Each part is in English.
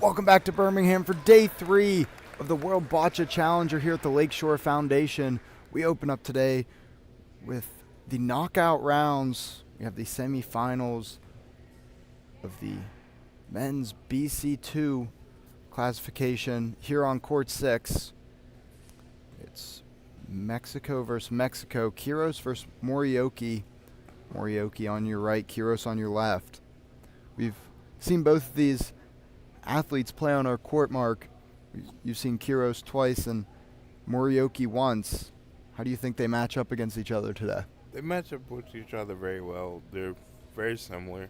Welcome back to Birmingham for day 3 of the World Boccia Challenger here at the Lakeshore Foundation. We open up today with the knockout rounds. We have the semifinals of the men's BC2 classification here on court 6. It's Mexico versus Mexico. Quiros versus Morioki. Morioki on your right, Quiros on your left. We've seen both of these athletes play on our court, Mark. You've seen Quiros twice and Morioki once. How do you think they match up against each other today? They match up with each other very well. They're very similar.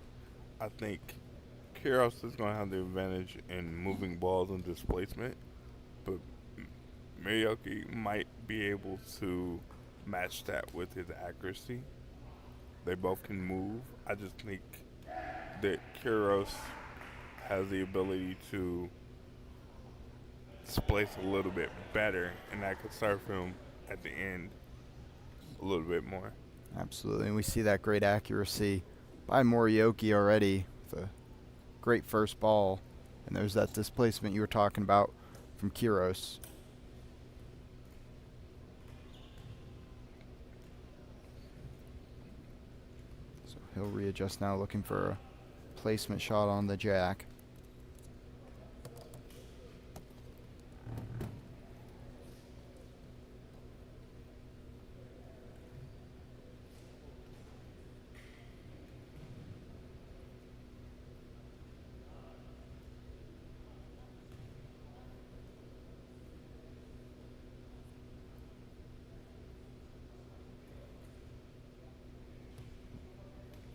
I think Quiros is going to have the advantage in moving balls and displacement, but Morioki might be able to match that with his accuracy. They both can move. I just think that Quiros has the ability to displace a little bit better, and that could serve him at the end a little bit more. Absolutely, and we see that great accuracy by Morioki already with a great first ball. And there's that displacement you were talking about from Quiros. So he'll readjust now, looking for a placement shot on the jack.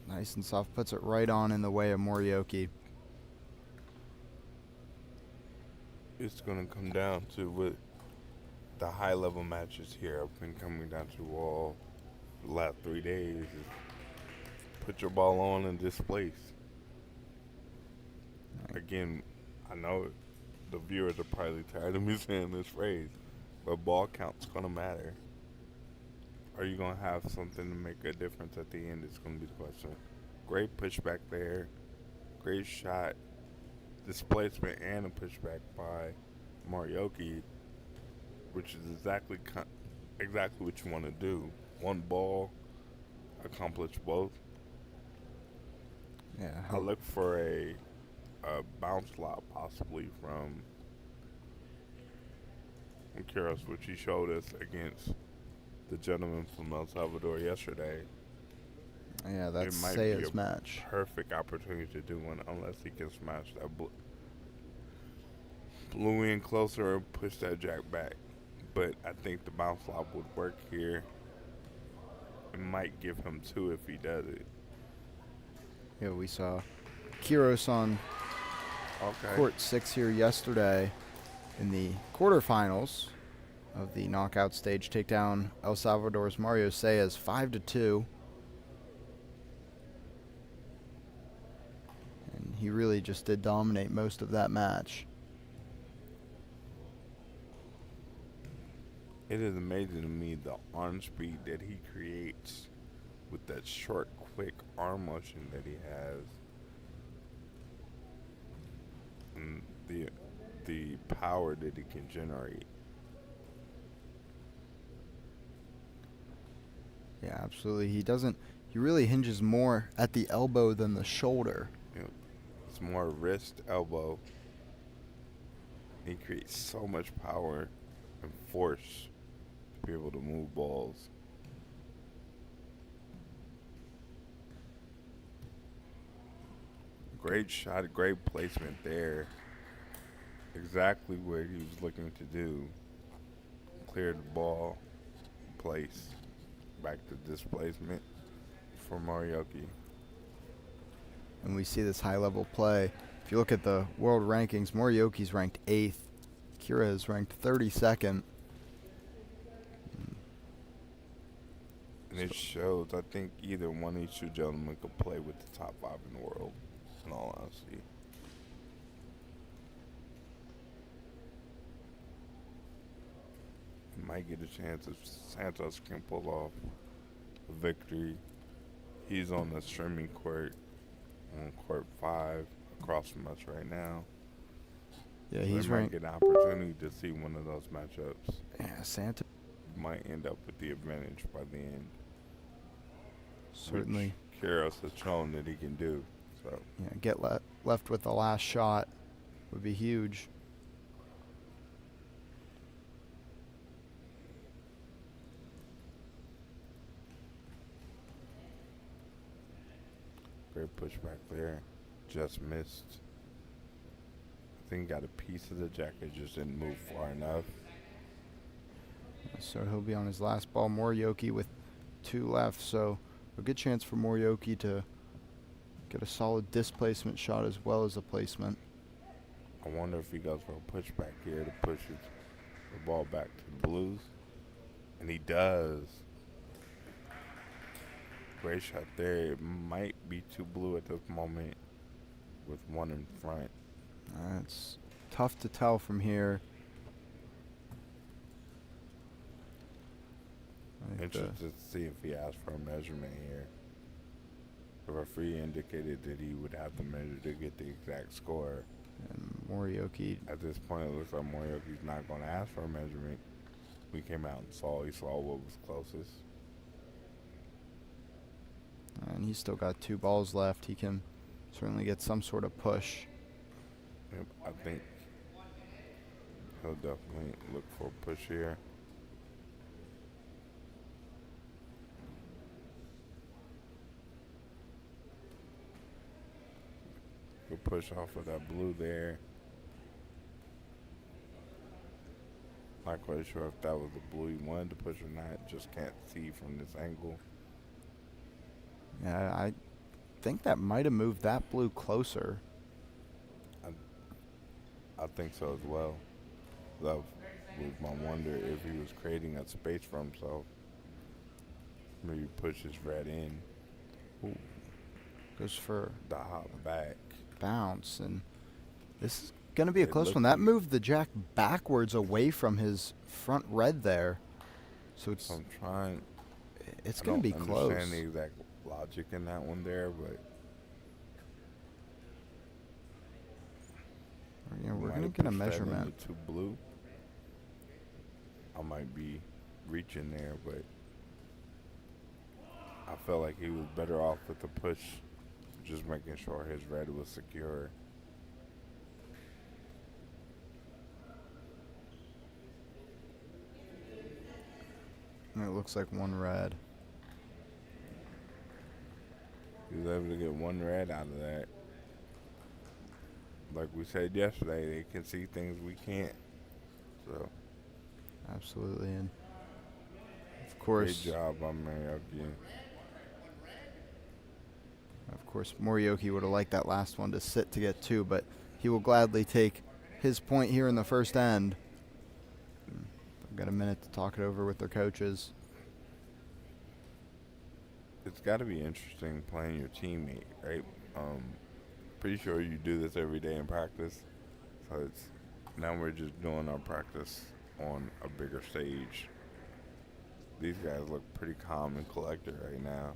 Nice and soft, puts it right on in the way of Morioki. It's going to come down to what the high level matches here have been coming down to all the last 3 days. Is put your ball on and displace. Again, I know the viewers are probably tired of me saying this phrase, but ball count's going to matter. Are you going to have something to make a difference at the end? It's going to be the question. Great pushback there. Great shot. Displacement and a pushback by Morioki, which is exactly what you want to do. One ball, accomplish both. Yeah. I look for a bounce lob possibly from Quiros, which he showed us against the gentleman from El Salvador yesterday. Yeah, that's It might Saya's be a match. perfect opportunity to do one unless he can smash that blue in closer and push that jack back. But I think the bounce lob would work here. It might give him two if he does it. Yeah, we saw Quiros on court 6 here yesterday in the quarterfinals of the knockout stage. Take down El Salvador's Mario Saez 5-2. And he really just did dominate most of that match. It is amazing to me the arm speed that he creates with that short, quick arm motion that he has. And the power that he can generate. Yeah, absolutely. He really hinges more at the elbow than the shoulder. It's more wrist, elbow. He creates so much power and force to be able to move balls. Great shot, great placement there. Exactly what he was looking to do. Cleared the ball, place, back to displacement for Morioki. And we see this high-level play. If you look at the world rankings, Morioki's ranked 8th. Kira is ranked 32nd. And it shows, I think either one of these two gentlemen could play with the top 5 in the world, in all honesty. He might get a chance if Santos can pull off a victory. He's on the streaming court on court 5 across from us right now. Yeah, So he's they might ranked. get an opportunity to see one of those matchups. Yeah, Santa Might end up with the advantage by the end, which certainly. Kyrgios has shown that he can do. So Yeah, get left with the last shot would be huge. great pushback there. Just missed. I think he got a piece of the jacket, just didn't move far enough. So he'll be on his last ball. Morioki with 2 left, so a good chance for Morioki to get a solid displacement shot as well as a placement. I wonder if he goes for a pushback here to push the ball back to the Blues. And he does. Great shot there. It might be too blue at this moment with one in front. It's tough to tell from here. Interested to see if he asked for a measurement here. The referee indicated that he would have to measure to get the exact score. And Morioki. At this point, it looks like Morioki's not going to ask for a measurement. We came out and he saw what was closest. And he's still got 2 balls left. He can certainly get some sort of push. Yep, I think he'll definitely look for a push here. Good push off of that blue there. Not quite sure if that was the blue he wanted to push or not. Just can't see from this angle. Yeah, I think that might have moved that blue closer. I think so as well. That was my wonder if he was creating a space for himself. Maybe push his red in. Ooh. Goes for The hop back. bounce, and this is going to be a It close looked one. That like- moved the jack backwards away from his front red there. So it's I'm trying. it's I going to don't be close. understand the exact logic in that one there, but Yeah, we're might going have to get a pushed that measurement. into too blue. I might be reaching there, but I felt like he was better off with the push, just making sure his red was secure. And it looks like 1 red. He was able to get 1 red out of that. Like we said yesterday, they can see things we can't. So, Absolutely. And of great course, job by Marioki. Morioki would have liked that last one to sit to get 2, but he will gladly take his point here in the first end. I've got a minute to talk it over with their coaches. It's got to be interesting playing your teammate, right? Pretty sure you do this every day in practice. So it's now we're just doing our practice on a bigger stage. These guys look pretty calm and collected right now.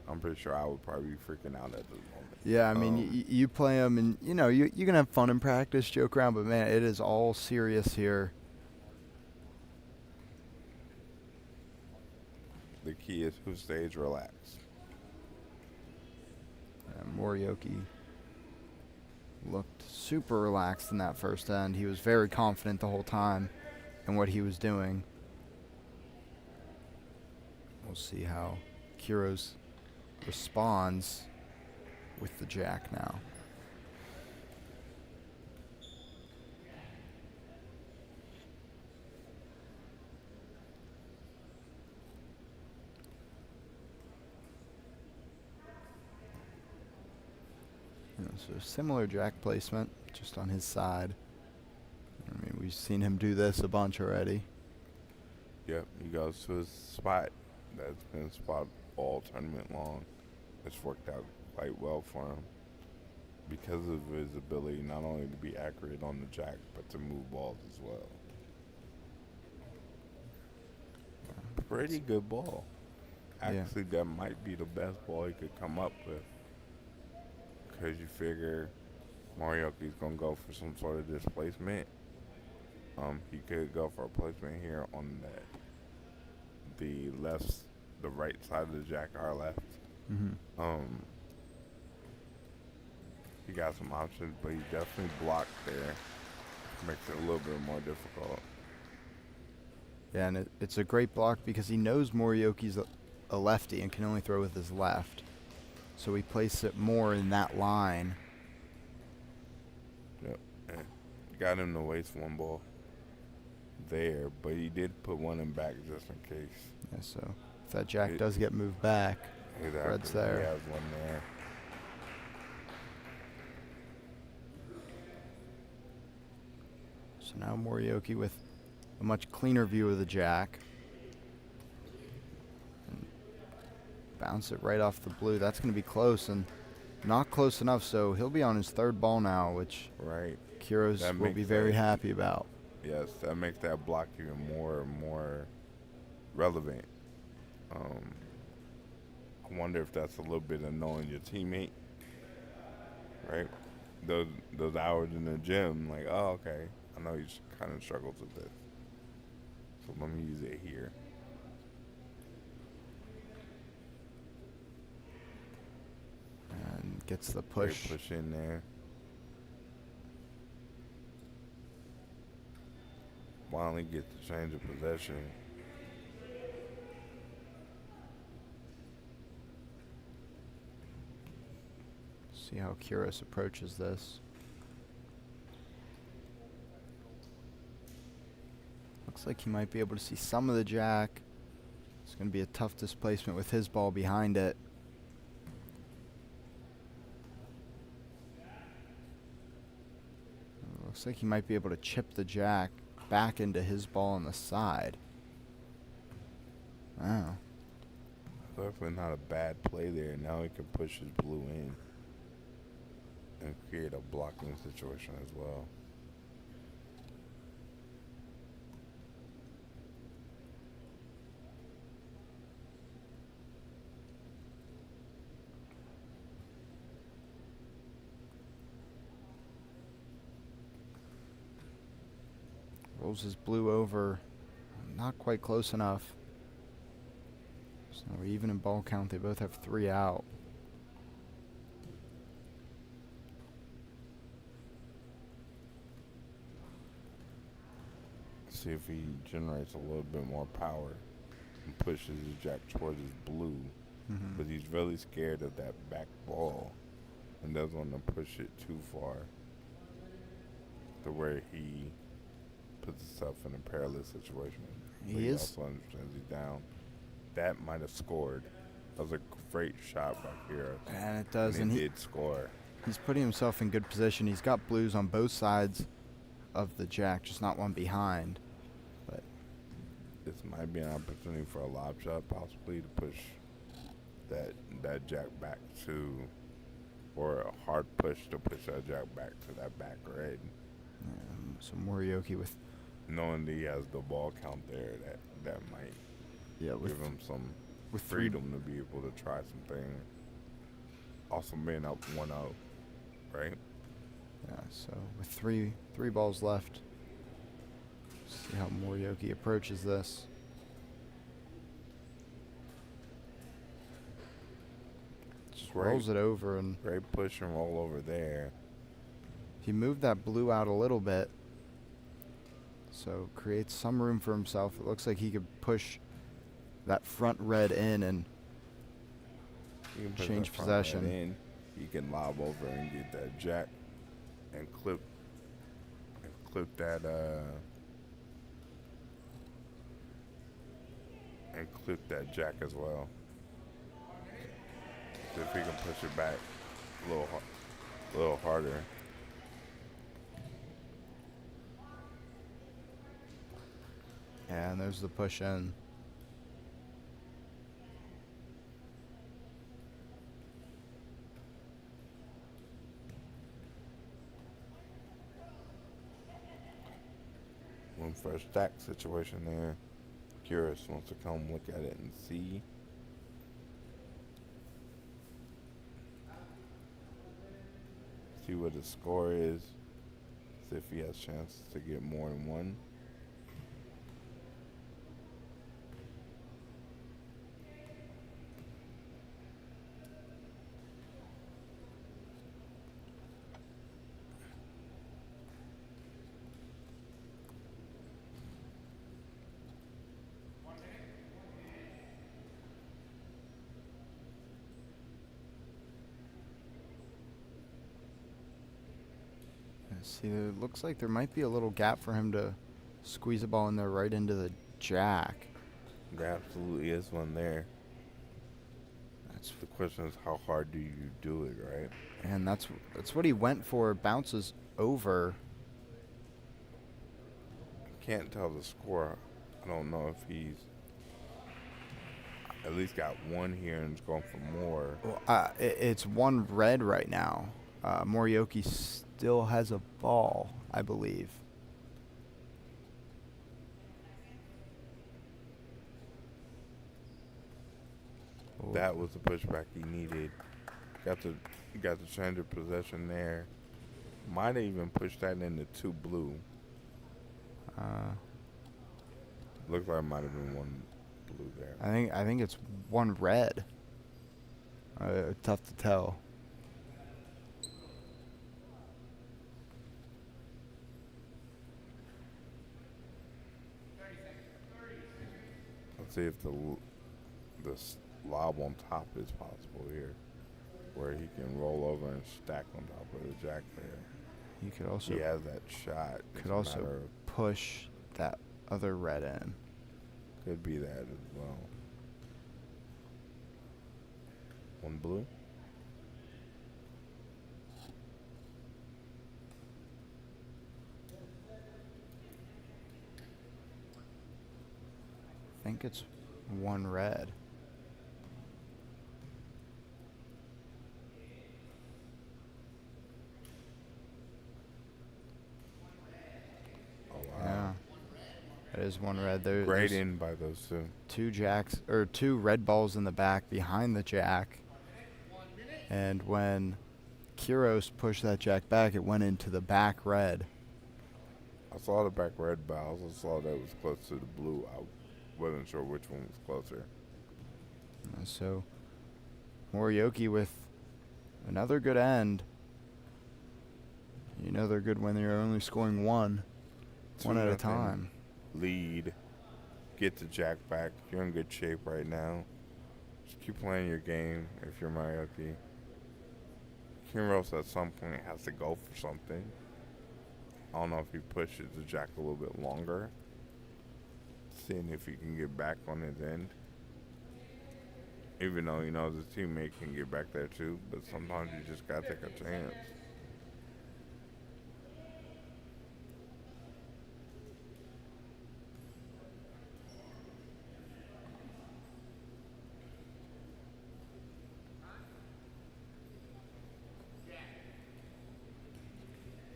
I'm pretty sure I would probably be freaking out at this moment. Yeah, I mean, you play them, and you can have fun in practice, joke around, but man, it is all serious here. The key is who stays relaxed. Morioki looked super relaxed in that first end. He was very confident the whole time in what he was doing. We'll see how Kyrgios responds with the jack now. So similar jack placement, just on his side. I mean, we've seen him do this a bunch already. Yep, he goes to his spot. That's been his spot all tournament long. It's worked out quite well for him because of his ability not only to be accurate on the jack, but to move balls as well. Pretty good ball. Actually, that might be the best ball he could come up with. Because you figure Morioki's gonna go for some sort of displacement. He could go for a placement here on the left, the right side of the jack, our left. Mm-hmm. Um, he got some options, but he definitely blocked there. Makes it a little bit more difficult. Yeah, and it's a great block because he knows Morioki's a lefty and can only throw with his left. So he placed it more in that line. Yep. And got him to waste one ball there, but he did put one in back just in case. Yeah, so if that jack does get moved back, Red's there. He has one there. So now Morioki with a much cleaner view of the jack. And bounce it right off the blue. That's going to be close and not close enough, so he'll be on his third ball now, which Kuros will be very happy about. Yes, that makes that block even more and more relevant. I wonder if that's a little bit of knowing your teammate, right? Those hours in the gym, like, oh, okay, I know he kind of struggles with this, so let me use it here. And gets the push. Great push in there. Finally gets the change of possession. See how Kuros approaches this. Looks like he might be able to see some of the jack. It's going to be a tough displacement with his ball behind it. Looks like he might be able to chip the jack back into his ball on the side. Wow. Definitely not a bad play there. Now he can push his blue in and create a blocking situation as well. Rolls his blue over. Not quite close enough. So we're even in ball count. They both have 3 out. See if he generates a little bit more power and pushes his jack towards his blue. Mm-hmm. But he's really scared of that back ball and doesn't want to push it too far to where he puts himself in a perilous situation. He is. Also understands he's down. That might have scored. That was a great shot by here. And it does. And he did score. He's putting himself in good position. He's got blues on both sides of the jack, just not one behind. But this might be an opportunity for a lob shot, possibly to push that jack back to, or a hard push to push that jack back to that back red. So Morioki with, knowing that he has the ball count there, that might give him some freedom to be able to try something. Also being up 1-0, right? Yeah, so with three balls left, see how Morioki approaches this. Just rolls it over, and great push and roll over there. He moved that blue out a little bit, so creates some room for himself. It looks like he could push that front red in and change possession. He can lob over and get that jack and clip that jack as well. See if he can push it back a little harder. And there's the push in. One for a stack situation there. Curious wants to come look at it and see. See what the score is. See if he has a chance to get more than one. See, it looks like there might be a little gap for him to squeeze the ball in there right into the jack. There absolutely is one there. That's The question is, how hard do you do it, right? and that's what he went for. Bounces over. Can't tell the score. I don't know if he's at least got one here and is going for more. Well, it's one red right now. Morioki still has a ball, I believe. That was the pushback he needed. Got the change of possession there. Might have even pushed that into 2 blue. Looks like it might have been 1 blue there. I think it's one red. Tough to tell. Let's see if the lob on top is possible here, where he can roll over and stack on top of the jack there. You could also He has that shot. It's could a also matter of- push that other red in. could be that as well. 1 blue. I think it's one red. Oh wow. Yeah, it is one red. Great There's in by those two. two red balls in the back behind the jack. And when Kiros pushed that jack back, it went into the back red. I saw the back red, but I also saw that it was close to the blue. I wasn't sure which one was closer. So Morioki with another good end. You know they're good when they're only scoring one at a 2-0 time. Lead. Get the jack back. You're in good shape right now. Just keep playing your game if you're Morioki. Kiros at some point has to go for something. I don't know if he pushes the jack a little bit longer. Seeing if he can get back on his end. Even though he knows his teammate can get back there too. But sometimes you just gotta take a chance.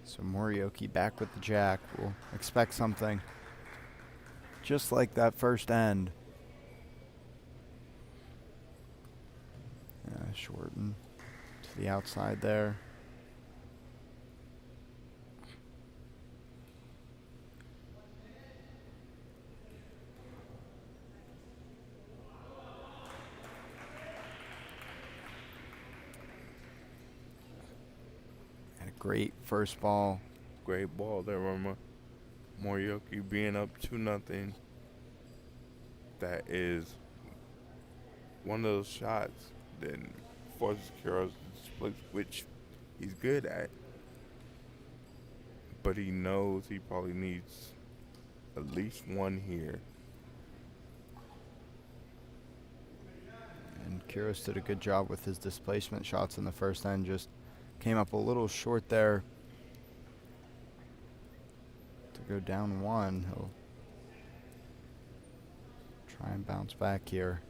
So Morioki back with the jack. We'll expect something just like that first end. Shorten to the outside there. And a great first ball. Great ball there, Roma. Morioki being up 2-0. That is one of those shots that forces Kiros to display, which he's good at. But he knows he probably needs at least one here. And Kiros did a good job with his displacement shots in the first end. Just came up a little short there to go down one. He'll try and bounce back here.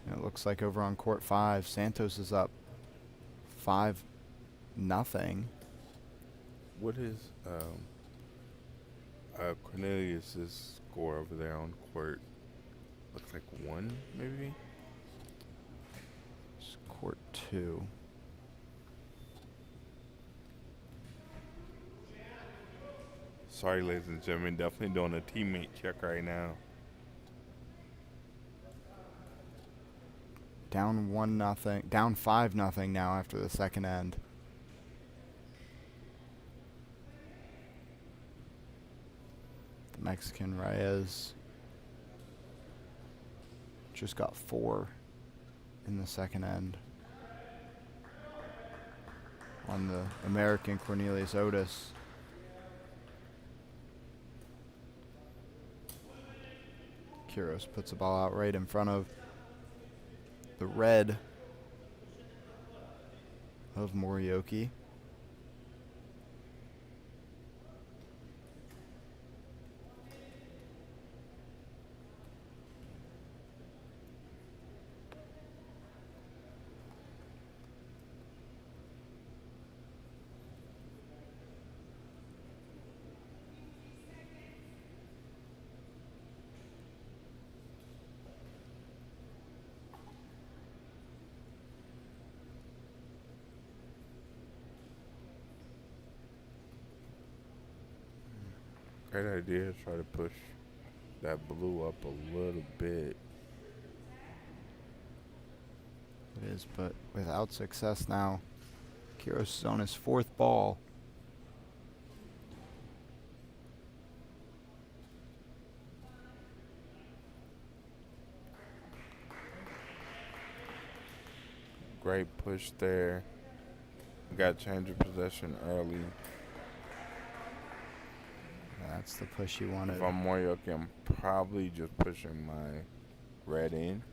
And it looks like over on court 5, Santos is up 5-0. What is Cornelius's score over there on court? Looks like 1, maybe? It's court 2. Sorry, ladies and gentlemen. Definitely doing a teammate check right now. Down 1-0. Down 5-0 now after the second end. The Mexican Reyes just got 4 in the second end on the American Cornelius Otis. Quiros puts the ball out right in front of the red of Morioki. Great idea. Try to push that blue up a little bit. It is, but without success now. Quiros is on his 4th ball. Great push there. Got change of possession early. That's the push he wanted. If I'm Morioki, I'm probably just pushing my red in.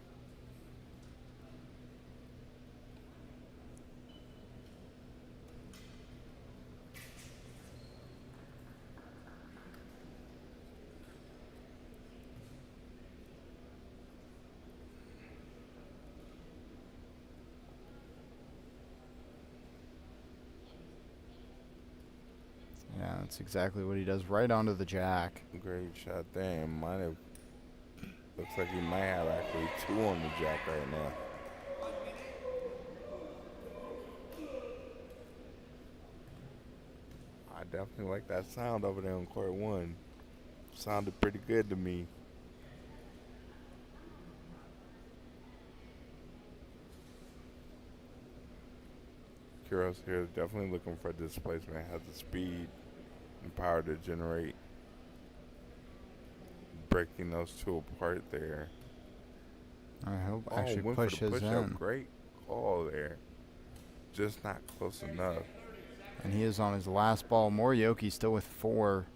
Yeah, that's exactly what he does. Right onto the jack. Great shot there. And might have. Looks like he might have actually 2 on the jack right now. I definitely like that sound over there on court 1. Sounded pretty good to me. Quiros here is definitely looking for displacement. Has the speed and power to generate. Breaking those 2 apart there. I hope Oh, actually went push for the his push in. up. Great call there. Just not close enough. And he is on his last ball. Morioki still with 4.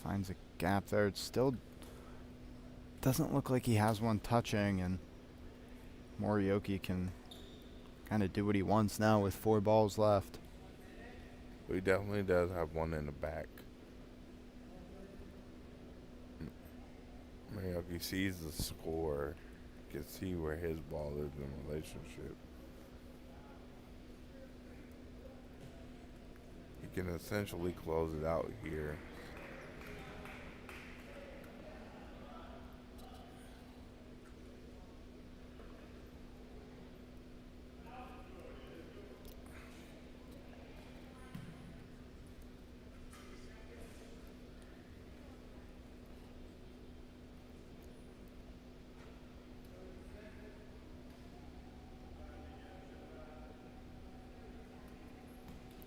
Finds a gap there. It still doesn't look like he has one touching, and Morioki can kind of do what he wants now with 4 balls left. But he definitely does have one in the back. Morioki sees the score, can see where his ball is in relationship. He can essentially close it out here.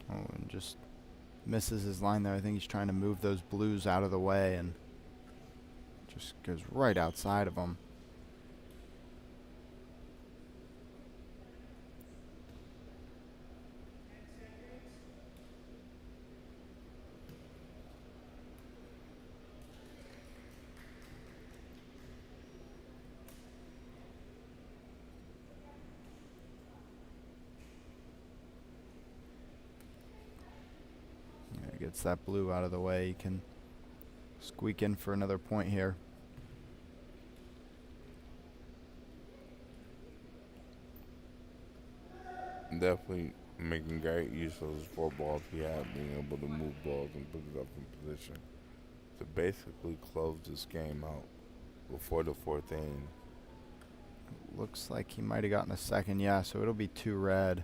Oh, and just misses his line there. I think he's trying to move those blues out of the way and just goes right outside of them. Gets that blue out of the way. He can squeak in for another point here. Definitely making great use of his four balls he had, being able to move balls and put it up in position to basically close this game out before the fourth inning. Looks like he might have gotten a second, yeah, so it'll be 2 red.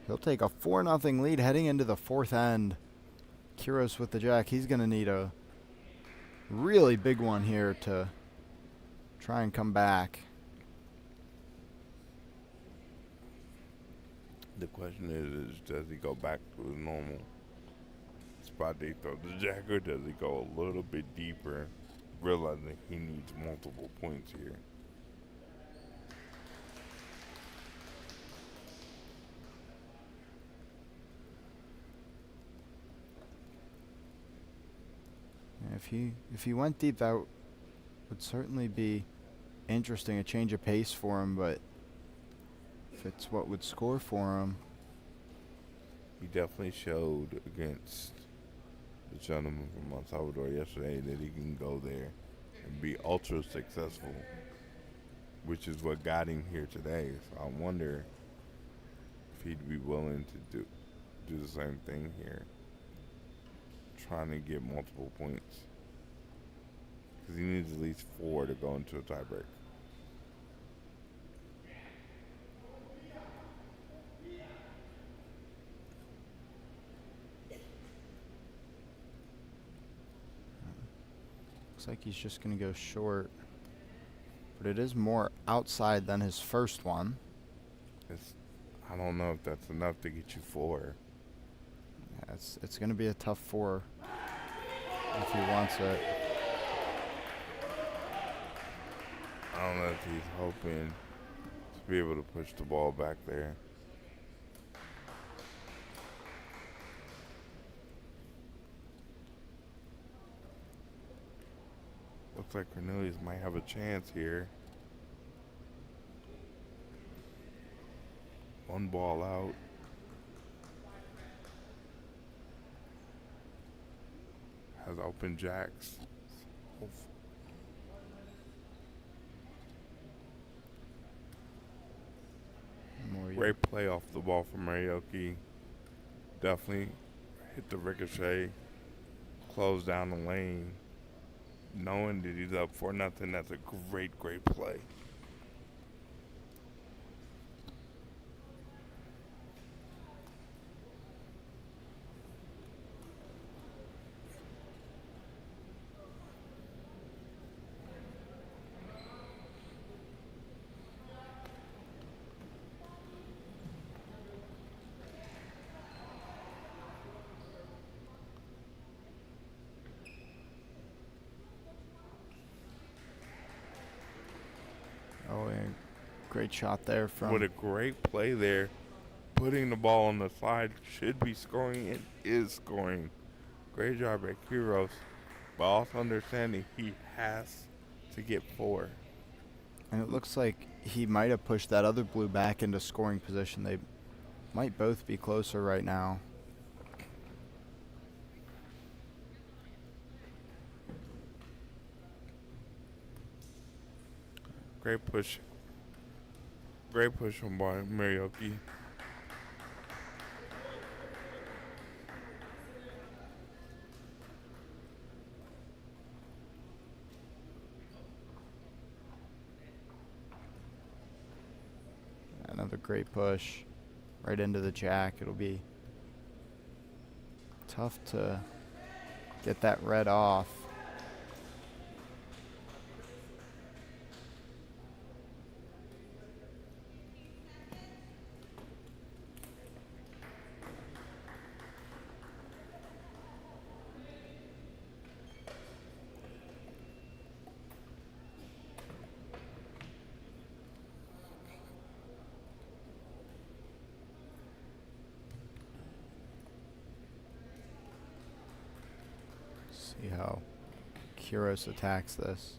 He'll take a 4-0 lead heading into the fourth end. Quiros with the jack. He's going to need a really big one here to try and come back. The question is does he go back to his normal spot they throw the jack, or does he go a little bit deeper, realizing he needs multiple points here? If he went deep, that would certainly be interesting, a change of pace for him, but if it's what would score for him. He definitely showed against the gentleman from El Salvador yesterday that he can go there and be ultra successful, which is what got him here today. So I wonder if he'd be willing to do the same thing here, trying to get multiple points, because he needs at least 4 to go into a tiebreak. Looks like he's just going to go short, but it is more outside than his first one. I don't know if that's enough to get you 4. Yeah, it's going to be a tough 4 if he wants it. I don't know if he's hoping to be able to push the ball back there. Looks like Cornelius might have a chance here. 1 ball out. Has open jacks. Great play off the ball from Marioki. Definitely hit the ricochet. Close down the lane. Knowing that he's up 4-0, that's a great play. Oh, yeah. Great shot there from... What a great play there. Putting the ball on the side, should be scoring, and is scoring. Great job by Quiros, but also understanding he has to get 4. And it looks like he might have pushed that other blue back into scoring position. They might both be closer right now. Great push. Great push from Marioki. Another great push right into the jack. It'll be tough to get that red off. See how Quiros attacks this.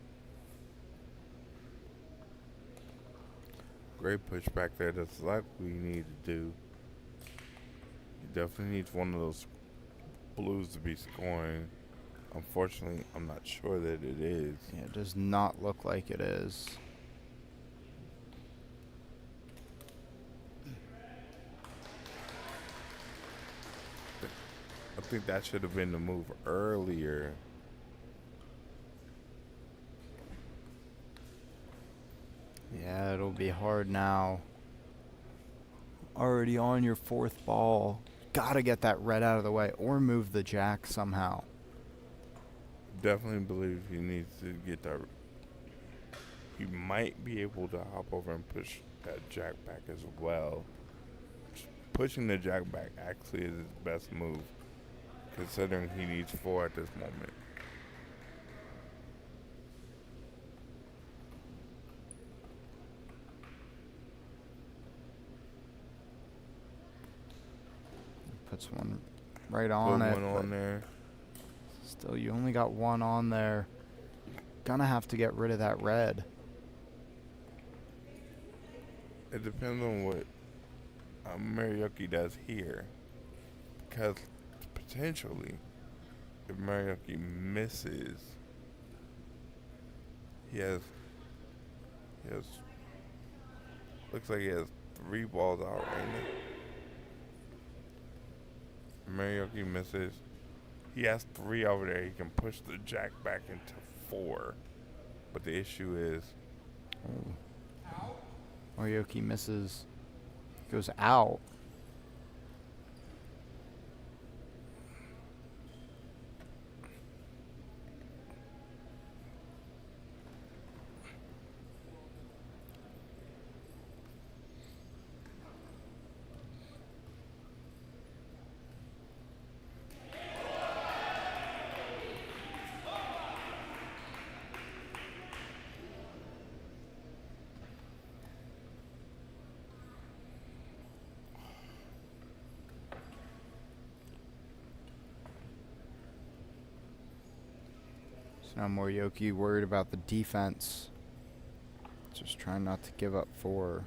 Great push back there. That's like we need to do. He definitely needs one of those Blues to be scoring. Unfortunately, I'm not sure that it is. Yeah, it does not look like it is. I think that should have been the move earlier. Yeah, it'll be hard now. Already on your fourth ball. Gotta get that red out of the way or move the jack somehow. Definitely believe he needs to get that. He might be able to hop over and push that jack back as well. Pushing the jack back actually is his best move, considering he needs 4 at this moment. Puts one right on Put it. one on there. Still, you only got one on there. Gonna have to get rid of that red. It depends on what Mariuki does here, because potentially, if Mariuki misses, he has looks like he has 3 balls out right now. Mariuki misses. He has 3 over there. He can push the jack back into 4. But the issue is, Morioki misses. Goes out. So now Morioki worried about the defense. Just trying not to give up 4.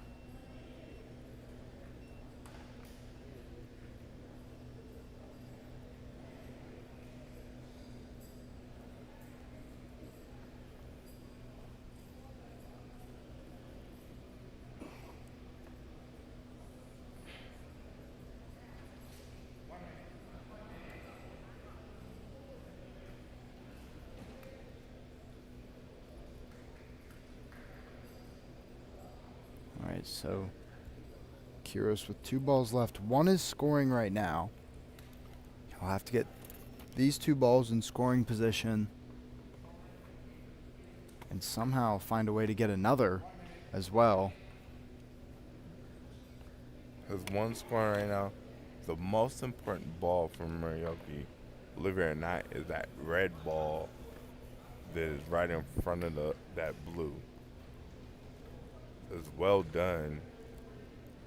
Alright, so Kiros with 2 balls left. 1 is scoring right now. He'll have to get these 2 balls in scoring position and somehow find a way to get another as well. has 1 scoring right now. The most important ball from Mariuki, believe it or not, is that red ball that is right in front of that blue. It's well done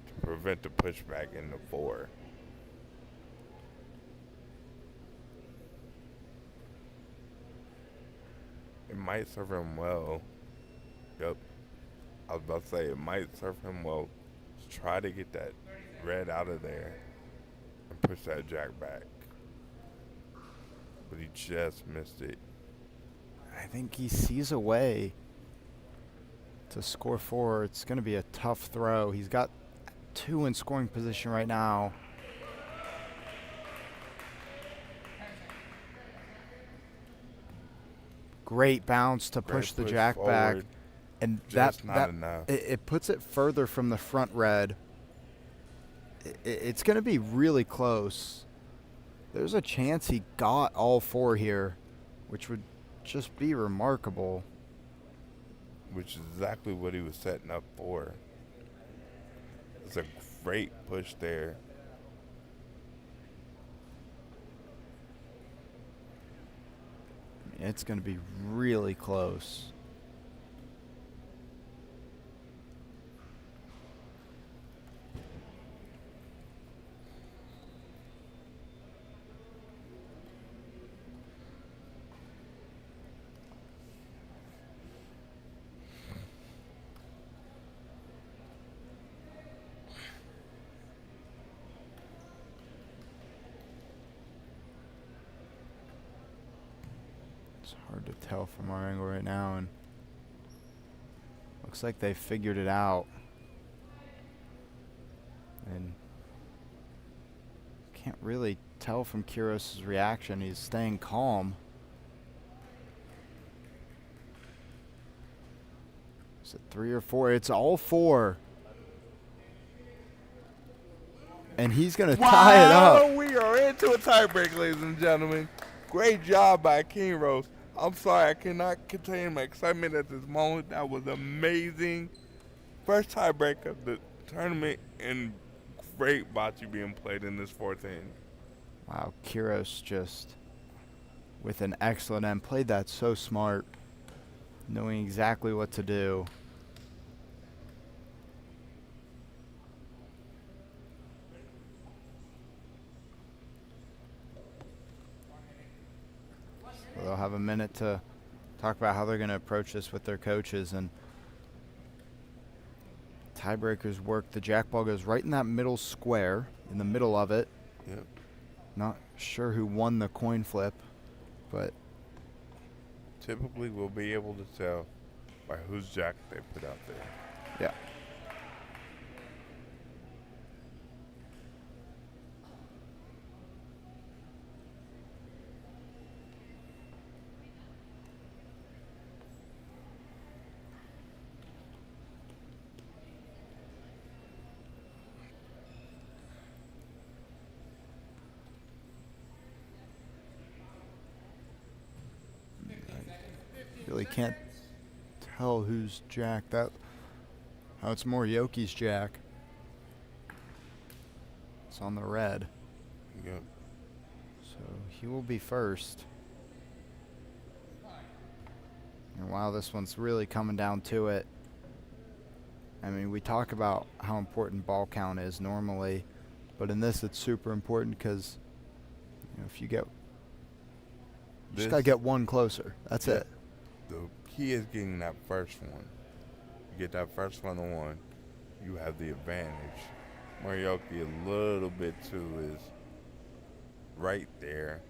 to prevent the pushback into 4. It might serve him well. Yep. I was about to say it might serve him well to try to get that red out of there and push that jack back. But he just missed it. I think he sees a way to score 4. It's going to be a tough throw. He's got 2 in scoring position right now. Great bounce to push the jack back. And just not enough. It puts it further from the front red. It's going to be really close. There's a chance he got all 4 here, which would just be remarkable. Which is exactly what he was setting up for. It's a great push there. It's going to be really close. It's hard to tell from our angle right now, and looks like they figured it out. And can't really tell from Kyros's reaction. He's staying calm. Is it 3 or 4? It's all 4. And he's going to tie it up. We are into a tiebreak, ladies and gentlemen. Great job by King Rose. I'm sorry, I cannot contain my excitement at this moment. That was amazing. First tiebreak of the tournament, and great bocce being played in this 4th inning. Wow, Kyros just with an excellent end. Played that so smart, knowing exactly what to do. So they'll have a minute to talk about how they're going to approach this with their coaches. And tiebreakers work. The jack ball goes right in that middle square, in the middle of it. Yep. Not sure who won the coin flip, but typically we'll be able to tell by whose jack they put out there. yeah. Really can't tell who's jack. That how it's more Yoki's jack. It's on the red. Yep. So he will be first. And wow, this one's really coming down to it. I mean, we talk about how important ball count is normally, but in this it's super important because if you get just gotta get one closer. That's it. The key is getting that first one. You get that first one on one, you have the advantage. Marioki a little bit too is right there.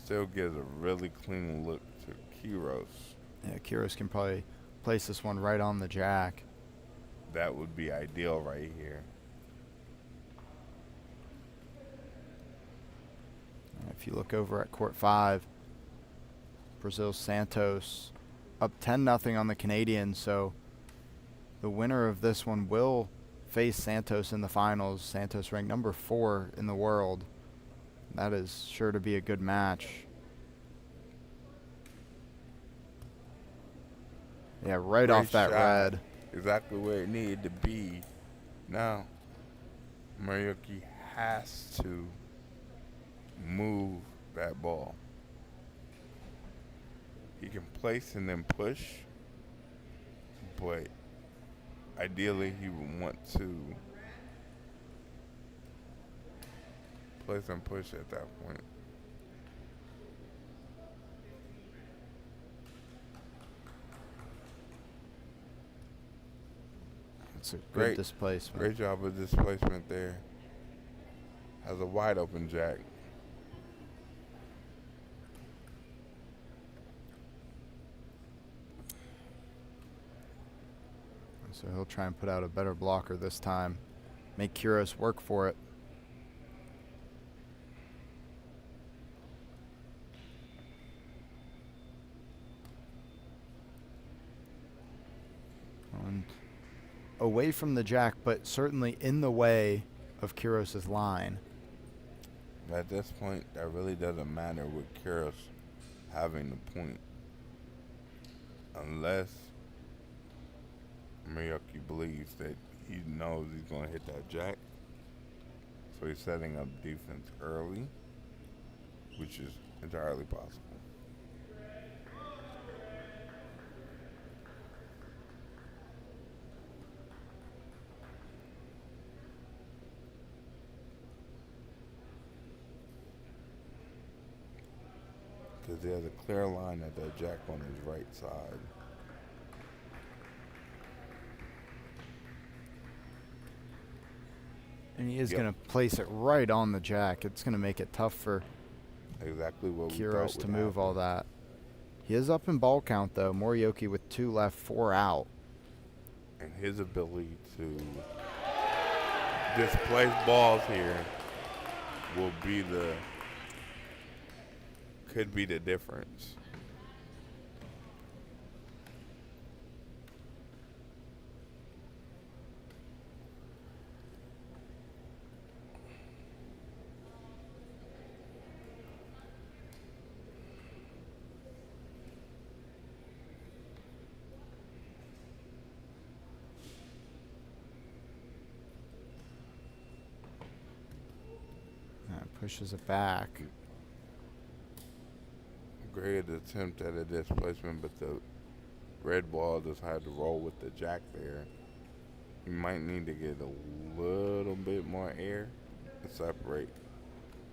Still gives a really clean look to Kyros. Yeah, Kyros can probably place this one right on the jack. That would be ideal right here. If you look over at court 5, Brazil's Santos up 10-0 on the Canadians, so the winner of this one will face Santos in the finals. Santos ranked number 4 in the world. That is sure to be a good match. Yeah, right Great off that shot. red. Exactly where it needed to be. Now, Marioki has to move that ball. He can place and then push, but ideally he would want to place and push at that point. It's a good displacement. Great job of displacement there. Has a wide open jack. So he'll try and put out a better blocker this time. Make Kyros work for it. And away from the jack, but certainly in the way of Kyros's line. At this point, that really doesn't matter with Kyros having the point. Unless Marioki believes that he knows he's going to hit that jack. So he's setting up defense early, which is entirely possible. Because there's a clear line at that jack on his right side. And he is going to place it right on the jack. It's going to make it tough for Exactly what we thought Kyros would to move happen. all that. He is up in ball count, though. Morioki with 2 left, 4 out. And his ability to displace balls here could be the difference. Pushes it back. Great attempt at a displacement, but the red ball decided to roll with the jack there. You might need to get a little bit more air to separate,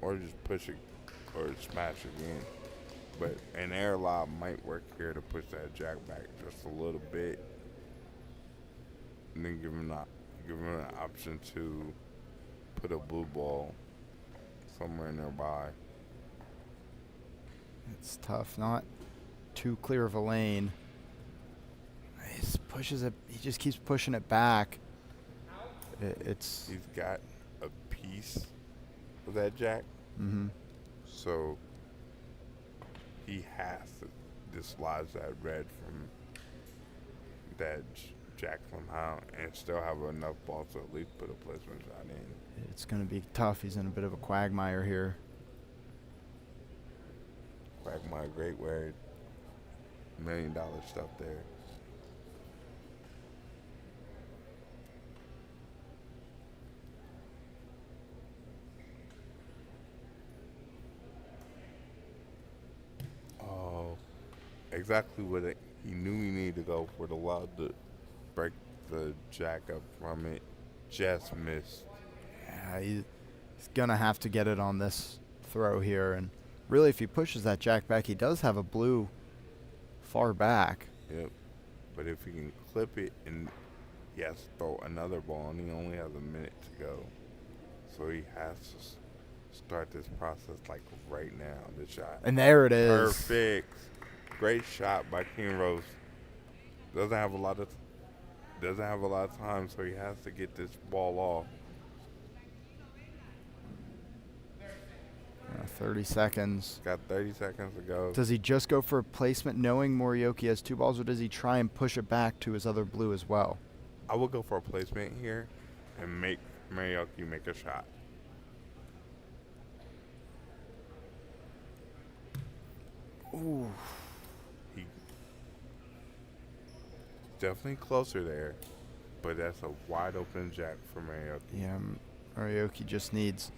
or just push it or smash again. But an air lob might work here to push that jack back just a little bit, and then give him an option to put a blue ball somewhere nearby. It's tough, not too clear of a lane. He just pushes it. He just keeps pushing it back. He's got a piece of that jack, so he has to dislodge that red from that jack somehow, and still have enough balls to at least put a placement shot in. It's going to be tough. He's in a bit of a quagmire here. Quagmire, great word. $1 million stuff there. Oh, exactly what he knew he needed to go for, the lob to break the jack up from it. Just missed. Yeah, he's going to have to get it on this throw here. And really, if he pushes that jack back, he does have a blue far back. Yep. But if he can clip it, and he has to throw another ball, and he only has a minute to go. So he has to start this process like right now. The shot. And there it is. Perfect. Great shot by King Rose. Doesn't have a lot of time, so he has to get this ball off. 30 seconds. Got 30 seconds to go. Does he just go for a placement knowing Morioki has 2 balls, or does he try and push it back to his other blue as well? I would go for a placement here and make Morioki make a shot. Ooh. He's definitely closer there, but that's a wide open jack for Morioki. Yeah, Morioki just needs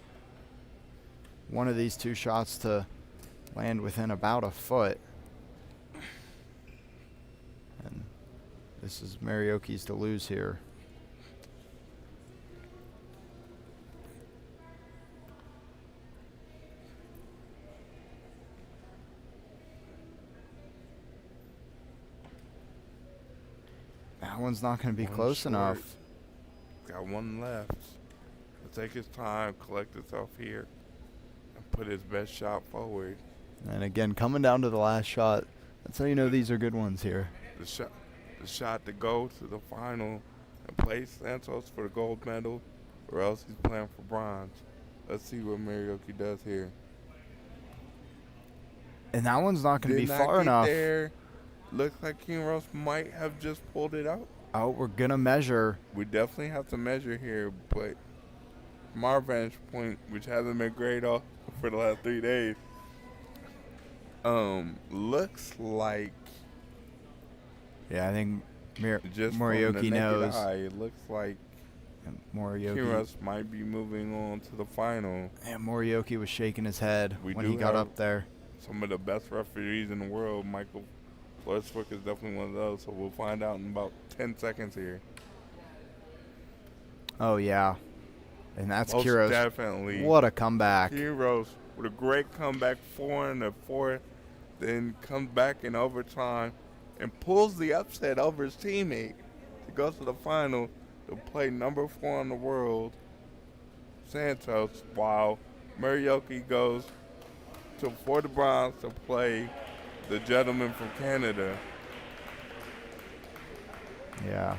one of these 2 shots to land within about a foot. And this is Morioki's to lose here. That one's not going to be close enough. Got one left. He'll take his time, collect himself here, and put his best shot forward. And again, coming down to the last shot, that's how you know these are good ones here. The shot to go to the final and play Santos for the gold medal, or else he's playing for bronze. Let's see what Morioki does here. And that one's not going to be far enough. There. Looks like King Rose might have just pulled it out. Oh, we're going to measure. We definitely have to measure here, but from our vantage point, which hasn't been great all for the last 3 days, looks like... Yeah, I think just Morioki knows. Eye, it looks like Morioki. King Rose might be moving on to the final. And Morioki was shaking his head when he got up there. Some of the best referees in the world. Michael Florswick is definitely one of those, so we'll find out in about 10 seconds here. Oh, yeah. And that's Most Kiros. Definitely. What a comeback. Kiros with a great comeback, 4-4, then comes back in overtime and pulls the upset over his teammate to go to the final to play number 4 in the world, Santos, while Morioki goes for the bronze to play the gentleman from Canada. Yeah.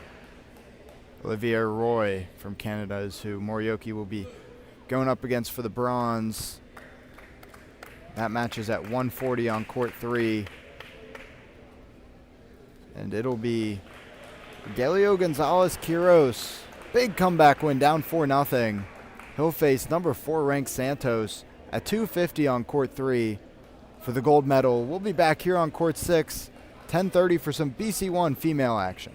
Olivier Roy from Canada is who Morioki will be going up against for the bronze. That match is at 140 on court 3. And it'll be Delio Gonzalez Quiros. Big comeback win, down 4-0. He'll face number 4 ranked Santos at 250 on court 3 for the gold medal. We'll be back here on court 6, 10:30 for some BC1 female action.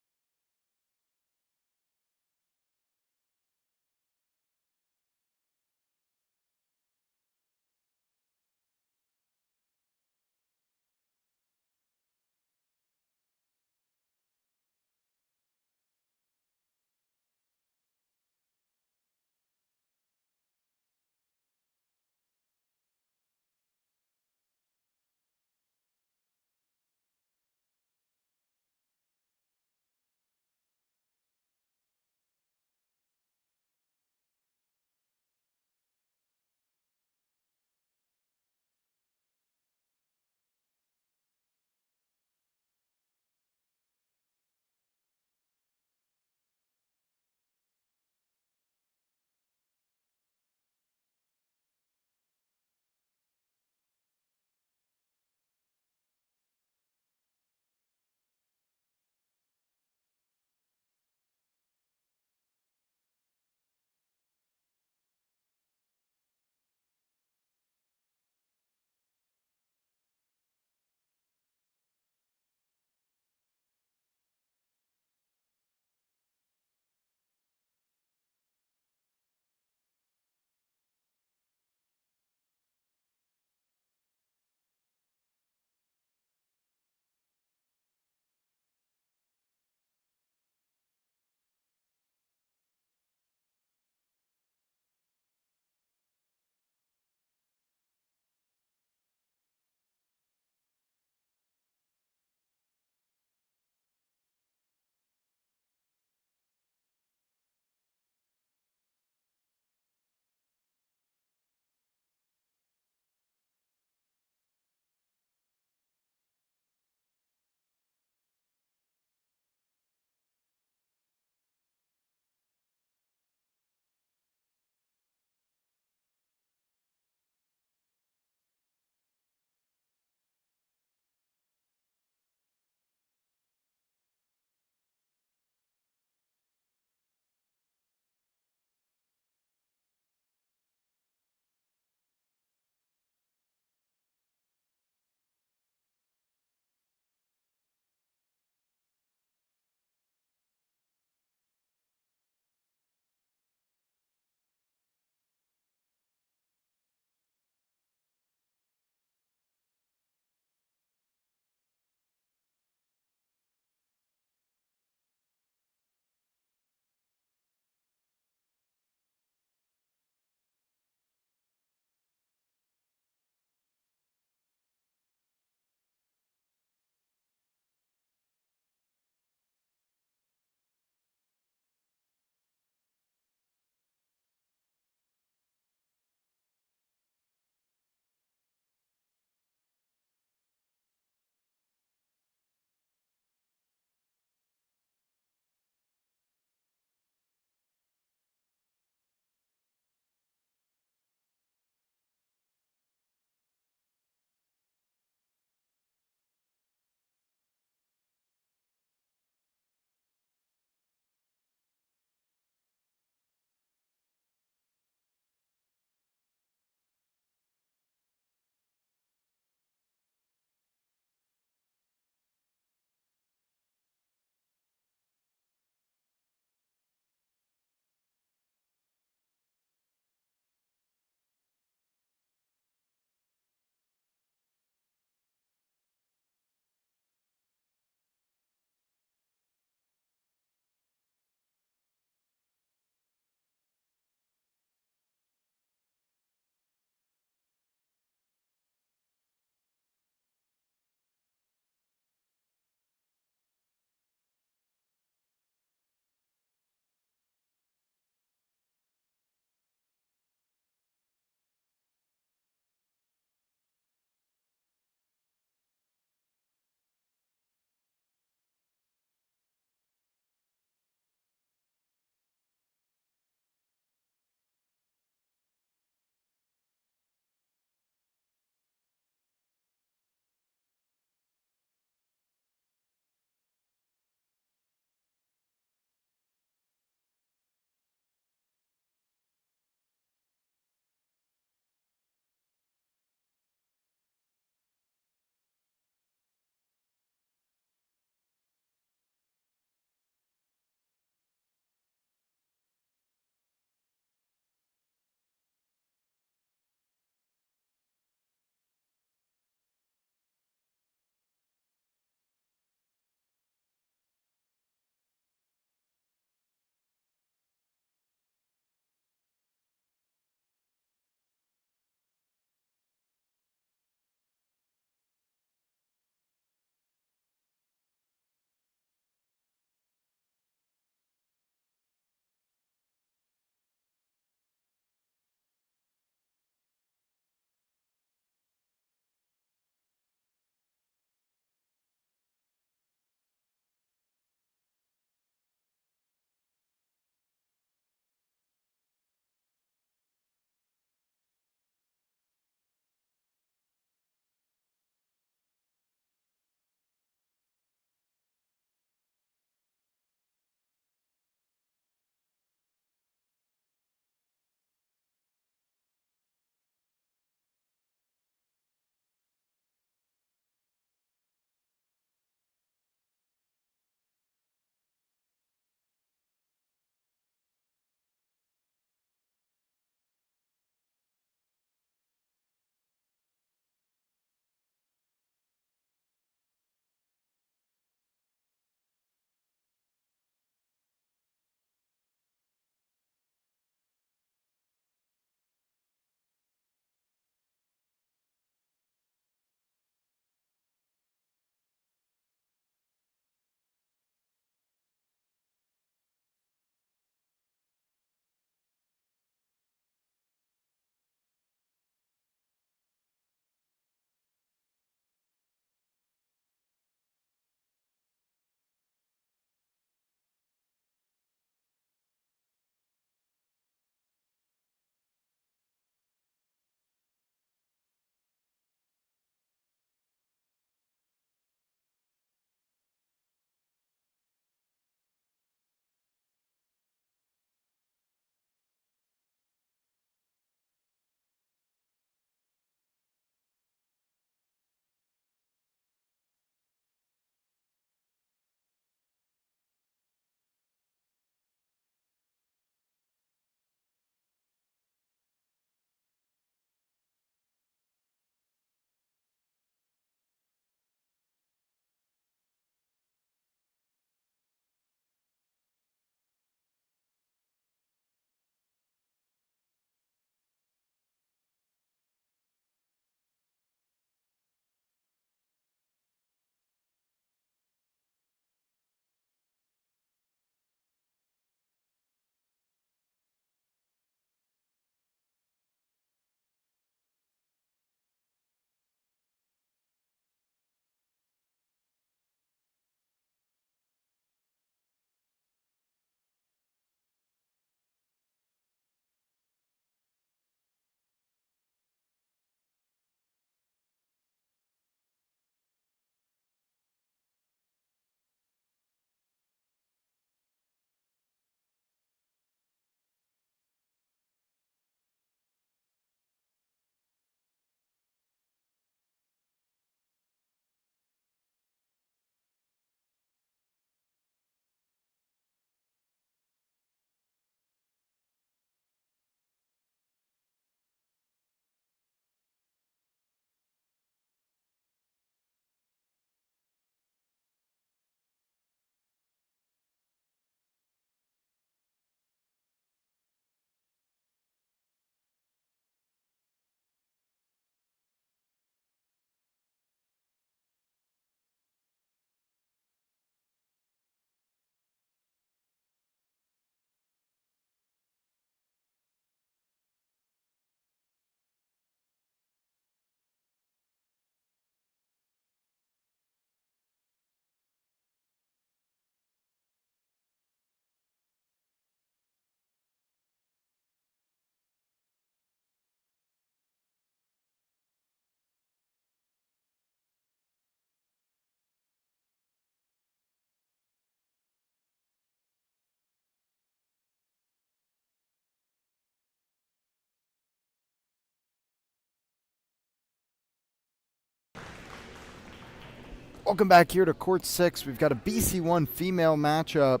Welcome back here to Court 6. We've got a BC1 female matchup.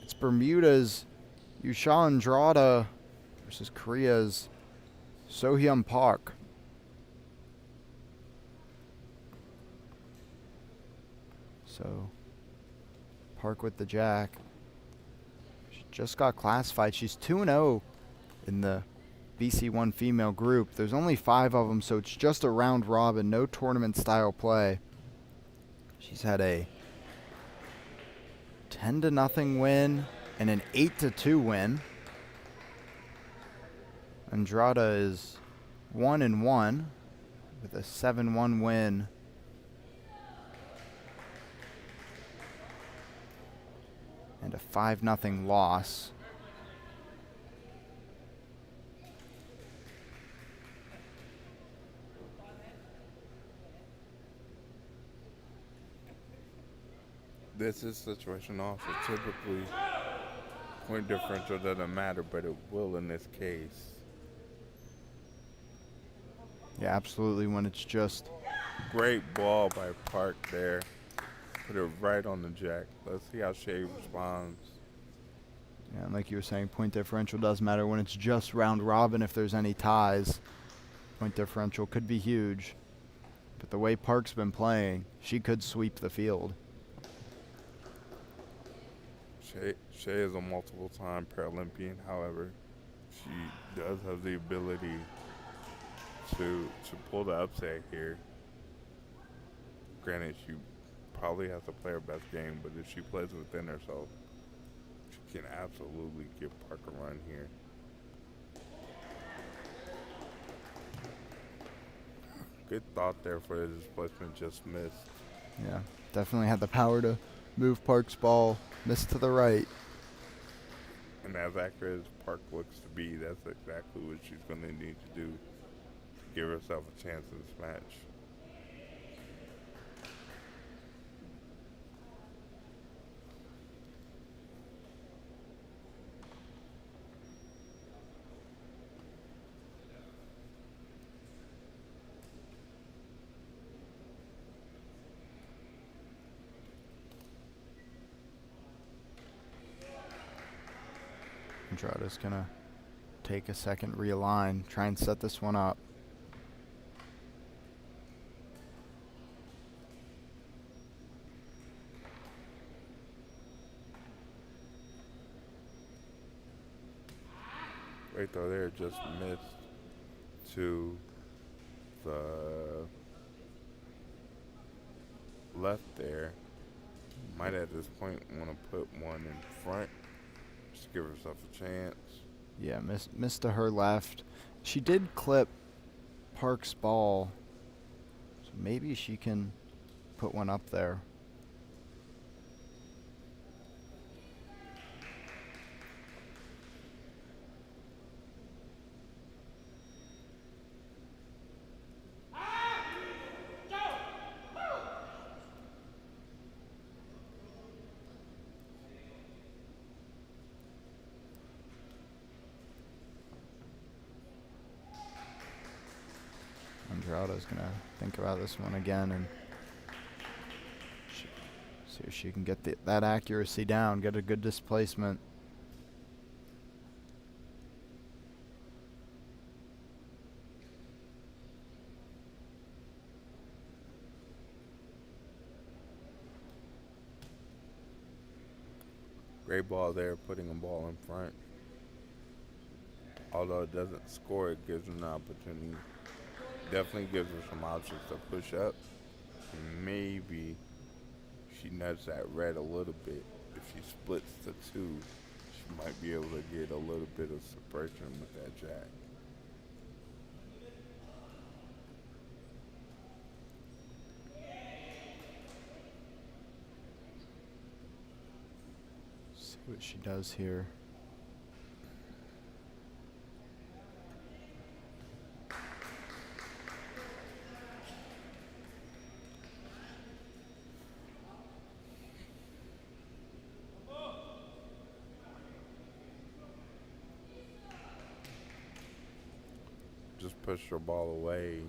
It's Bermuda's Yusha Andrada versus Korea's Sohyun Park. So, Park with the jack. She just got classified. She's 2-0 in the BC1 female group. There's only 5 of them, so it's just a round robin, no tournament style play. She's had a 10-0 win and an 8-2 win. Andrada is 1-1 with a 7-1 win. And a 5-0 loss. This is situation also. Typically, point differential doesn't matter, but it will in this case. Yeah, absolutely, when it's just... Great ball by Park there. Put it right on the jack. Let's see how Shea responds. Yeah, and like you were saying, point differential does matter when it's just round robin. If there's any ties, point differential could be huge. But the way Park's been playing, she could sweep the field. Shea is a multiple-time Paralympian. However, she does have the ability to pull the upset here. Granted, she probably has to play her best game, but if she plays within herself, she can absolutely give Park a run here. Good thought there for the displacement, just missed. Yeah, definitely had the power to move Park's ball, missed to the right. And as accurate as Park looks to be, that's exactly what she's going to need to do to give herself a chance in this match. Andrada's gonna take a second, realign, try and set this one up. Right though there, just missed to the left there. Might at this point want to put one in front. Just give herself a chance. Yeah, missed to her left. She did clip Park's ball, so maybe she can put one up there. Andrada's gonna think about this one again and see if she can get that accuracy down, get a good displacement. Great ball there, putting a ball in front. Although it doesn't score, it gives her an opportunity. Definitely gives her some options to push up. Maybe she nudged that red a little bit. If she splits to 2, she might be able to get a little bit of suppression with that jack. See what she does here. Just push her ball away.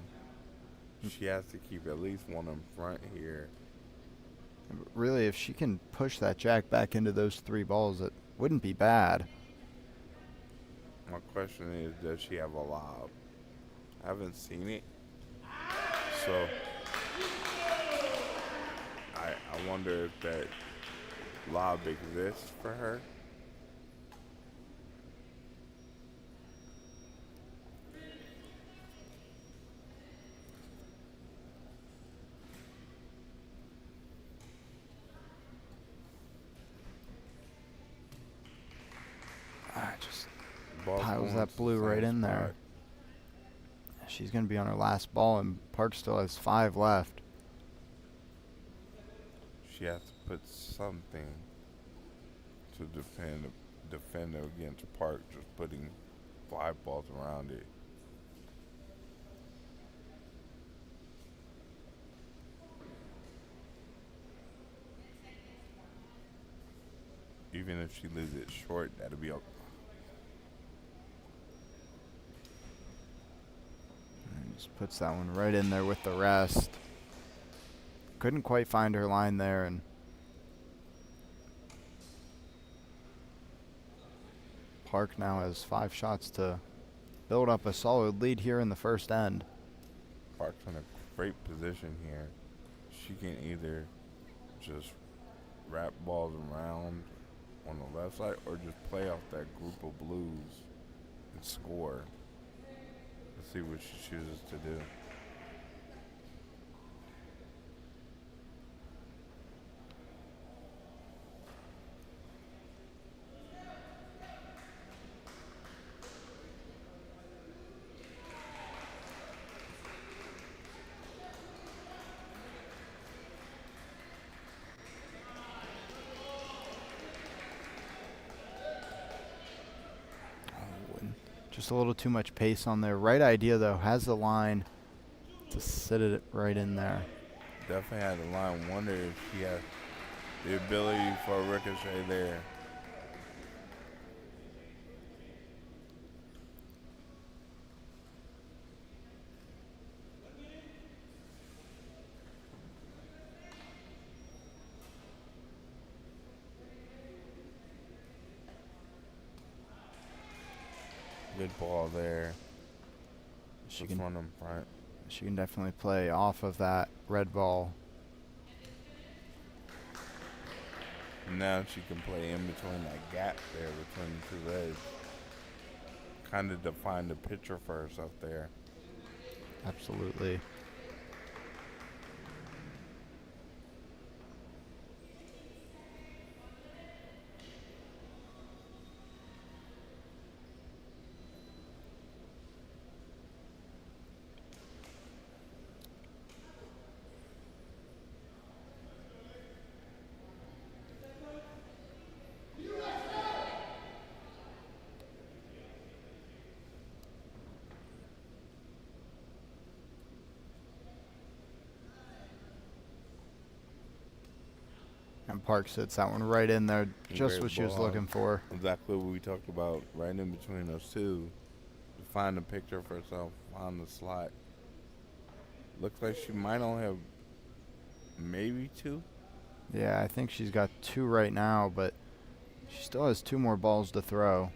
She has to keep at least one in front here Really, if she can push that jack back into those 3 balls, it wouldn't be bad. My question is, does she have a lob? I haven't seen it, so I wonder if that lob exists for her. Just Ball's piles going that to the blue right same in there. spot. She's going to be on her last ball, and Park still has 5 left. She has to put something to defend against Park, just putting 5 balls around it. Even if she leaves it short, that'll be okay. And just puts that one right in there with the rest. Couldn't quite find her line there, and Park now has 5 shots to build up a solid lead here in the first end. Park's in a great position here. She can either just wrap balls around on the left side or just play off that group of blues and score. Let's see what she chooses to do. Just a little too much pace on there. Right idea, though. Has the line to sit it right in there. Definitely had the line. Wonder if she has the ability for a ricochet there. Good ball there. She Just can, run in front. she can definitely play off of that red ball. Now she can play in between that gap there between the 2 legs. Kind of define the picture for herself there. Absolutely. And Park sits that one right in there, just Great what she was ball. looking for. Exactly what we talked about, right in between those 2. To find the picture for herself, find the slot. Looks like she might only have maybe 2. Yeah, I think she's got 2 right now, but she still has 2 more balls to throw.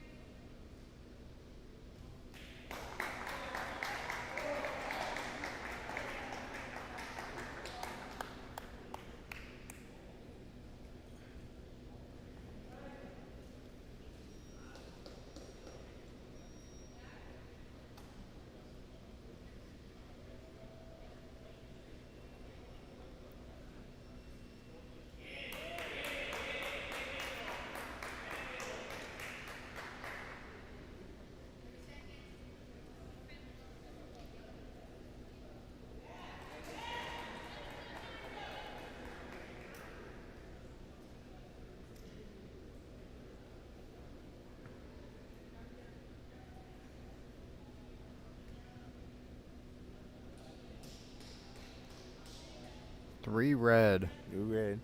Three red. You red.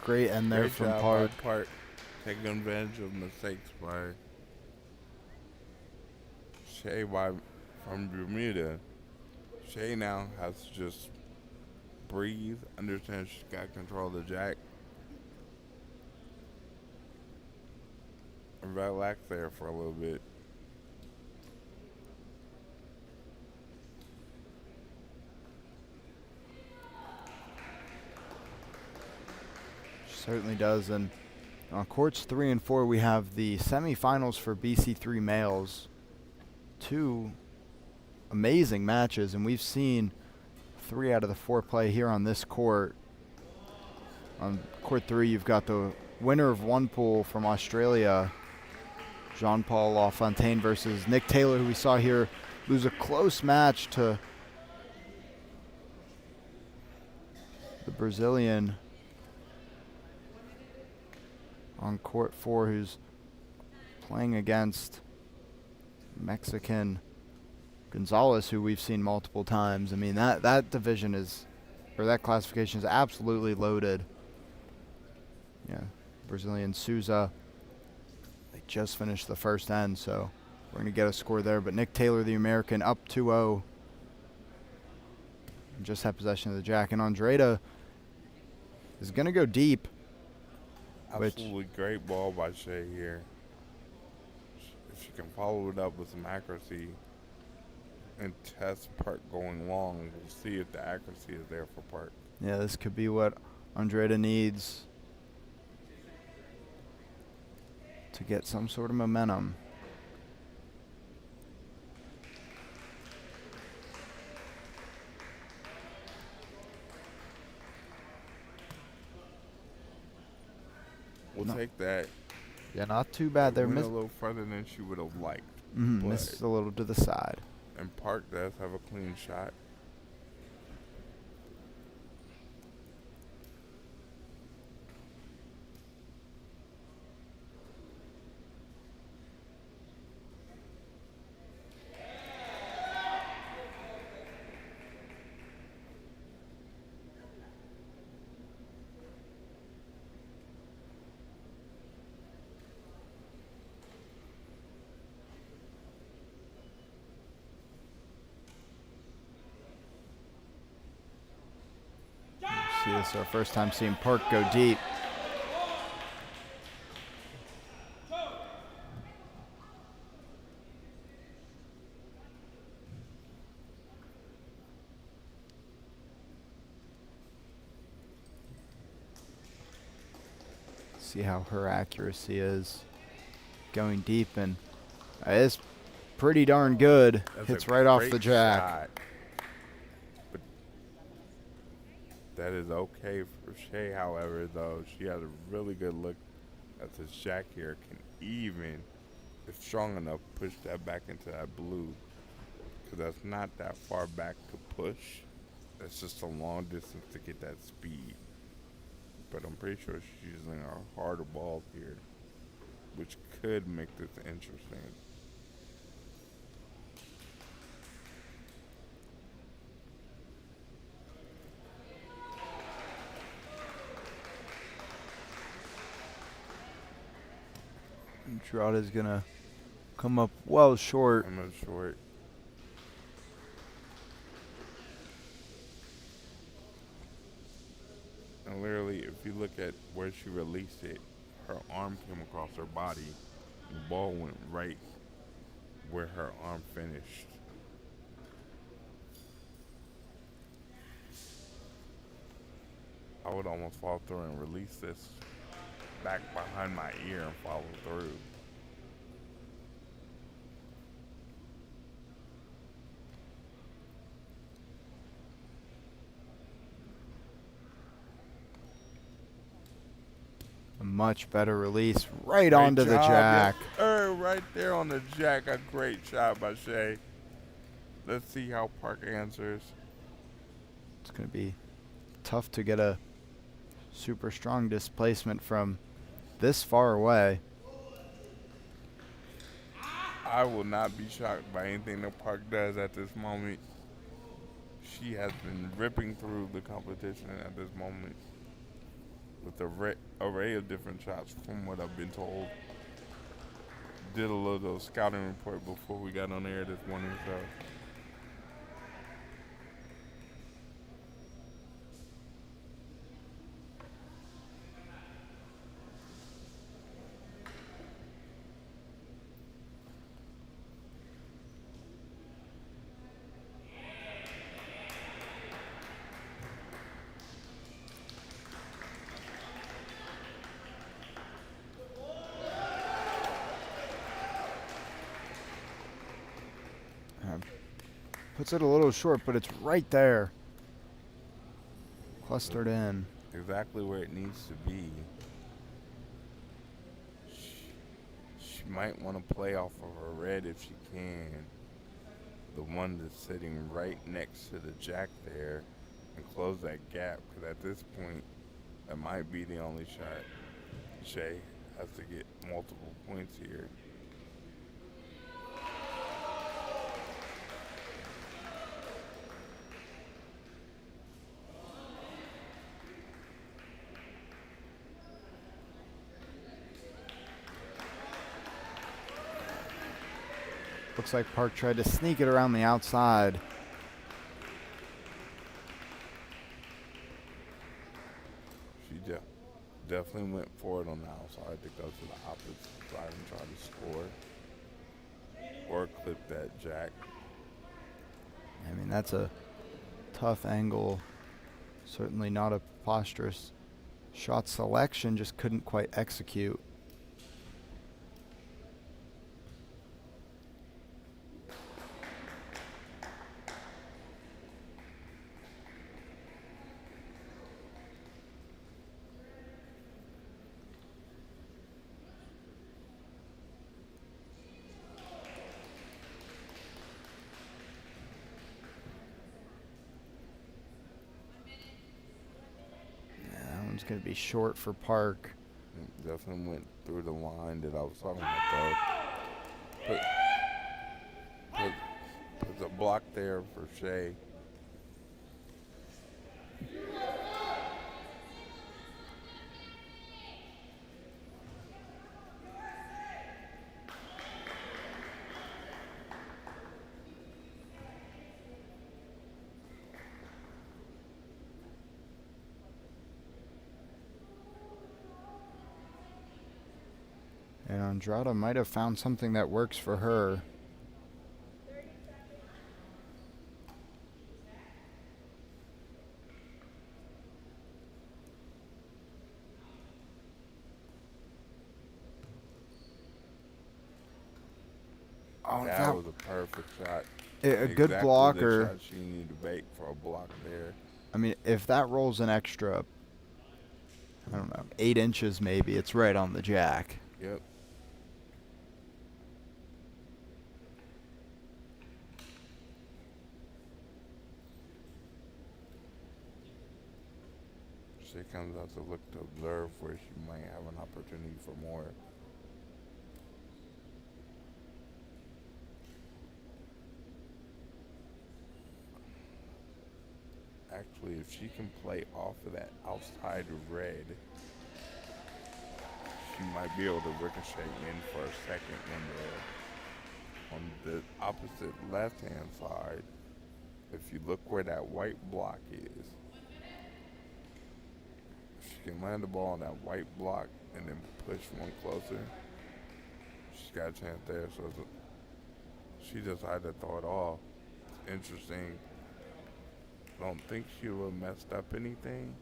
Great end there Great from job Park. by Park, taking advantage of mistakes by Shea from Bermuda. Shay now has to just breathe, understand she's got control of the jack, and relax there for a little bit. She certainly does. And on courts 3 and 4, we have the semifinals for BC3 males. 2 amazing matches, and we've seen 3 out of the 4 play here on this court. On court 3, you've got the winner of one pool from Australia, Jean-Paul LaFontaine, versus Nick Taylor, who we saw here lose a close match to the Brazilian on court 4, who's playing against Mexican Gonzalez, who we've seen multiple times. I mean, that division is, or that classification is absolutely loaded. Yeah, Brazilian Souza, they just finished the first end, so we're going to get a score there. But Nick Taylor, the American, up 2-0. Just had possession of the jack. And Andreda is going to go deep. Absolutely great ball by Shay here. If she can follow it up with some accuracy and test Park going long, we'll see if the accuracy is there for Park. Yeah, this could be what Andreda needs to get some sort of momentum. We'll take that. Yeah, not too bad there. Went a little further than she would have liked. Missed a little to the side. And Park does have a clean shot. See, this is our first time seeing Park go deep. See how her accuracy is going deep, and it's pretty darn good. Hits right off the jack. Shot. But that is okay for Shay, however, though. She has a really good look at this jack here. Can even, if strong enough, push that back into that blue. Because that's not that far back to push. That's just a long distance to get that speed. But I'm pretty sure she's using a harder ball here, which could make this interesting. Andrada's gonna come up well short. I'm not short. And literally, if you look at where she released it, her arm came across her body. The ball went right where her arm finished. I would almost fall through and release this back behind my ear and follow through. A much better release right onto the jack. Yes, right there on the jack. A great shot by Shay. Let's see how Park answers. It's going to be tough to get a super strong displacement from this far away. I will not be shocked by anything that Park does at this moment. She has been ripping through the competition at this moment with an array of different shots from what I've been told. Did a little scouting report before we got on air this morning, so Puts it a little short, but it's right there. Clustered in. Exactly where it needs to be. She might want to play off of her red if she can. The one that's sitting right next to the jack there and close that gap, because at this point, that might be the only shot. Shay has to get multiple points here. Looks like Park tried to sneak it around the outside. She definitely went for it on the outside to go to the opposite side and try to score. Or clip that jack. I mean, that's a tough angle. Certainly not a preposterous shot selection, just couldn't quite execute. It's going to be short for Park. Definitely went through the line that I was talking about, though. Put a block there for Shay. And Andrada might have found something that works for her. Oh, that was a perfect shot. A good blocker. The shot she needed to make for a block there. I mean, if that rolls an extra, I don't know, 8 inches maybe, it's right on the jack. Yep. She comes out to look to observe where she might have an opportunity for more. Actually, if she can play off of that outside red, she might be able to ricochet in for a second window. On the opposite left-hand side, if you look where that white block is, if she can land the ball on that white block and then push one closer, she's got a chance there. So she decided to throw it off. It's interesting. I don't think she would have messed up anything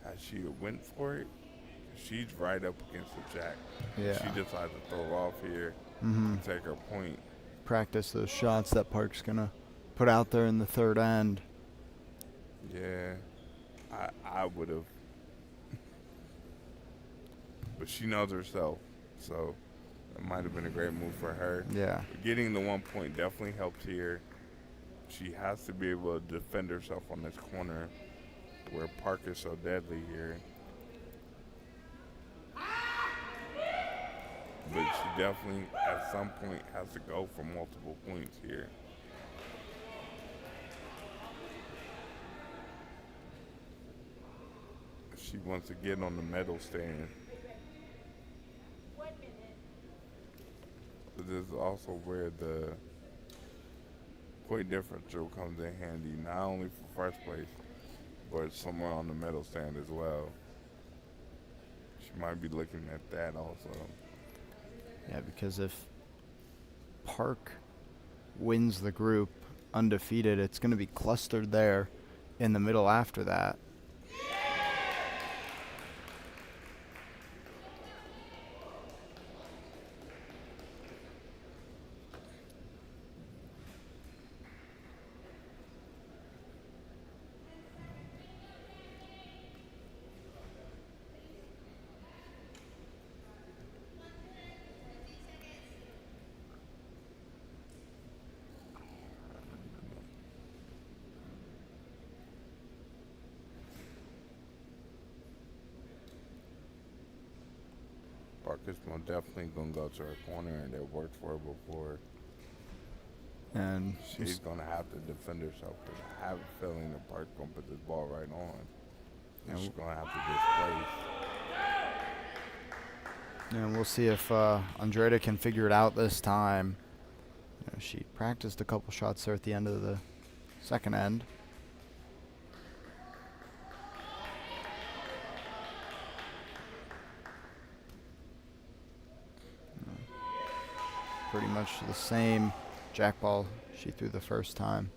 had she went for it. She's right up against the jack. Yeah. She decided to throw off here and take her point. Practice those shots that Park's going to put out there in the third end. Yeah, I would have. But she knows herself, so it might have been a great move for her. Yeah. But getting the 1 point definitely helps here. She has to be able to defend herself on this corner where Park is so deadly here. But she definitely, at some point, has to go for multiple points here. If she wants to get on the medal stand. But this is also where the point differential comes in handy, not only for first place, but somewhere on the medal stand as well. She might be looking at that also. Yeah, because if Park wins the group undefeated, it's going to be clustered there in the middle after that. Park is most definitely gonna go to her corner, and it worked for her before. And She's gonna have to defend herself because I have a feeling the Park's gonna put this ball right on. And she's gonna have to displace. we'll see if Andrade can figure it out this time. She practiced a couple shots there at the end of the second end. Pretty much the same jack ball she threw the first time.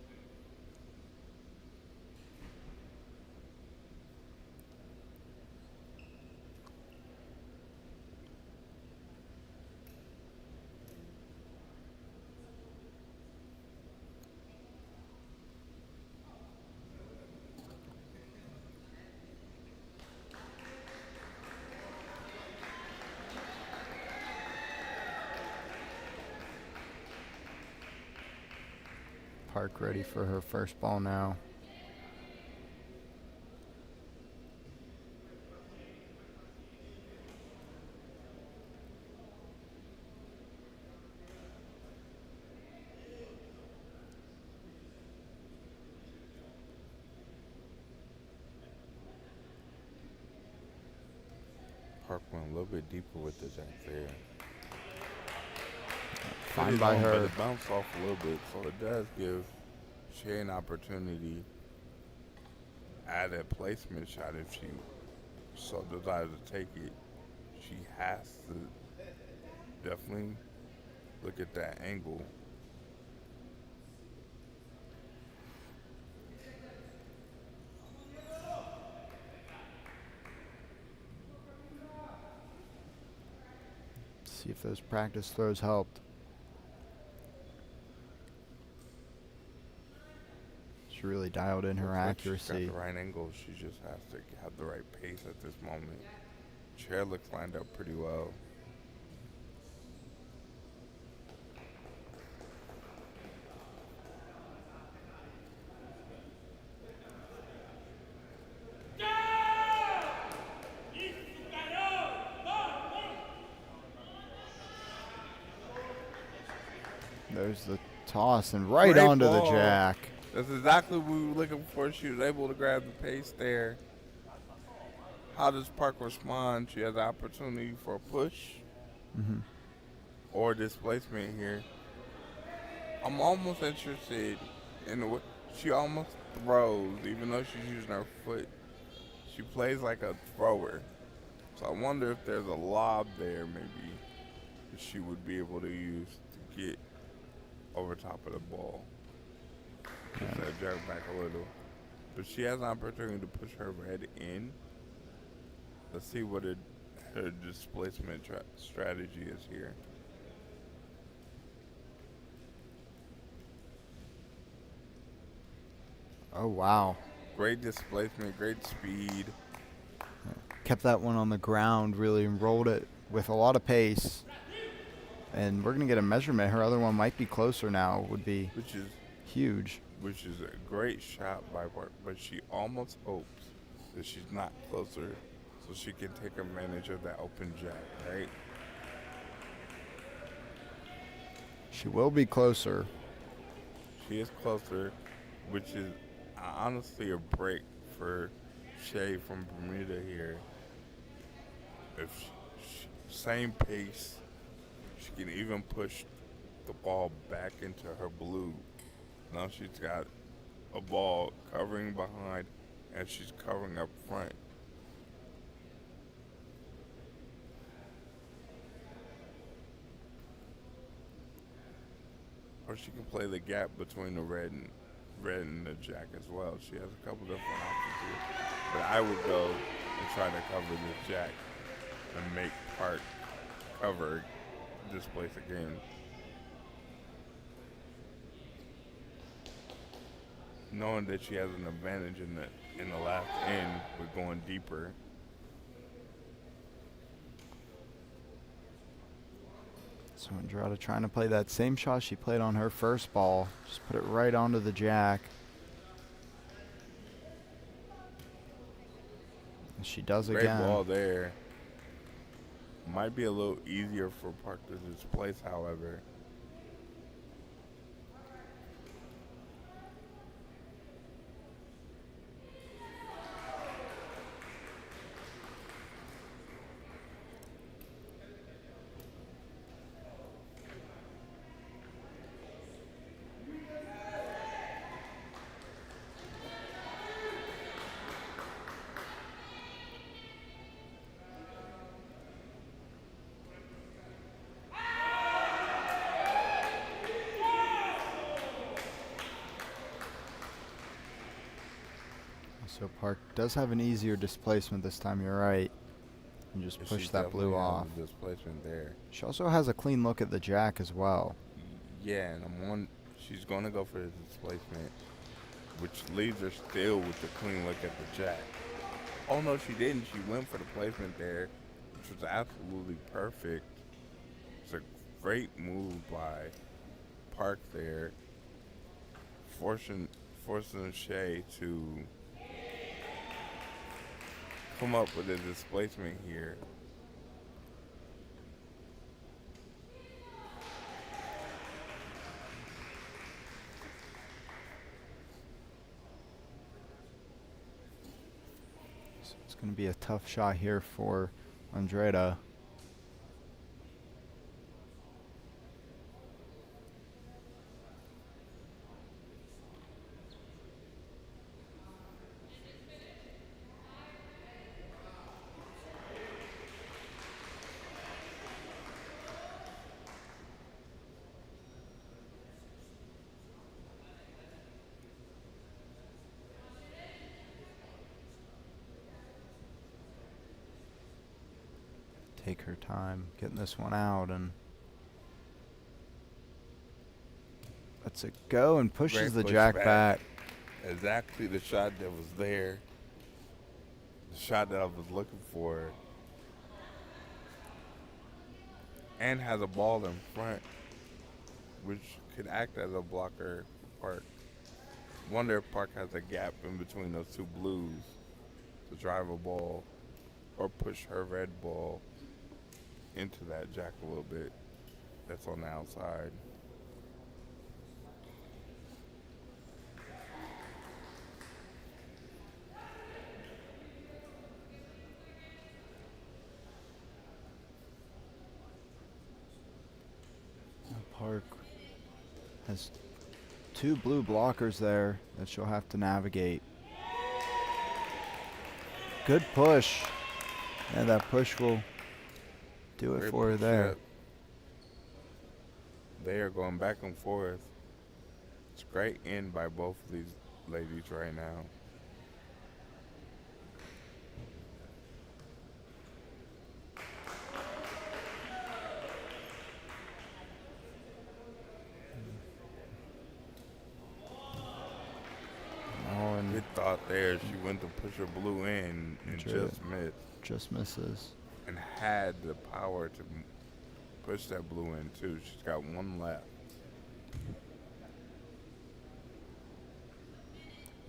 Park ready for her first ball now. Park went a little bit deeper with the jack there. Fine by her. But it bounced off a little bit, so it does give Shea an opportunity at a placement shot if she so desires to take it. She has to definitely look at that angle. See if those practice throws helped. She really dialed in her accuracy. She's got the right angle. She just has to have the right pace at this moment. Chair looks lined up pretty well. There's the toss and right Great onto the ball. jack. That's exactly what we were looking for. She was able to grab the pace there. How does Park respond? She has the opportunity for a push or displacement here. I'm almost interested in the way she almost throws, even though she's using her foot. She plays like a thrower. So I wonder if there's a lob there maybe that she would be able to use to get over top of the ball. Just that jerk back a little. But she has an opportunity to push her red in. Let's see what her displacement strategy is here. Oh, wow. Great displacement, great speed. Kept that one on the ground, really, and rolled it with a lot of pace. And we're going to get a measurement. Her other one might be closer now, would be huge. Which is a great shot by Park, but she almost hopes that she's not closer so she can take advantage of that open jack, right? She will be closer. She is closer, which is honestly a break for Shea from Bermuda here. If same pace, she can even push the ball back into her blue. Now she's got a ball covering behind and she's covering up front. Or she can play the gap between the red and the jack as well. She has a couple different options here. But I would go and try to cover this jack and make Park cover this place again. Knowing that she has an advantage in the last end with going deeper. So Andrade trying to play that same shot she played on her first ball. Just put it right onto the jack. And she does Great again. ball there. Might be a little easier for Park to displace, however. So Park does have an easier displacement this time, you're right. And just She push that blue definitely has off. a displacement there. She also has a clean look at the jack as well. Yeah, and she's going to go for the displacement, which leaves her still with the clean look at the jack. Oh, no, she didn't. She went for the placement there, which was absolutely perfect. It's a great move by Park there, forcing Shea to come up with a displacement here. So it's going to be a tough shot here for Andrea. Take her time getting this one out, and lets it go and pushes Great the push jack back. Exactly the shot that was there. The shot that I was looking for. And has a ball in front, which could act as a blocker for Park. Wonder if Park has a gap in between those two blues to drive a ball or push her red ball into that jack a little bit that's on the outside. Park has two blue blockers there that she'll have to navigate. Good push. And that push will do it Great for her push there. up. They are going back and forth. It's great end by both of these ladies right now. Oh, and Good thought there. She went to push her blue in and just missed. just misses. And had the power to push that blue in too. She's got one left.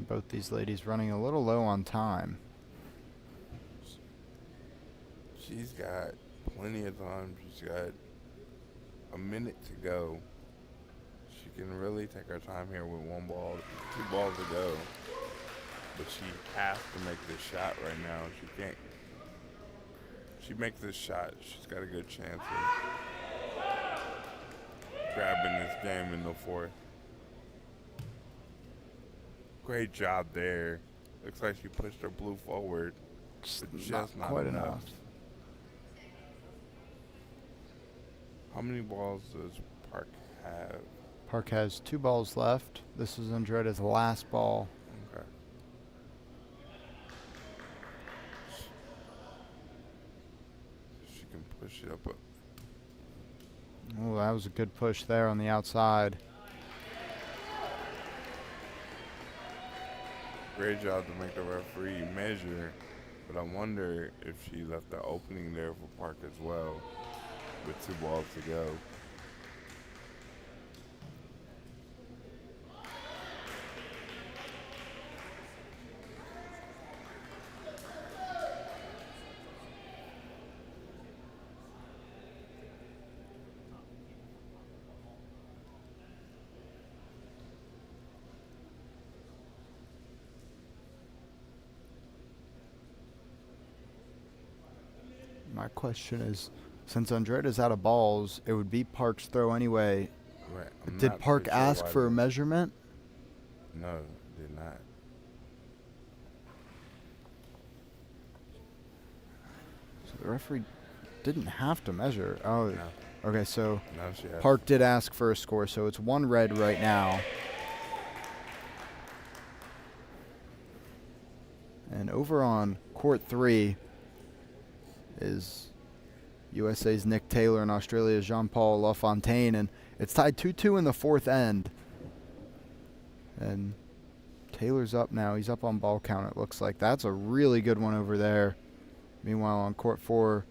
Both these ladies running a little low on time. She's got plenty of time. She's got a minute to go. She can really take her time here with two balls to go. But she has to make this shot right now. She can't. She makes this shot, she's got a good chance of grabbing this game in the fourth. Great job there. Looks like she pushed her blue forward, but just not quite enough. How many balls does Park have? Park has 2 balls left. This is Andretta's last ball. Okay. She can push it up. Oh, that was a good push there on the outside. Great job to make the referee measure, but I wonder if she left the opening there for Park as well, with 2 balls to go. My question is, since Andretta's out of balls, it would be Park's throw anyway. Right. I'm Did not Park too sure ask why for a they- measurement? No, did not. So the referee didn't have to measure. Oh, No. okay, so No, she has. Park did ask for a score, so it's 1 red right now. And over on court 3 is USA's Nick Taylor and Australia's Jean-Paul Lafontaine, and it's tied 2-2 in the 4th end. And Taylor's up now. He's up on ball count, it looks like. That's a really good one over there. Meanwhile, on court 4,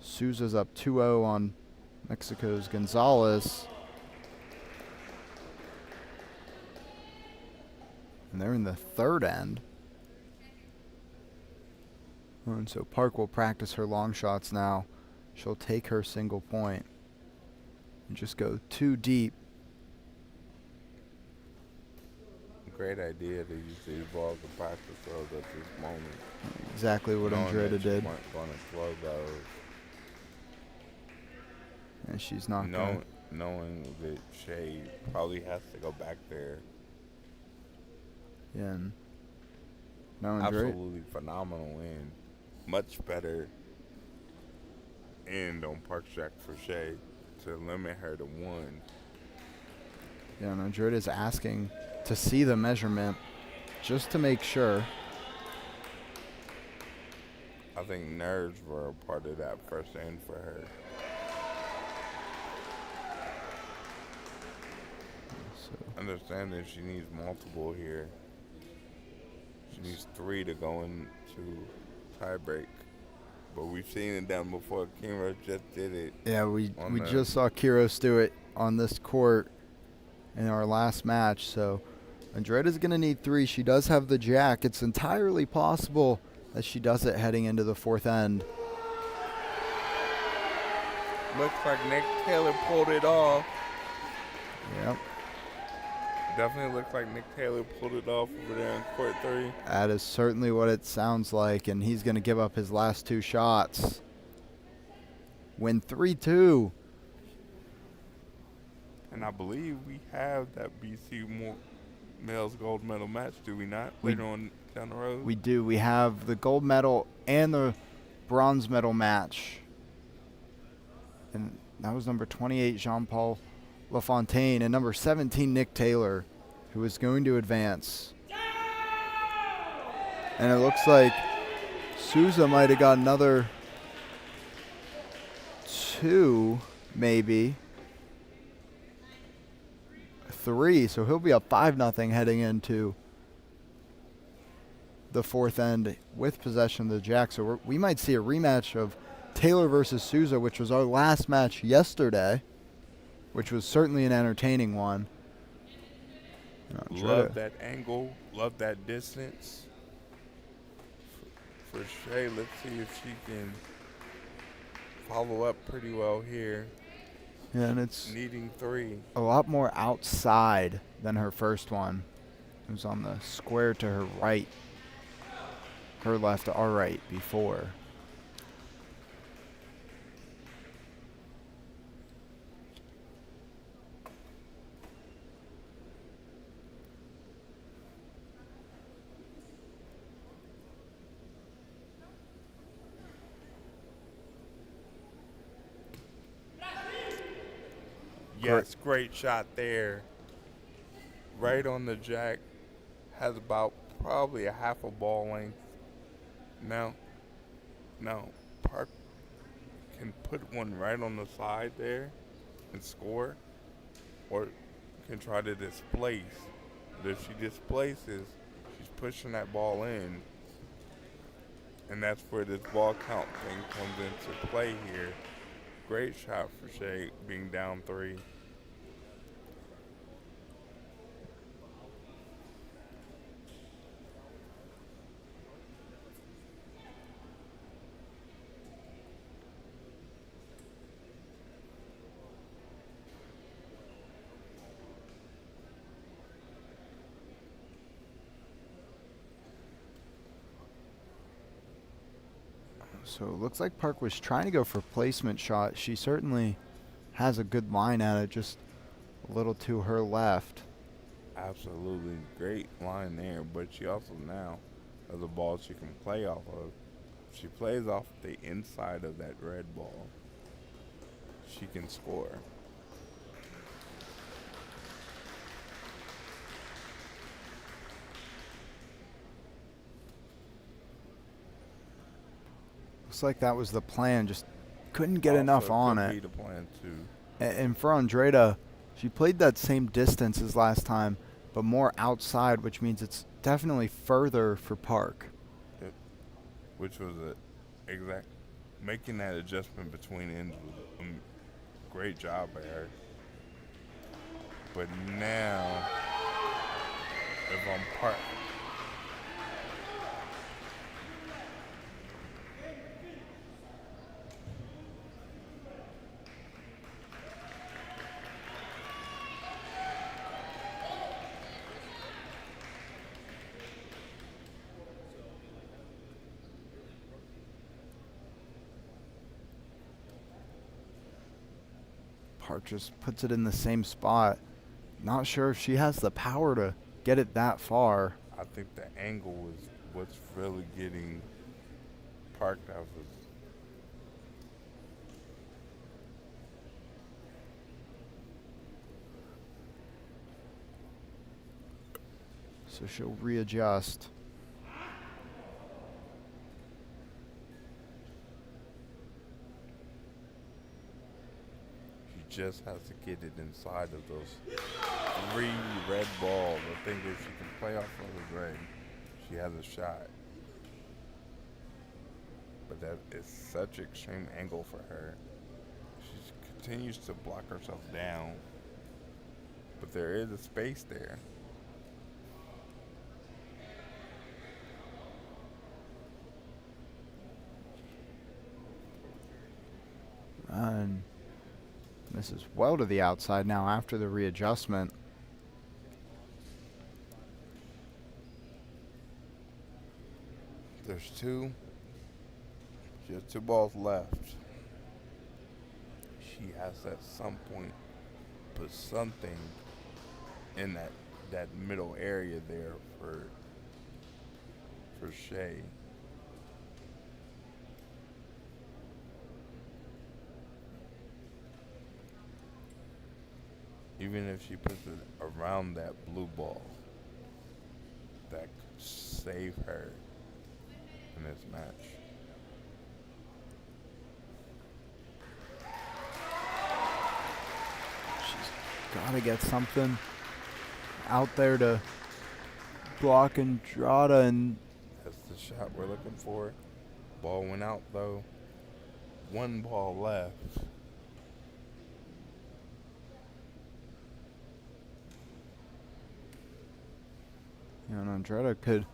Souza's up 2-0 on Mexico's Gonzalez. And they're in the 3rd end. And so Park will practice her long shots now. She'll take her single point and just go too deep. Great idea to use these balls to practice throws at this moment. Exactly what Knowing Andretta that she did. weren't going to throw those. And she's not going. Knowing that Shay probably has to go back there. Yeah. And no, Andretta. Absolutely phenomenal end. Much better end on Park Jack for Shay to limit her to 1. Yeah, and Andretta's asking to see the measurement just to make sure. I think nerves were a part of that first end for her. So Understand that she needs multiple here. She needs 3 to go into tiebreak. But we've seen it done before. Kimura just did it. yeah, we On the- just saw Kyrgios do it on this court in our last match. So Andretta's going to need 3. She does have the jack. It's entirely possible that she does it heading into the 4th end. Looks like Nick Taylor pulled it off. Yep. Definitely looks like Nick Taylor pulled it off over there in court 3. That is certainly what it sounds like, and he's going to give up his last 2 shots. Win 3-2. And I believe we have that BC males gold medal match, do we not? We- Later on down the road? We do. We have the gold medal and the bronze medal match. And that was number 28, Jean-Paul Lafontaine, and number 17, Nick Taylor, who is going to advance. And it looks like Souza might have got another 2, maybe 3. So he'll be up 5-0 heading into the 4th end with possession of the jack. So we might see a rematch of Taylor versus Souza, which was our last match yesterday, which was certainly an entertaining one. Love that angle. Love that distance. For Shay, let's see if she can follow up pretty well here. Yeah, and it's Needing 3. a lot more outside than her first one. It was on the square to her right. Her left to our right before. Yes, great shot there. Right on the jack. Has about probably a half a ball length. Now, Park can put one right on the side there and score, or can try to displace. But if she displaces, she's pushing that ball in. And that's where this ball count thing comes into play here. Great shot for Shay being down 3. So it looks like Park was trying to go for placement shot. She certainly has a good line at it, just a little to her left. Absolutely great line there, but she also now has a ball she can play off of. If she plays off the inside of that red ball, she can score. Looks like that was the plan, just couldn't get Also enough on could it. be the plan too. And for Andrada, she played that same distance as last time, but more outside, which means it's definitely further for Park. Which was a exact making that adjustment between ends was a great job by her. But now, if I'm Park, Park just puts it in the same spot. Not sure if she has the power to get it that far. I think the angle was what's really getting Park out of. So she'll readjust. She just has to get it inside of those 3 red balls. I think if she can play off of the red, she has a shot. But that is such extreme angle for her. She continues to block herself down, but there is a space there. And this is well to the outside now after the readjustment. There's 2. She has 2 balls left. She has to at some point put something in that middle area there for Shea. Even if she puts it around that blue ball, that could save her in this match. She's got to get something out there to block Andrada, and That's the shot we're looking for. Ball went out though. 1 ball left. Andrada could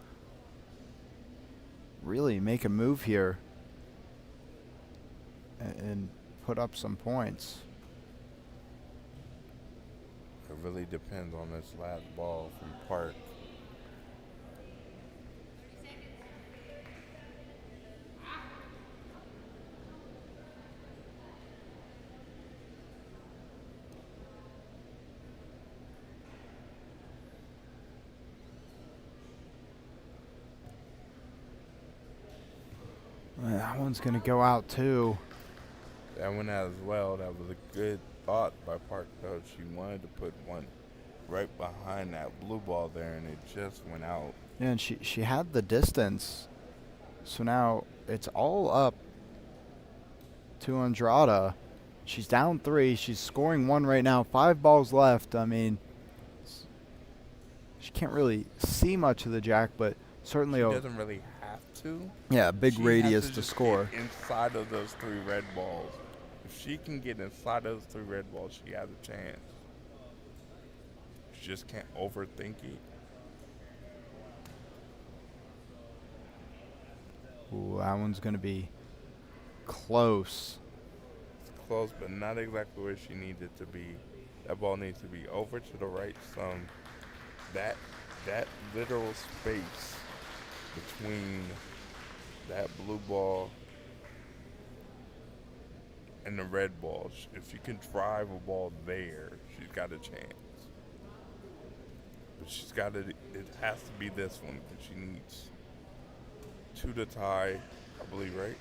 really make a move here and put up some points. It really depends on this last ball from Park. That one's going to go out too. That went out as well. That was a good thought by Park though. She wanted to put one right behind that blue ball there, and it just went out. Yeah, and she had the distance. So now it's all up to Andrada. She's down 3. She's scoring 1 right now. 5 balls left. I mean, she can't really see much of the jack, but certainly She doesn't really have to. yeah, big She radius has to just score. get inside of those 3 red balls. If she can get inside those 3 red balls, she has a chance. She just can't overthink it. Ooh, that one's going to be close. It's close, but not exactly where she needed to be. That ball needs to be over to the right some. That literal space between that blue ball and the red ball. If she can drive a ball there, she's got a chance. But she's got to. It has to be this one because she needs two to tie, I believe, right?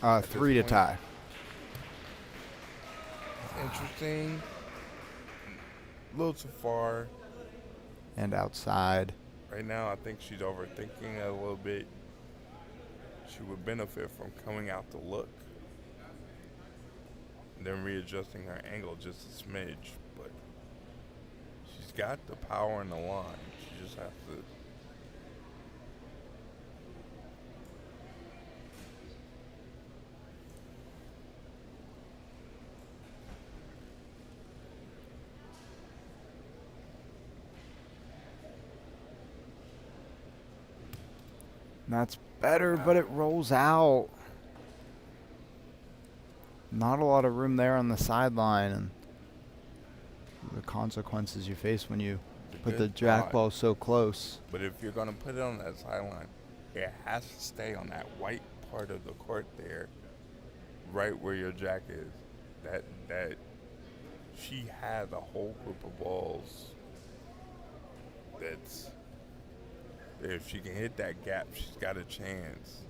At this 3 to point, tie. interesting. A little too far. And outside. Right now, I think she's overthinking it a little bit. She would benefit from coming out to look, and then readjusting her angle just a smidge. But she's got the power and the line. She just has to. That's better, but it rolls out. Not a lot of room there on the sideline, and the consequences you face when you put the jack ball so close. But if you're gonna put it on that sideline, it has to stay on that white part of the court there, right where your jack is. That she has a whole group of balls. That's if she can hit that gap, she's got a chance.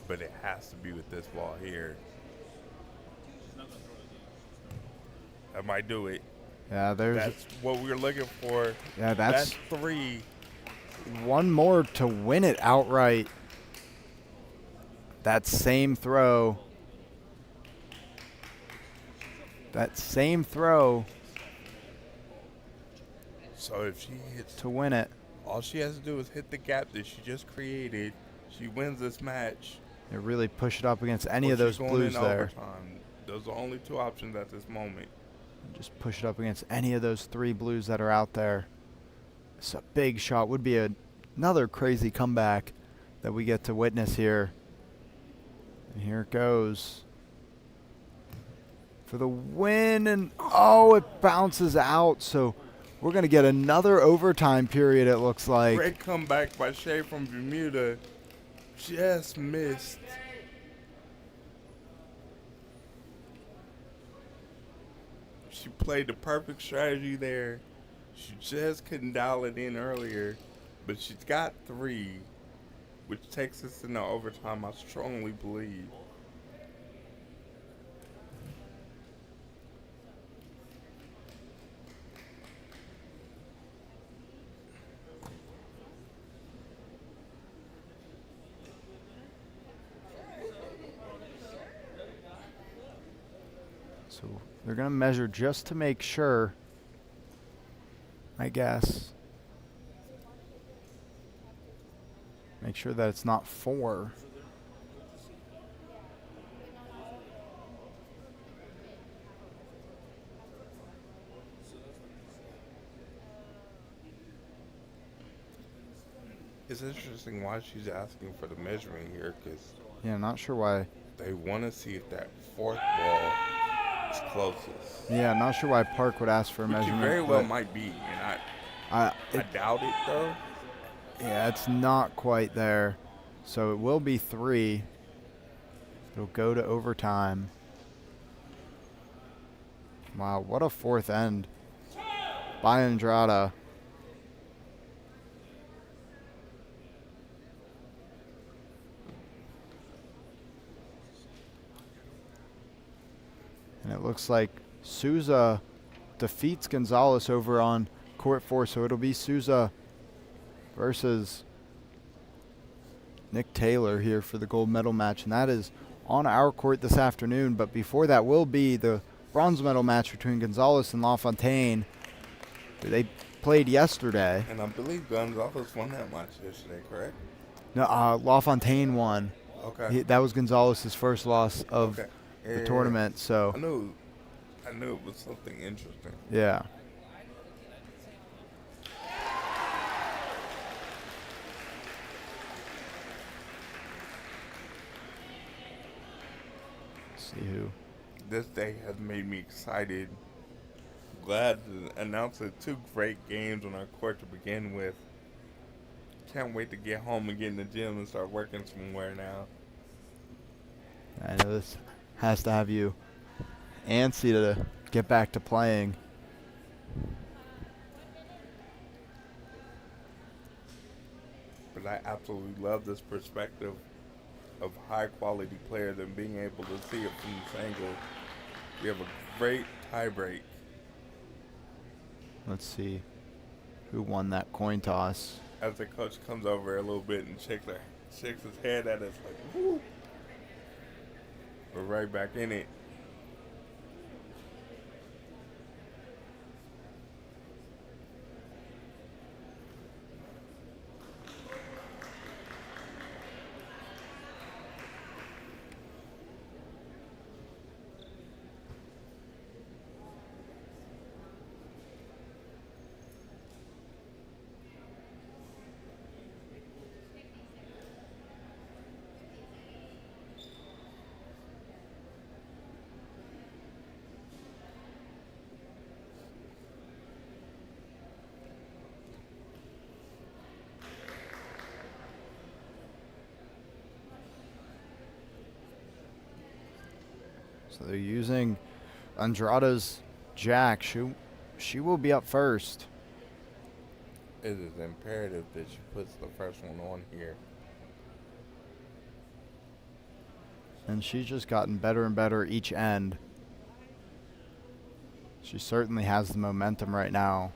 But it has to be with this ball here. That might do it. Yeah, That's what we're looking for. Yeah, that's 3. one more to win it outright. That same throw. That same throw So if she hits, to win it. all she has to do is hit the gap that she just created. She wins this match. They really push it up against any or of those she's going blues in there. overtime. Those are the only 2 options at this moment. Just push it up against any of those 3 blues that are out there. It's a big shot. Would be another crazy comeback that we get to witness here. And here it goes. For the win, and oh, it bounces out. So we're going to get another overtime period, it looks like. Great comeback by Shea from Bermuda. Just missed. She played the perfect strategy there. She just couldn't dial it in earlier. But she's got 3, which takes us into overtime, I strongly believe. So they're going to measure just to make sure, I guess. Make sure that it's not 4. It's interesting why she's asking for the measuring here, because Yeah, not sure why. they want to see if that 4th ball is closest. Yeah, not sure why Park would ask for a Which it measurement. very well but, might be, and I I doubt it though. yeah, it's not quite there. So it will be 3. It'll go to overtime. Wow, what a 4th end by Andrada. And it looks like Souza defeats Gonzalez over on court 4, so it'll be Souza versus Nick Taylor here for the gold medal match, and that is on our court this afternoon. But before that will be the bronze medal match between Gonzalez and LaFontaine. They played yesterday. And I believe Gonzalez won that match yesterday, correct? No, LaFontaine won. Okay. That was Gonzalez's first loss of Okay. the tournament. So I knew it was something interesting. yeah. See who This day has made me excited. Glad to announce the two great games on our court to begin with. Can't wait to get home and get in the gym and start working somewhere now. I know this has to have you antsy to get back to playing. But I absolutely love this perspective of high quality players and being able to see it from this angle. We have a great tie break. Let's see who won that coin toss. As the coach comes over a little bit and shakes his head at us like, whoo. We're right back in it. So they're using Andrada's jack. She will be up first. It is imperative that she puts the first one on here. And she's just gotten better and better each end. She certainly has the momentum right now.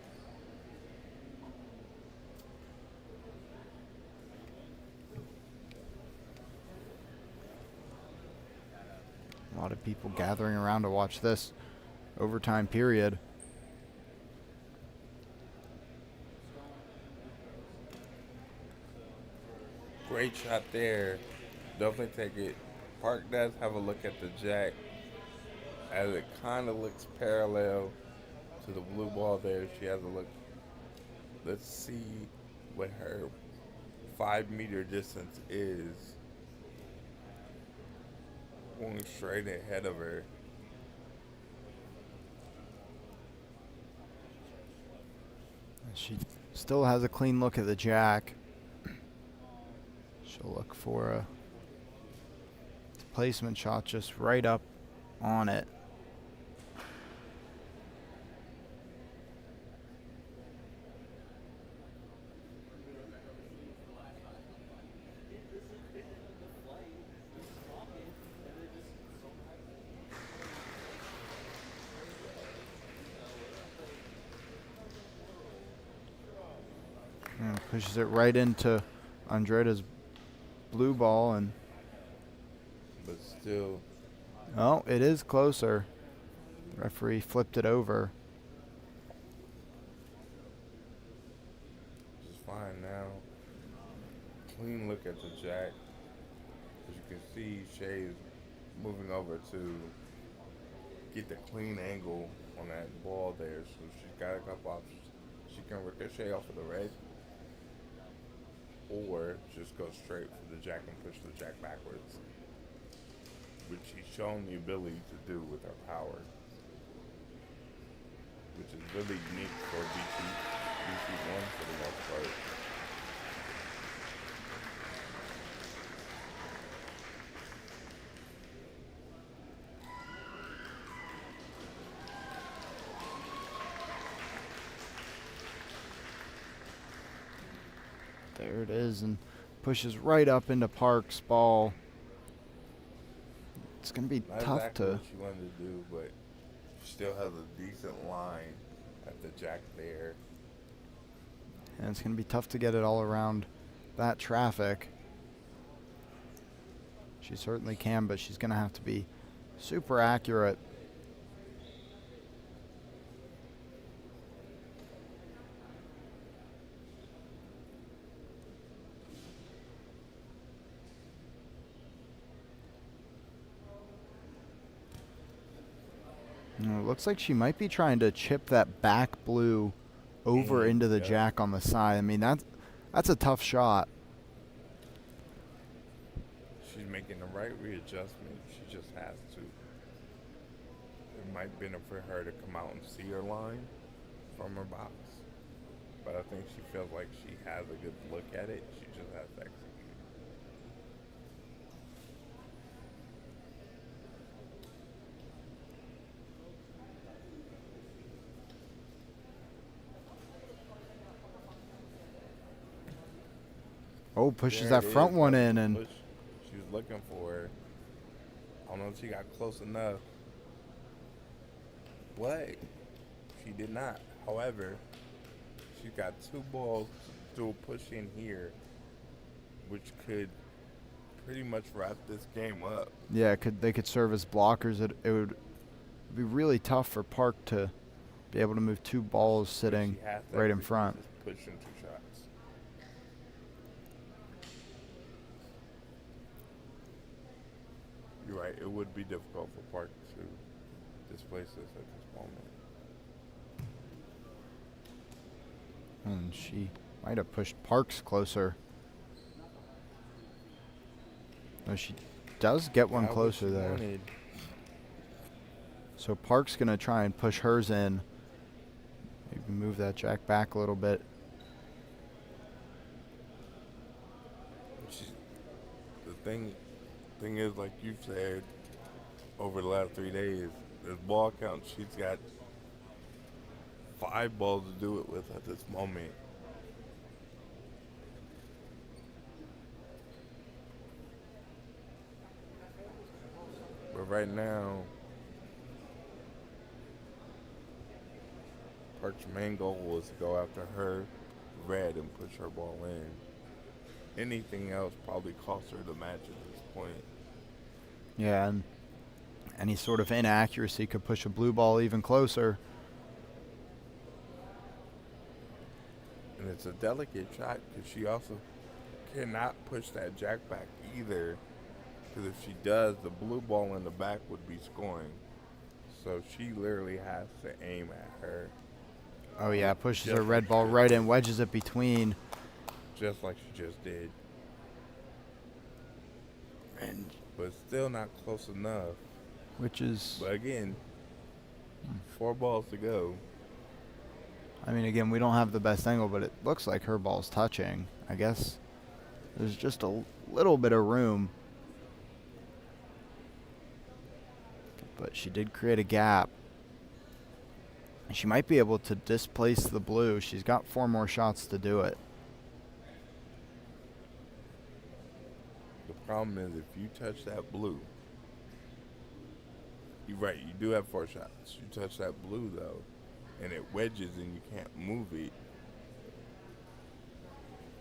A lot of people gathering around to watch this overtime period. Great shot there. Definitely take it. Park does have a look at the jack as it kind of looks parallel to the blue ball there. She has a look. Let's see what her 5 meter distance is. Going straight ahead of her. She still has a clean look at the jack. She'll look for a placement shot just right up on it. And pushes it right into Andrada's blue ball, and But still, oh, it is closer. The referee flipped it over. just fine now. Clean look at the jack. As you can see, Shay's moving over to get the clean angle on that ball there. So she's got a couple options. She can ricochet off of the red, or just go straight for the jack and push the jack backwards, which she's shown the ability to do with her power, which is really unique for BC1 for the most part. There it is, and pushes right up into Park's ball. It's going to be Not tough exactly to... what she wanted to do, but she still has a decent line at the jack there. And it's going to be tough to get it all around that traffic. She certainly can, but she's going to have to be super accurate. It looks like she might be trying to chip that back blue over into the jack on the side. I mean, that's a tough shot. She's making the right readjustment. She just has to. might benefit her to come out and see her line from her box. But I think she feels like she has a good look at it. She just has to execute. Oh, pushes There that it front is. one That was in, the and push she was looking for. I don't know if she got close enough. But she did not. However, she's got two balls to do a push in here, which could pretty much wrap this game up. yeah, they could serve as blockers. It would be really tough for Park to be able to move two balls But sitting she has to right in execute front. this push in two shots. You're right. It would be difficult for Park to displace this at this moment. And she might have pushed Parks closer. No, she does get one Got what closer she there. wanted. So Park's going to try and push hers in. Maybe move that jack back a little bit. The thing is, like you said, over the last 3 days, this ball count, she's got 5 balls to do it with at this moment. But right now, Park's main goal was to go after her red and push her ball in. Anything else probably cost her the match at this point. Yeah, and any sort of inaccuracy could push a blue ball even closer. And it's a delicate shot because she also cannot push that jack back either. Because if she does, the blue ball in the back would be scoring. So she literally has to aim at her. Oh yeah, pushes Just her red like ball she right did. in, wedges it between. Just like she just did. And But still not close enough. which is, But again, 4 balls to go. I mean, again, we don't have the best angle, but it looks like her ball's touching. I guess there's just a little bit of room. But she did create a gap. She might be able to displace the blue. She's got 4 more shots to do it. The problem is if you touch that blue, you're right, you do have 4 shots. You touch that blue though, and it wedges and you can't move it.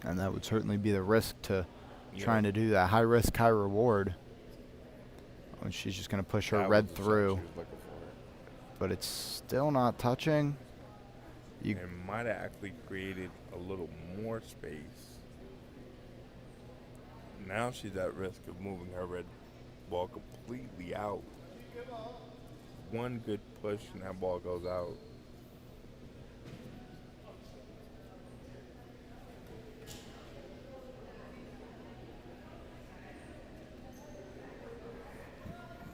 And that would certainly be the risk to Yeah. trying to do that. High risk, high reward. And she's just going to push her That red was the shot through. she was looking for. But it's still not touching. You And might have actually created a little more space. Now she's at risk of moving her red ball completely out. One good push and that ball goes out.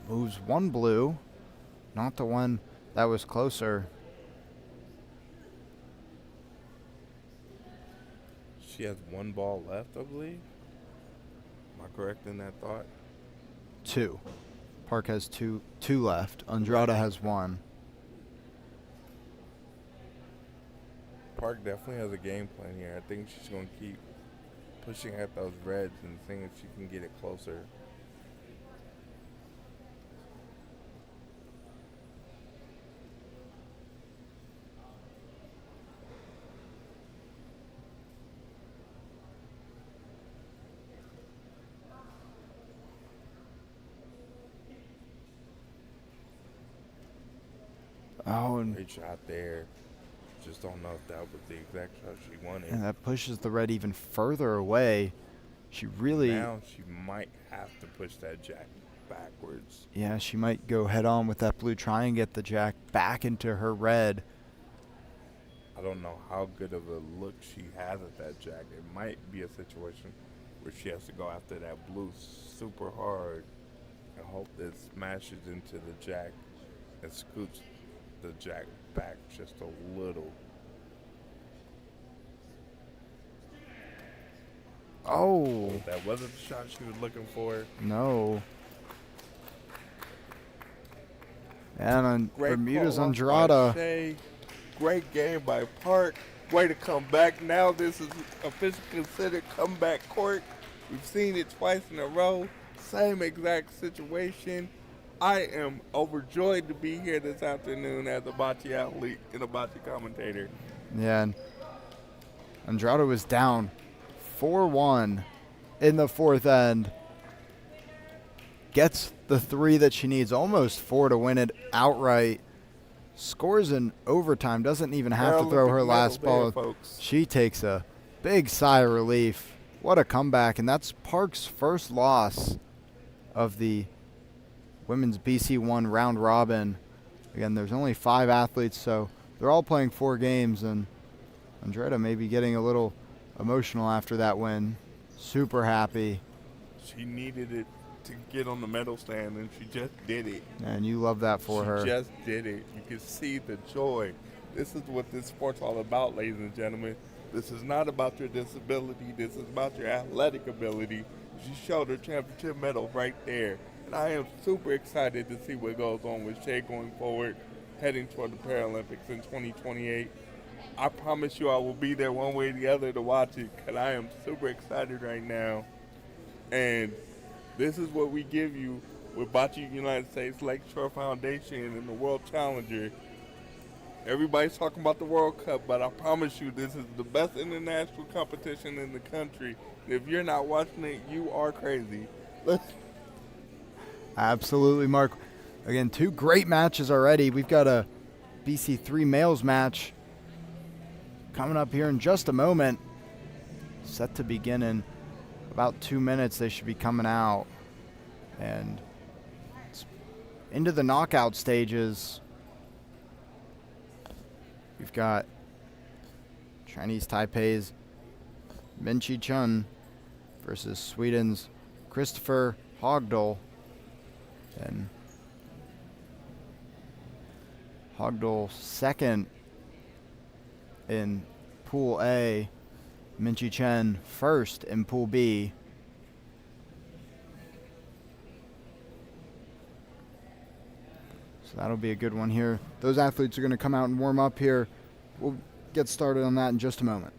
moves one blue, not the one that was closer. She has 1 ball left, I believe. Am I correct in that thought? 2. Park has two left. Andrada has 1. Park definitely has a game plan here. I think she's going to keep pushing at those reds and seeing if she can get it closer. Oh, and Great shot there. Just don't know if that was the exact shot she wanted. that pushes the red even further away. She really, Now she might have to push that jack backwards. yeah, she might go head on with that blue, try and get the jack back into her red. I don't know how good of a look she has at that jack. It might be a situation where she has to go after that blue super hard and hope that it smashes into the jack and scoots the jack back just a little. Oh, That wasn't the shot she was looking for. no. And on Great Bermuda's call off by Andrada. Shea. Great game by Park. Way to come back. Now this is officially considered comeback court. We've seen it twice in a row. Same exact situation. I am overjoyed to be here this afternoon as a bocce athlete and a bocce commentator. Yeah, and Andrada was down 4-1 in the fourth end. Gets the 3 that she needs, almost 4 to win it outright. Scores in overtime, doesn't even have to throw her last ball. Folks. She takes a big sigh of relief. What a comeback, and that's Park's first loss of the Women's BC1 round robin. Again, there's only 5 athletes, so they're all playing 4 games, and Andrada may be getting a little emotional after that win. Super happy. She needed it to get on the medal stand, and she just did it. And you love that for her. She just did it. You can see the joy. This is what this sport's all about, ladies and gentlemen. This is not about your disability. This is about your athletic ability. She showed her championship medal right there. And I am super excited to see what goes on with Shea going forward, heading toward the Paralympics in 2028. I promise you I will be there one way or the other to watch it, because I am super excited right now. And this is what we give you with Bocce United States Lakeshore Foundation and the World Challenger. Everybody's talking about the World Cup, but I promise you this is the best international competition in the country. If you're not watching it, you are crazy. Absolutely, Mark. Again, 2 great matches already. We've got a BC3 males match coming up here in just a moment. Set to begin in about 2 minutes. They should be coming out. And it's into the knockout stages. We've got Chinese Taipei's Minchi Chun versus Sweden's Christopher Hogdahl. And Hogdahl second in Pool A. Minchi Chen first in Pool B. So that'll be a good one here. Those athletes are going to come out and warm up here. We'll get started on that in just a moment.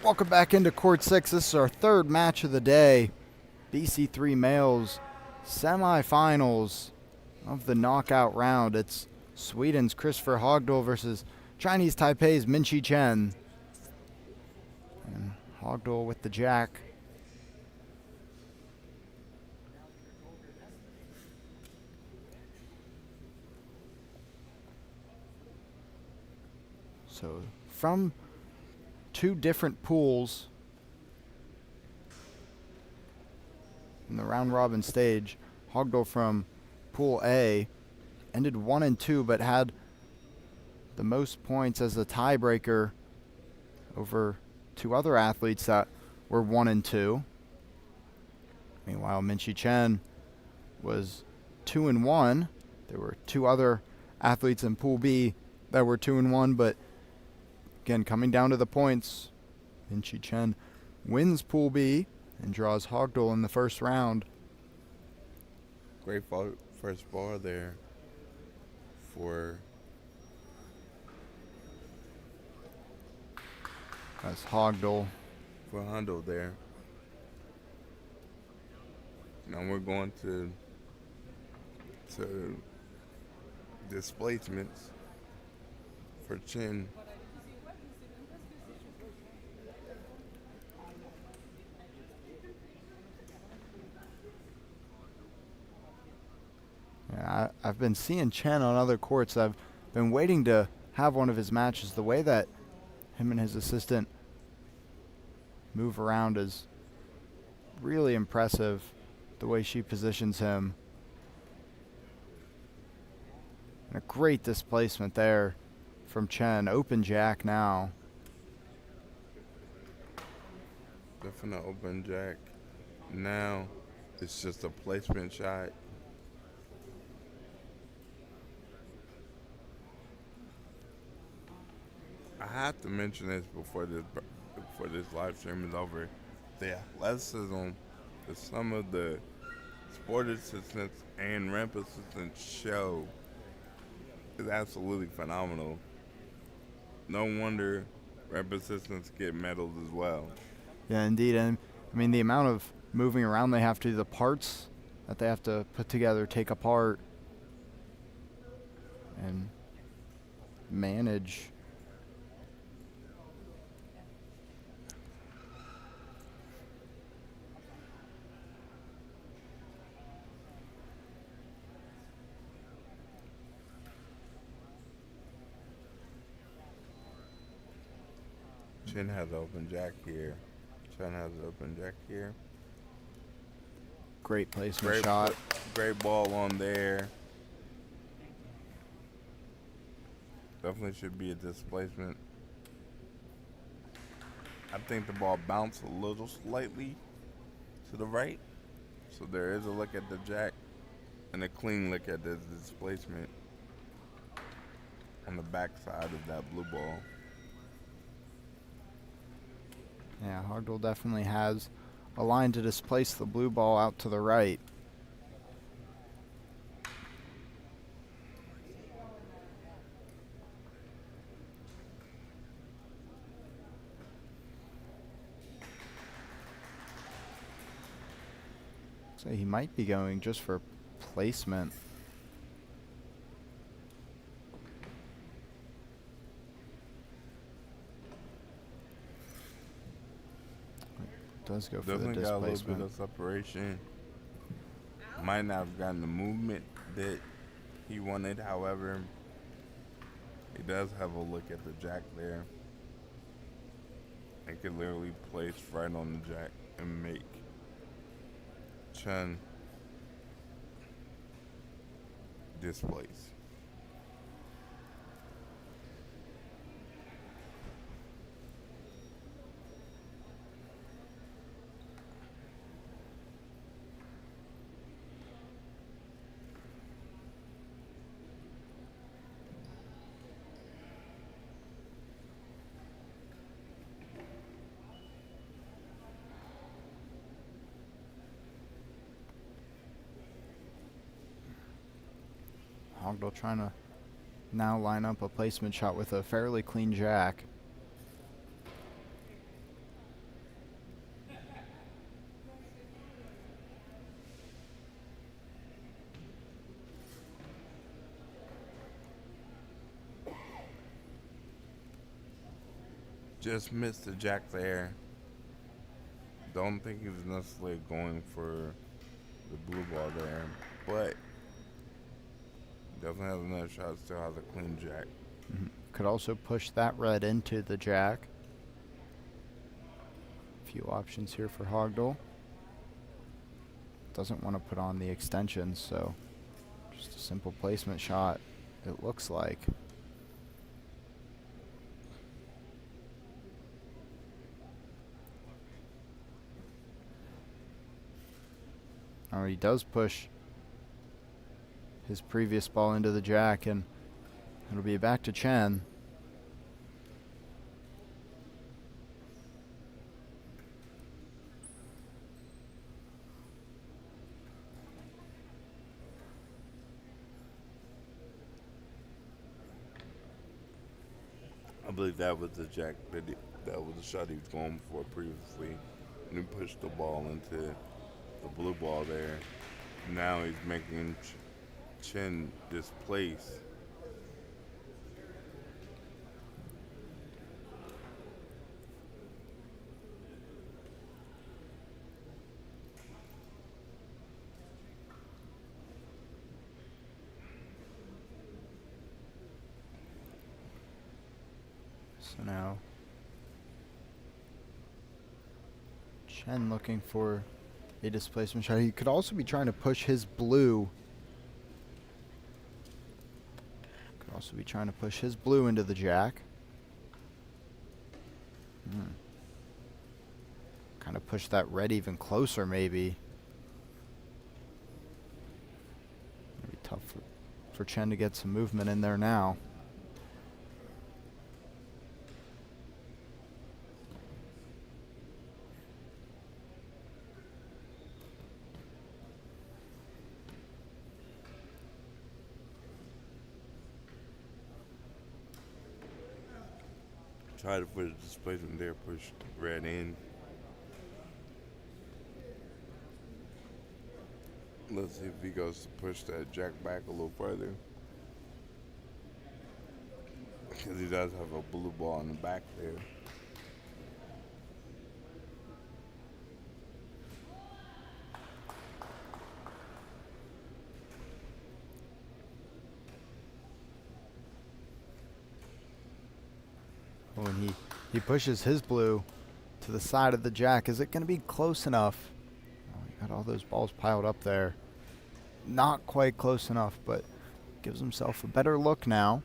Welcome back into Court 6. This is our third match of the day. BC3 males semifinals of the knockout round. It's Sweden's Christopher Hogdahl versus Chinese Taipei's Minchi Chen. And Hogdahl with the jack. So from two different pools in the round robin stage, Hogdahl from Pool A ended 1 and 2, but had the most points as a tiebreaker over two other athletes that were 1 and 2. Meanwhile, Minchi Chen was 2 and 1. There were two other athletes in Pool B that were 2 and 1, but again, coming down to the points, Minchi Chen wins Pool B and draws Hogdahl in the first round. Great first ball there for That's Hogdahl. Hondo there. Now we're going to displacements for Chen. Yeah, I've been seeing Chen on other courts. I've been waiting to have one of his matches. The way that him and his assistant move around is really impressive. The way she positions him. And a great displacement there from Chen. Open jack now. Definite open jack. Now it's just a placement shot. I have to mention this before this live stream is over. The athleticism that some of the sport assistants and ramp assistants show is absolutely phenomenal. No wonder ramp assistants get medals as well. Yeah, indeed. And I mean, the amount of moving around they have to, the parts that they have to put together, take apart, and manage. Chen has open jack here. Great placement shot. Great ball on there. Definitely should be a displacement. I think the ball bounced a little slightly to the right. So there is a look at the jack and a clean look at the displacement on the back side of that blue ball. Yeah, Hogdahl definitely has a line to displace the blue ball out to the right. So he might be going just for placement. Does go for Definitely the got a little displacement. bit of separation. Might not have gotten the movement that he wanted. However, he does have a look at the jack there. And can literally place right on the jack and make Chen displace. Hogdahl trying to now line up a placement shot with a fairly clean jack. just missed the jack there. Don't think he was necessarily going for the blue ball there, but definitely has another shot. Still has a clean jack. Could also push that red into the jack. A few options here for Hogdall. Doesn't want to put on the extensions, so just a simple placement shot, it looks like. Oh, he does push his previous ball into the jack, and it'll be back to Chen. I believe that was the jack that was the shot he was going for previously. And he pushed the ball into the blue ball there. Now he's making Chen displace. So now Chen looking for a displacement shot. He could also be trying to push his blue. Could also be trying to push his blue into the jack. Kind of push that red even closer, maybe. It'd be tough for Chen to get some movement in there now. Try to put a displacement there, push red in. Let's see if he goes to push that jack back a little further. Because he does have a blue ball in the back there. Oh, and he pushes his blue to the side of the jack. Is it going to be close enough? Oh, he got all those balls piled up there. Not quite close enough, but gives himself a better look now.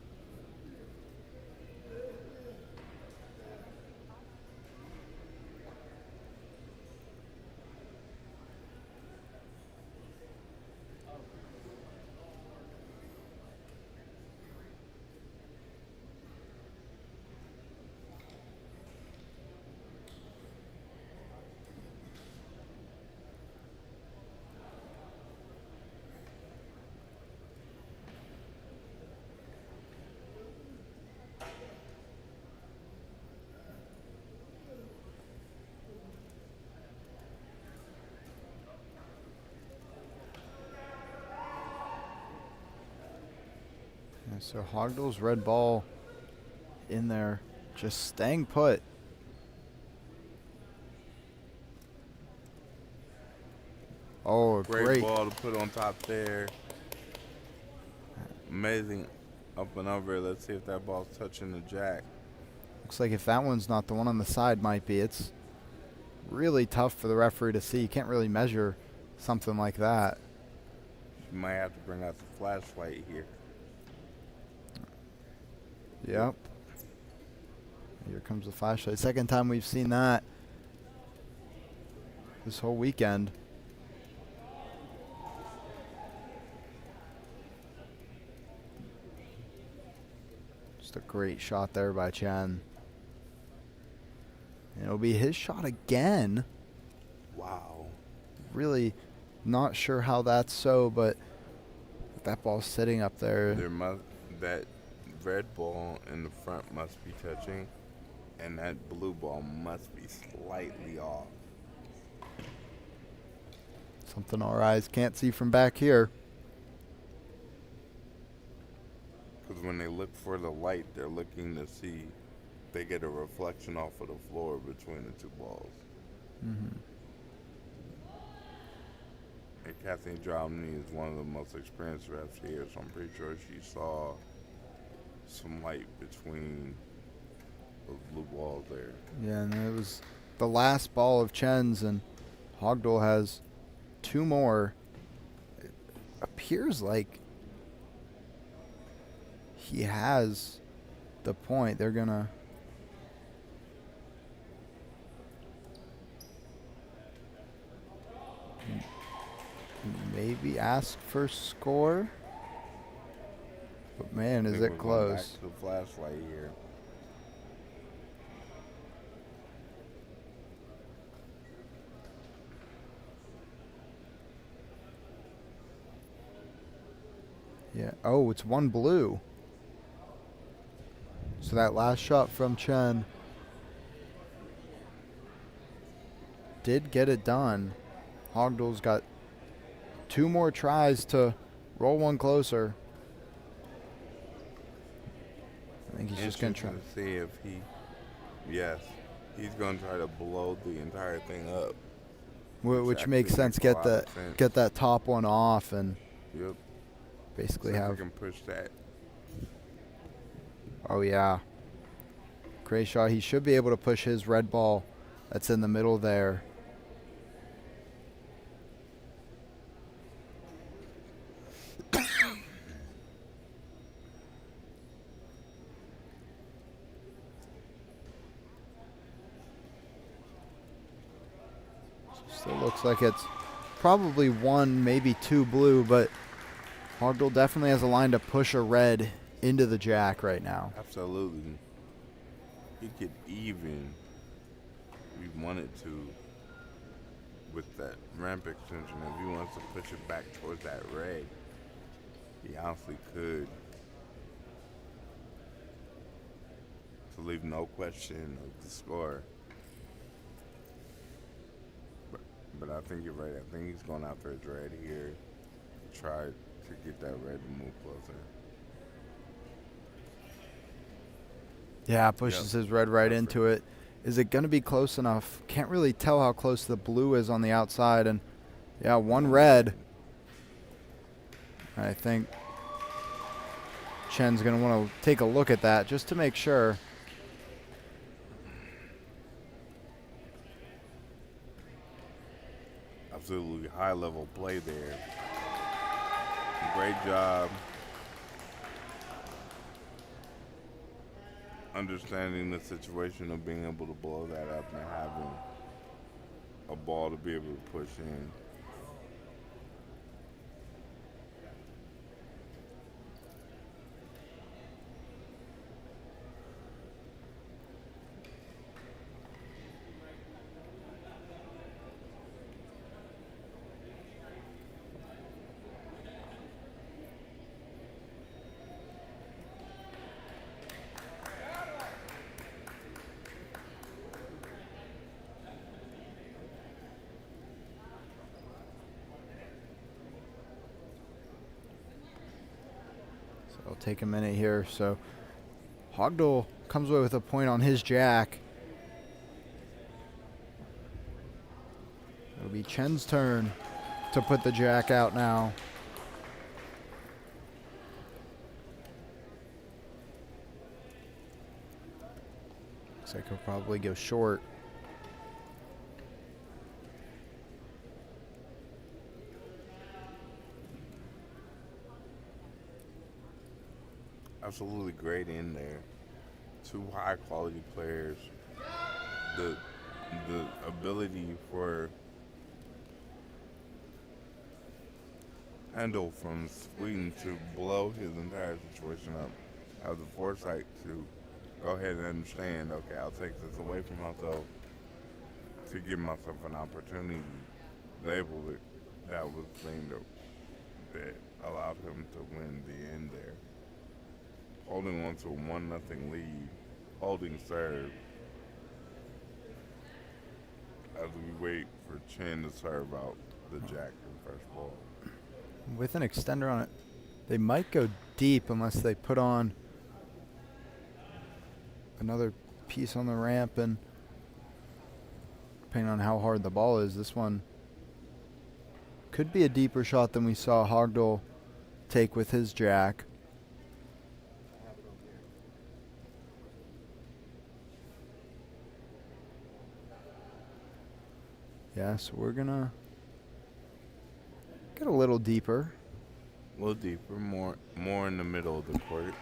And so Hogdall's red ball in there, just staying put. Oh, a Great great ball to put on top there. Amazing up and over. Let's see if that ball's touching the jack. Looks like if that one's not, the one on the side might be. It's really tough for the referee to see. You can't really measure something like that. You might have to bring out the flashlight here. Yep. Here comes the flashlight. Second time we've seen that this whole weekend. Just a great shot there by Chen. And it'll be his shot again. Wow. Really not sure how that's so, but that ball's sitting up there. That red ball in the front must be touching, and that blue ball must be slightly off. Something our eyes can't see from back here. Because when they look for the light, they're looking to see they get a reflection off of the floor between the two balls. Mm-hmm. And Kathleen Jomny is one of the most experienced refs here, so I'm pretty sure she saw some light between those blue balls there. Yeah, and it was the last ball of Chen's, and Hogdal has two more. It appears like he has the point. They're going to maybe ask for score. But, man, is it close. Back to the flashlight here. Yeah. Oh, it's one blue. So that last shot from Chen did get it done. Hogdal's got two more tries to roll one closer. I think he's just going to try. To see if yes, he's going to try to blow the entire thing up. Which makes sense. Get that top one off and yep. basically so have. You can push that. Oh, yeah. Krayshaw, he should be able to push his red ball that's in the middle there. Still looks like it's probably one, maybe two blue, but Hogdal definitely has a line to push a red into the jack right now. Absolutely. He could even, if he wanted to, with that ramp extension, if he wants to push it back towards that red, he honestly could. To leave no question of the score. But I think you're right. I think he's going after his red here. Try to get that red to move closer. Yeah, pushes his red right into it. Is it going to be close enough? Can't really tell how close the blue is on the outside. And, yeah, one red. I think Chen's going to want to take a look at that just to make sure. Absolutely high-level play there. Great job understanding the situation of being able to blow that up and having a ball to be able to push in. It'll take a minute here. So Hogdal comes away with a point on his jack. It'll be Chen's turn to put the jack out now. Looks like he'll probably go short. Absolutely great in there. Two high quality players. The ability for Handel from Sweden to blow his entire situation up. Have the foresight to go ahead and understand, okay, I'll take this away from myself to give myself an opportunity. Label it. That was the thing that allowed him to win the end there. Holding on to a 1-0 lead, holding serve as we wait for Chen to serve out the jack in first ball. With an extender on it, they might go deep unless they put on another piece on the ramp, and depending on how hard the ball is, this one could be a deeper shot than we saw Hogdal take with his jack. Yeah, so we're gonna get a little deeper. A little deeper, more in the middle of the court.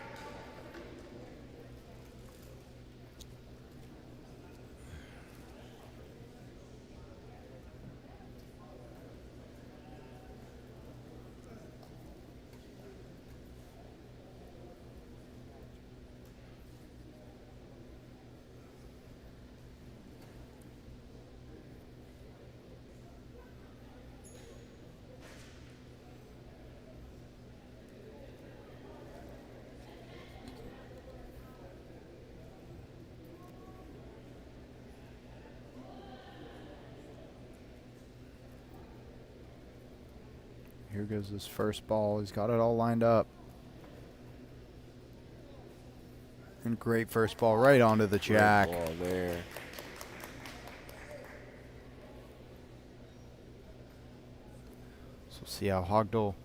Here goes his first ball. He's got it all lined up. And great first ball right onto the jack. Great ball there. So we'll see how Hogdal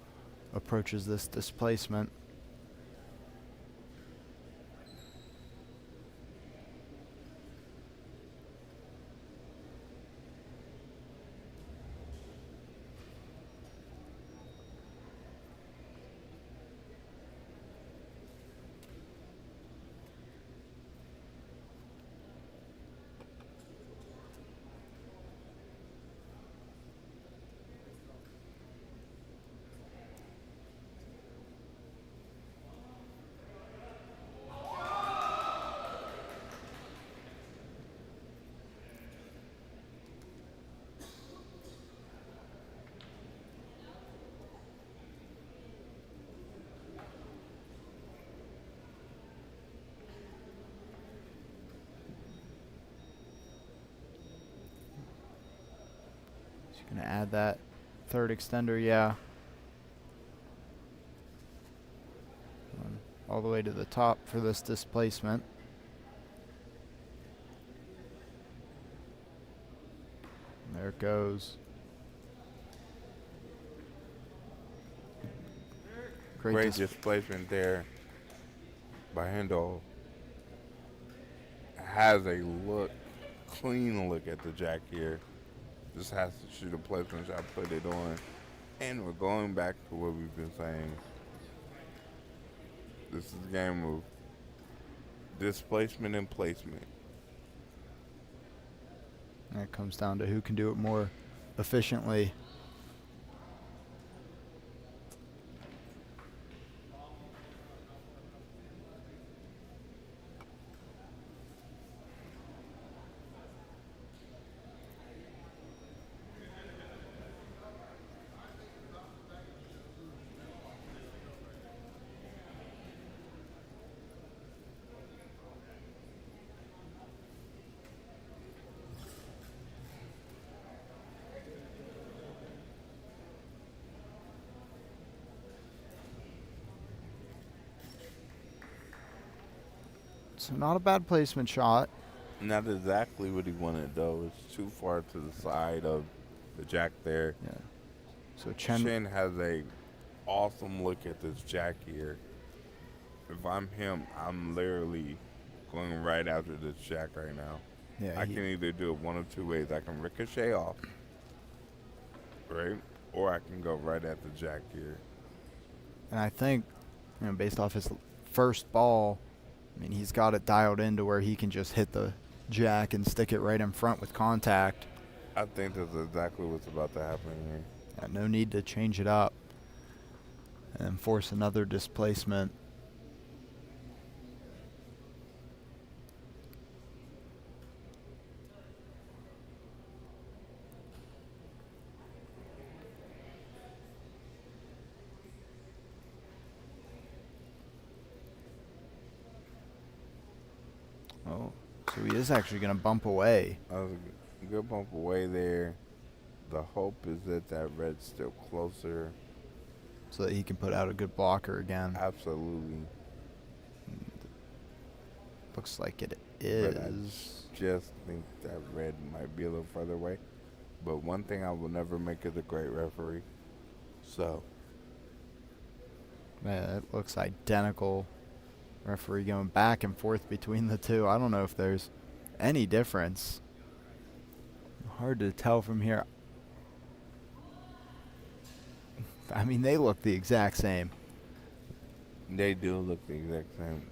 approaches this displacement. Gonna add that third extender, yeah. All the way to the top for this displacement. And there it goes. Great displacement there by Hendo. Has a clean look at the jack here. Just has to shoot a placement shot, put it on. And we're going back to what we've been saying. This is the game move. Displacement and placement. And it comes down to who can do it more efficiently. So not a bad placement shot. Not exactly what he wanted, though. It's too far to the side of the jack there. Yeah. So Chen has a awesome look at this jack here. If I'm him, I'm literally going right after this jack right now. Yeah, I can either do it one of two ways. I can ricochet off, right? Or I can go right at the jack here. And I think, based off his first ball, he's got it dialed in to where he can just hit the jack and stick it right in front with contact. I think that's exactly what's about to happen here. Yeah, no need to change it up and force another displacement. Oh, so he is actually going to bump away. That was a good bump away there. The hope is that red's still closer. So that he can put out a good blocker again. Absolutely. Looks like it but I is. just think that red might be a little further away. But one thing I will never make is a great referee. So, Man, it looks identical. Referee going back and forth between the two. I don't know if there's any difference. Hard to tell from here. I mean, they look the exact same. they do look the exact same.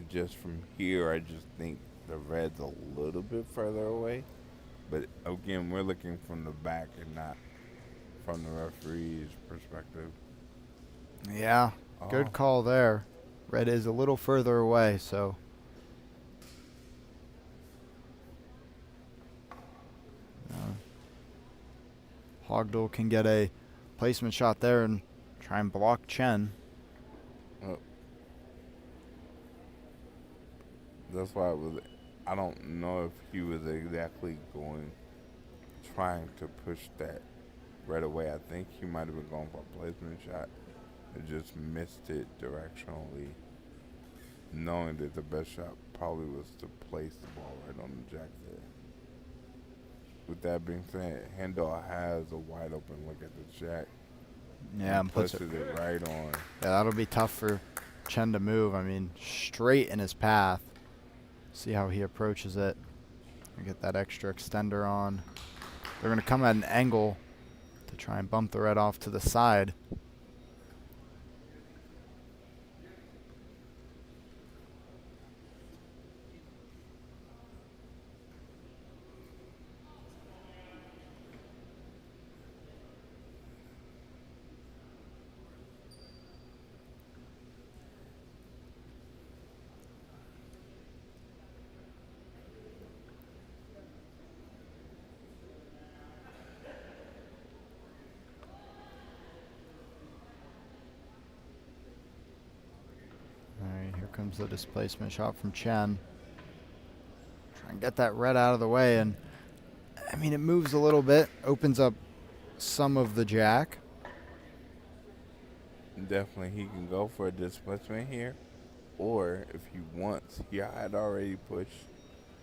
Just from here, I just think the red's a little bit further away. But again, we're looking from the back and not from the referee's perspective. Yeah, good Oh, call there. Red is a little further away, so. Hogdal can get a placement shot there and try and block Chen. well, that's why it was. I don't know if he was exactly trying to push that right away. I think he might have been going for a placement shot and just missed it directionally, knowing that the best shot probably was to place the ball right on the jack there. With that being said, Hendel has a wide open look at the jack Yeah, and and puts pushes it. it right on. Yeah, that'll be tough for Chen to move. I mean, straight in his path. See how he approaches it. Get that extra extender on. They're going to come at an angle to try and bump the red off to the side. All right, here comes the displacement shot from Chen. Try and get that red out of the way, and I mean, it moves a little bit, opens up some of the jack. Definitely, he can go for a displacement here, or if he wants, he had already pushed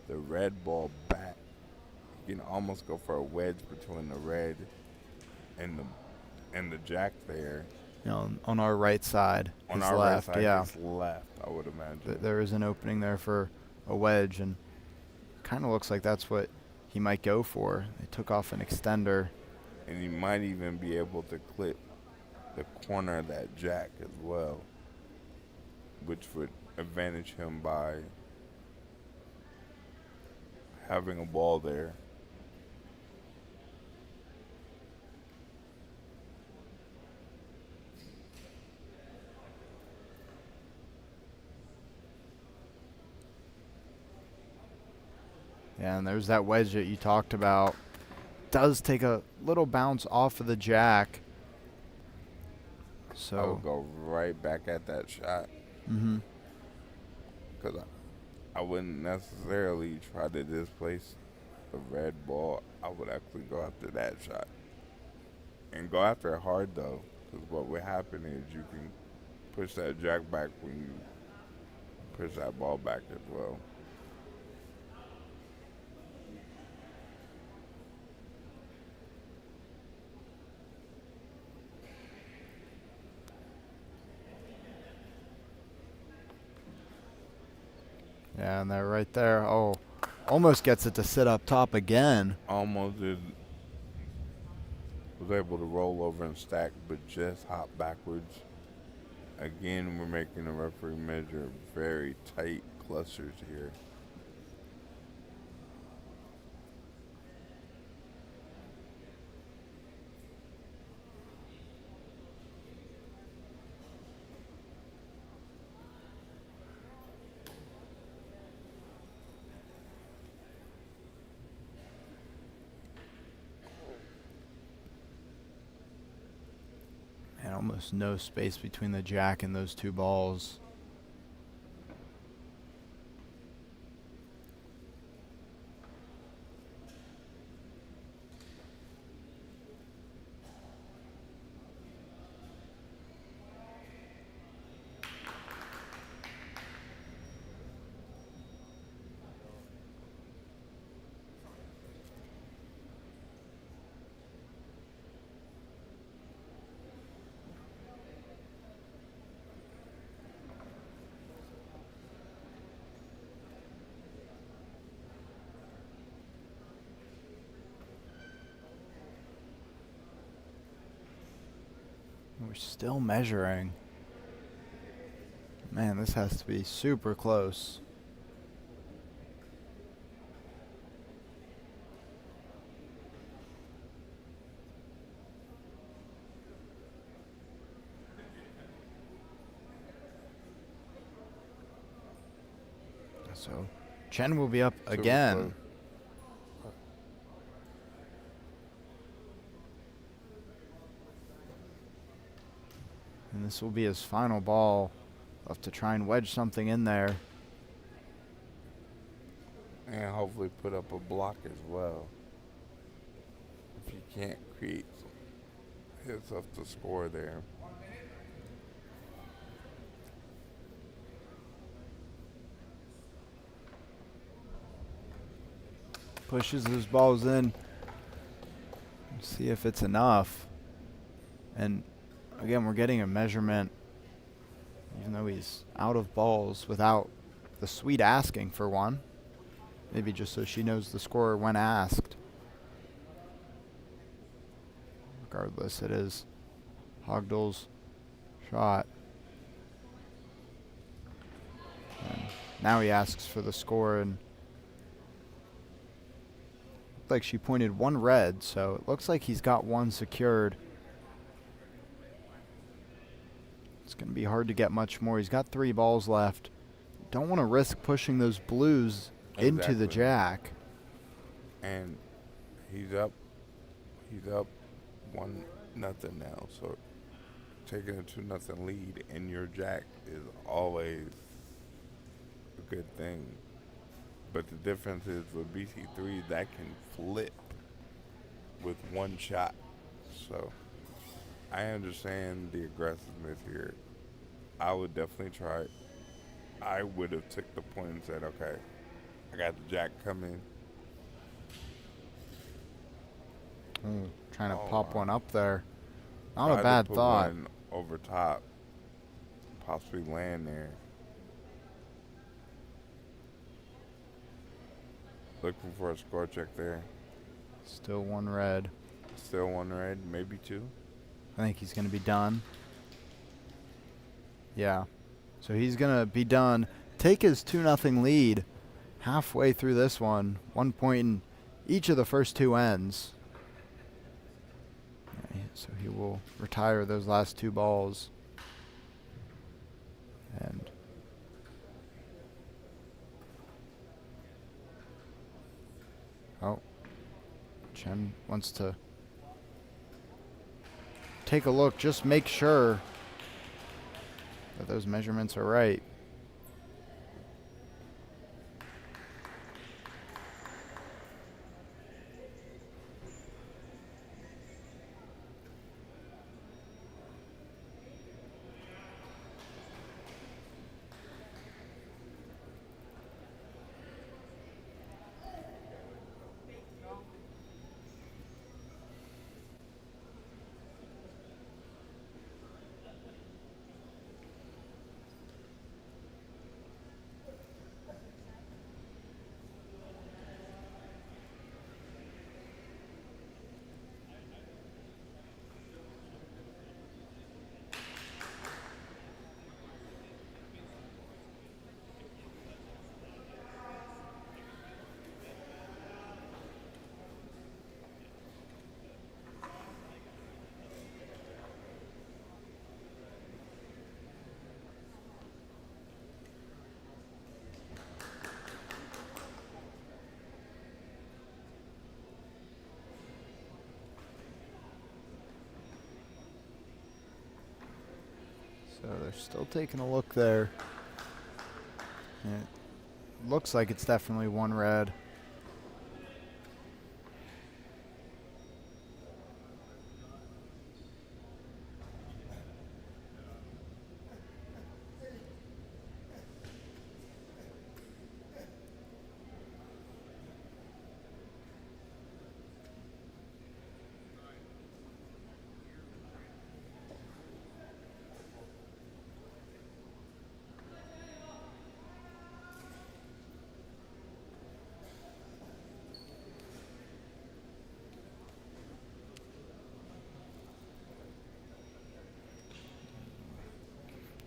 the red ball back. He can almost go for a wedge between the red and the jack there. You know, on our right side, On his our left, right side, yeah. his left, I would imagine. There is an opening there for a wedge, and kind of looks like that's what he might go for. They took off an extender. And he might even be able to clip the corner of that jack as well, which would advantage him by having a ball there. Yeah, and there's that wedge that you talked about. Does take a little bounce off of the jack. I So, would go right back at that shot mm-hmm. because I wouldn't necessarily try to displace the red ball. I would actually go after that shot and go after it hard though, because what would happen is you can push that jack back when you push that ball back as well. Yeah, and they're right there. Oh, almost gets it to sit up top again. Almost did, was able to roll over and stack, but just hop backwards. Again, we're making the referee measure very tight clusters here. And almost no space between the jack and those two balls. we're still measuring. Man, this has to be super close. So Chen will be up Super again. close. And this will be his final ball. Have to try and wedge something in there. And hopefully put up a block as well. If you can't create hits off the score there. Pushes his balls in. See if it's enough. And again, we're getting a measurement, even though he's out of balls, without the Swede asking for one. Maybe just so she knows the score when asked. Regardless, it is Hogdal's shot. And now he asks for the score, and looked like she pointed one red, so it looks like he's got one secured. It's going to be hard to get much more. He's got 3 balls left. Don't want to risk pushing those blues into the Exactly. jack. And he's up 1-0 now. So taking a 2-0 lead in your jack is always a good thing. But the difference is with BC3, that can flip with one shot. So I understand the aggressiveness here. I would definitely try it. I would have took the point and said, okay, I got the jack coming. Trying to Oh, pop wow. one up there. Not Tried a to bad put thought. one over top, possibly land there. Looking for a score check there. Still one red. Still one red, maybe 2. I think he's going to be done. Yeah. So he's going to be done. Take his 2-0 lead halfway through this one. 1 point in each of the first 2 ends. So he will retire those last 2 balls. And Chen wants to take a look, just make sure that those measurements are right. So they're still taking a look there. And it looks like it's definitely one red.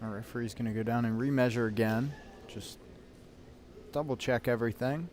Our referee's going to go down and remeasure again. Just double check everything.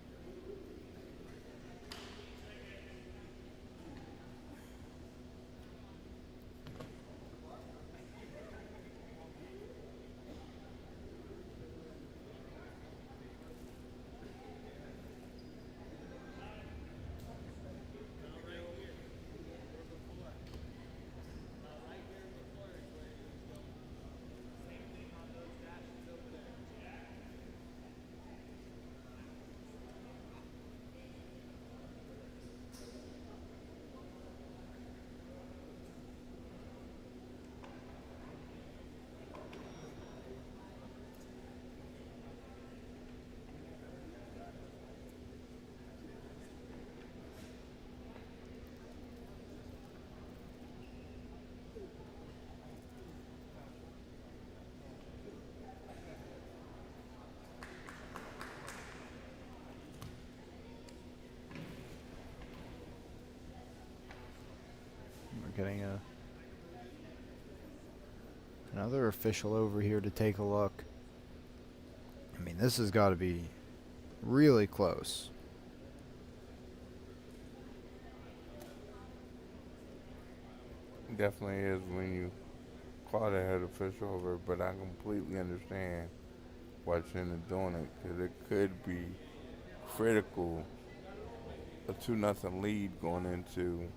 We're getting another official over here to take a look. I mean, this has got to be really close. Definitely is when you call the head official over, but I completely understand why Chin is doing it, because it could be critical. A 2-0 lead going into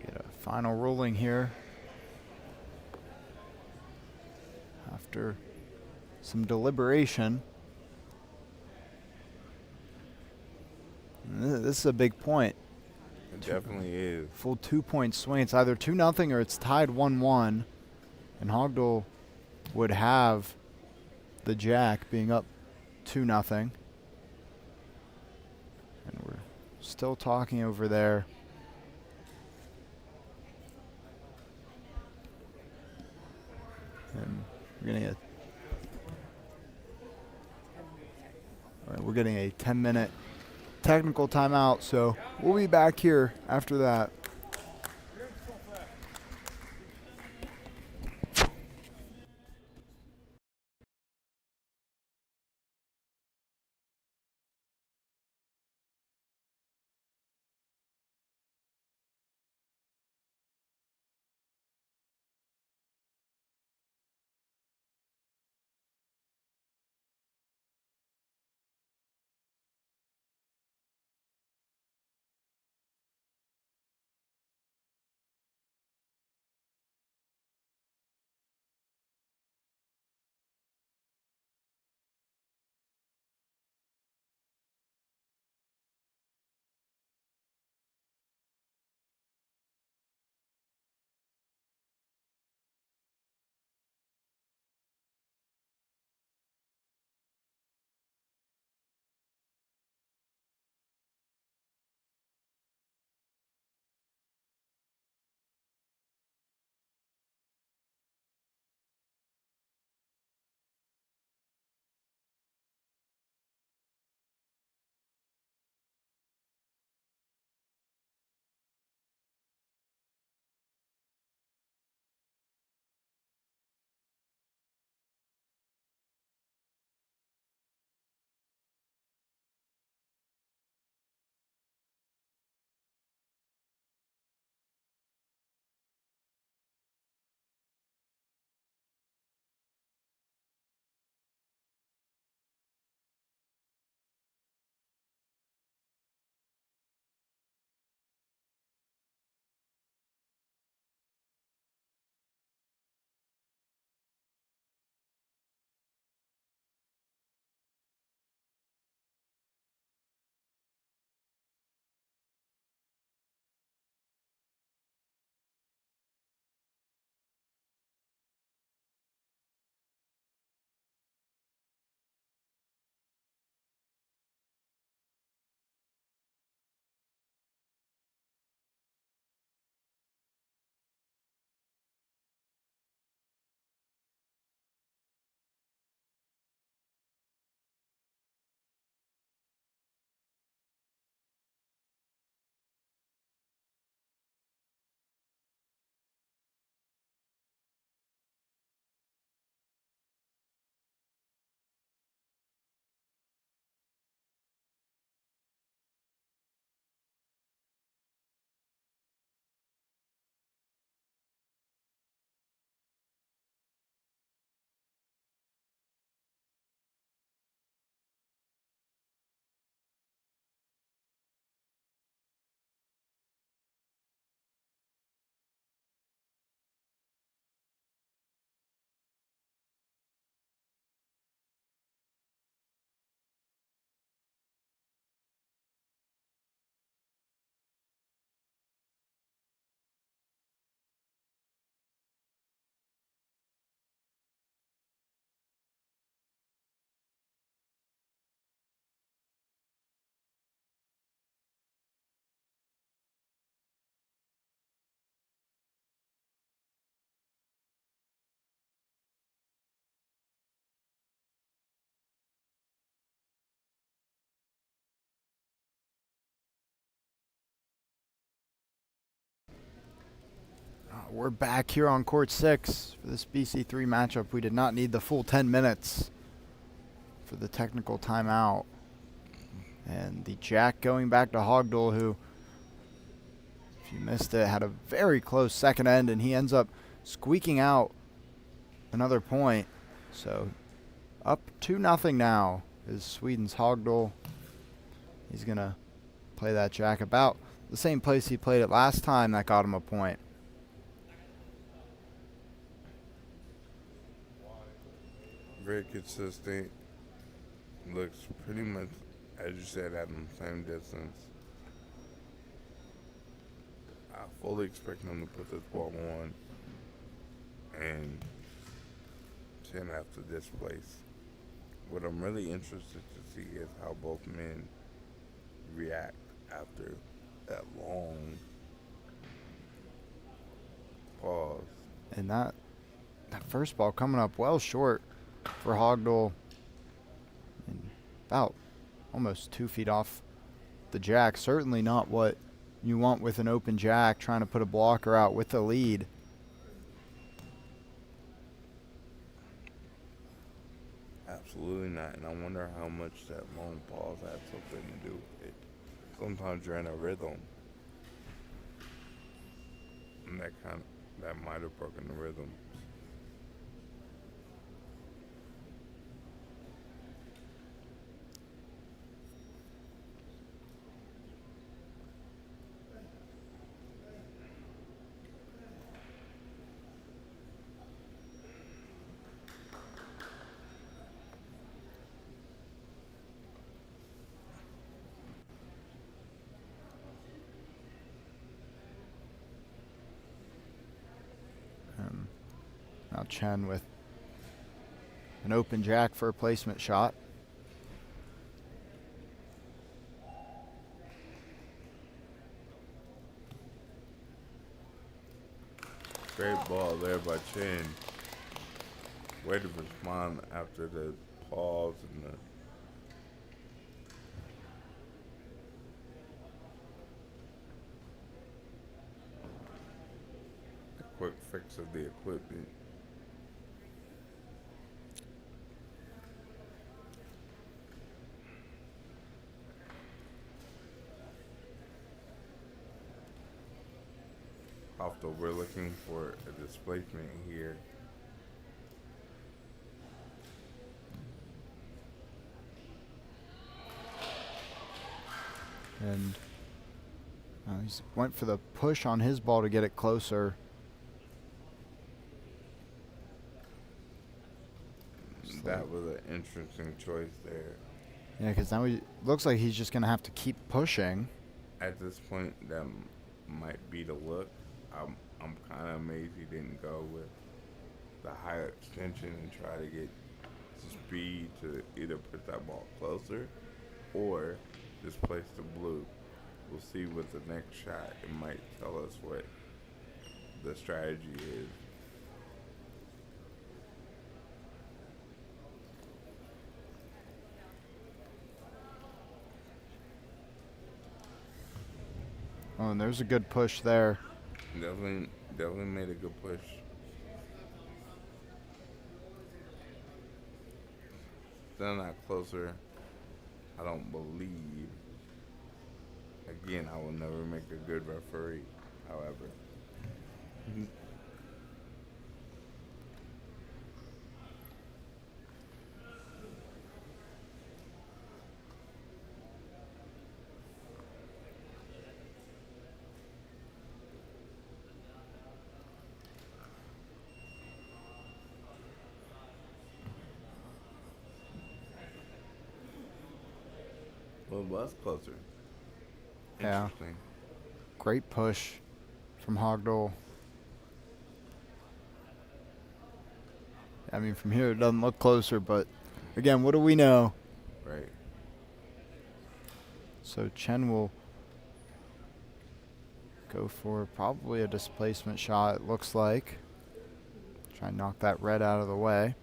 Get a final ruling here after some deliberation. This is a big point. it definitely is. Full 2-point swing. It's either 2-0 or it's tied 1-1. And Hogdal would have the jack being up 2-0. And we're still talking over there. And we're getting a 10-minute technical timeout, so we'll be back here after that. We're back here on court 6 for this BC3 matchup. We did not need the full 10 minutes for the technical timeout. And the jack going back to Hogdal, who, if you missed it, had a very close second end, and he ends up squeaking out another point. So up 2-0 now is Sweden's Hogdal. He's going to play that jack about the same place he played it last time. That got him a point. Very consistent. Looks pretty much, as you said, at the same distance. I fully expect him to put this ball on and Chen have to displace. What I'm really interested to see is how both men react after that long pause. And that first ball coming up well short for Hogdal, and about almost 2 feet off the jack. Certainly not what you want with an open jack, trying to put a blocker out with the lead. Absolutely not. And I wonder how much that long pause had something to do with it. Sometimes you're in a rhythm, and that might have broken the rhythm. Now Chen with an open jack for a placement shot. Great ball there by Chen. Way to respond after the pause and the quick fix of the equipment. Although we're looking for a displacement here. And he went for the push on his ball to get it closer. That was an interesting choice there. Yeah, because now he looks like he's just going to have to keep pushing. At this point, that might be the look. I'm kind of amazed he didn't go with the higher extension and try to get speed to either put that ball closer or displace the blue. We'll see with the next shot. It might tell us what the strategy is. Oh, and there's a good push there. Definitely made a good push. Still not closer, I don't believe. Again, I will never make a good referee, however. Well, it was closer. Yeah. Interesting. Great push from Hogdal. I mean, from here it doesn't look closer, but again, what do we know? Right. So Chen will go for probably a displacement shot, it looks like. Try and knock that red out of the way.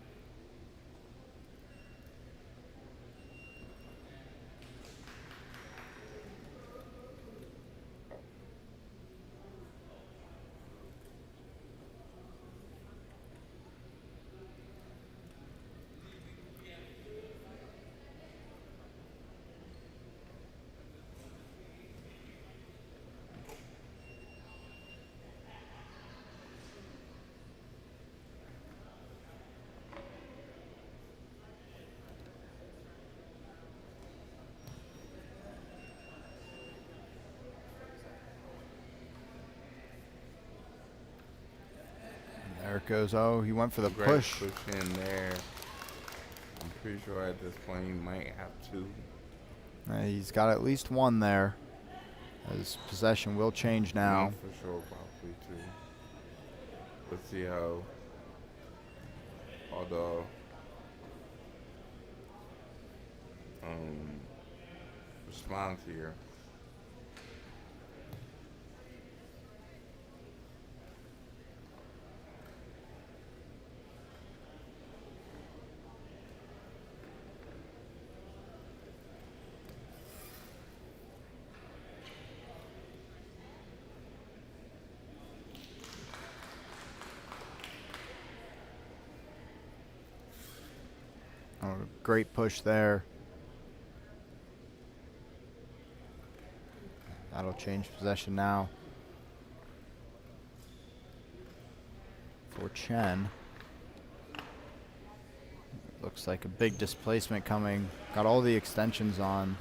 it goes. Oh, he went for the Great push. push in there. I'm pretty sure at this point he might have to. He's got at least one there. His possession will change now. One for sure, probably two. Let's see how Aldo responds here. Oh, great push there. That'll change possession now for Chen. Looks like a big displacement coming. Got all the extensions on.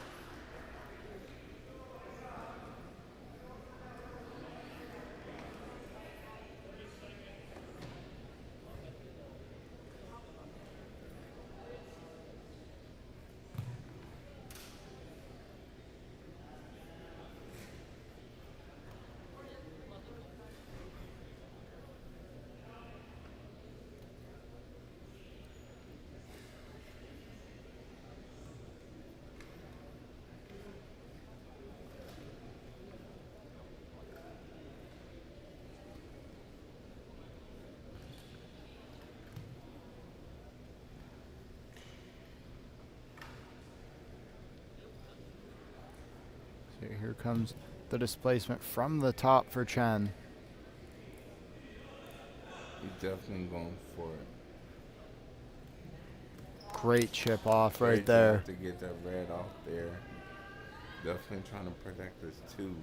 So here comes the displacement from the top for Chen. He's definitely going for it. Great chip off right Great there. job to get that red off there. Definitely trying to protect this too.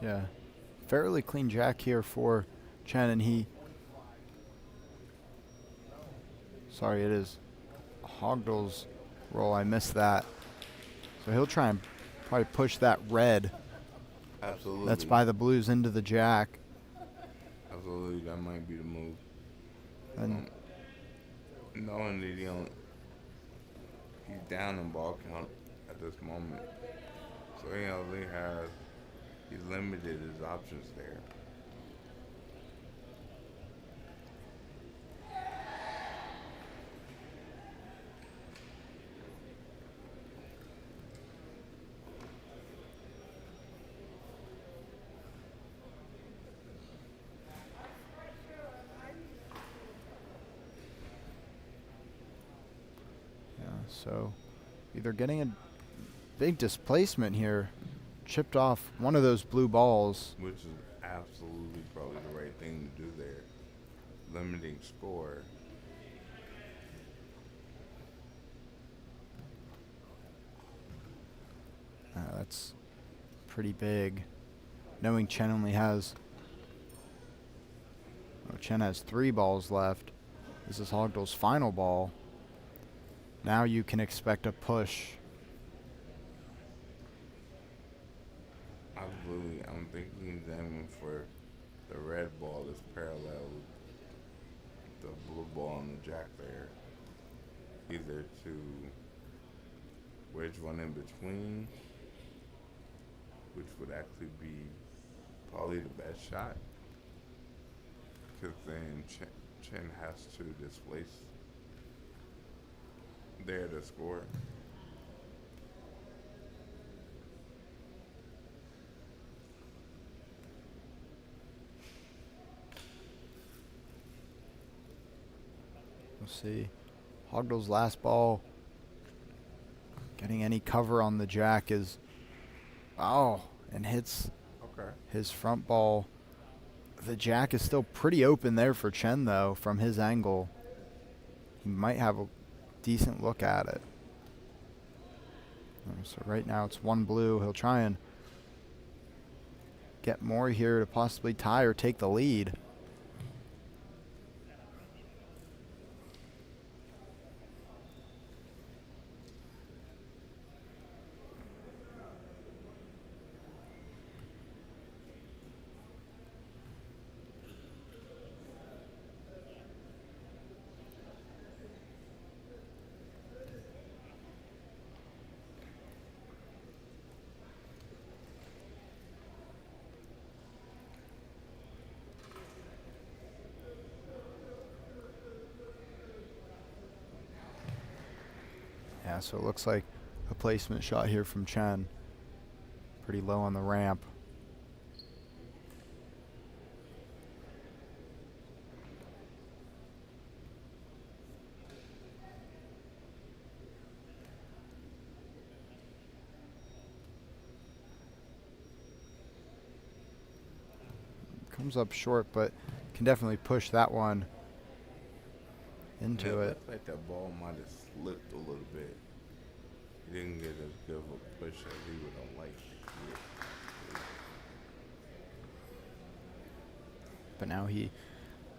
So, yeah, fairly clean jack here for Chen, and he. Sorry, it is Hogdal's roll. I missed that. So he'll try and probably push that red Absolutely. that's by the blues into the jack. Absolutely, that might be the move. And Knowing that he's down in ball count at this moment, so he's limited his options there. yeah, so either getting a big displacement here, chipped off one of those blue balls. Which is absolutely probably the right thing to do there. Limiting score. That's pretty big. Knowing Chen only has. Oh, Chen has 3 balls left. This is Hogdal's final ball. Now you can expect a push. Absolutely, I'm thinking he's aiming for the red ball that's parallel with the blue ball on the jack there. Either to wedge one in between, which would actually be probably the best shot, because then Chen has to displace there to score. We'll see. Hogdal's last ball. Getting any cover on the jack is. Oh, and hits Okay. his front ball. The jack is still pretty open there for Chen, though, from his angle. He might have a decent look at it. So right now it's 1 blue. He'll try and get more here to possibly tie or take the lead. Yeah, so it looks like a placement shot here from Chen. Pretty low on the ramp. Comes up short, but can definitely push that one into Yeah, it. looks like that ball might have slipped a little bit. He didn't get as good of a push as he would have liked to get. But now he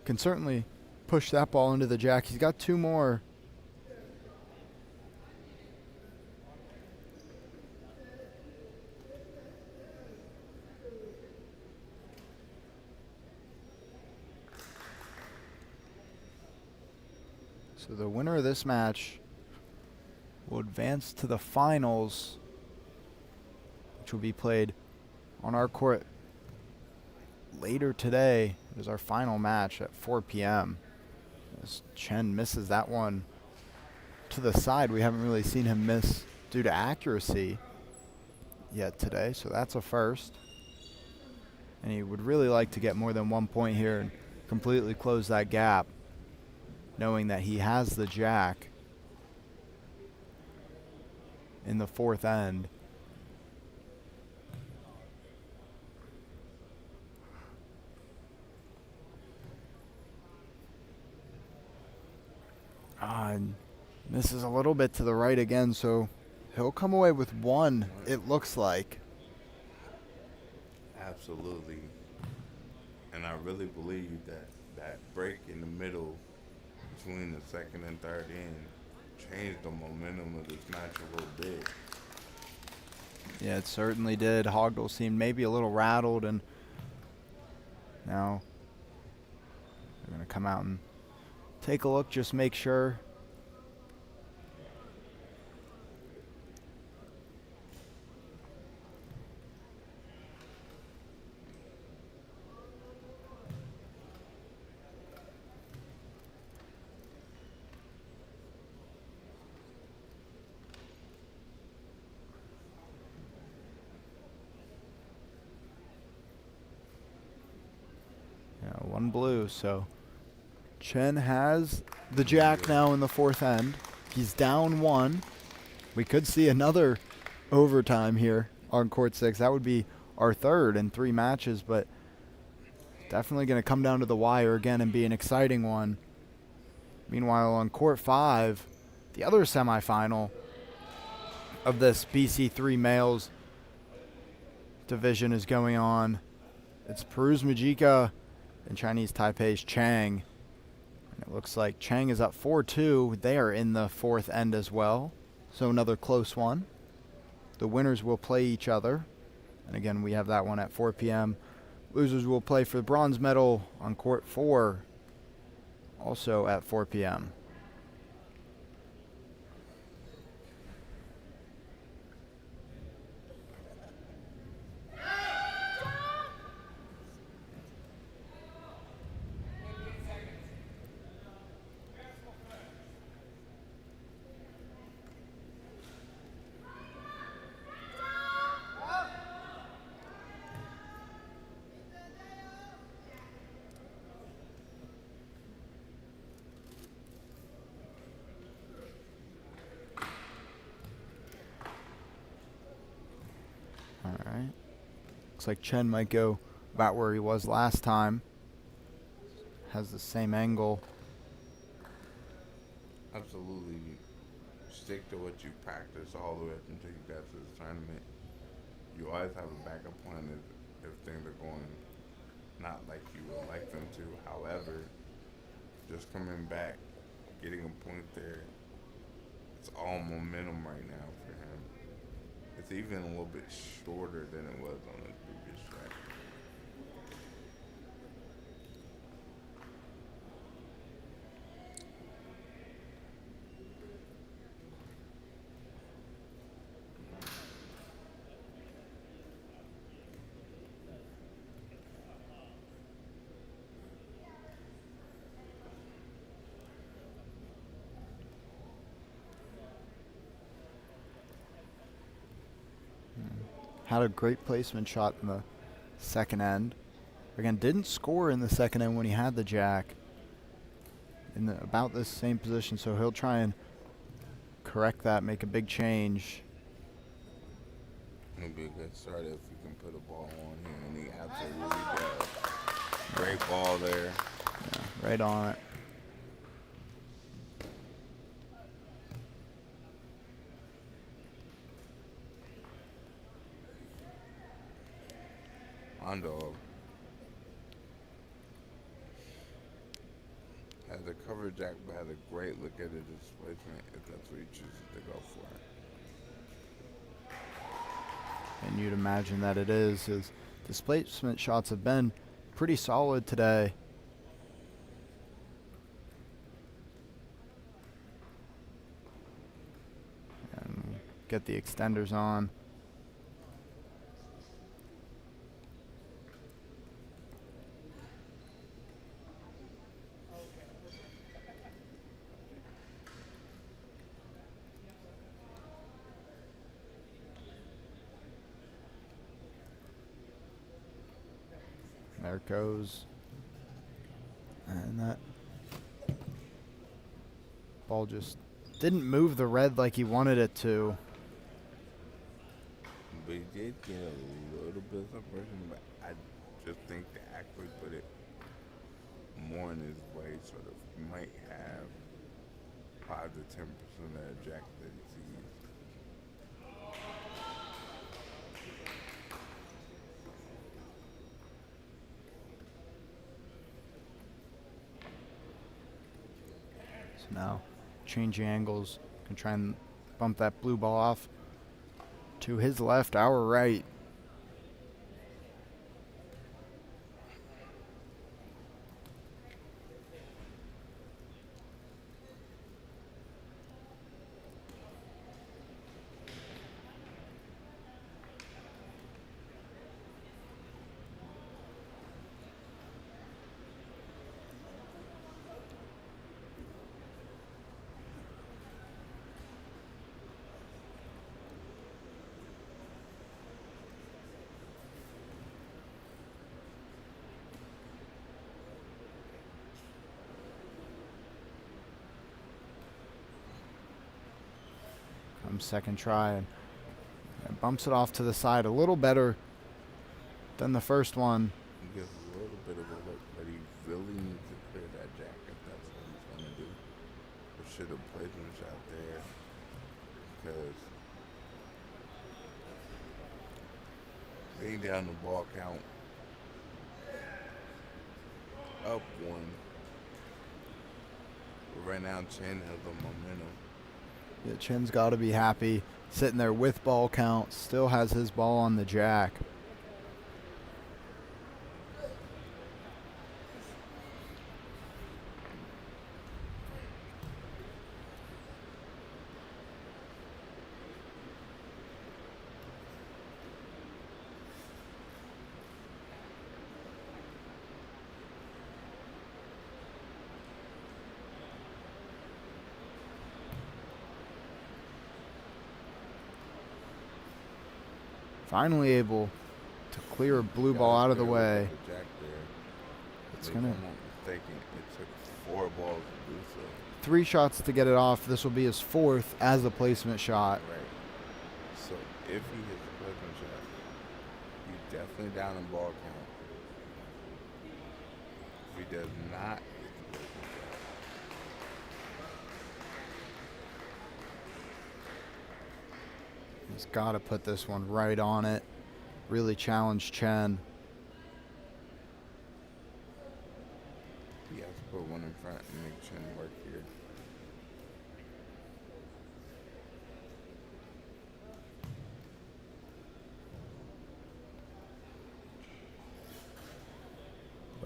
can certainly push that ball into the jack. He's got 2 more. So the winner of this match will advance to the finals, which will be played on our court later today. It is our final match at 4 p.m. As Chen misses that one to the side. We haven't really seen him miss due to accuracy yet today, so that's a first. And he would really like to get more than 1 point here and completely close that gap, knowing that he has the jack in the 4th end. And misses a little bit to the right again, so he'll come away with 1, it looks like. Absolutely. And I really believe that that break in the middle between the second and third end changed the momentum of this match a little bit. Yeah, it certainly did. Hogdell seemed maybe a little rattled, and now they're going to come out and take a look, just make sure. Yeah, 1 blue, so Chen has the jack now in the 4th end. He's down 1. We could see another overtime here on court 6. That would be our 3rd in 3 matches, but definitely going to come down to the wire again and be an exciting one. Meanwhile, on court 5, the other semifinal of this BC3 males division is going on. It's Peru's Majika and Chinese Taipei's Chang. And it looks like Chang is up 4-2. They are in the 4th end as well, so another close one. The winners will play each other. And again, we have that one at 4 p.m. Losers will play for the bronze medal on court 4, also at 4 p.m. All right. Looks like Chen might go about where he was last time. Has the same angle. Absolutely stick to what you practice all the way up until you get to the tournament, you always have a backup plan if things are going not like you would like them to. However, just coming back, getting a point there, it's all momentum right now for him. It's even a little bit shorter than it was on his previous track. Had a great placement shot in the second end. Again, didn't score in the second end when he had the jack. In about this same position, so he'll try and correct that, make a big change. It'll be a good start if you can put a ball on him, and he absolutely does. Great ball there. Yeah, right on it. Hondo has a cover jack, but has a great look at his displacement if that's what he chooses to go for. And you'd imagine that it is. His displacement shots have been pretty solid today. And get the extenders on. There it goes. And that ball just didn't move the red like he wanted it to. But he did get a little bit of separation, but I just think to actually put it more in his way, sort of might have 5 to 10% of that jack that he sees. So now changing angles, can try and bump that blue ball off to his left, our right. Second try and bumps it off to the side a little better than the first one. He gets a little bit of a look, but he really needs to clear that jack if that's what he's going to do. Or should have played him shot there because being down the ball count up one. But right now, Chen has the momentum. Yeah, Chin's got to be happy. Sitting there with ball count, still has his ball on the jack. Finally able to clear a blue ball out of the way. It's gonna. If I'm not mistaken, it took 4 balls to do so. 3 shots to get it off. This will be his 4th as a placement shot. Right. So if he hits a placement shot, he's definitely down in ball count. If he does not hit the placement shot, He's got to put this one right on it. Really challenge Chen. He has to put one in front and make Chen work here.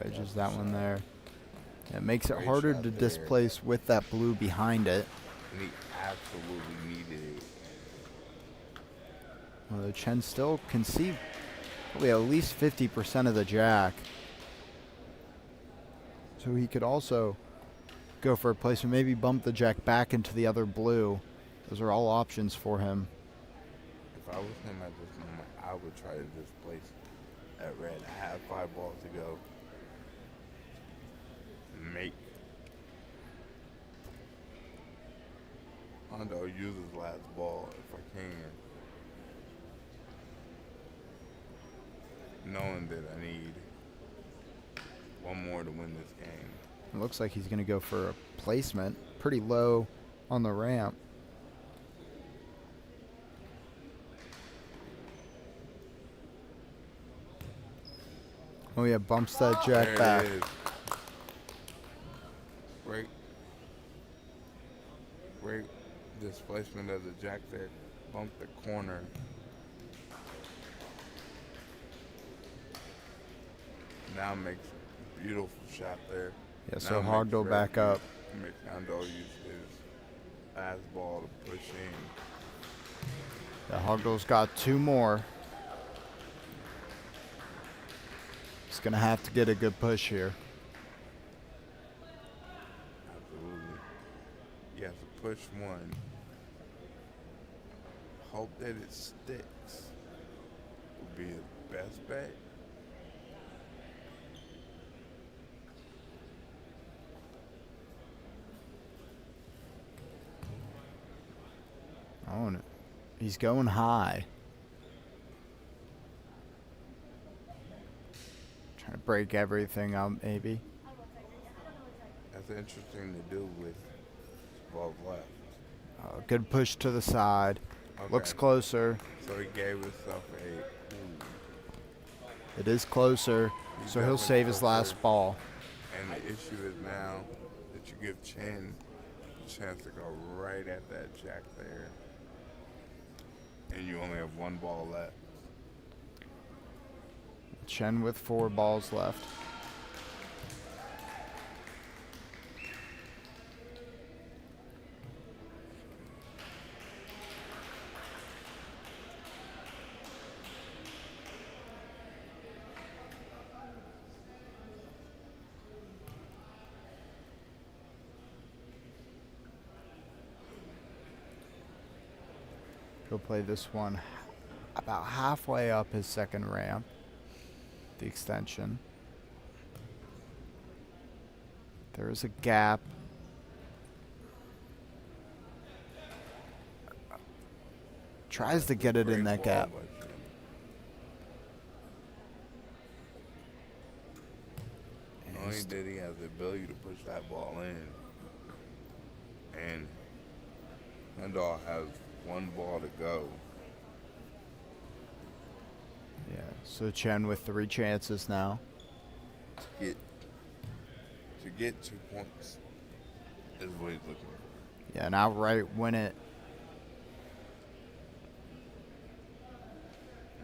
Wedges that one there. It makes it Great harder shot to there. displace with that blue behind it. And he absolutely needed it. Although Chen still can see probably at least 50% of the jack. So he could also go for a placement, maybe bump the jack back into the other blue. Those are all options for him. If I was him at this moment, I would try to displace that red. I have 5 balls to go. Make Hondo use his last ball if I can. Knowing that I need one more to win this game. It looks like he's going to go for a placement. Pretty low on the ramp. Oh yeah, bumps that jack There back. it is. Great displacement of the jack there. Bump the corner. Now makes a beautiful shot there. Yeah, so Now Hogdo makes back up. Hondo use his last ball to push in. Yeah, Hogdo's got 2 more. He's going to have to get a good push here. Absolutely. He has to push one. Hope that it sticks. Would be his best bet. Oh, no. He's going high. Trying to break everything up, maybe. That's interesting to do with balls left. Good push to the side. Okay. Looks closer. So he gave himself a. It is closer, He's so he'll definitely save his closer. last ball. And the issue is now that you give Chen a chance to go right at that jack there. And you only have 1 ball left. Chen with 4 balls left. He'll play this one about halfway up his second ramp, the extension. There is a gap. Tries to get it in that gap. Not only did he have the ability to push that ball in, and Hondo has 1 ball to go. Yeah, so Chen with 3 chances now. To get 2 points is what he's looking for. Yeah, an outright win it.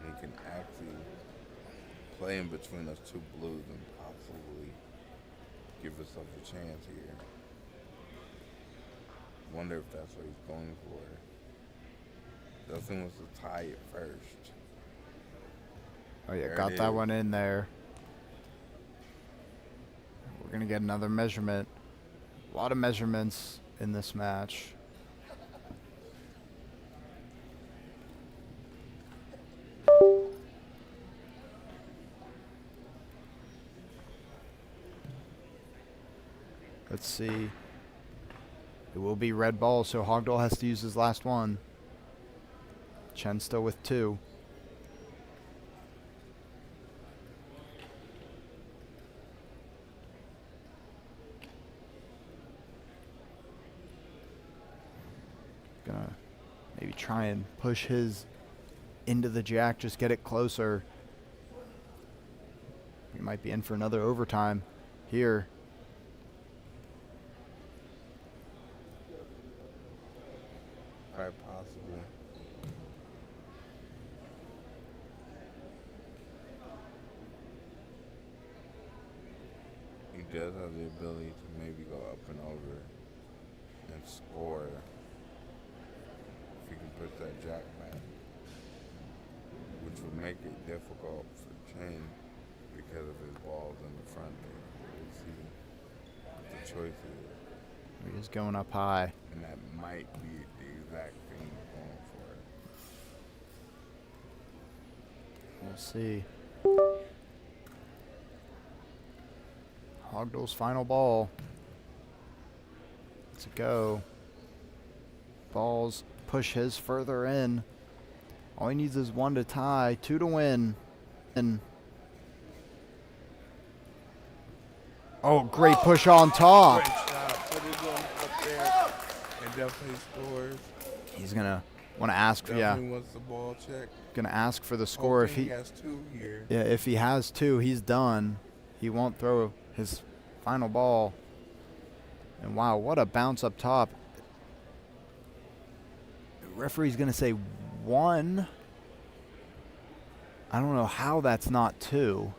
And he can actually play in between those 2 blues and possibly give himself a chance here. Wonder if that's what he's going for. Dustin wants to tie it first. Oh yeah, There got it that is. one in there. We're gonna get another measurement. A lot of measurements in this match. Let's see. It will be red ball, so Hogdoll has to use his last one. Chen still with 2. Gonna maybe try and push his into the jack, just get it closer. We might be in for another overtime here. Quite possible. He does have the ability to maybe go up and over and score if he can push that jack back, which would make it difficult for Chen because of his balls in the front there. We'll see what the choice is. He is going up high. And that might be the exact thing he's going for. We'll see. Hogdoll's final ball. Let's go. Balls push his further in. All he needs is 1 to tie, 2 to win. And oh, great push on top. Great shot. Put his own up there and definitely scores. He's gonna want to ask for Definitely wants the ball check. Gonna ask for the score. If he has 2 here. Yeah, if he has 2, he's done. He won't throw his final ball. And wow, what a bounce up top. The referee's gonna say 1. I don't know how that's not 2.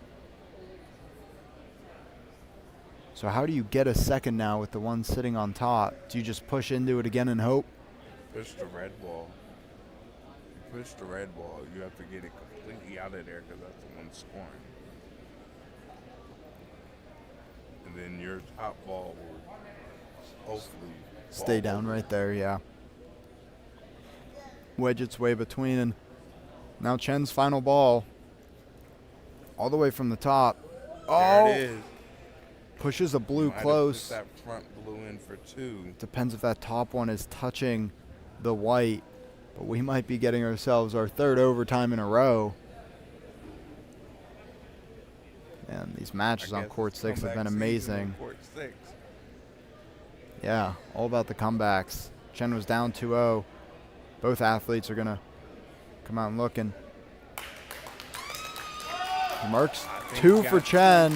So how do you get a second now with the one sitting on top? Do you just push into it again and hope? Push the red ball. You push the red ball, you have to get it completely out of there because that's the one scoring. And then your top ball will hopefully Stay down right there, yeah. Wedge its way between, and now Chen's final ball. All the way from the top. There it is. Pushes a blue Might have close. pushed that front blue in for 2. Depends if that top one is touching the white. But we might be getting ourselves our 3rd overtime in a row. And these matches on court 6 have been amazing. Court 6. Yeah, all about the comebacks. Chen was down 2-0. Both athletes are going to come out and look. And marks 2 for Chen.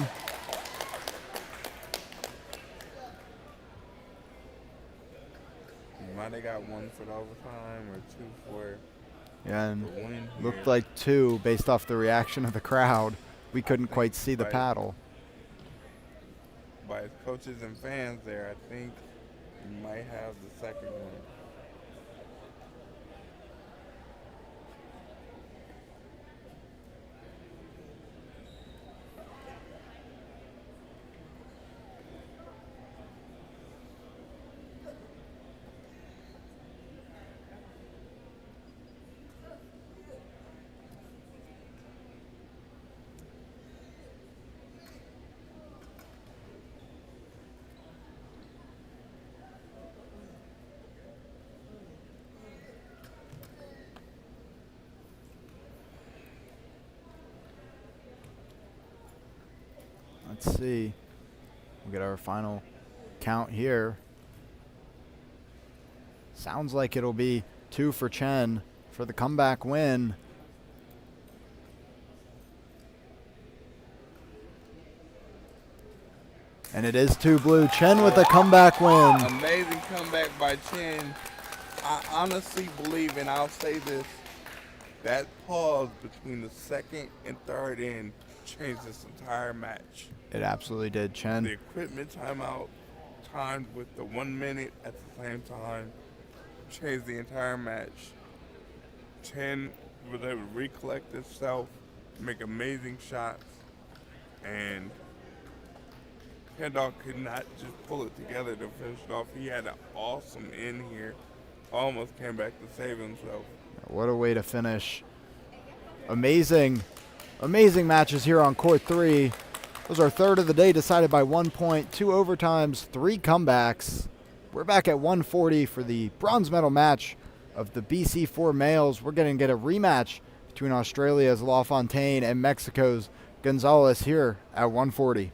You might have got 1 for the overtime or 2 for Yeah, and the win here. looked like 2 based off the reaction of the crowd. We couldn't quite see the paddle. By his coaches and fans there, I think you might have the second one. Let's see. We'll get our final count here. Sounds like it'll be 2 for Chen for the comeback win. And it is 2 blue. Chen with a comeback win. Amazing comeback by Chen. I honestly believe, and I'll say this, that pause between the second and third end changed this entire match. It absolutely did. Chen. The equipment timeout timed with the 1 minute at the same time changed the entire match. Chen was able to recollect himself, make amazing shots, and Kendall could not just pull it together to finish it off. He had an awesome end here. Almost came back to save himself. What a way to finish. Amazing, amazing matches here on court 3. It was our 3rd of the day, decided by 1 point, 2 overtimes, 3 comebacks. We're back at 140 for the bronze medal match of the BC4 males. We're going to get a rematch between Australia's LaFontaine and Mexico's Gonzalez here at 140.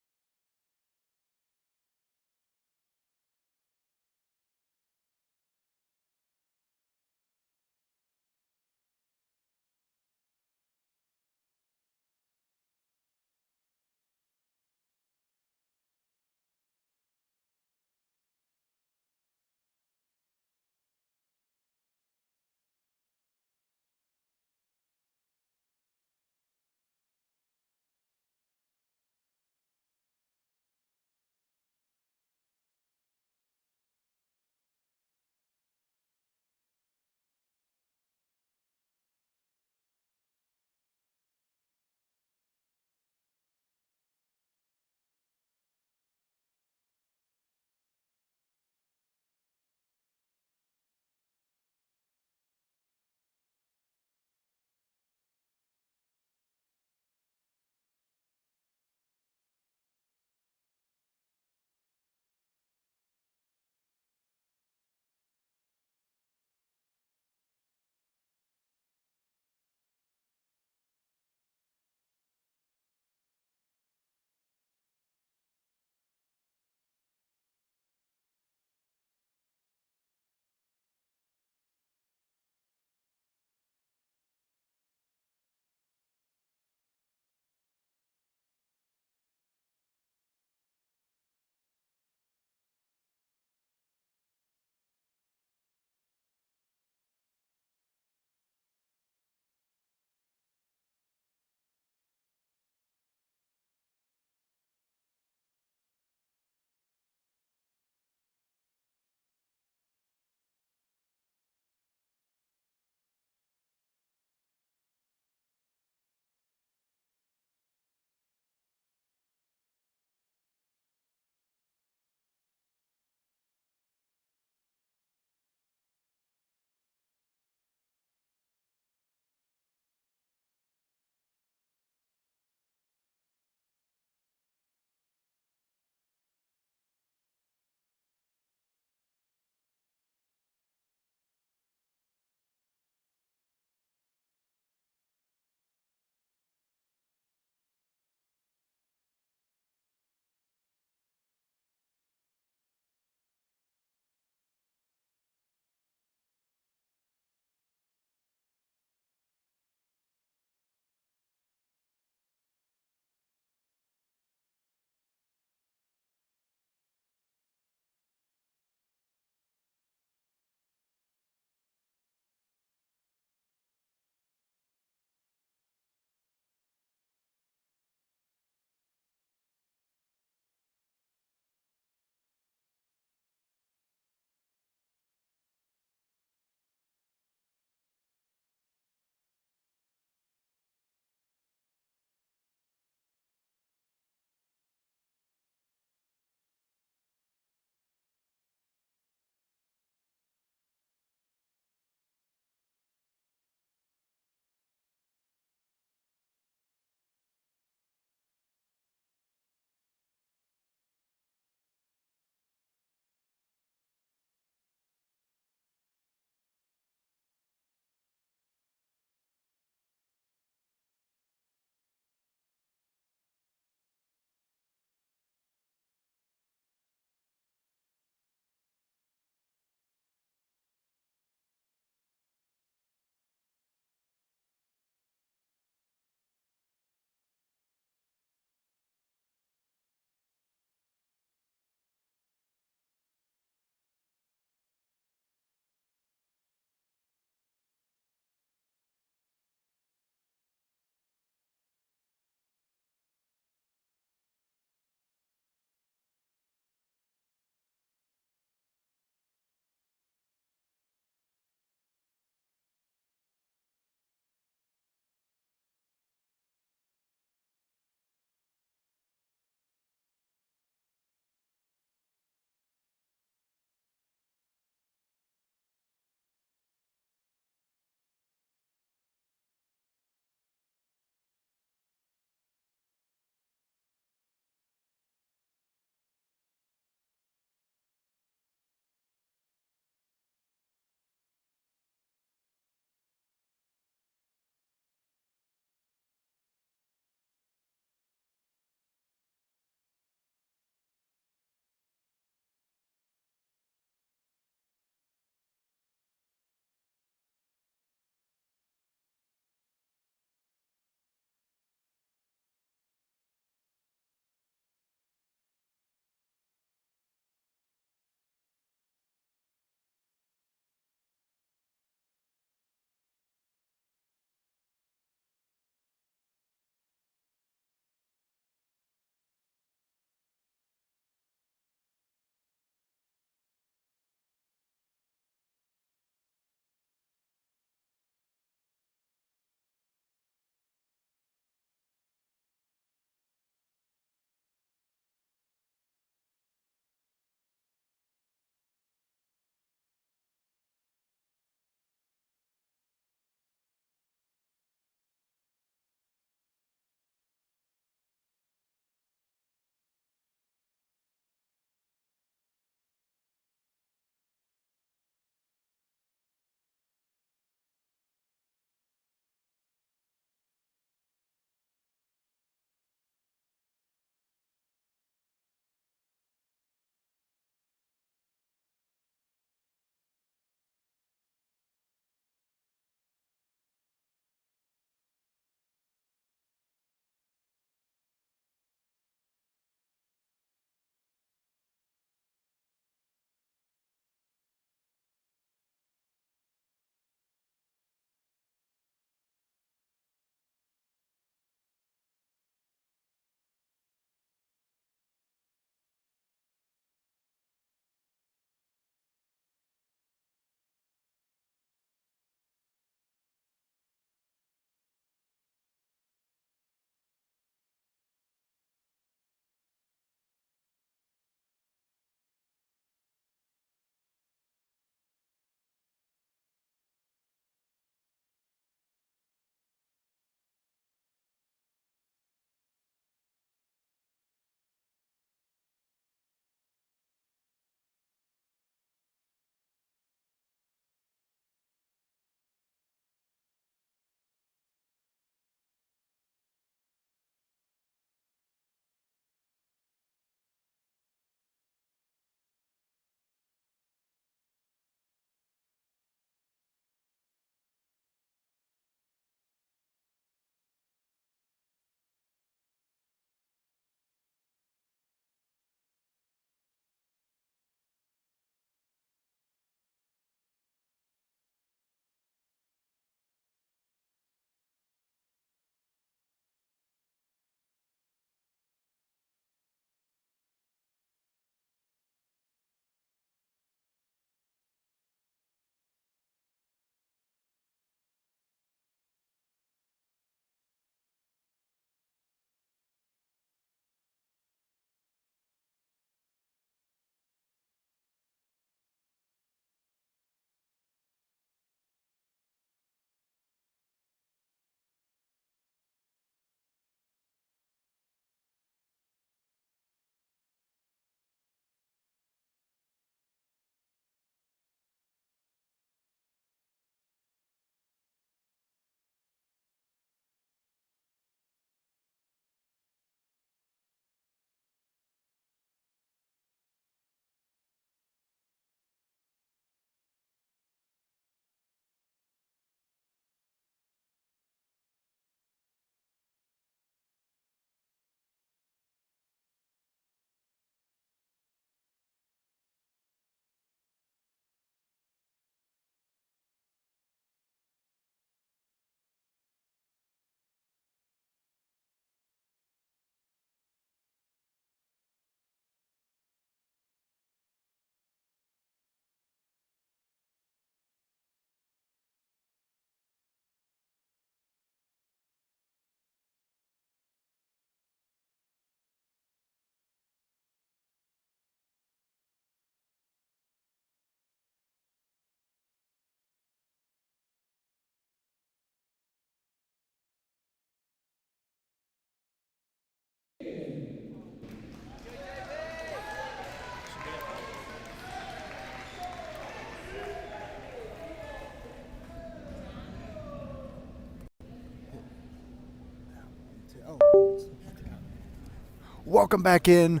Welcome back in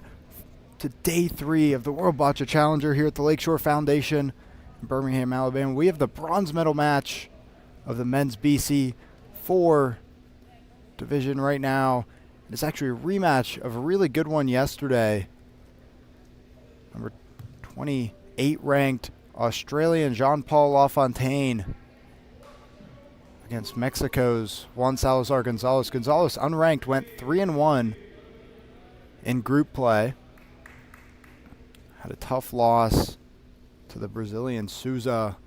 to day 3 of the World Boccia Challenger here at the Lakeshore Foundation in Birmingham, Alabama. We have the bronze medal match of the men's BC4 division right now. It's actually a rematch of a really good one yesterday. Number 28 ranked Australian Jean-Paul LaFontaine against Mexico's Juan Salazar Gonzalez. Gonzalez, unranked, went 3-1 in group play. Had a tough loss to the Brazilian Souza,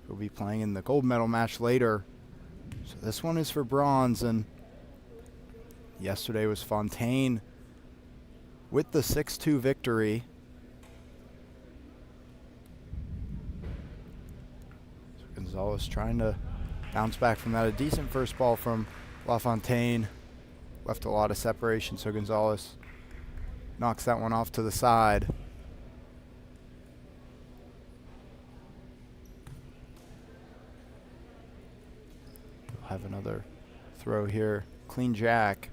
who will be playing in the gold medal match later. So this one is for bronze, and yesterday was Fontaine with the 6-2 victory. So Gonzalez trying to bounce back from that. A decent first ball from LaFontaine. Left a lot of separation, so Gonzalez knocks that one off to the side. We'll have another throw here. Clean jack.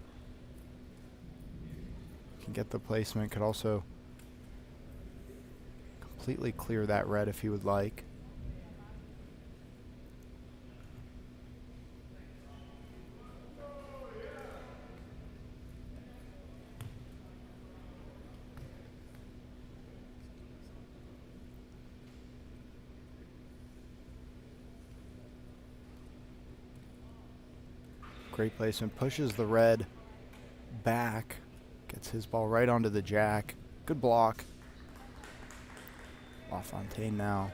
Can get the placement. Could also completely clear that red if he would like. Great placement, pushes the red back, gets his ball right onto the jack. Good block. LaFontaine now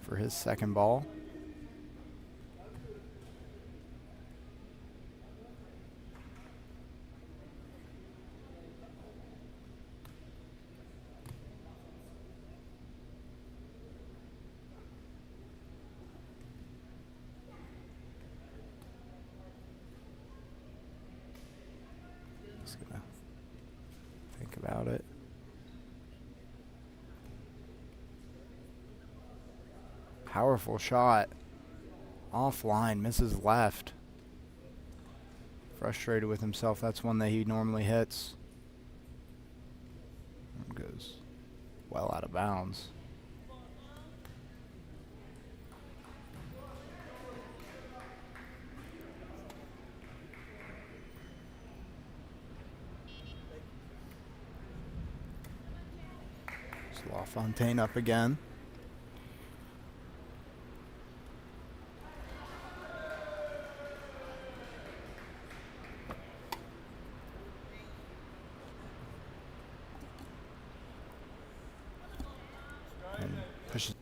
for his second ball. Just gonna think about it. Powerful shot. Offline, misses left. Frustrated with himself. That's one that he normally hits. Goes well out of bounds. LaFontaine up again. And pushes.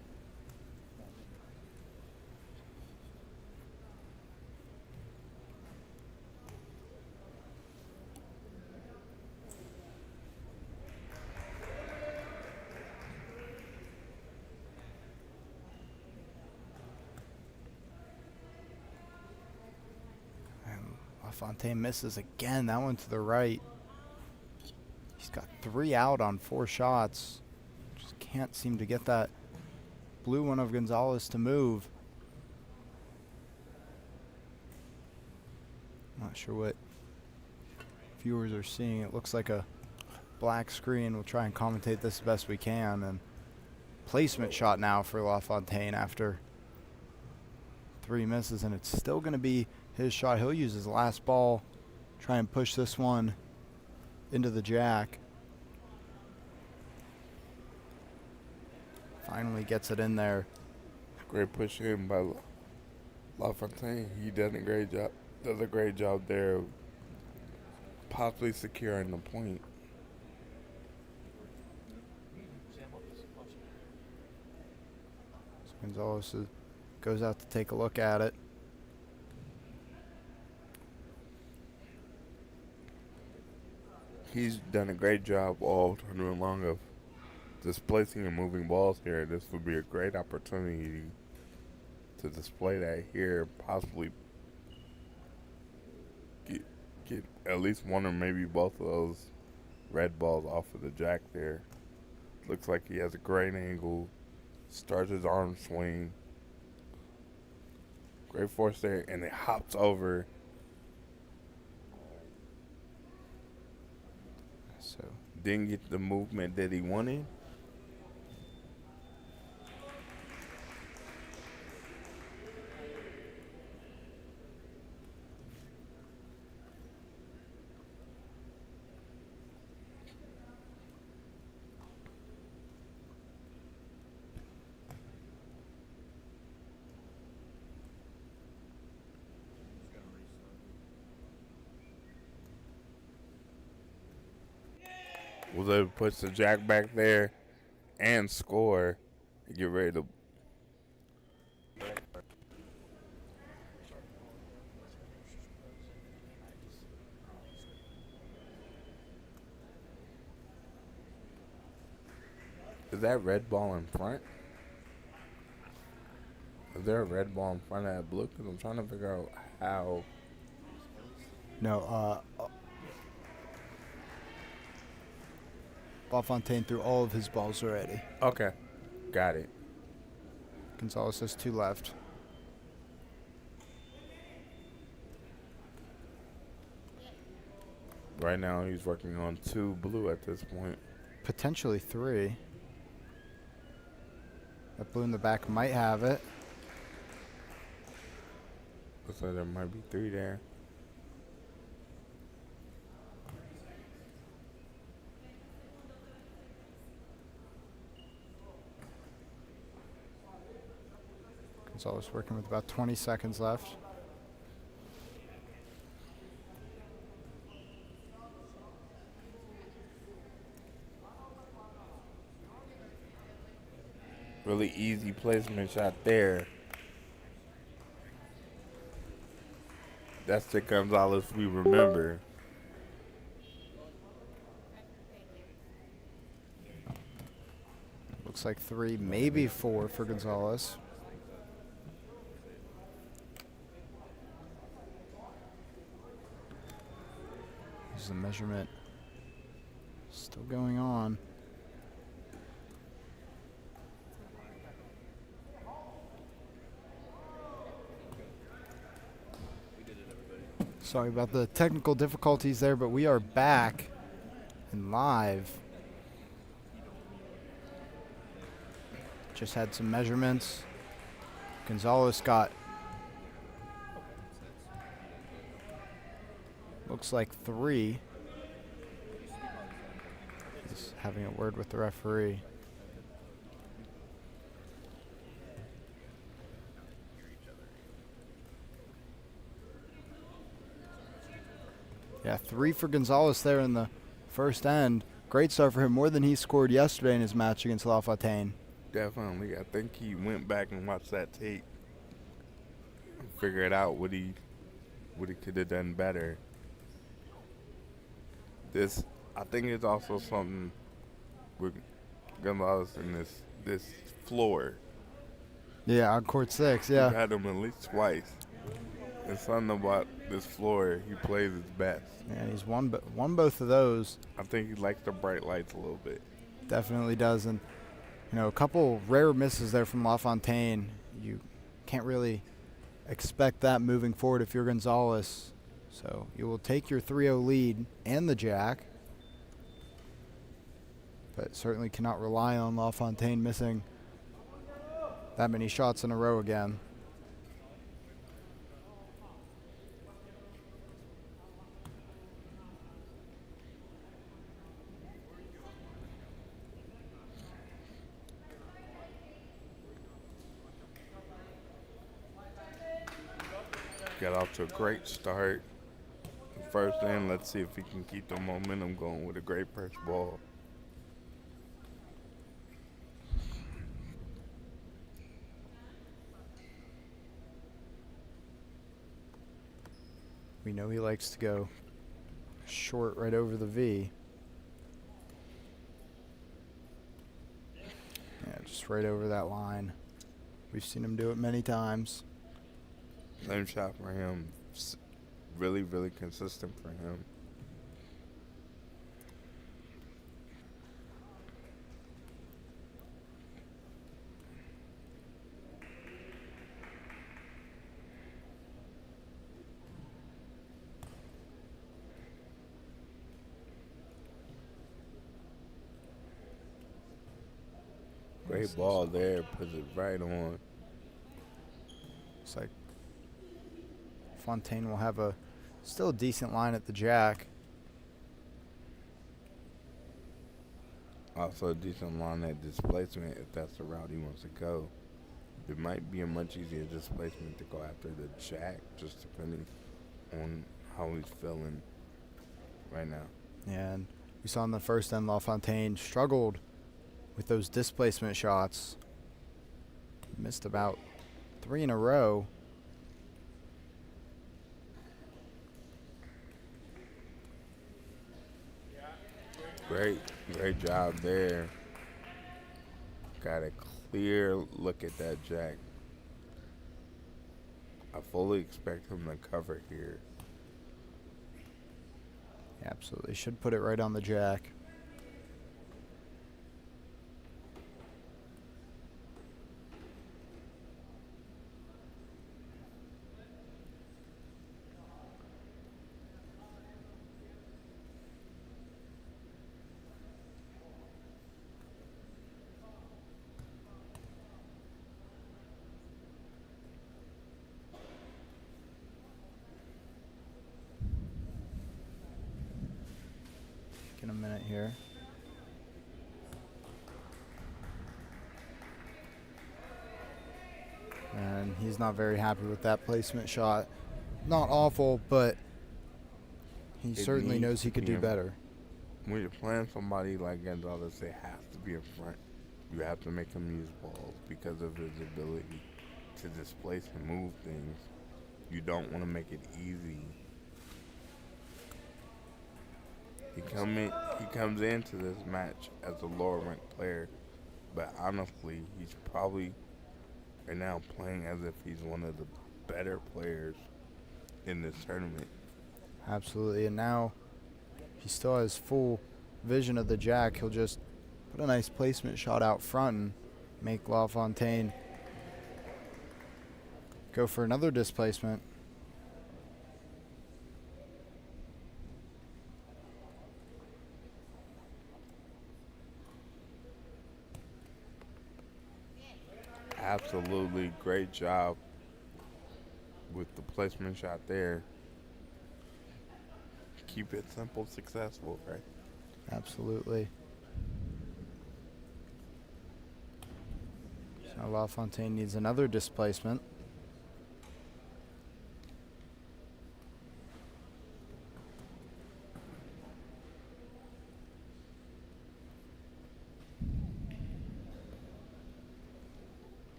Fontaine misses again. That one to the right. He's got 3 out on 4 shots. Just can't seem to get that blue one of Gonzalez to move. Not sure what viewers are seeing. It looks like a black screen. We'll try and commentate this as best we can. And placement shot now for LaFontaine after 3 misses, and it's still going to be his shot. He'll use his last ball, try and push this one into the jack. Finally gets it in there. Great push in by LaFontaine. He does a great job. Does a great job there, possibly securing the point. So Gonzalez goes out to take a look at it. He's done a great job all tournament long of displacing and moving balls here. This would be a great opportunity to display that here, possibly get at least one or maybe both of those red balls off of the jack there. Looks like he has a great angle, starts his arm swing. Great force there, and it hops over. didn't get the movement that he wanted. Was able to put the jack back there and score and get ready to. Is that red ball in front? Is there a red ball in front of that blue? Because I'm trying to figure out how. No, LaFontaine threw all of his balls already. Okay, got it. Gonzalez has 2 left. Right now he's working on 2 blue at this point. Potentially 3. That blue in the back might have it. Looks like there might be 3 there. Gonzalez working with about 20 seconds left. Really easy placement shot there. That's the Gonzalez we remember. Looks like 3, maybe 4 for Gonzalez. This is the measurement. Still going on. Sorry about the technical difficulties there, but we are back and live. Just had some measurements. Gonzalez got, looks like 3. He's having a word with the referee. Yeah, 3 for Gonzalez there in the first end. Great start for him, more than he scored yesterday in his match against LaFontaine. Definitely. I think he went back and watched that tape and figured out what he could have done better. This, I think, is also something with Gonzalez in this floor. Yeah, on court 6, yeah. We've had him at least twice. There's something about this floor. He plays his best. Yeah, he's won both of those. I think he likes the bright lights a little bit. Definitely does. And, you know, a couple rare misses there from LaFontaine. You can't really expect that moving forward if you're Gonzalez. So you will take your 3-0 lead and the jack. But certainly cannot rely on LaFontaine missing that many shots in a row again. Got off to a great start. First end, let's see if he can keep the momentum going with a great first ball. We know he likes to go short right over the V. Yeah, just right over that line. We've seen him do it many times. Same shot for him. Really, really consistent for him. Great ball there. Puts it right on. Looks like Fontaine will have still a decent line at the jack. Also a decent line at displacement if that's the route he wants to go. It might be a much easier displacement to go after the jack, just depending on how he's feeling right now. And we saw in the first end, LaFontaine struggled with those displacement shots. Missed about 3 in a row. Great job there. Got a clear look at that jack. I fully expect him to cover here. Absolutely. Should put it right on the jack. In a minute here. And he's not very happy with that placement shot. Not awful, but he certainly knows he could do better. When you're playing somebody like Gonzalez, they have to be in front. You have to make him use balls because of his ability to displace and move things. You don't want to make it easy. He comes into this match as a lower ranked player, but honestly, he's probably right now playing as if he's one of the better players in this tournament. Absolutely, and now he still has full vision of the jack. He'll just put a nice placement shot out front and make LaFontaine go for another displacement. Absolutely great job with the placement shot there. Keep it simple, successful, right? Absolutely. So LaFontaine needs another displacement.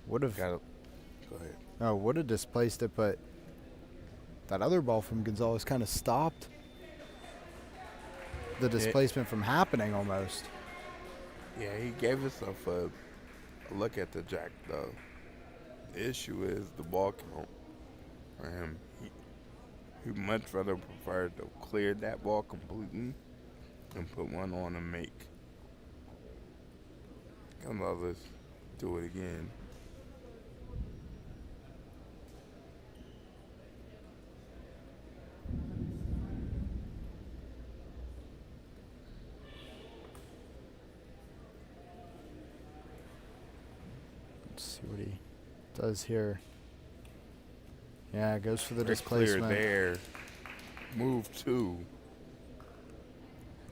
Would have Go ahead. Oh, would have displaced it, but that other ball from Gonzalez kind of stopped the displacement from happening almost. Yeah, he gave himself a look at the jack, though. The issue is the ball count for him. He'd much rather prefer to clear that ball completely and put one on and make Gonzalez do it again. Let's see what he does here. Yeah, goes for the Great displacement. clear there. Move 2.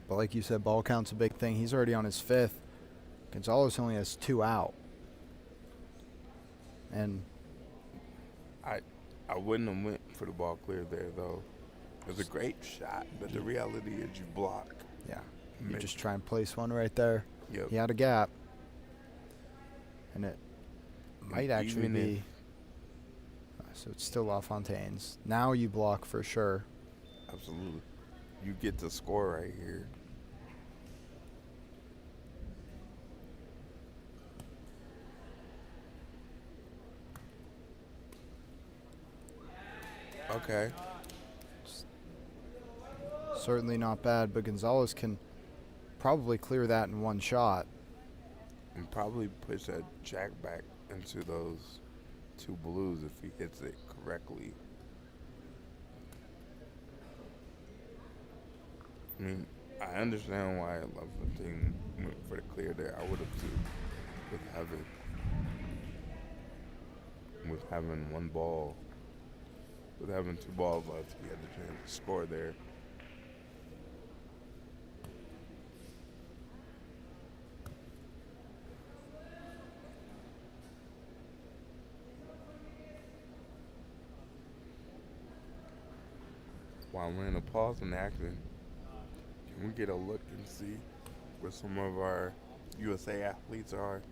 But like you said, ball count's a big thing. He's already on his 5th. Gonzalez only has 2 out. And I wouldn't have went for the ball clear there, though. It was a great shot, but the reality is you block. yeah, you just try and place one right there. Yep. He had a gap. And it might actually Even be. So it's still LaFontaine's. Now you block for sure. Absolutely. You get the score right here. Okay. Certainly not bad, but Gonzalez can probably clear that in one shot. And probably push that jack back into those 2 blues if he hits it correctly. I mean, I understand why I love the team went for the clear there. I would have too, with having one ball, with having two balls left. He had the chance to score there. While we're in a pause in action, can we get a look and see where some of our USA athletes are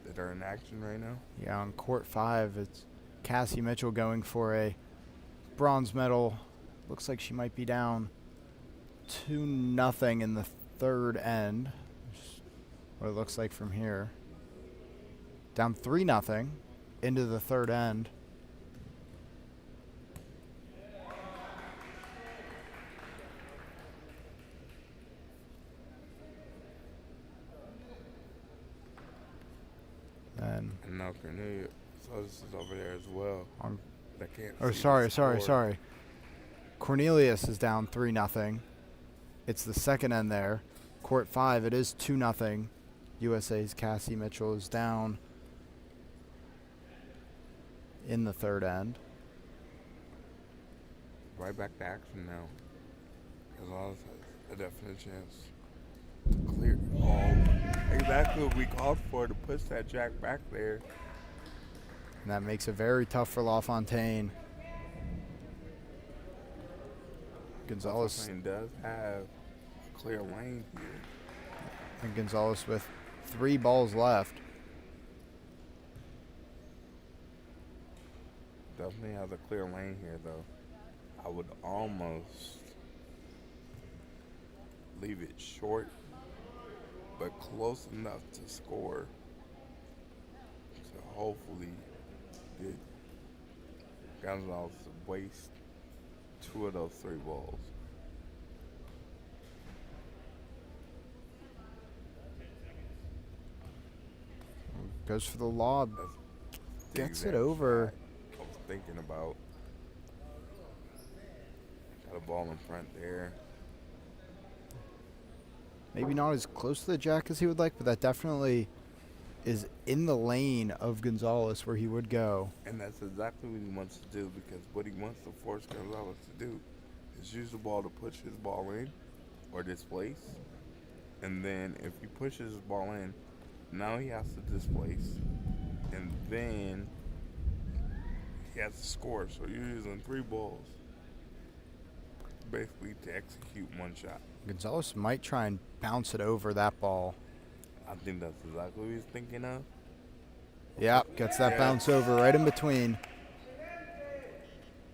that are in action right now? Yeah, on court 5, it's Cassie Mitchell going for a bronze medal. Looks like she might be down 2-0 in the third end. What it looks like from here. Down 3-0 into the third end. And now Cornelia Sus is over there as well. I can't Oh, see sorry. the score. Cornelius is down 3-0. It's the second end there. Court 5, it is 2-0. USA's Cassie Mitchell is down in the third end. Right back to action now. Gonzalez has a definite chance to clear. Oh, exactly what we called for, to push that jack back there. And that makes it very tough for LaFontaine. Gonzalez. LaFontaine does have a clear lane here. And Gonzalez with 3 balls left. Definitely has a clear lane here, though. I would almost leave it short, but close enough to score to hopefully get Gonzalez to waste 2 of those 3 balls. Goes for the lob. That's the Gets it exact over. shot I was thinking about. Got a ball in front there. Maybe not as close to the jack as he would like, but that definitely is in the lane of Gonzalez where he would go. And that's exactly what he wants to do, because what he wants to force Gonzalez to do is use the ball to push his ball in or displace. And then if he pushes his ball in, now he has to displace. And then he has to score. So you're using 3 balls basically to execute 1 shot. Gonzalez might try and bounce it over that ball. I think that's exactly what he's thinking of. Yeah, gets that bounce over right in between.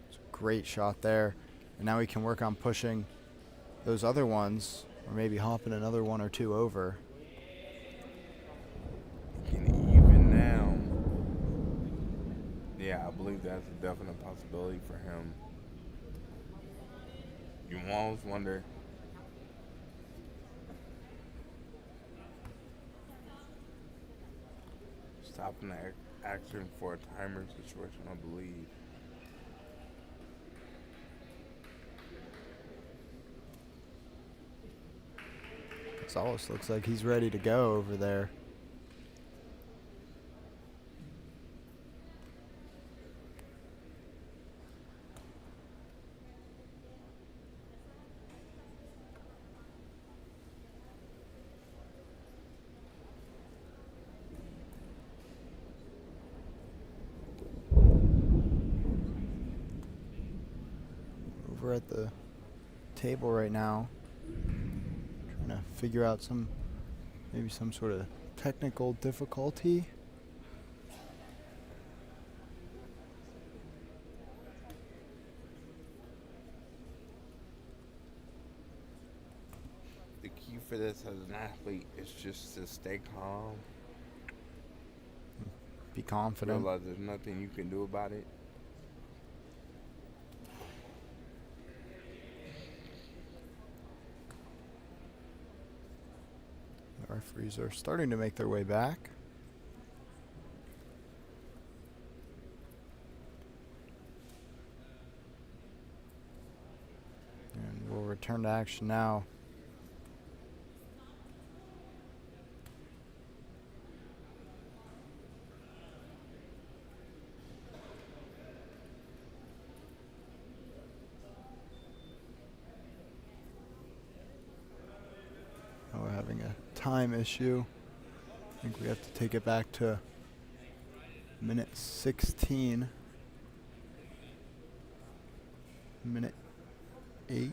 It's a great shot there. And now he can work on pushing those other ones, or maybe hopping another 1 or 2 over. He can even now. Yeah, I believe that's a definite possibility for him. You almost wonder. Stopping the action for a timer situation, I believe. Gonzalez looks like he's ready to go over there. Over at the table right now, trying to figure out maybe some sort of technical difficulty. The key for this as an athlete is just to stay calm. Be confident. Realize there's nothing you can do about it. The referees are starting to make their way back. And we'll return to action now time issue. I think we have to take it back to minute 16. Minute 8.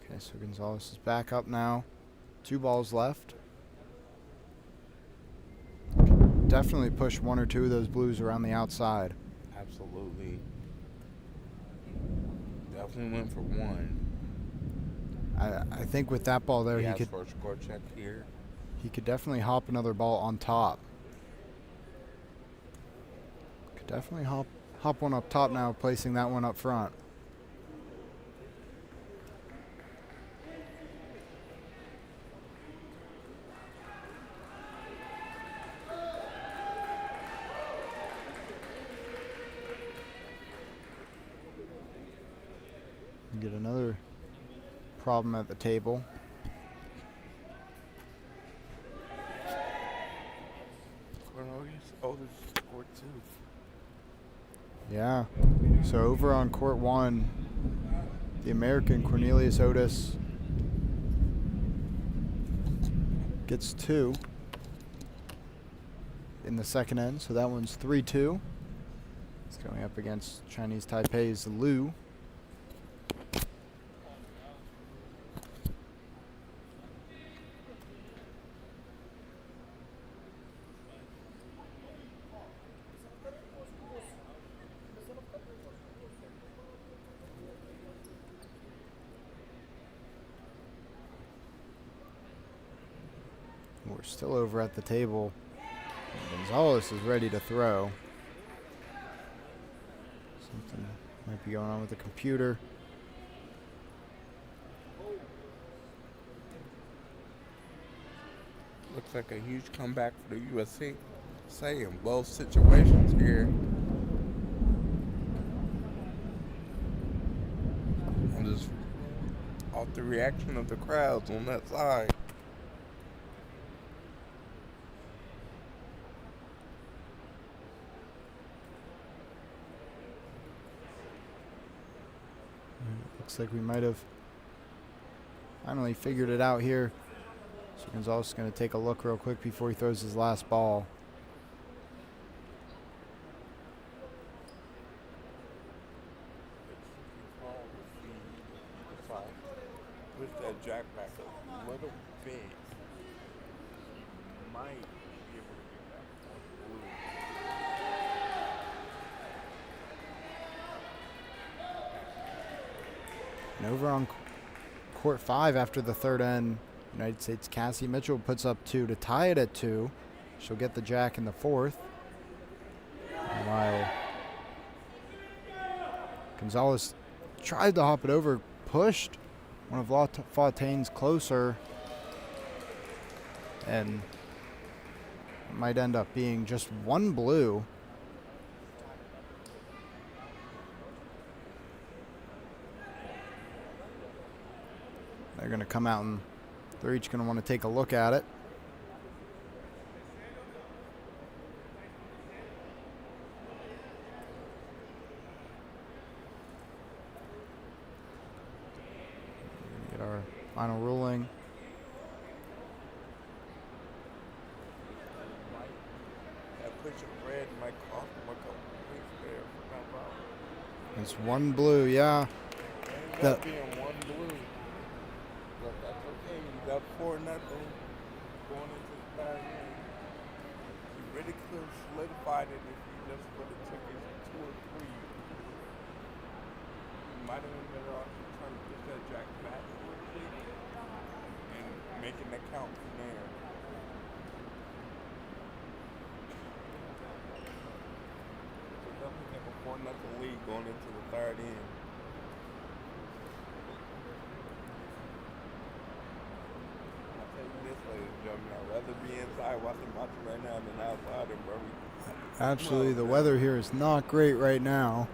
Okay, so Gonzalez is back up now. 2 balls left. Definitely push 1 or 2 of those blues around the outside. Absolutely. Definitely went for 1. I think with that ball there, He he has could for a score check here. he could definitely hop another ball on top. Could definitely hop one up top now, placing that one up front. Get another problem at the table. Oh, this is court 2. Yeah. So over on court 1, the American Cornelius Otis gets 2 in the second end. So that one's 3-2. It's going up against Chinese Taipei's Liu. We're still over at the table. Gonzalez is ready to throw. Something might be going on with the computer. Looks like a huge comeback for the USA in both situations here. And just off the reaction of the crowds on that side. Looks like we might have finally figured it out here. So Gonzalez is going to take a look real quick before he throws his last ball. Push that jack back a little bit. Might be able to get that. And over on court 5 after the third end, United States Cassie Mitchell puts up 2 to tie it at 2. She'll get the jack in the 4th. While Gonzalez tried to hop it over, pushed one of Fontaine's closer, and it might end up being just 1 blue. They're going to come out and they're each going to want to take a look at it. Get our final ruling. That push of red might cost them a couple points there for that foul. It's 1 blue, yeah. That being 1 blue. But that's okay. You got 4-0 going into the third inning. You really could have solidified it if you just would have took it 2 or 3. You might have been better off just trying to push that jack back a little bit and making the count from there. So definitely take a 4-0 lead going into the third inning. I'd rather be inside watching boxing right now than outside in Birmingham. Absolutely. The weather here is not great right now.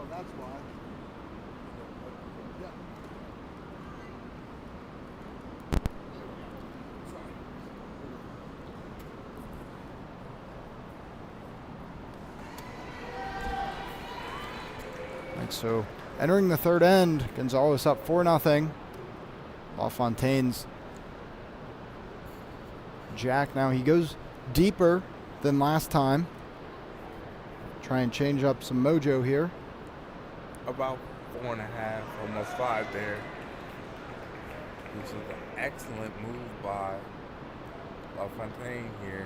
that's why. Yeah. Right, so entering the third end, Gonzalez up 4-0. LaFontaine's jack now. He goes deeper than last time. Try and change up some mojo here. About 4.5, almost 5 there. Which is an excellent move by LaFontaine here.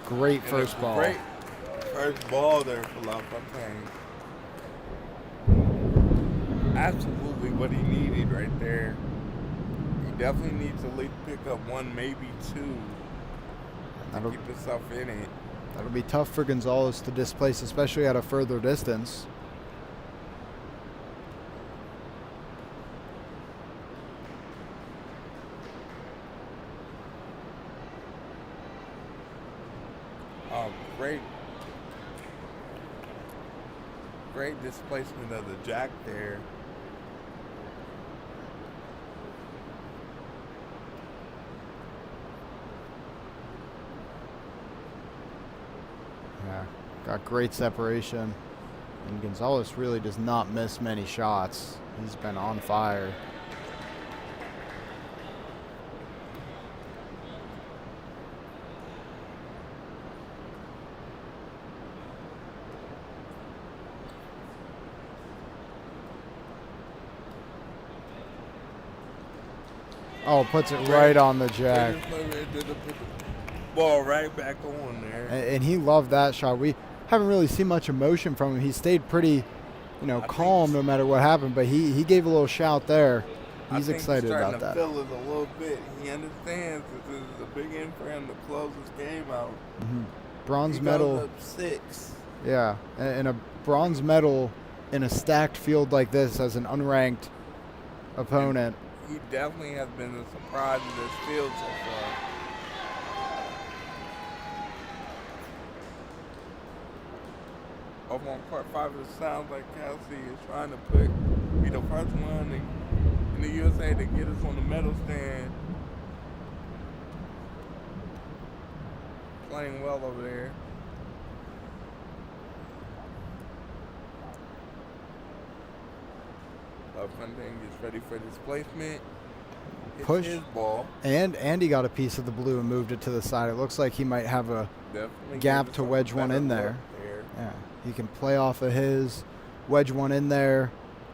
Great first ball. Great first ball there for LaFontaine. Absolutely what he needed right there. He definitely needs to at least pick up one, maybe two, to keep himself in it. That'll be tough for Gonzalez to displace, especially at a further distance. Great displacement of the jack there. Yeah, got great separation. And Gonzalez really does not miss many shots. He's been on fire. Oh, puts it right on the jack. Ball right back on there. And he loved that shot. We haven't really seen much emotion from him. He stayed pretty, calm no matter what happened. But he gave a little shout there. He's excited about that. He's starting to feel it a little bit. He understands that this is a big end for him to close this game out. Mm-hmm. Bronze medal. Up 6. Yeah, and a bronze medal in a stacked field like this as an unranked opponent. He definitely has been a surprise in this field so far. Over on part 5, it sounds like Kelsey is trying to be the first one in the USA to get us on the medal stand. Playing well over there. LaFontaine gets ready for displacement. Hits Push his ball. And he got a piece of the blue and moved it to the side. It looks like he might have a gap to wedge one in there. Yeah, he can play off of his, wedge one in there.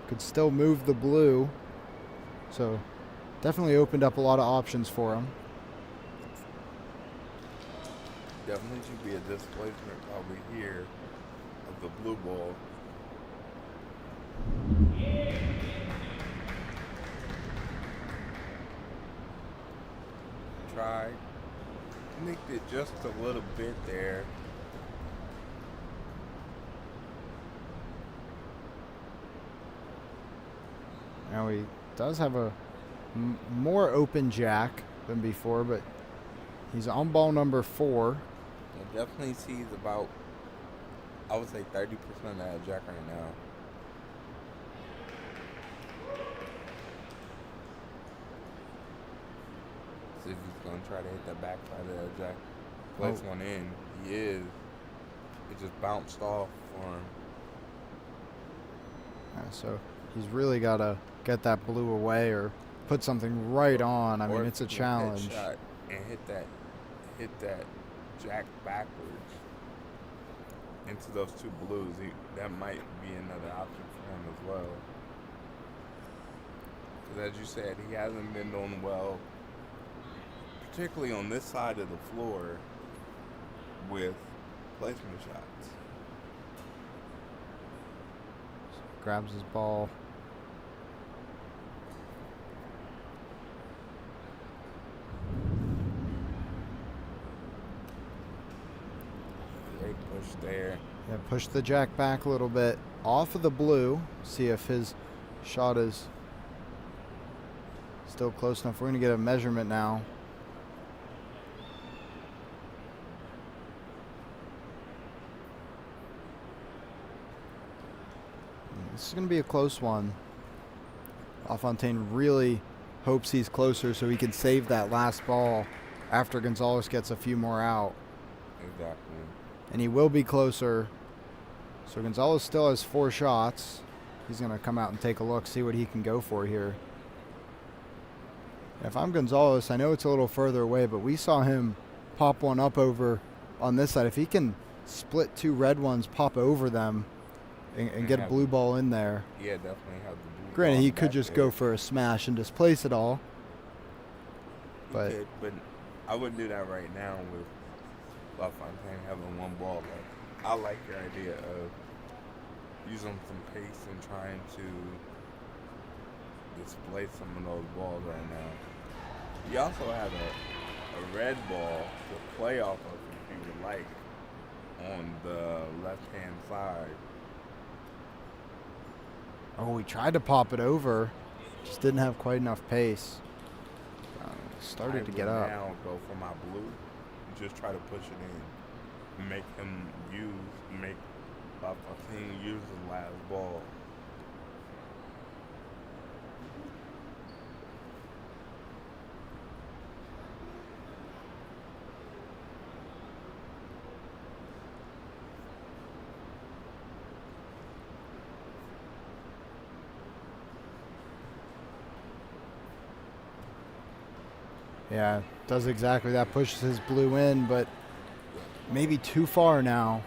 Could still move the blue. So definitely opened up a lot of options for him. Definitely should be a displacement probably here of the blue ball. Try. Nicked it just a little bit there. Now he does have a more open jack than before, but he's on ball number 4. It definitely sees about, I would say 30% of that jack right now. See if he's going to try to hit the back side of that jack. Place one in. He is. It just bounced off for him. So he's really got to get that blue away or put something right on. I mean, it's a challenge. Shot and hit that jack backwards into those two blues. That might be another option for him as well. Because as you said, he hasn't been doing well, particularly on this side of the floor with placement shots. Grabs his ball. Great push there. Yeah, push the jack back a little bit off of the blue. See if his shot is still close enough. We're going to get a measurement now. This is going to be a close one. LaFontaine really hopes he's closer so he can save that last ball after Gonzalez gets a few more out. Exactly. And he will be closer. So Gonzalez still has 4 shots. He's going to come out and take a look, see what he can go for here. If I'm Gonzalez, I know it's a little further away, but we saw him pop one up over on this side. If he can split 2 red ones, pop over them, and get a blue ball in there. Yeah, definitely have the blue Granted, ball he back could just there. go for a smash and displace it all. He But could, but I wouldn't do that right now with LaFontaine having 1 ball left. I like your idea of using some pace and trying to displace some of those balls right now. You also have a red ball to play off of if you would like on the left-hand side. oh, we tried to pop it over, just didn't have quite enough pace. Started to get I would up. now go for my blue and just try to push it in. Make LaFontaine use the last ball. Yeah, does exactly that. Pushes his blue in, but maybe too far now.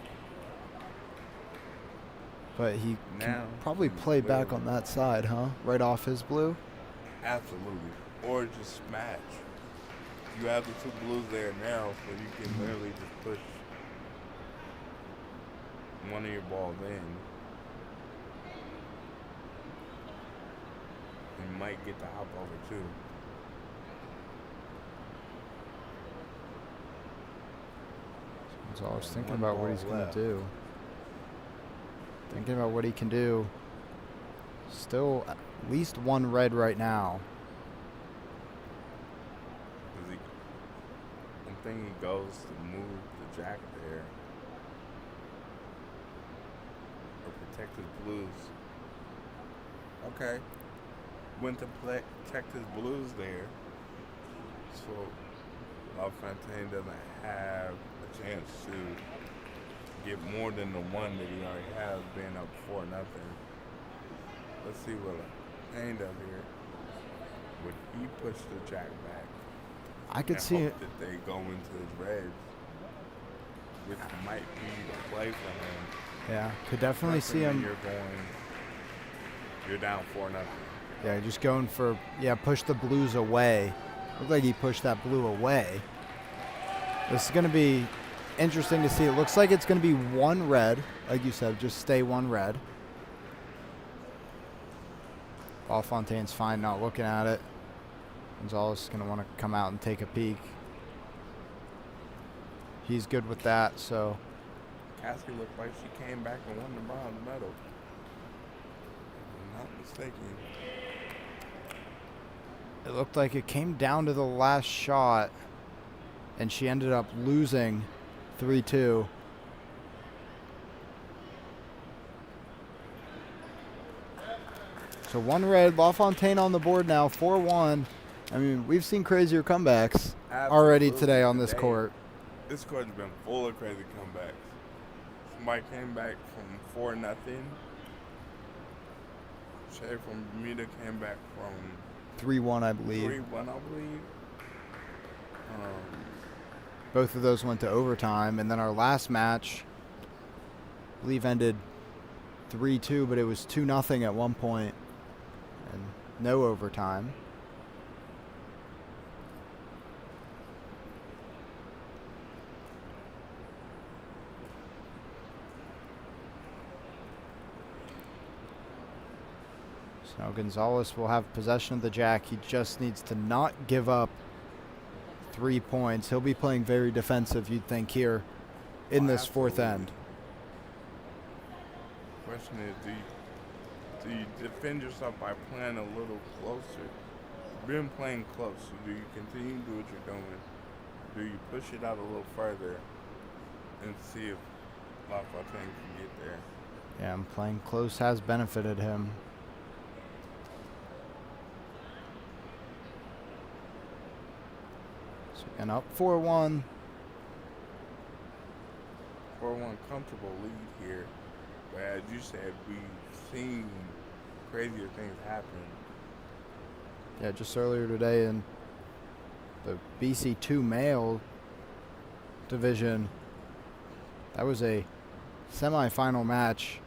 But he can Now probably he's play back clearly- on that side, huh? Right off his blue. Absolutely. Or just smash. You have the 2 blues there now, so you can literally just push one of your balls in. You might get the hop over too. So I was Yeah, thinking 1 about what ball he's going left. to do. Thinking about what he can do. Still at least 1 red right now. 'Cause I'm thinking he goes to move the jack there. Or protect his blues. Okay. Went to protect his blues there. So LaFontaine doesn't have a chance to get more than the 1 that he already has, being up 4-0. Let's see what LaFontaine does here. Would he push the jack back? I could And see hope it. that they go into his reds, which might be the play for him. Yeah, could definitely see Especially when him. You're down 4-0. Yeah, just going for, push the blues away. Looked like he pushed that blue away. This is going to be interesting to see. It looks like it's going to be 1 red. Like you said, just stay 1 red. LaFontaine's fine not looking at it. Gonzalez is going to want to come out and take a peek. He's good with that, so Cassie looked like she came back and won the bronze medal. If I'm not mistaken. it looked like it came down to the last shot, and she ended up losing 3-2. So 1 red, LaFontaine on the board now, 4-1. I mean, we've seen crazier comebacks already Absolutely. today on this Today, court. This court's been full of crazy comebacks. Somebody came back from 4-0. Shay from Bermuda came back from 3-1, I believe. 3-1, I believe. Both of those went to overtime, and then our last match, I believe, ended 3-2, but it was 2-0 at one point, and no overtime. So Gonzalez will have possession of the jack. He just needs to not give up 3 points. He'll be playing very defensive, you'd think, here in this 4th end. Question is, do you defend yourself by playing a little closer? Been playing close. So do you continue to do what you're doing? Do you push it out a little further and see if LaFontaine can get there? Yeah, and playing close has benefited him. So again, up 4-1. 4-1 comfortable lead here. But as you said, we've seen crazier things happen. Yeah, just earlier today in the BC2 male division, that was a semifinal match.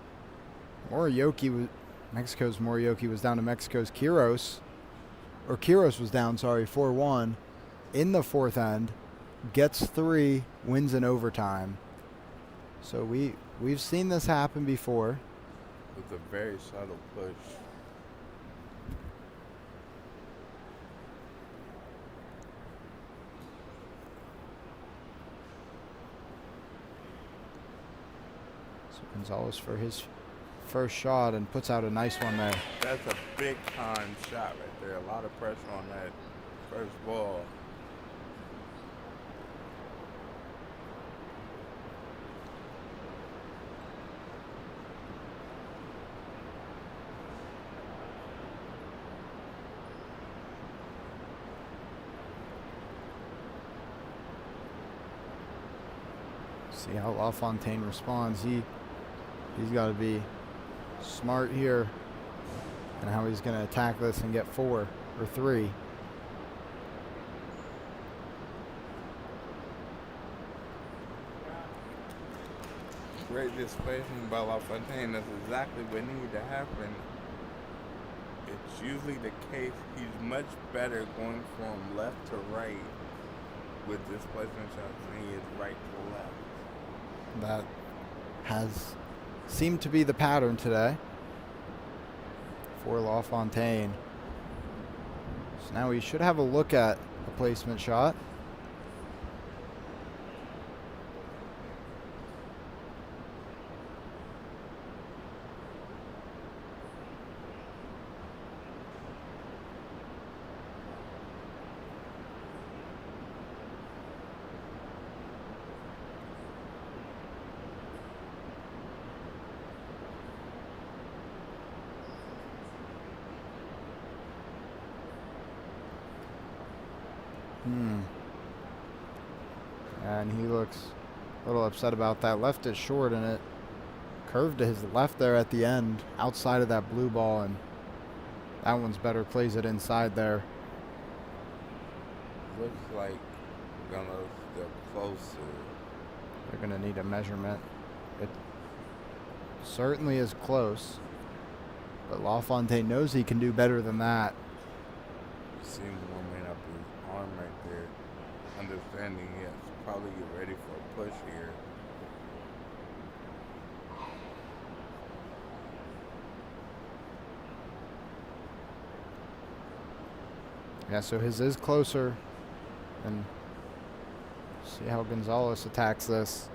Mexico's Morioki was down to Mexico's Quiros. Or Quiros was down, 4-1 in the fourth end. Gets 3, wins in overtime. So we've seen this happen before. With a very subtle push. So Gonzalez for his first shot and puts out a nice one there. That's a big time shot right there. A lot of pressure on that first ball. See how LaFontaine responds. He's got to be smart here and how he's going to attack this and get 4 or 3. Great displacement by LaFontaine. That's exactly what needed to happen. It's usually the case. He's much better going from left to right with displacement shots than he is right to left. That has seemed to be the pattern today for LaFontaine. So now we should have a look at a placement shot. And he looks a little upset about that. Left it short and it curved to his left there at the end, outside of that blue ball, and that one's better. Plays it inside there. Looks like gonna step closer. They're going to need a measurement. It certainly is close, but LaFontaine knows he can do better than that. Seems one man up his arm right there. Understanding he has to probably get ready for a push here. Yeah, so his is closer. And see how Gonzalez attacks this.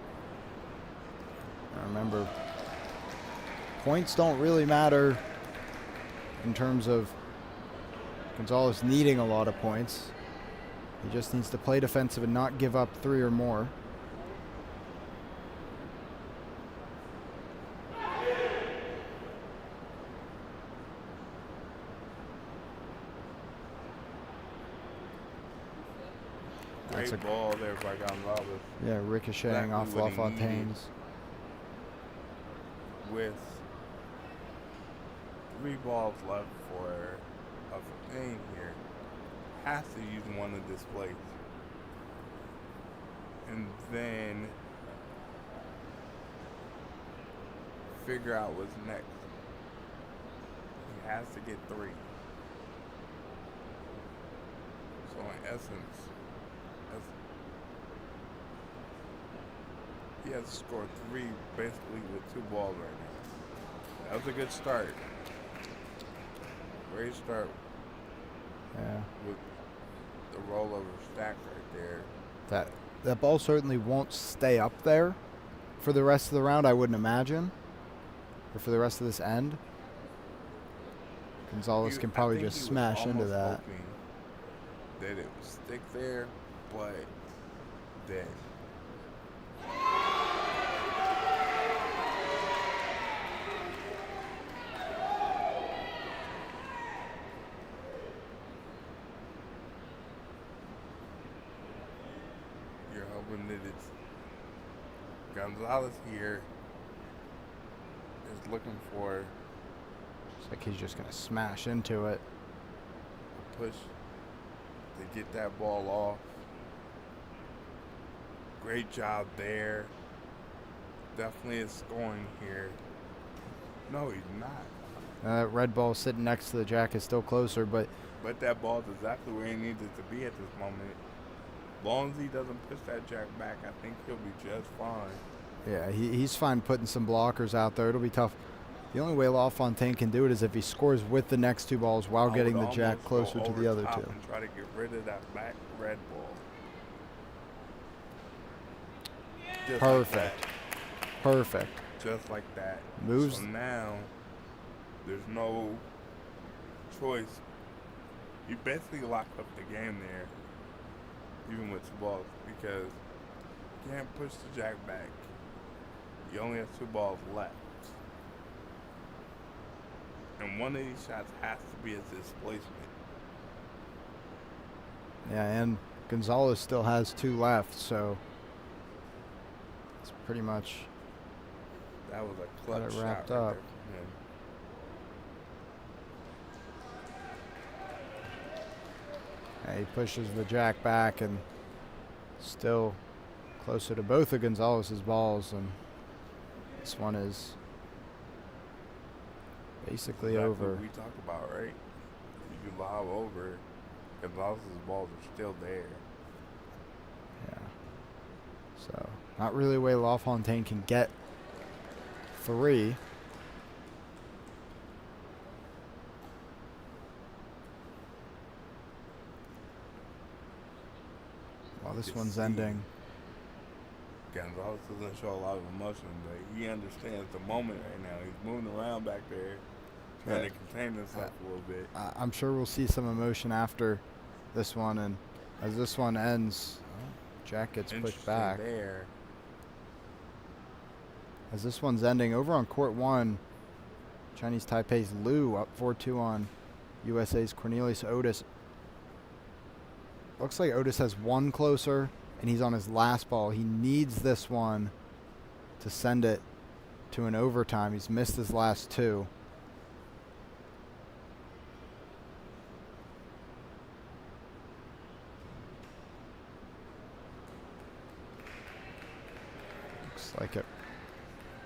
Now remember, points don't really matter in terms of Gonzalez needing a lot of points. He just needs to play defensive and not give up 3 or more. Great ball there by Gonzalez. Yeah, ricocheting off LaFontaine's. With 3 balls left for a thing here, has to use one to displace. And then figure out what's next. He has to get 3. So in essence, he has to score 3 basically with 2 balls right now. That was a good start. Great start. Yeah. With the rollover stack right there. That ball certainly won't stay up there for the rest of the round, I wouldn't imagine. Or for the rest of this end. Gonzalez can probably just smash into that. That it would stick there, but that minutes. Gonzalez here is looking for It's like he's just going to smash into it. a push to get that ball off. Great job there. Definitely is scoring here. No, he's not. That red ball sitting next to the jack is still closer, but that ball's exactly where he needs it to be at this moment. As long as he doesn't push that jack back, I think he'll be just fine. yeah, he's fine putting some blockers out there. It'll be tough. The only way LaFontaine can do it is if he scores with the next two balls while getting the jack closer to the other two. And try to get rid of that back red ball. Just Perfect. Perfect. Just like that. Moves. So now, there's no choice. You basically locked up the game there, even with two balls, because you can't push the jack back. You only have two balls left. And one of these shots has to be a displacement. Yeah, and Gonzalez still has two left, so it's pretty much That was a clutch got it shot wrapped right up. there from him. Yeah, he pushes the jack back and still closer to both of Gonzalez's balls, and this one is basically Exactly over. what we talk about, right? You lob over, Gonzalez's balls are still there. Yeah. So not really a way LaFontaine can get three. Well, this You one's see. ending. Gonzalez doesn't show a lot of emotion, but he understands the moment right now. He's moving around back there, trying to contain himself a little bit. I'm sure we'll see some emotion after this one, and as this one ends, jack gets pushed Interesting back. there. As this one's ending, over on court one, Chinese Taipei's Liu up 4-2 on USA's Cornelius Otis. Looks like Otis has one closer, and he's on his last ball. He needs this one to send it to an overtime. He's missed his last two. Looks like it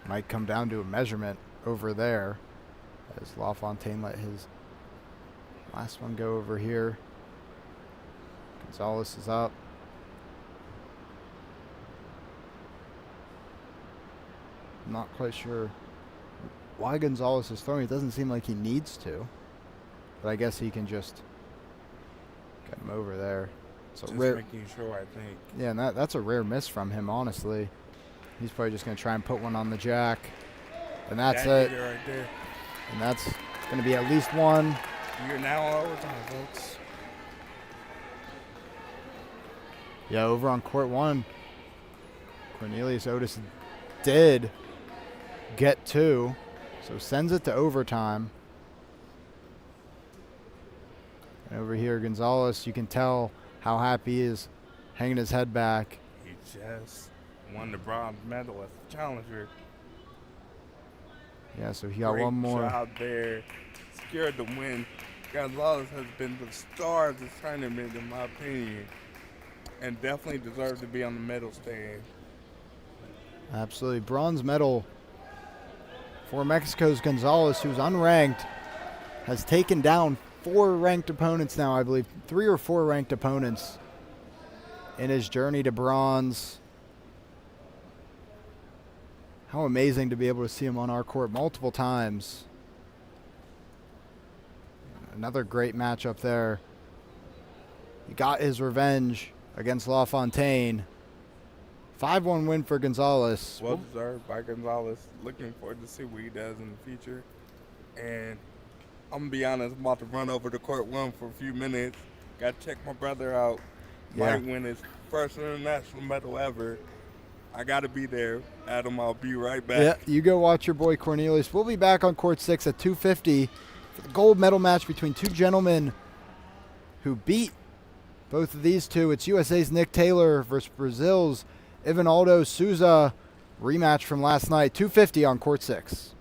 might come down to a measurement over there, as LaFontaine let his last one go over here. Gonzalez is up. I'm not quite sure why Gonzalez is throwing. It doesn't seem like he needs to, but I guess he can just get him over there. So Just rare, making sure, I think. yeah, and that's a rare miss from him, honestly. He's probably just going to try and put one on the jack, and that's That it. nigga right there. And that's going to be at least one. You're now on overtime, folks. Yeah, over on court one, Cornelius Otis did get two, so sends it to overtime. And over here, Gonzalez, you can tell how happy he is, hanging his head back. He just won the bronze medal as a challenger. Yeah, so he got Great one more. job there. Secured the win. Gonzalez has been the star of this tournament, in my opinion, and definitely deserves to be on the medal stand. Absolutely. Bronze medal for Mexico's Gonzalez, who's unranked, has taken down 4 ranked opponents now, I believe. 3 or 4 ranked opponents in his journey to bronze. How amazing to be able to see him on our court multiple times. Another great matchup there. He got his revenge against LaFontaine. 5-1 win for Gonzalez. Well deserved by Gonzalez. Looking forward to see what he does in the future. And I'm going to be honest, I'm about to run over to court one for a few minutes. Got to check my brother out. Yeah. Might win his first international medal ever. I got to be there. Adam, I'll be right back. Yeah, you go watch your boy Cornelius. We'll be back on court 6 at 2:50 for the gold medal match between two gentlemen who beat both of these two. It's USA's Nick Taylor versus Brazil's Ivanaldo Souza rematch from last night, 250 on court 6.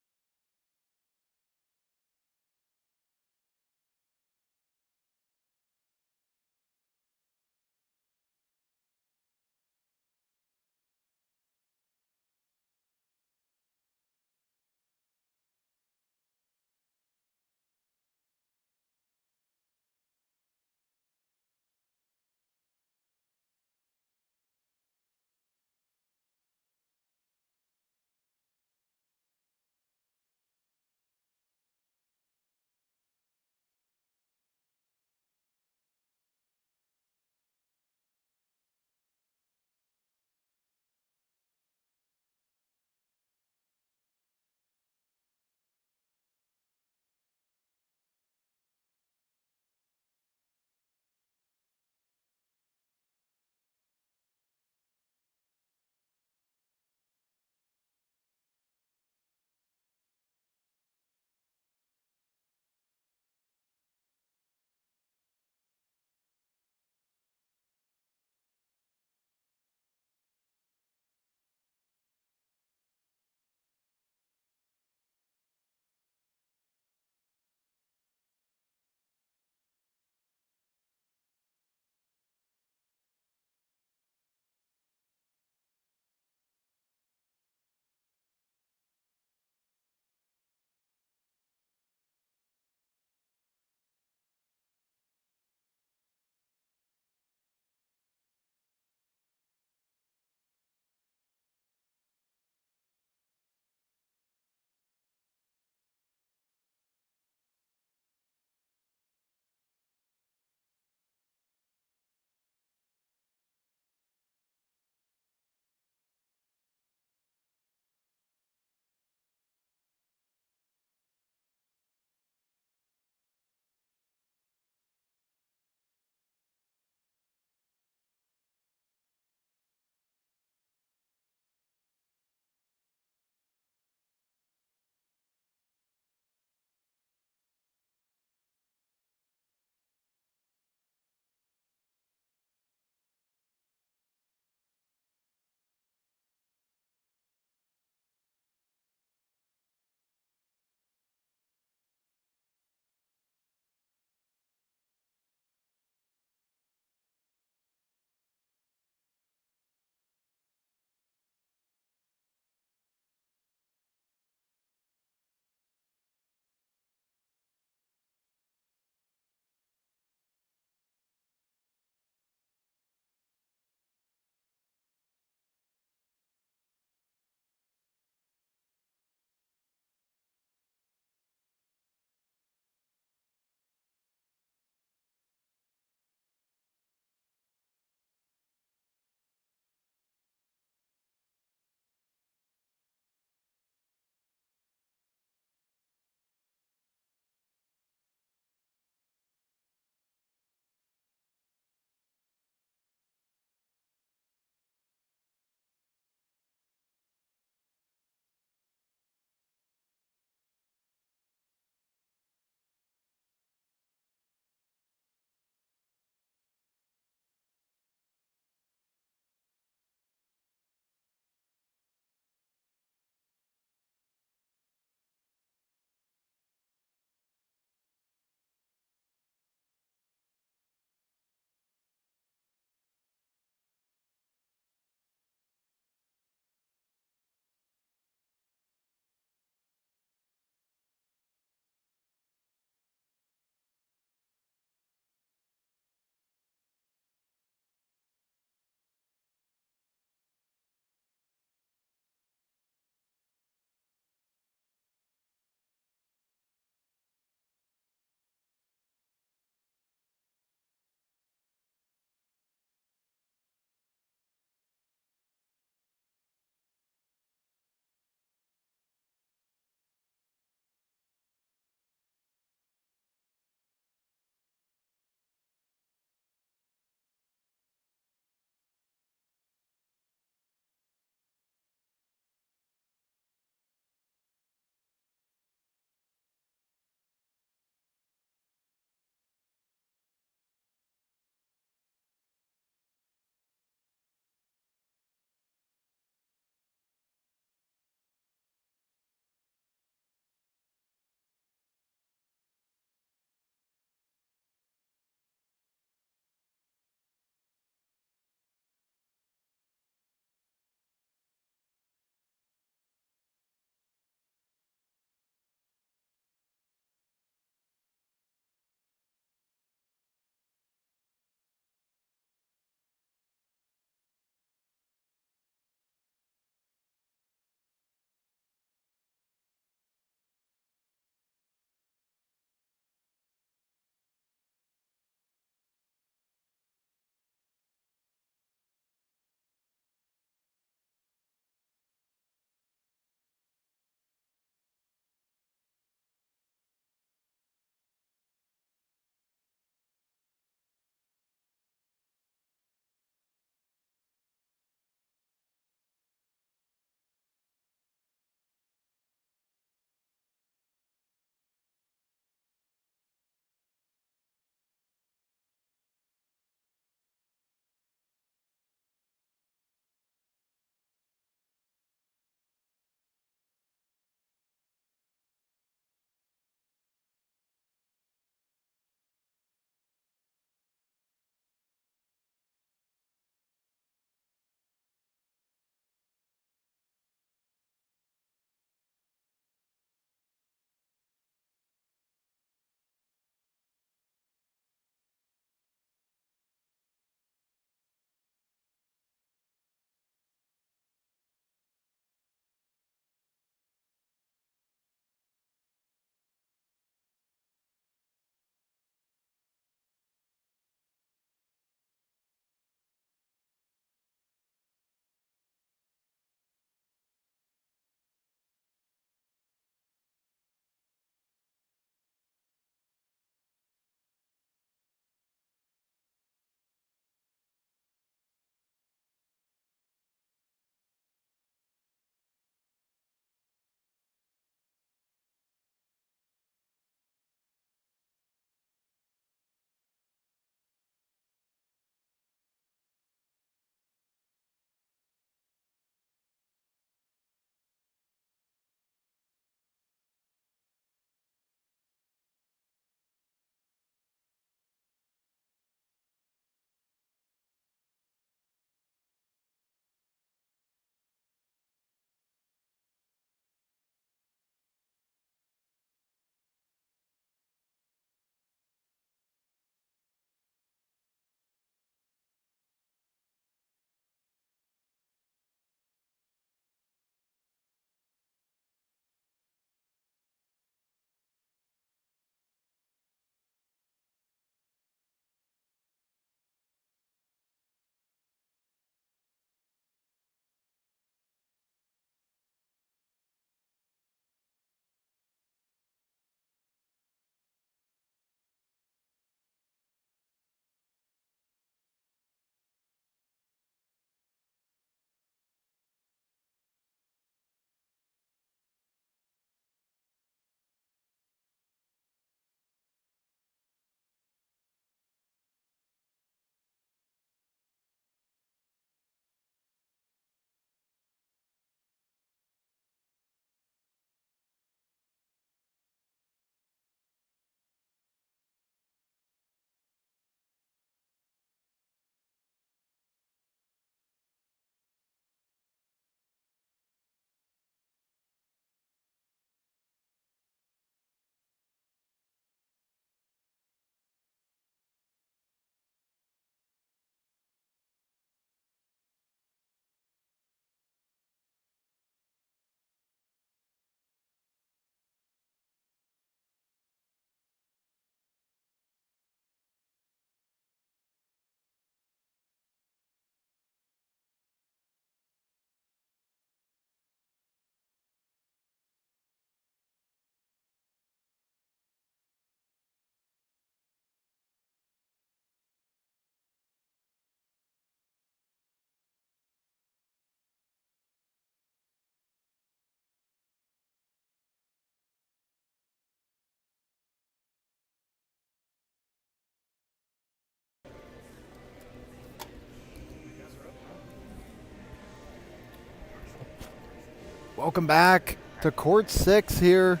Welcome back to Court 6 here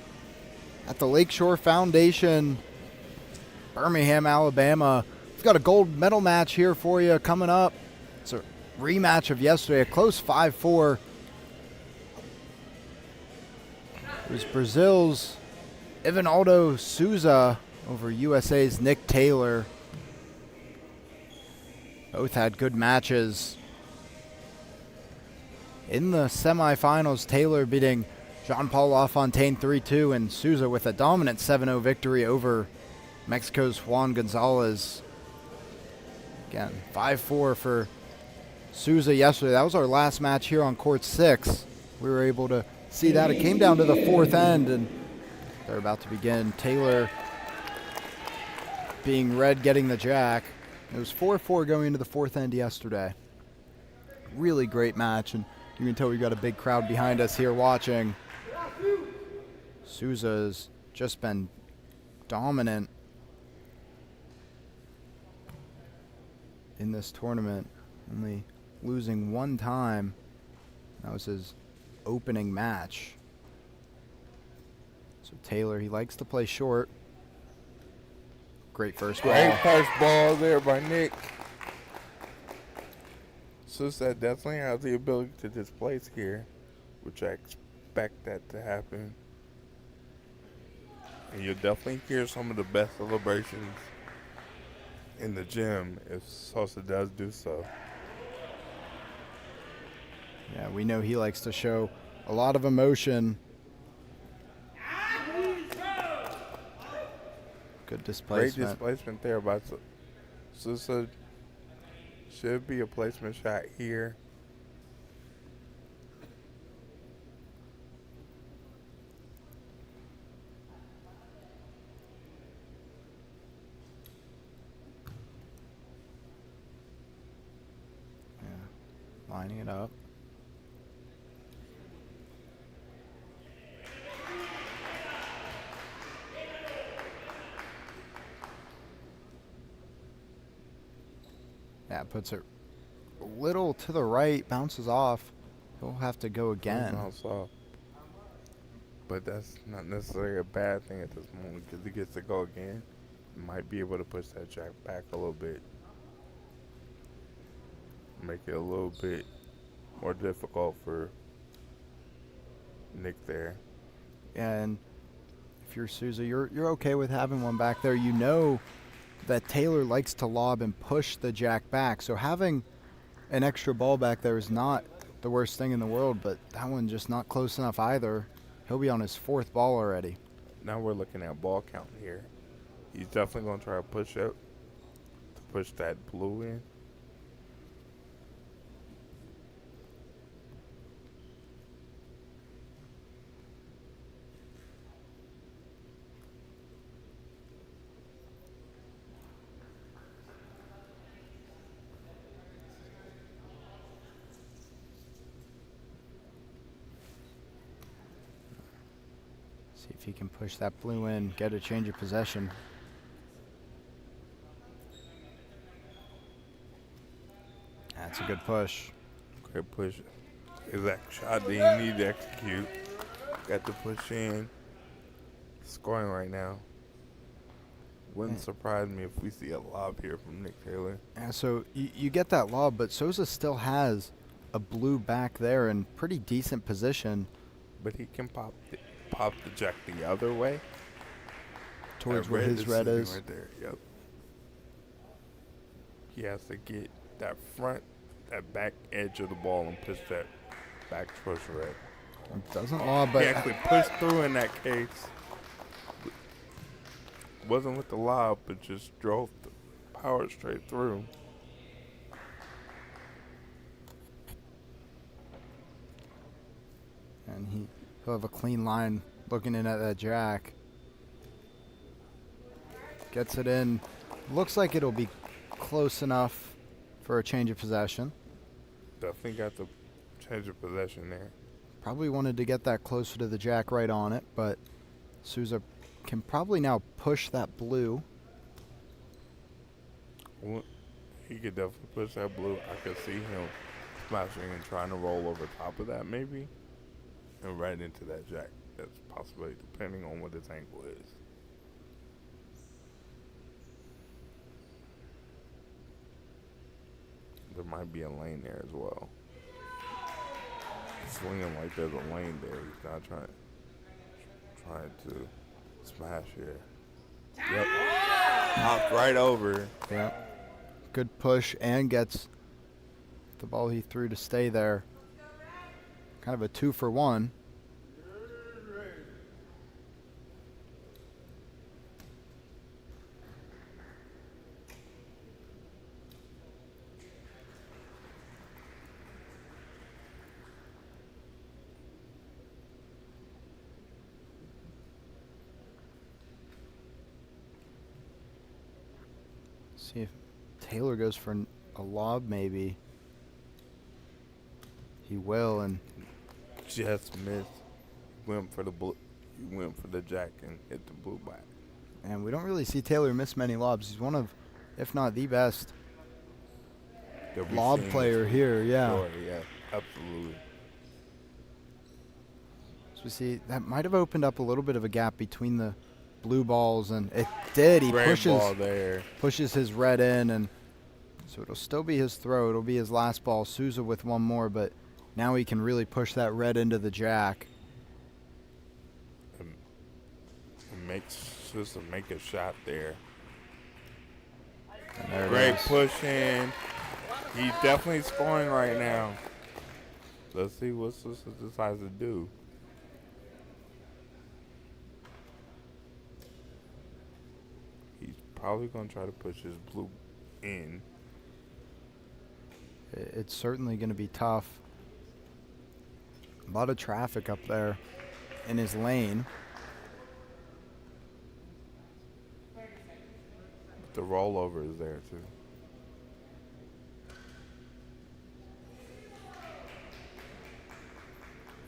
at the Lakeshore Foundation, Birmingham, Alabama. We've got a gold medal match here for you coming up. It's a rematch of yesterday, a close 5-4. It was Brazil's Ivanaldo Souza over USA's Nick Taylor. Both had good matches. In the semifinals, Taylor beating Jean-Paul LaFontaine 3-2, and Souza with a dominant 7-0 victory over Mexico's Juan Gonzalez. Again, 5-4 for Souza yesterday. That was our last match here on Court 6. We were able to see that. It came down to the fourth end, and they're about to begin. Taylor being red, getting the jack. It was 4-4 going into the fourth end yesterday. Really great match, and you can tell we've got a big crowd behind us here watching. Souza's just been dominant in this tournament, only losing one time. That was his opening match. So Taylor, he likes to play short. Great first ball. Great first ball there by Nick. Souza definitely has the ability to displace here, which I expect that to happen. And you'll definitely hear some of the best celebrations in the gym if Souza does do so. Yeah, we know he likes to show a lot of emotion. Good displacement. Great displacement there by Souza. Should be a placement shot here. Yeah, lining it up. Yeah, puts it a little to the right, bounces off. He'll have to go again. Bounce off. But that's not necessarily a bad thing at this moment because he gets to go again. Might be able to push that jack back a little bit. Make it a little bit more difficult for Nick there. And if you're Souza, you're okay with having one back there. You know that Taylor likes to lob and push the jack back. So having an extra ball back there is not the worst thing in the world, but that one just not close enough either. He'll be on his fourth ball already. Now we're looking at ball count here. He's definitely going to try to push up to push that blue in. See if he can push that blue in, get a change of possession. That's a good push. Great push. Exact shot that you need to execute. Got to push in. Scoring right now. Wouldn't surprise me if we see a lob here from Nick Taylor. Yeah, so you get that lob, but Souza still has a blue back there in pretty decent position. But he can pop the jack the other way. Towards where his red is. Right there, yep. He has to get that back edge of the ball and push that back towards red. It doesn't lob, but he actually pushed through in that case. Wasn't with the lob, but just drove the power straight through. And he'll have a clean line looking in at that jack. Gets it in. Looks like it'll be close enough for a change of possession. Definitely got the change of possession there. Probably wanted to get that closer to the jack right on it, but Souza can probably now push that blue. Well, he could definitely push that blue. I could see him smashing and trying to roll over top of that maybe. and right into that jack. That's a possibility, depending on what his angle is. There might be a lane there as well. Swinging like there's a lane there. He's not trying to smash here. Yep. Hopped right over. Yeah. Good push and gets the ball he threw to stay there. Kind of a 2-for-1. See if Taylor goes for a lob, maybe. He will, and Just missed. Went for the blue. He went for the jack and hit the blue back. we don't really see Taylor miss many lobs. He's one of, if not the best That we've lob seen player this here. Yeah. Sure, yeah, absolutely. So we see that might have opened up a little bit of a gap between the blue balls, and it did. He Great ball there. pushes his red in, and so it'll still be his throw. It'll be his last ball. Souza with one more, but now he can really push that red into the jack. And just to make a shot there. And there it Great is. push in. He's definitely scoring right now. Let's see what Sousa decides to do. He's probably going to try to push his blue in. It's certainly going to be tough. A lot of traffic up there in his lane. The rollover is there too.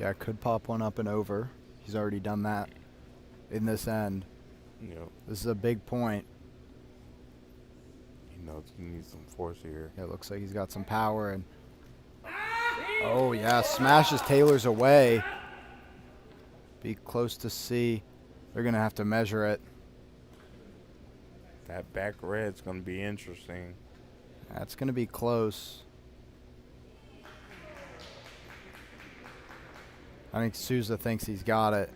Yeah, could pop one up and over. He's already done that in this end. Yep. This is a big point. He knows he needs some force here. Yeah, it looks like he's got some power, and oh yeah, smashes Taylor's away. Be close to C. They're gonna have to measure it. That back red's going to be interesting. That's gonna be close. I think Souza thinks he's got it.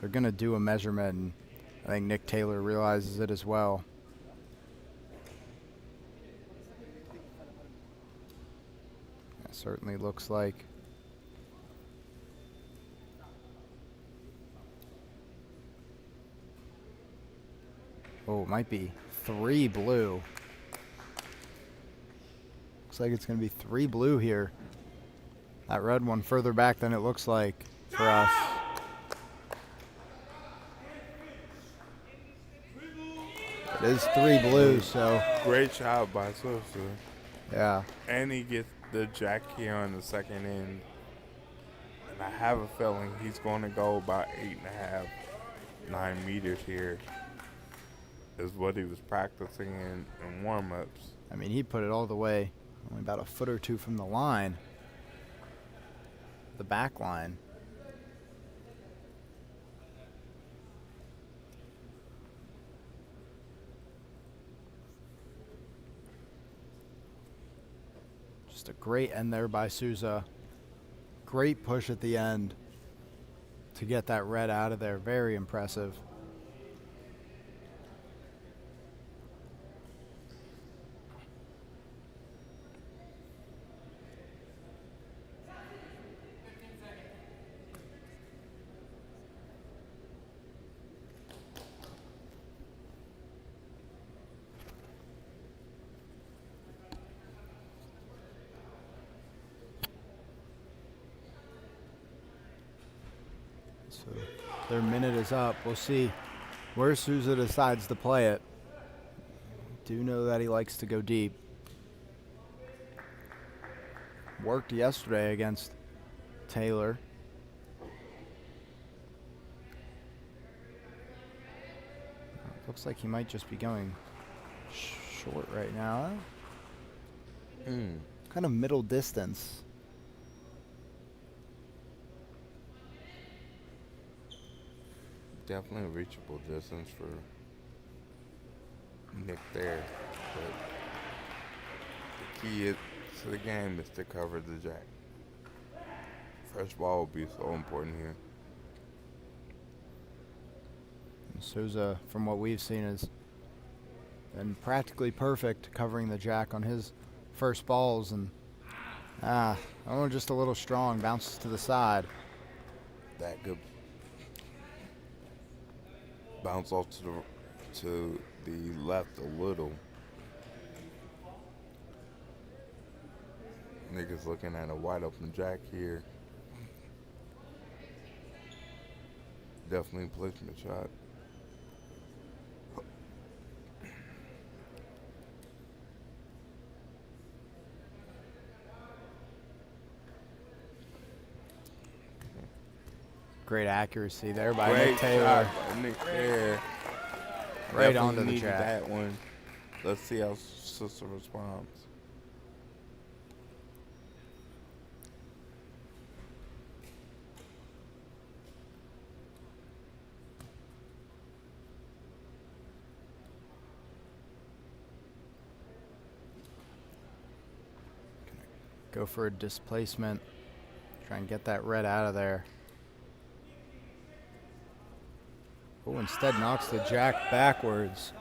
They're gonna do a measurement, and I think Nick Taylor realizes it as well. It certainly looks like. Oh, it might be 3 blue. Looks like it's going to be 3 blue here. That red one further back than it looks like for us. It is 3 blue, so Great job by Sousa. yeah. And he gets the jack here on the second end. And I have a feeling he's going to go about 8.5, 9 meters here. Is what he was practicing in warm-ups. I mean, he put it all the way, only about a foot or 2 from the line. The back line. Just a great end there by Souza. Great push at the end to get that red out of there. Very impressive. So their minute is up. We'll see where Souza decides to play it. Do know that he likes to go deep. Worked yesterday against Taylor. Looks like he might just be going short right now. Kind of middle distance. definitely a reachable distance for Nick there. But the key to the game is to cover the jack. First ball will be so important here. Souza, from what we've seen, has been practically perfect covering the jack on his first balls, and just a little strong, bounces to the side. That good bounce off to the left a little. Nick is looking at a wide open jack here. Definitely a placement shot. Great accuracy there by Great Nick Taylor. shot by Nick there. Right Definitely onto the needed jack. that one. Let's see how Souza responds. Go for a displacement. Try and get that red out of there. Oh, instead knocks the jack backwards.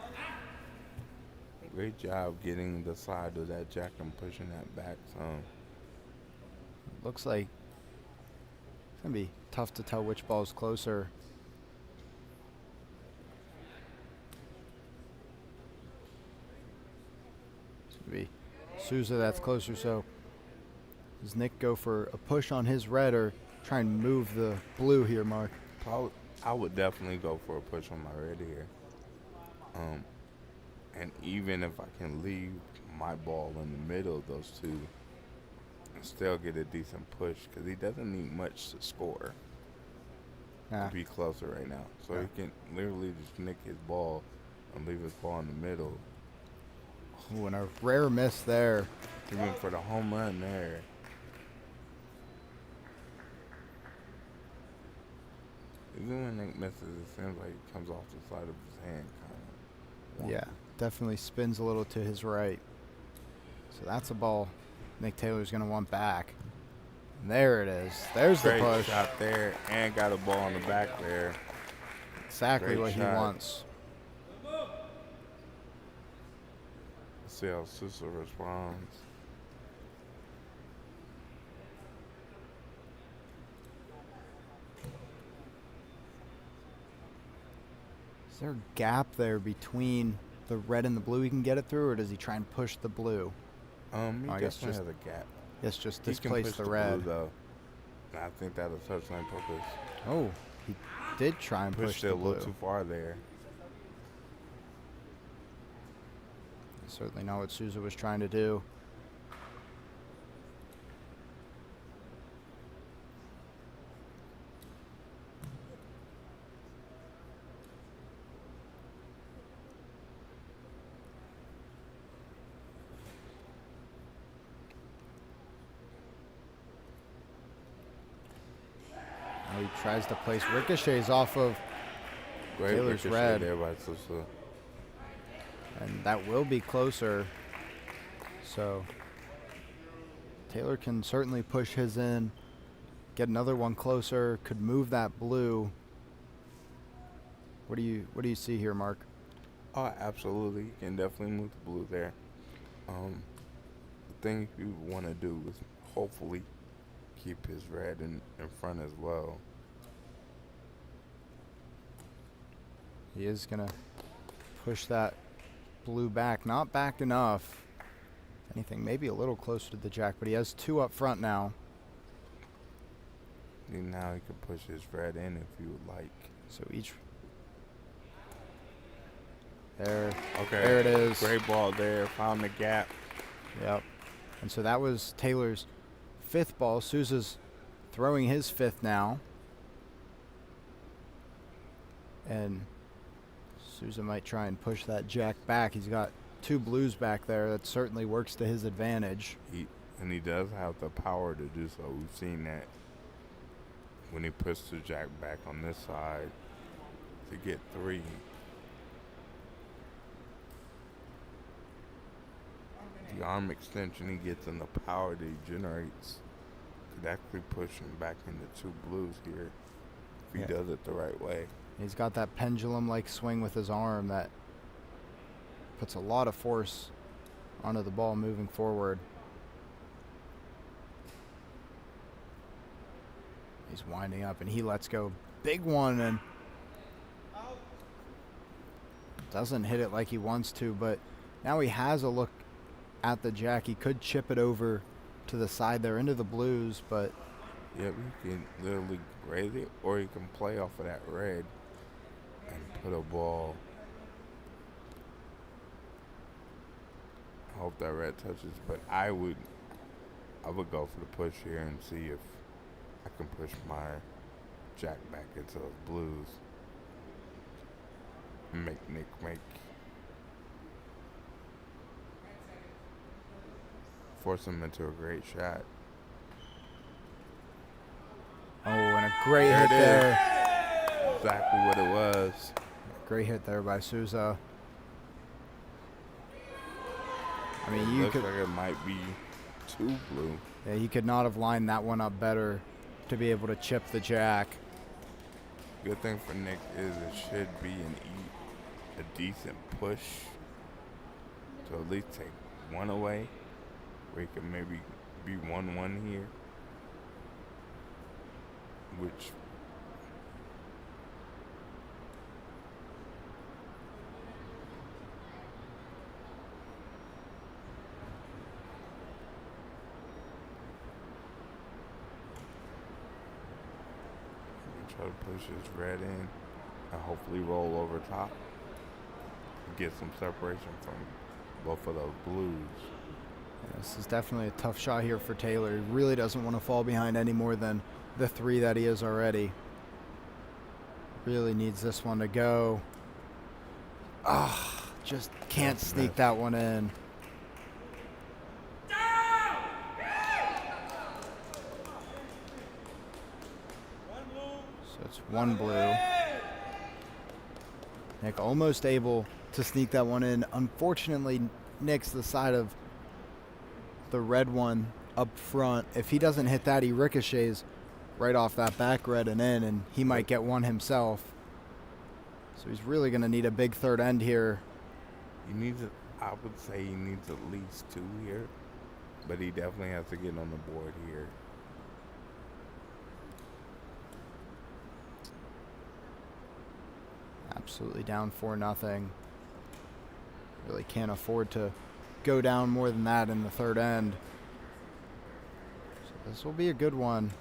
Great job getting the side of that jack and pushing that back some. Looks like it's going to be tough to tell which ball's closer. It's going to be Souza that's closer, so does Nick go for a push on his red or try and move the blue here, Mark? I would definitely go for a push on my red here. And even if I can leave my ball in the middle of those two and still get a decent push, because he doesn't need much to score to be closer right now. So he can literally just nick his ball and leave his ball in the middle. Ooh, and a rare miss there. He went for the home run there. Even when Nick misses, it seems like it comes off the side of his hand, kind of. Yeah, definitely spins a little to his right. So that's a ball Nick Taylor's going to want back. And there it is. There's the Great push. shot there, and got a ball in the back there. Exactly Great what shot. he wants. Let's see how Souza responds. Is there a gap there between the red and the blue he can get it through, or does he try and push the blue? He I guess definitely just- has a gap. Yes, just He can displace push the blue, red. though. And I think that'll touch line purpose. Oh, he did try and push Pushed it the a little blue. too far there. Certainly not what Souza was trying to do. Now he tries to place ricochets off of Great Taylor's ricochet red. there by Souza. and that will be closer. So Taylor can certainly push his in, get another one closer, could move that blue. What do you see here, Mark? Oh, absolutely. You can definitely move the blue there. The thing you want to do is hopefully keep his red in front as well. He is going to push that blue back. Not back enough. Anything, maybe a little closer to the jack, but he has two up front now. And now he can push his red in if you would like. So each... There. Okay. There it is. Great ball there. Found the gap. Yep. And so that was Taylor's fifth ball. Souza's throwing his fifth now. And Souza might try and push that jack back. He's got two blues back there. That certainly works to his advantage. He does have the power to do so. We've seen that when he puts the jack back on this side. to get 3. The arm extension he gets and the power that he generates could actually push him back into 2 blues here if he does it the right way. He's got that pendulum-like swing with his arm that puts a lot of force onto the ball moving forward. He's winding up, and he lets go. Big one, and doesn't hit it like he wants to, but now he has a look at the jack. He could chip it over to the side there into the blues, but... Yep, he can literally raise it, or he can play off of that red and put a ball. I hope that red touches, but I would go for the push here and see if I can push my jack back into those blues and make Nick force him into a great shot. Oh, and a great hit there. Exactly what it was. Great hit there by Souza. I mean, you looks could... like it might be 2 blue. Yeah, he could not have lined that one up better to be able to chip the jack. Good thing for Nick is it should be a decent push to at least take 1 away, where he can maybe be 1-1 here, which try to push his red in and hopefully roll over top and get some separation from both of those blues. Yeah, this is definitely a tough shot here for Taylor. He really doesn't want to fall behind any more than the 3 that he is already. Really needs this one to go. Ah, just can't sneak that one in. So it's 1 blue. Nick almost able to sneak that one in. Unfortunately, Nick's the side of the red one up front. If he doesn't hit that, he ricochets right off that back red and in, and he might get one himself. So he's really going to need a big third end here. I would say he needs at least 2 here, but he definitely has to get on the board here. Absolutely down 4-0. Really can't afford to go down more than that in the third end. So this will be a good one.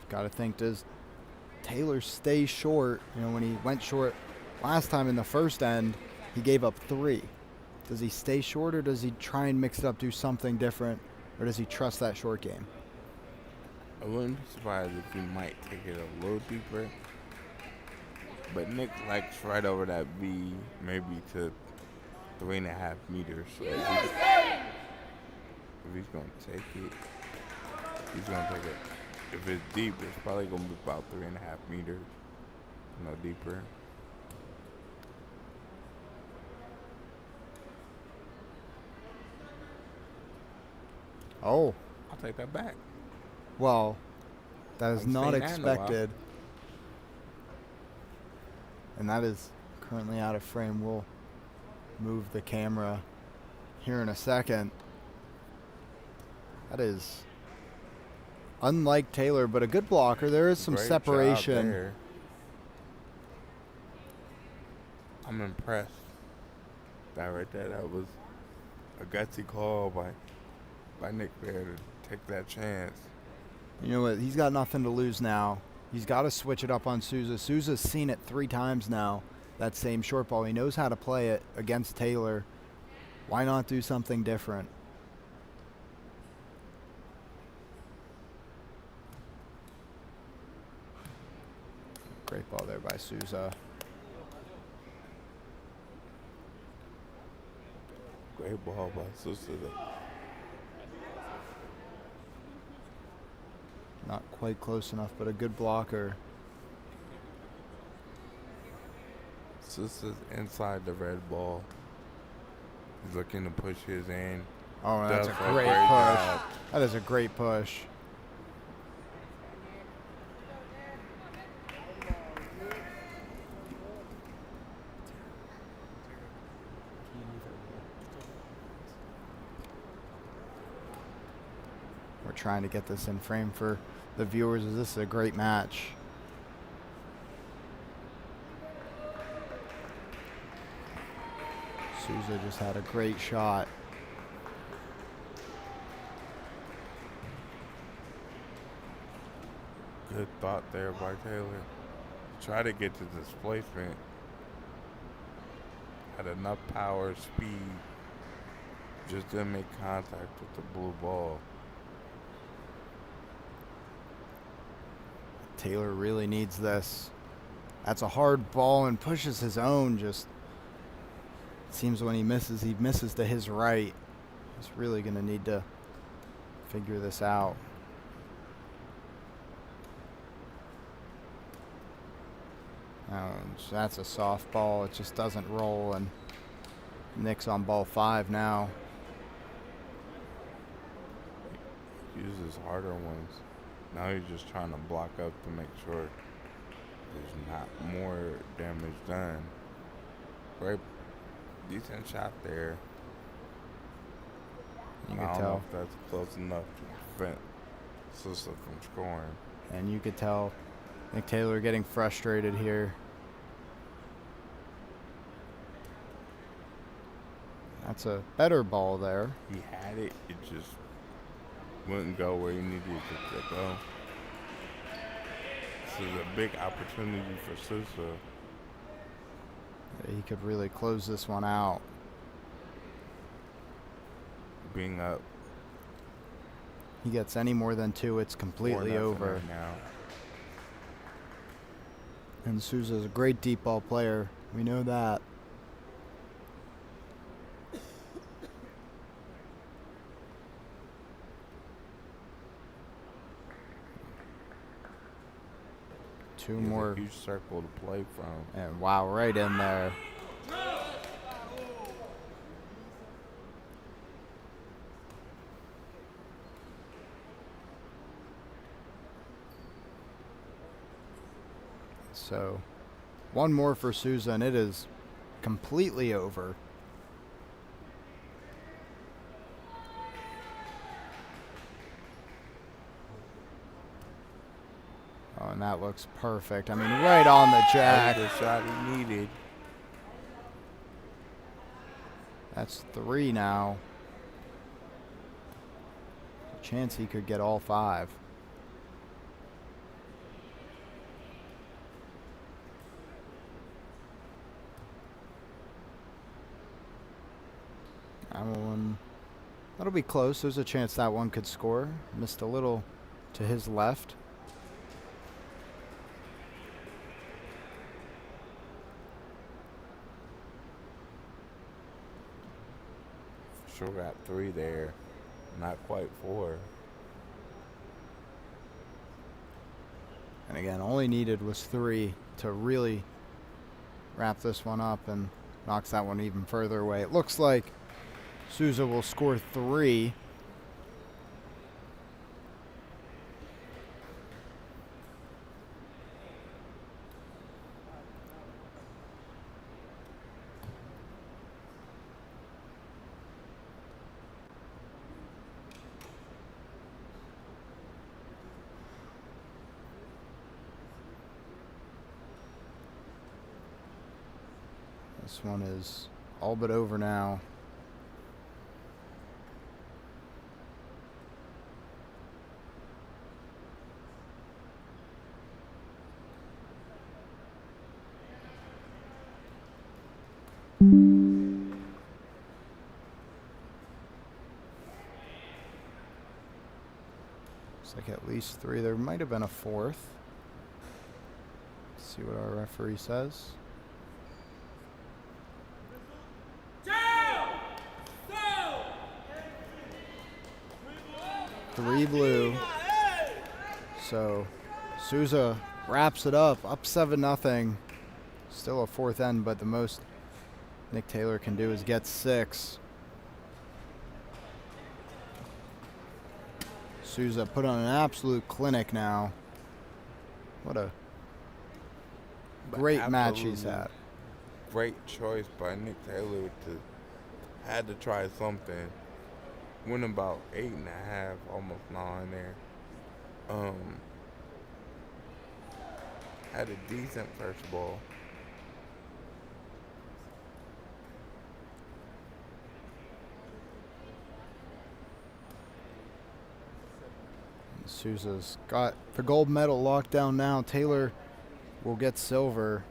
Got to think, does Taylor stay short? You know, when he went short last time in the first end, he gave up 3. Does he stay short, or does he try and mix it up, do something different, or does he trust that short game? I wouldn't be surprised if he might take it a little deeper. But Nick likes right over that V, maybe to 3.5 meters. So if he's going to take it, he's going to take it. If it's deep, it's probably going to be about 3.5 meters, no deeper. Oh. I'll take that back. Well, that is not expected. And that is currently out of frame. We'll move the camera here in a second. That is unlike Taylor, but a good blocker. There is some Great separation. job there. I'm impressed. That right there, that was a gutsy call by Nick there to take that chance. You know what? He's got nothing to lose now. He's got to switch it up on Souza. Souza's seen it 3 times now, that same short ball. He knows how to play it against Taylor. Why not do something different? Great ball there by Souza. Great ball by Souza. Not quite close enough, but a good blocker. This is inside the red ball. He's looking to push his in. Oh, that's a Does great great push. job. That is a great push. We're trying to get this in frame for the viewers, as this is a great match. Souza just had a great shot. Good thought there by Taylor. Try to get to displacement. Had enough power, speed. Just didn't make contact with the blue ball. Taylor really needs this. That's a hard ball and pushes his own. Just seems when he misses to his right. He's really going to need to figure this out. So that's a soft ball. It just doesn't roll, and Nick's on ball 5 now. Uses harder ones. Now he's just trying to block up to make sure there's not more damage done. Great, decent shot there. You I could don't know tell. if that's close enough to prevent Sousa from scoring. And you could tell Nick Taylor getting frustrated here. That's a better ball there. He had it, it just wouldn't go where he needed it to go. This is a big opportunity for Sousa. He could really close this one out. Being up He gets any more than 2, it's completely 4-0 over. right now. And Souza's a great deep ball player. We know that. Two He has more. a huge circle to play from. And wow, right in there. So, one more for Souza, and it is completely over. Oh, and that looks perfect. I mean, right on the jack. That's the shot he needed. That's 3 now. A chance he could get all 5. That one, that'll be close. There's a chance that one could score. Missed a little to his left. Sure got 3 there. Not quite 4. And again, all he needed was 3 to really wrap this one up, and knocks that one even further away. It looks like Souza will score 3. This one is all but over now. Looks like at least 3. There might have been a 4th. Let's see what our referee says. 3 blue. So Souza wraps it up 7-0. Still a fourth end, but the most Nick Taylor can do is get 6. Souza put on an absolute clinic now. What a great match he's had. Great choice by Nick Taylor to had to try something. Went about 8.5, almost 9 there. Had a decent first ball. Souza's got the gold medal locked down now. Taylor will get silver.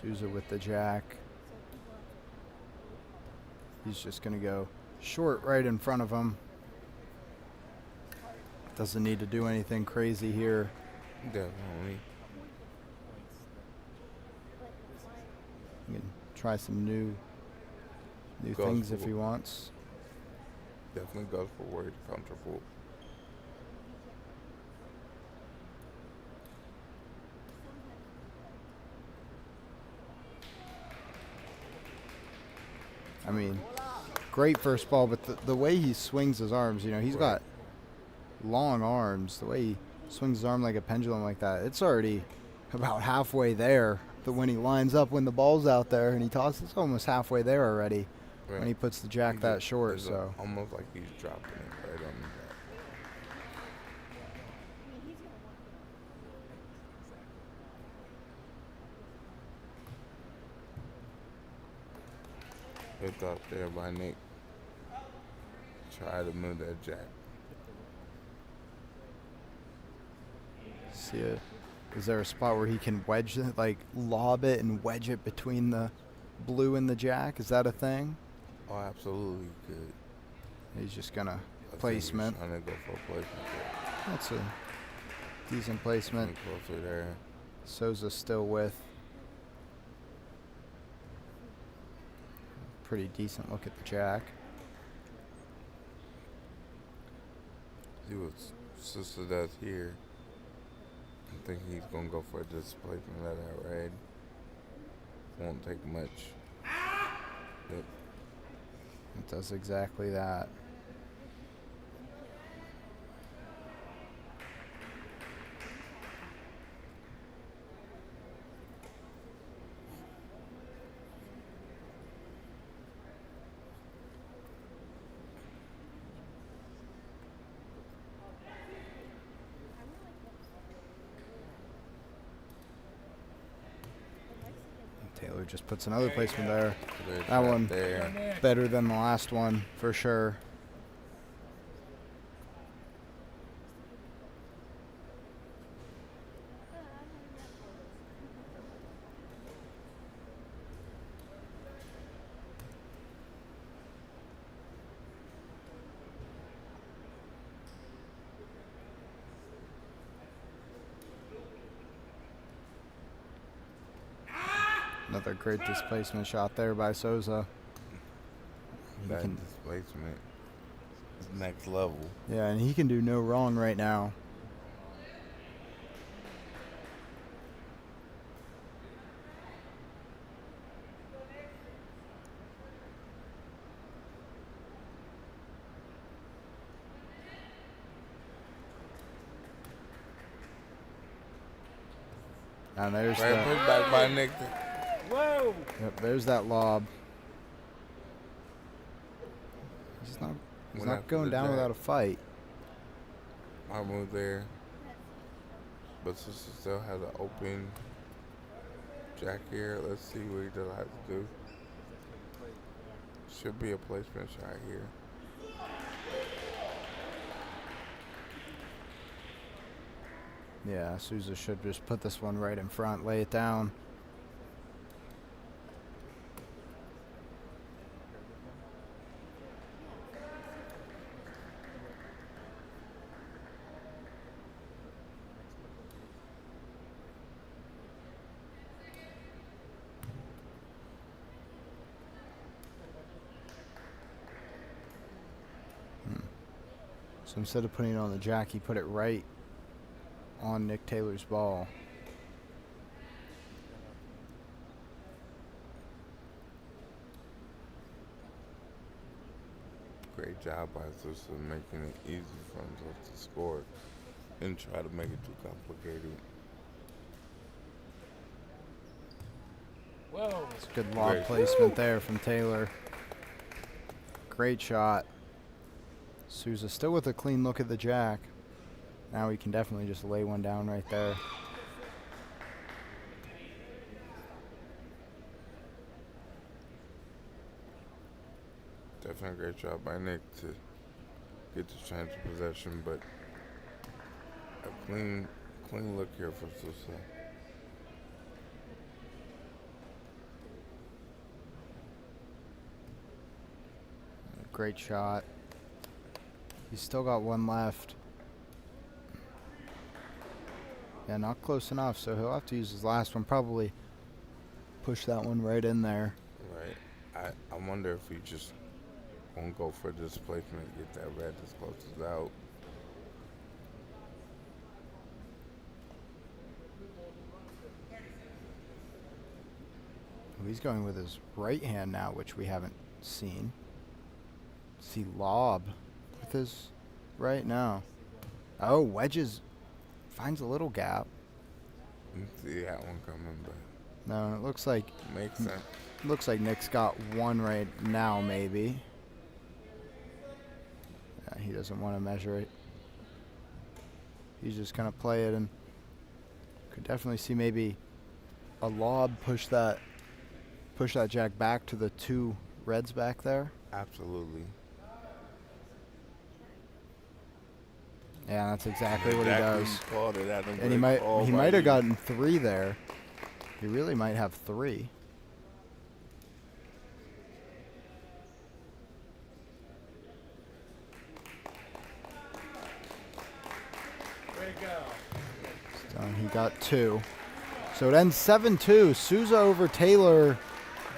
Souza with the jack. He's just going to go short right in front of him. Doesn't need to do anything crazy here. Definitely. He can try some new things if he wants. Definitely goes for where he's comfortable. I mean, great first ball, but the way he swings his arms, he's got long arms. The way he swings his arm like a pendulum like that, it's already about halfway there. But when he lines up, when the ball's out there and he tosses, it's almost halfway there already. Right. When he puts the jack that short, so almost like he's dropping it right on the back. Hooked up there by Nick. Try to move that jack. See it. Is there a spot where he can wedge it, like lob it and wedge it between the blue and the jack? Is that a thing? Oh, absolutely good. He's just gonna placement. Trying to go for a placement there. That's a decent placement. Closer there. Souza still with. Pretty decent look at the jack. See what Sister does here. I think he's going to go for a displacement of that red. Won't take much. Yep. It does exactly that. Taylor just puts another placement there. That one there. Better than the last one for sure. Another great displacement shot there by Souza. That displacement is next level. Yeah, and he can do no wrong right now. And there's right, put back by Nick. Whoa! Yep, there's that lob. He's not going down without a fight. I move there. But Sister still has an open jack here. Let's see what he does have to do. Should be a placement shot here. Yeah, Souza should just put this one right in front, lay it down. So instead of putting it on the jack, he put it right on Nick Taylor's ball. Great job by Sousa making it easy for himself to score and try to make it too complicated. Whoa. It's a good lob Great. placement there from Taylor. Great shot. Souza still with a clean look at the jack. Now he can definitely just lay one down right there. Definitely a great job by Nick to get the chance of possession, but a clean look here for Sousa. Great shot. He's still got one left. Yeah, not close enough, so he'll have to use his last one. Probably push that one right in there. Right. I wonder if he just won't go for displacement, get that red as close as out. He's going with his right hand now, which we haven't seen. See lob with his right now. Oh, wedges finds a little gap. Didn't see that one coming, but No, it looks like makes sense. Nick's got one right now, maybe. Yeah, he doesn't want to measure it. He's just gonna play it, and could definitely see maybe a lob push that jack back to the two reds back there. Absolutely. Yeah, that's exactly what he does. Called it at him. And he might have gotten three there. He really might have three. Way to go. So he got two. So it ends 7-2. Souza over Taylor.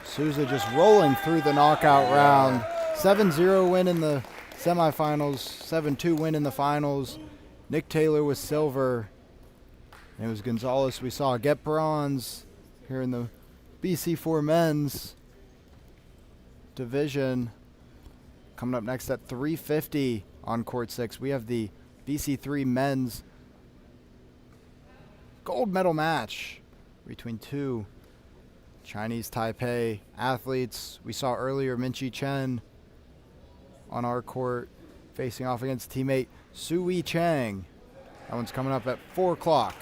Souza just rolling through the knockout round. 7-0 win in the semifinals. 7-2 win in the finals. Nick Taylor was silver. And it was Gonzalez we saw get bronze here in the BC4 men's division. Coming up next at 3:50 on court 6, we have the BC3 men's gold medal match between two Chinese Taipei athletes. We saw earlier Minchi Chen on our court facing off against teammate Sui Chang. That one's coming up at 4 o'clock.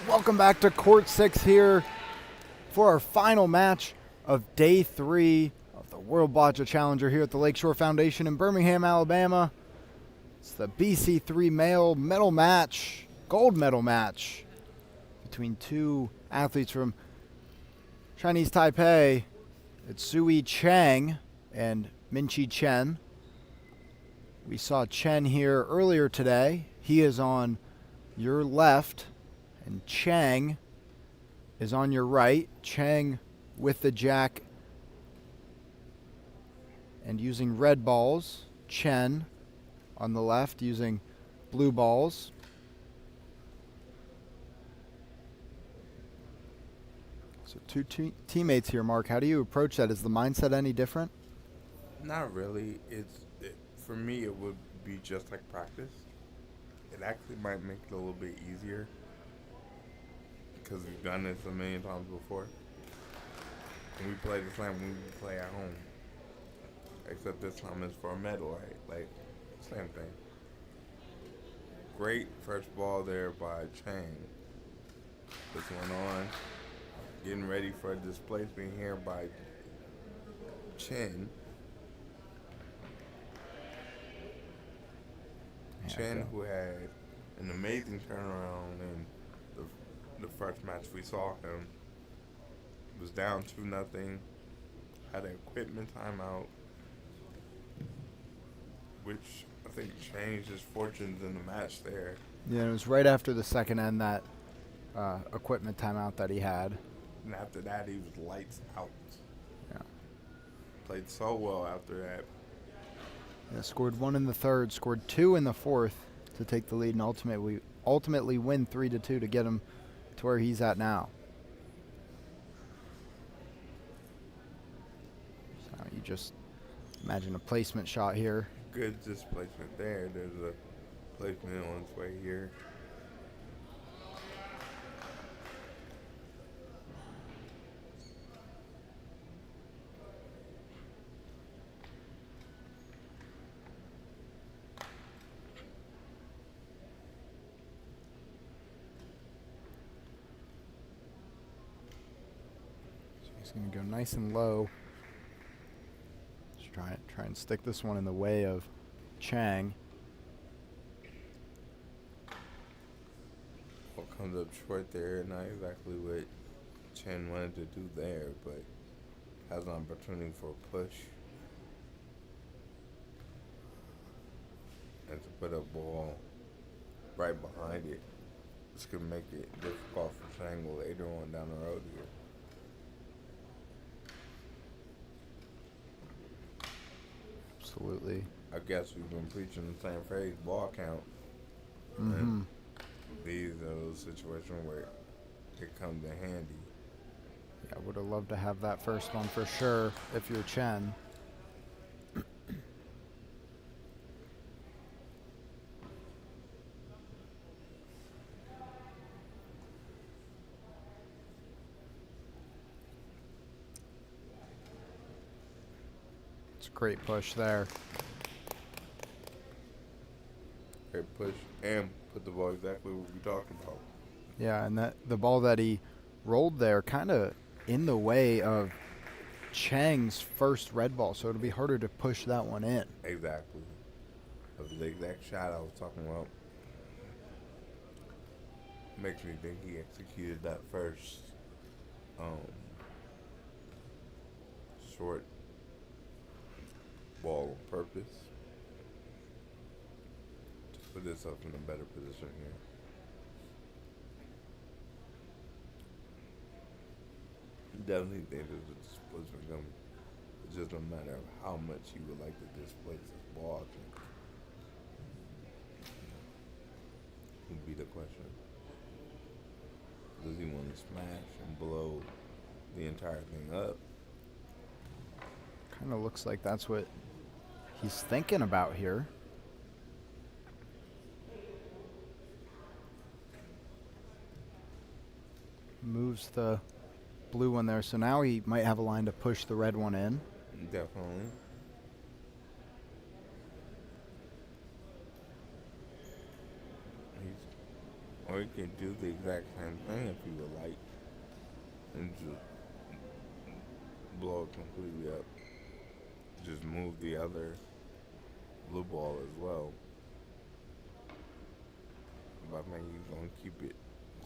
Welcome back to Court 6 here for our final match of Day 3 of the World Boccia Challenger here at the Lakeshore Foundation in Birmingham, Alabama. It's the BC3 male medal match, gold medal match between two athletes from Chinese Taipei. It's Sui Chang and Minqi Chen. We saw Chen here earlier today. He is on your left, and Chang is on your right. Chang with the jack and using red balls. Chen on the left using blue balls. So two teammates here, Mark. How do you approach that? Is the mindset any different? Not really. For me, it would be just like practice. It actually might make it a little bit easier because we've done this a million times before. And we play the same when we play at home. Except this time it's for a medal, right? Like, same thing. Great first ball there by Chang. This one on. Getting ready for a displacement here by Chen. Chen, who had an amazing turnaround in the first match we saw him, was down 2-0, had an equipment timeout, which I think changed his fortunes in the match there. Yeah, it was right after the second end, that equipment timeout that he had. And after that, he was lights out. Yeah. Played so well after that. Yeah, scored 1 in the third, scored 2 in the fourth to take the lead, and ultimately win 3-2 to get him to where he's at now. So you just imagine a placement shot here. Good displacement there. There's a placement on its way here. He's going to go nice and low. Just try and stick this one in the way of Chang. What comes up short there, not exactly what Chen wanted to do there, but has an opportunity for a push. And to put a ball right behind it. This could make it difficult for Chang later on down the road here. Absolutely. I guess we've been preaching the same phrase, ball count. Mm-hmm. And these are those situations where it comes in handy. Yeah, I would have loved to have that first one for sure if you're Chen. It's a great push there. Great push and put the ball exactly what we're talking about. Yeah, and the ball that he rolled there kind of in the way of Chang's first red ball, so it'll be harder to push that one in. Exactly. That was the exact shot I was talking about. Makes me think he executed that first short ball on purpose to put himself in a better position here. Definitely think there's a displacement coming. It's just a matter of how much he would like to displace his ball, I think. Would be the question. Does he want to smash and blow the entire thing up? Kind of looks like that's what he's thinking about here. Moves the blue one there, so now he might have a line to push the red one in. Definitely. Or he can do the exact same thing if he would like, and just blow it completely up. Just move the other blue ball as well. But I think he's gonna keep it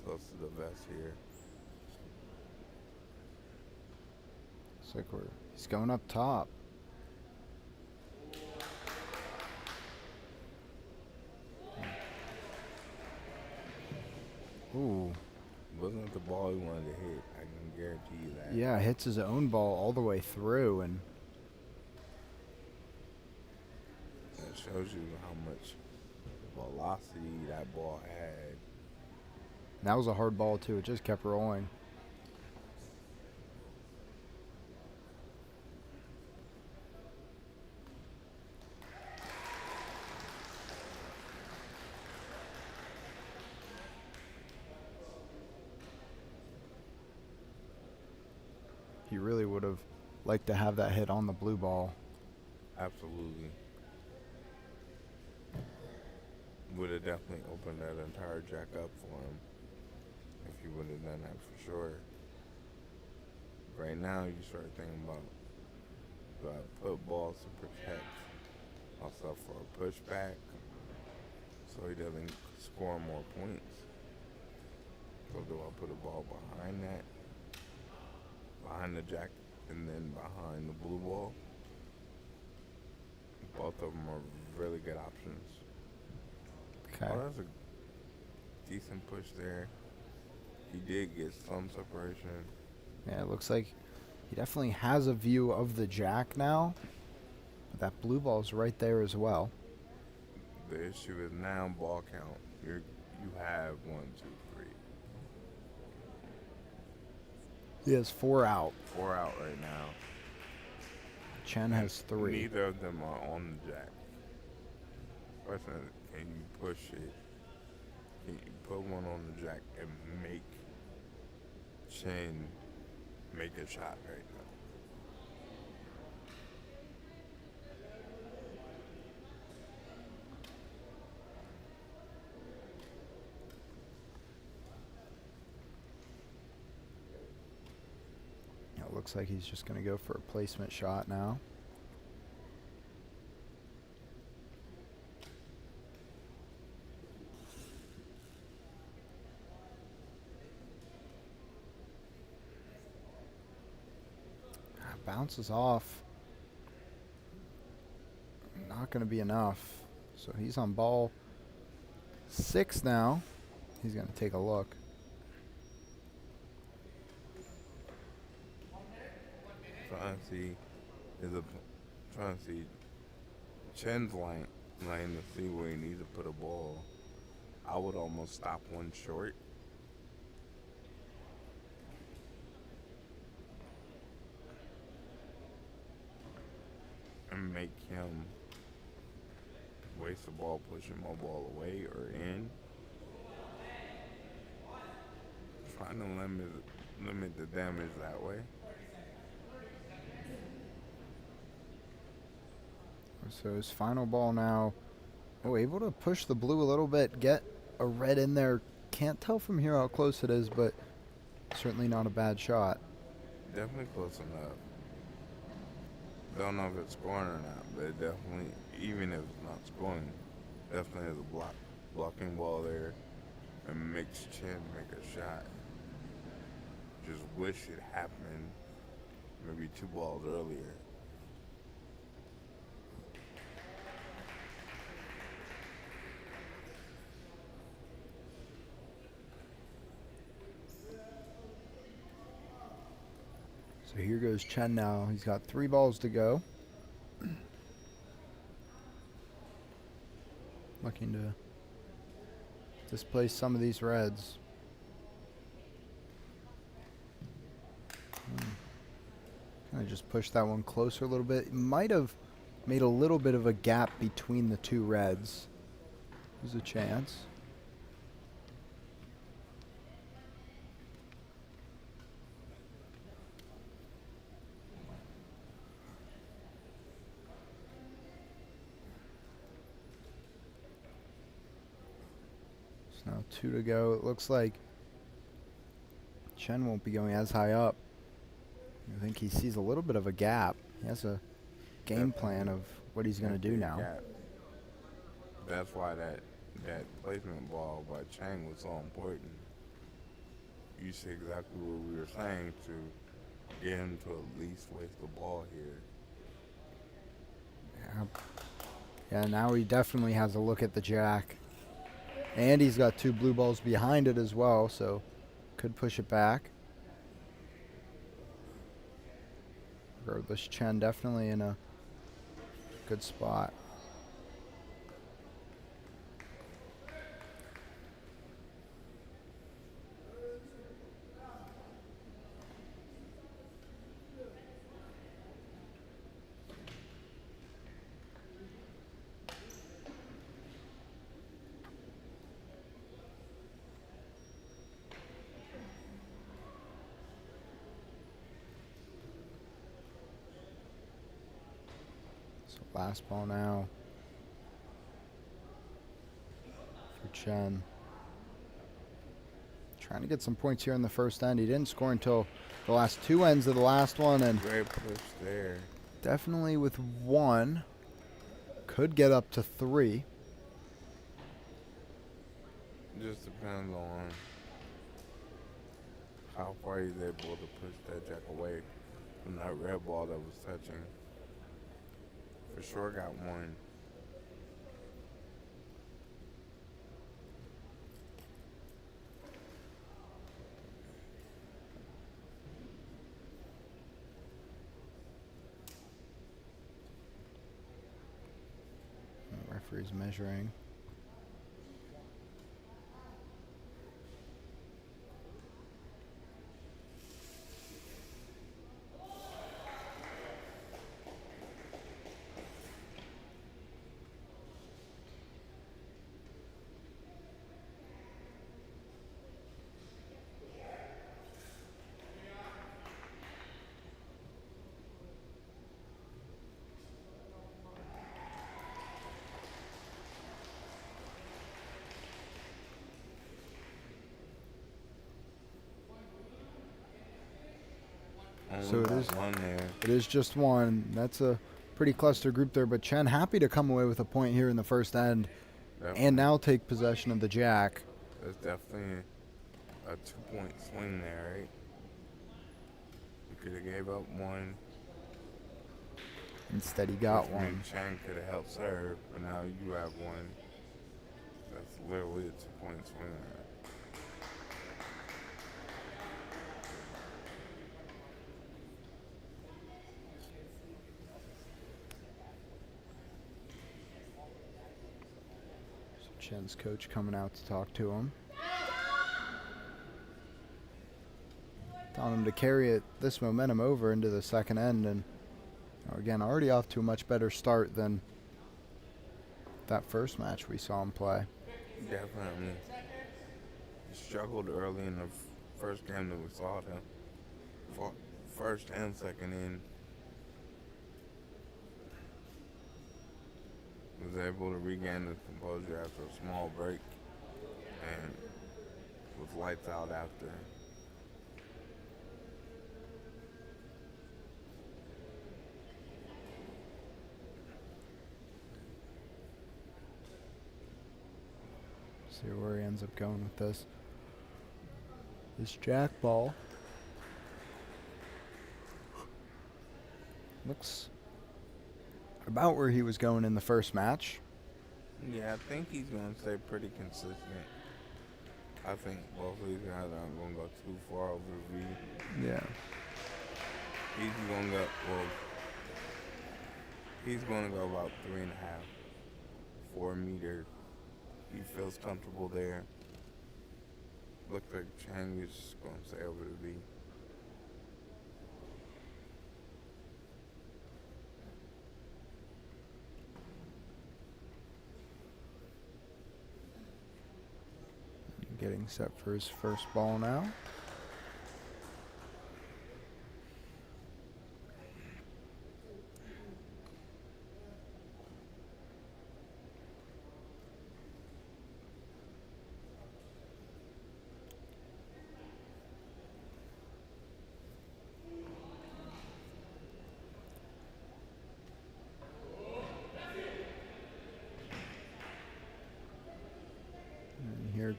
close to the vest here. Looks like he's going up top. Ooh. Wasn't the ball he wanted to hit. I can guarantee you that. Yeah, hits his own ball all the way through, and That shows you how much velocity that ball had. that was a hard ball too. It just kept rolling. He really would have liked to have that hit on the blue ball. Absolutely. Would have definitely opened that entire jack up for him if he would have done that for sure. Right now, you start thinking about do I put balls to protect myself for a pushback so he doesn't score more points? So do I put a ball behind that, behind the jack, and then behind the blue ball? Both of them are really good options. Okay. Oh, that's a decent push there. He did get some separation. Yeah, it looks like he definitely has a view of the jack now. But that blue ball's right there as well. The issue is now ball count. You have 1, 2, 3. He has 4 out. 4 out right now. Chen has 3. Neither of them are on the jack. Question is, can you push it? Can you put one on the jack and make Chen make a shot right now? It looks like he's just going to go for a placement shot now. Bounces off. Not going to be enough. So he's on ball 6 now. He's going to take a look. Trying to see Chen's lane to see where he needs to put a ball. I would almost stop one short. And make him waste the ball pushing my ball away or in. Trying to limit the damage that way. So his final ball now. Oh, able to push the blue a little bit, get a red in there. Can't tell from here how close it is, but certainly not a bad shot. Definitely close enough. Don't know if it's scoring or not, but it definitely, even if it's not scoring, definitely has a blocking ball there and makes Chen make a shot. Just wish it happened maybe 2 balls earlier. So here goes Chen now. He's got 3 balls to go. Looking to displace some of these reds. Kind of just push that one closer a little bit. Might have made a little bit of a gap between the 2 reds. There's a chance. So Now 2 to go. It looks like Chen won't be going as high up. I think he sees a little bit of a gap. He has a game plan of what he's going to do now. Gap. That's why that placement ball by Chang was so important. You see exactly what we were saying to get him to at least waste the ball here. Yeah, now he definitely has a look at the jack. And he's got 2 blue balls behind it as well, so could push it back. Regardless, Chen definitely in a good spot. So last ball now for Chen. Trying to get some points here in the first end. He didn't score until the last 2 ends of the last one, and Great push there. definitely with 1 could get up to 3. Just depends on how far he's able to push that jack away from that red ball that was touching. For sure got 1. The referee's measuring. So it is 1 there. It is just 1. That's a pretty cluster group there, but Chen happy to come away with a point here in the first end and now take possession of the jack. That's definitely a 2-point swing there, right? You could have gave up 1. Instead, he got Which means 1. Chang could have helped serve, but now you have 1. That's literally a 2-point swing there. So Chen's coach coming out to talk to him. Telling him to carry this momentum over into the second end, and again, already off to a much better start than that first match we saw him play. Definitely. He struggled early in the first game that we saw him. First and second in. Was able to regain his composure after a small break and was lights out after. See where he ends up going with this. This jack ball looks about where he was going in the first match. Yeah, I think he's going to stay pretty consistent. I think both of these guys aren't going to go too far over V. Yeah. He's going to go, he's going to go about 3.5, 4 meters. He feels comfortable there. Looks like Chang is going to stay over the V. Getting set for his first ball now.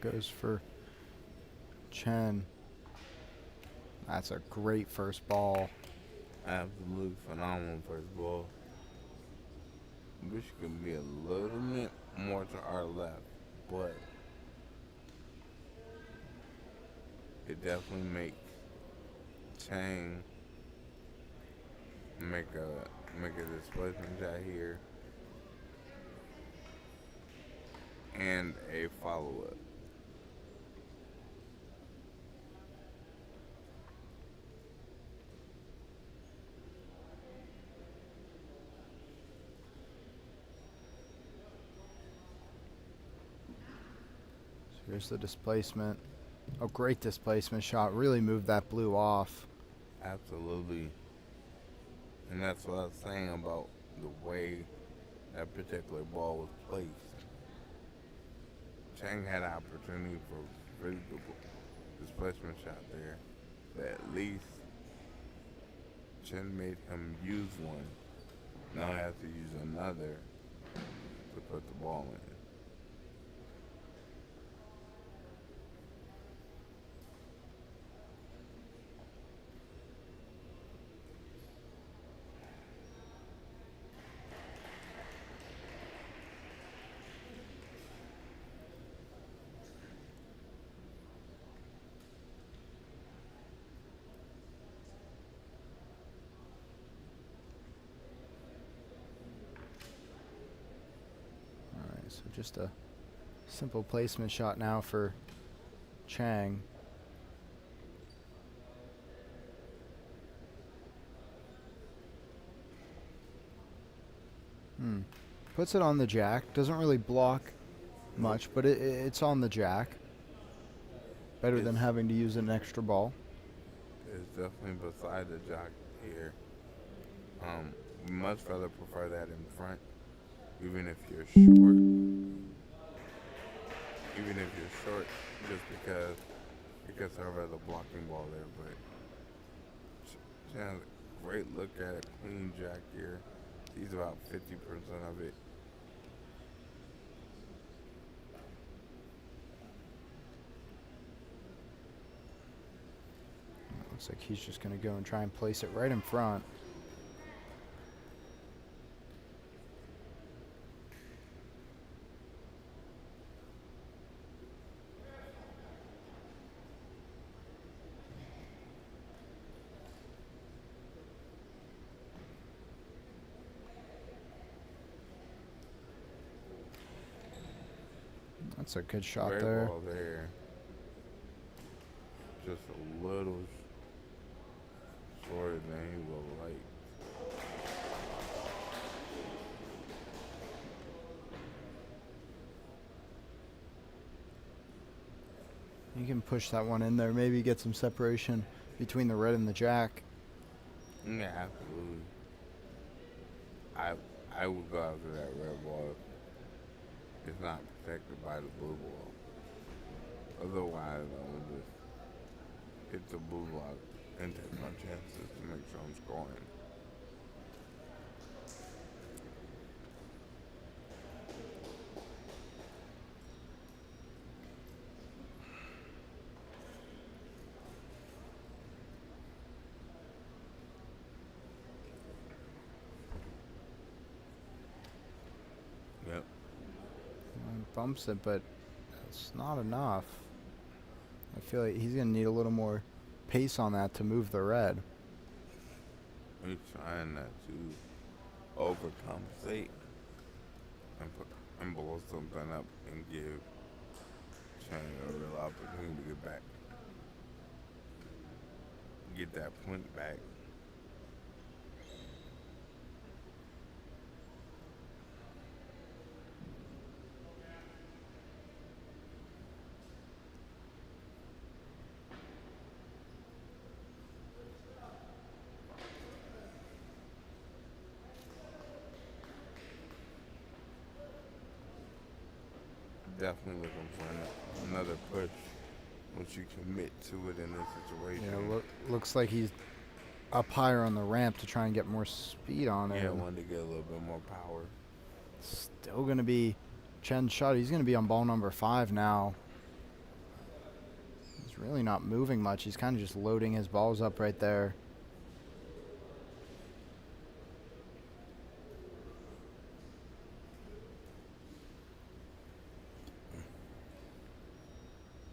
goes for Chen. That's a great first ball. Absolutely phenomenal first ball. Wish it could be a little bit more to our left, but it definitely makes Chang make a displacement shot here and a follow up. So here's the displacement. Oh, great displacement shot. Really moved that blue off. Absolutely. And that's what I was saying about the way that particular ball was placed. Chang had an opportunity for a really good displacement shot there. But at least Chen made him use one. Now I have to use another to put the ball in. All right, so just a simple placement shot now for Chang. Puts it on the jack. Doesn't really block much, but it's on the jack. Better than having to use an extra ball. It's definitely beside the jock here. We much rather prefer that in front, even if you're short. Even if you're short, just because you can serve as a blocking ball there. But she has a great look at it, clean jack here. He's about 50% of it. Looks like he's just going to go and try and place it right in front. That's a good shot Great there. ball there. Just a little shorter than he would like. You can push that one in there. Maybe get some separation between the red and the jack. Yeah, absolutely. I would go after that red ball if it's not protected by the blue ball. Otherwise, I would just hit the blue block and take my chances to make sure I'm scoring. Yep. Bumps it, but it's not enough. I feel like he's going to need a little more pace on that to move the red. We're trying not to overcompensate and blow something up and give Chang a real opportunity to get back. Get that point back. Definitely looking for another push once you commit to it in this situation. Yeah, looks like he's up higher on the ramp to try and get more speed on it. Yeah, wanted to get a little bit more power. Still going to be Chen's shot. He's going to be on ball number 5 now. really not moving much. He's kind of just loading his balls up right there.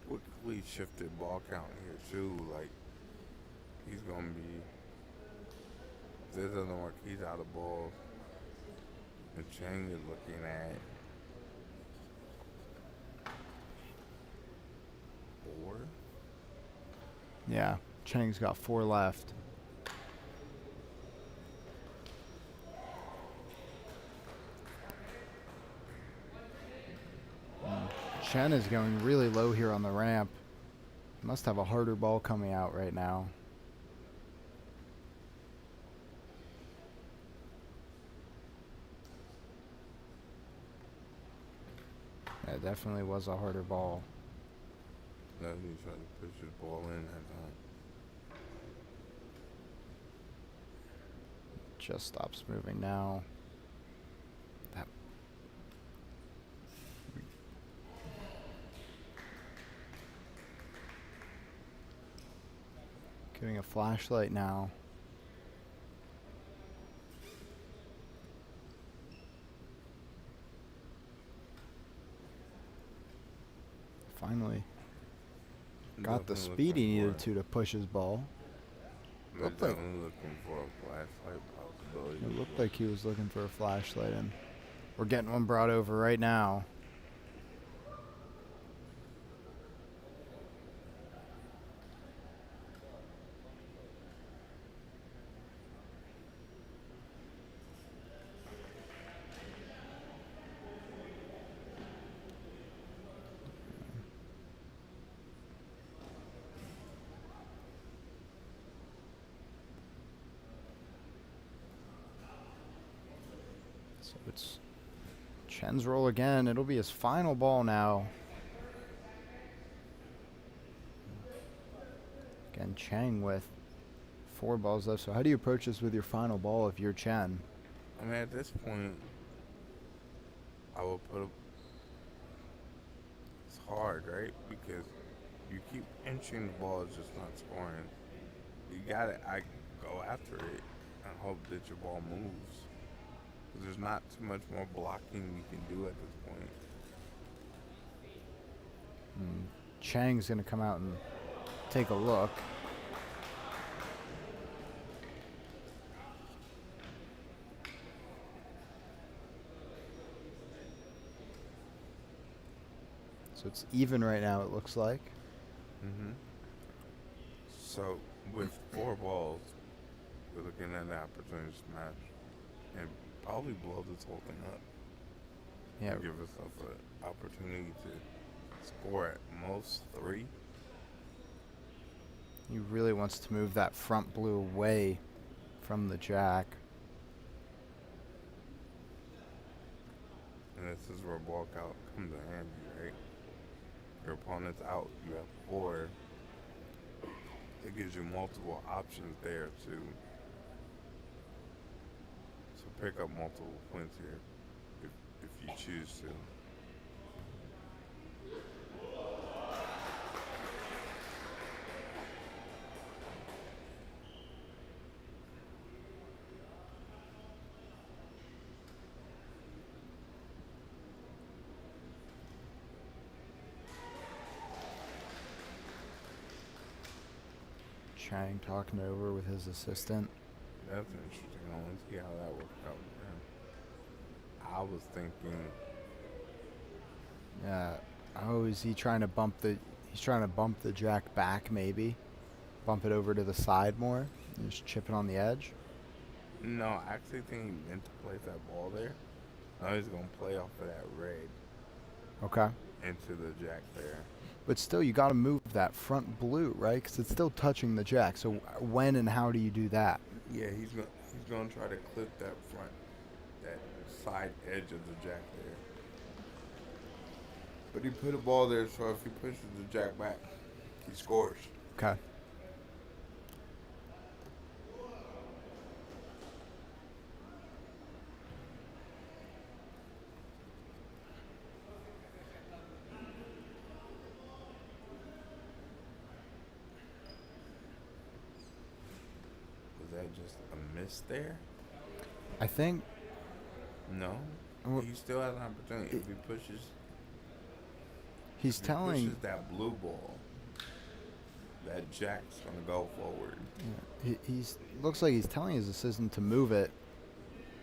Quickly shifted ball count here too. Like he's gonna be. If this doesn't work, he's out of balls. And Chang is looking at 4. Yeah, Chang's got 4 left. Chen is going really low here on the ramp. Must have a harder ball coming out right now. That definitely was a harder ball. Now he's trying to push his ball in that time. Just stops moving now. That giving a flashlight now. Finally got the Definitely speed he looking needed for- to push his ball. They're Looked like- definitely looking for a flashlight possibility. It looked like he was looking for a flashlight, and we're getting one brought over right now. So it's Chen's roll again. It'll be his final ball now. Again, Chang with 4 balls left. So how do you approach this with your final ball if you're Chen? I mean, at this point, I will put a. It's hard, right? Because you keep inching the ball, it's just not scoring. You gotta go after it and hope that your ball moves. 'Cause there's not too much more blocking you can do at this point. Chang's going to come out and take a look. So it's even right now, it looks like. So with 4 balls, we're looking at an opportunity to smash and probably blow this whole thing up. Yeah, And give yourself an opportunity to score at most 3. he really wants to move that front blue away from the jack. And this is where ball count comes in handy, right? Your opponent's out, you have 4. It gives you multiple options there to pick up multiple points here if you choose to. Chang talking it over with his assistant. That's interesting. I want to see how that worked out for him. I was thinking, Yeah. Oh, is he trying to bump the? He's trying to bump the jack back, maybe. Bump it over to the side more. And just chip it on the edge. no, I actually think he meant to place that ball there. Now he's going to play off of that red Okay. into the jack there. But still, you got to move that front blue, right? Because it's still touching the jack. So when and how do you do that? Yeah, he's going to try to clip that side edge of the jack there. But he put a ball there, so if he pushes the jack back, he scores. Okay. that just a miss there? I think. No. Well, He still has an opportunity. he's If he telling. pushes that blue ball, that jack's gonna go forward. He's looks like he's telling his assistant to move it.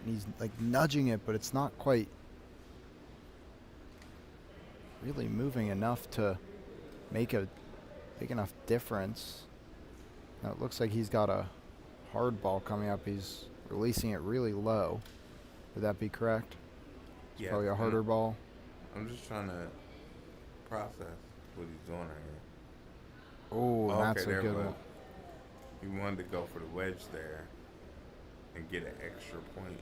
And he's like nudging it, but it's not quite really moving enough to make a big enough difference. Now it looks like he's got a hard ball coming up. He's releasing it really low. Would that be correct? It's Yeah, probably a harder ball. I'm just trying to process what he's doing right here. Oh, Okay, that's a there it good was. one. He wanted to go for the wedge there and get an extra point.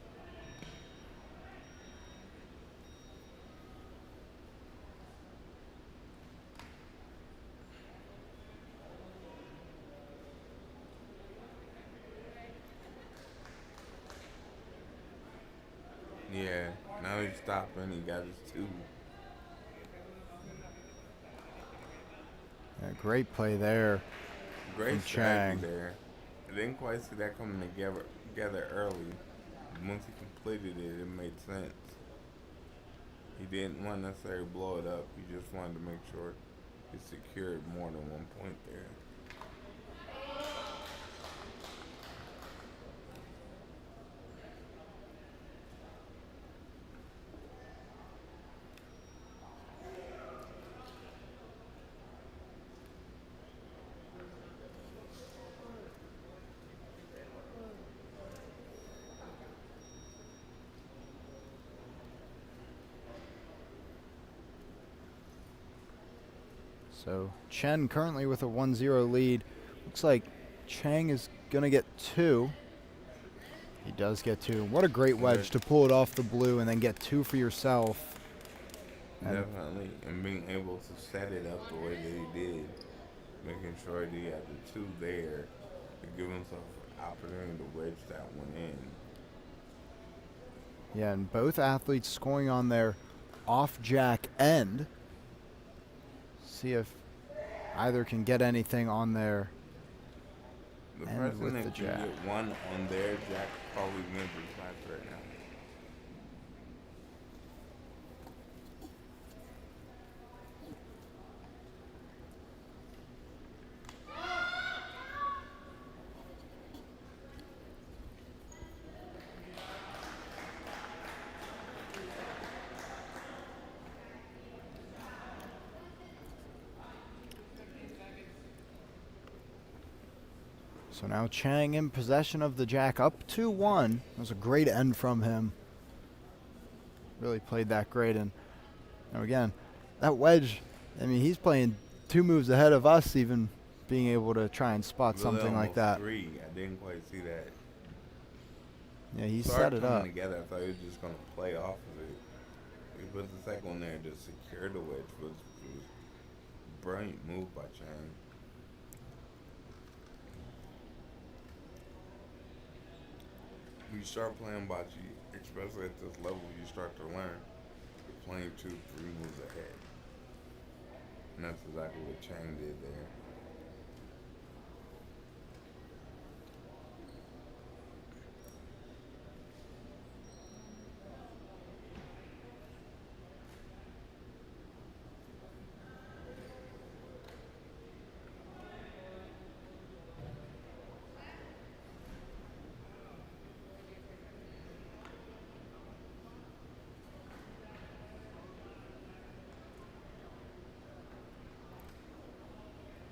Yeah, now he's stopping. He got his two. Yeah, great play there. Great From strategy Chang. there. I didn't quite see that coming together early. Once he completed it, it made sense. He didn't want to necessarily blow it up. He just wanted to make sure he secured more than 1 point there. So Chen currently with a 1-0 lead. Looks like Chang is going to get two. He does get two. What a great wedge to pull it off the blue and then get two for yourself. And Definitely. And being able to set it up the way that he did, making sure that he had the two there to give himself an opportunity to wedge that one in. yeah, and both athletes scoring on their off jack end. See if either can get anything on their The end person with that the can jack. get one on their jack probably wins this match right now. So now Chang in possession of the jack, up 2-1. That was a great end from him. Really played that great. And now again, that wedge, I mean, he's playing 2 moves ahead of us even being able to try and spot Really something like almost that. 3. I didn't quite see that. Yeah, he set Started it coming up. together. I thought he was just going to play off of it. He put the second one there to secure the wedge. It was a brilliant move by Chang. When you start playing bocce, especially at this level, you start to learn you're playing 2, 3 moves ahead. And that's exactly what Chang did there.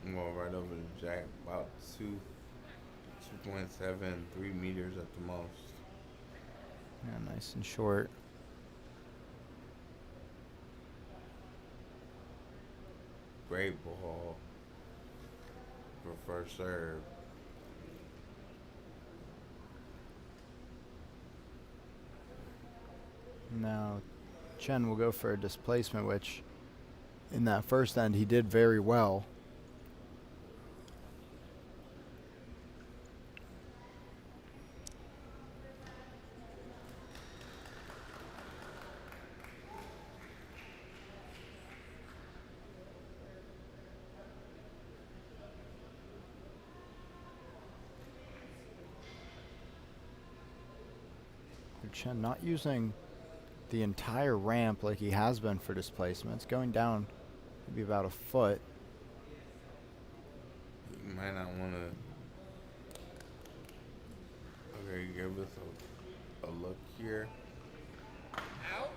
I'm going right over the jack, about 2.7, 3 meters at the most. Yeah, nice and short. Great ball for first serve. Now Chen will go for a displacement, which in that first end he did very well. Chen not using the entire ramp like he has been for displacements, going down maybe about a foot. You might not want to. Okay, give us a look here. Out.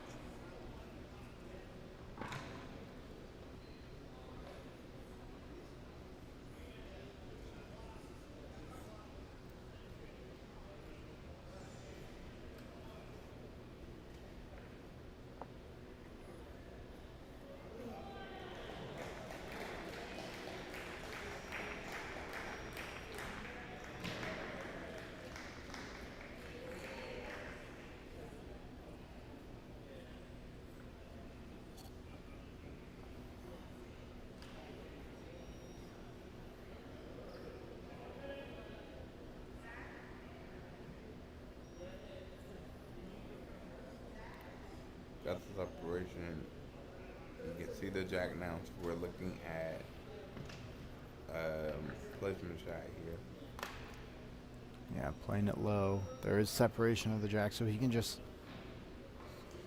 Got the separation. You can see the jack now. So we're looking at placement shot here. Yeah, playing it low. There is separation of the jack, so he can just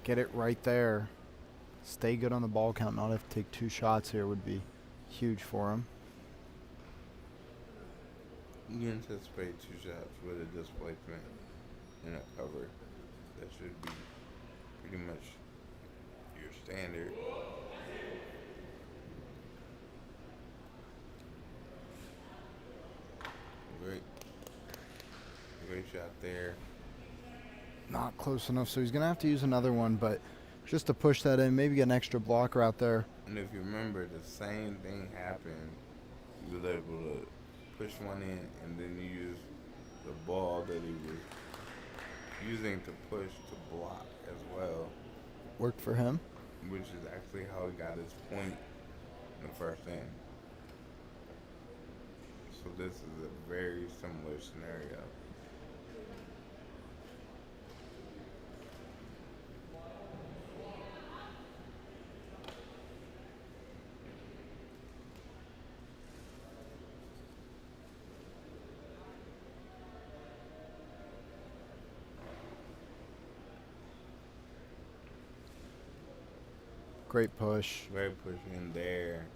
get it right there. Stay good on the ball count. Not have to take 2 shots here would be huge for him. You anticipate 2 shots with a displacement and a cover. That should be pretty much your standard. Great shot there. Not close enough, so he's going to have to use another one, but just to push that in, maybe get an extra blocker out there. And if you remember, the same thing happened. You were able to push one in, and then you use the ball that he was using to push to block as well. Worked for him. Which is actually how he got his point in the first end. So this is a very similar scenario. Great push. Great push in there.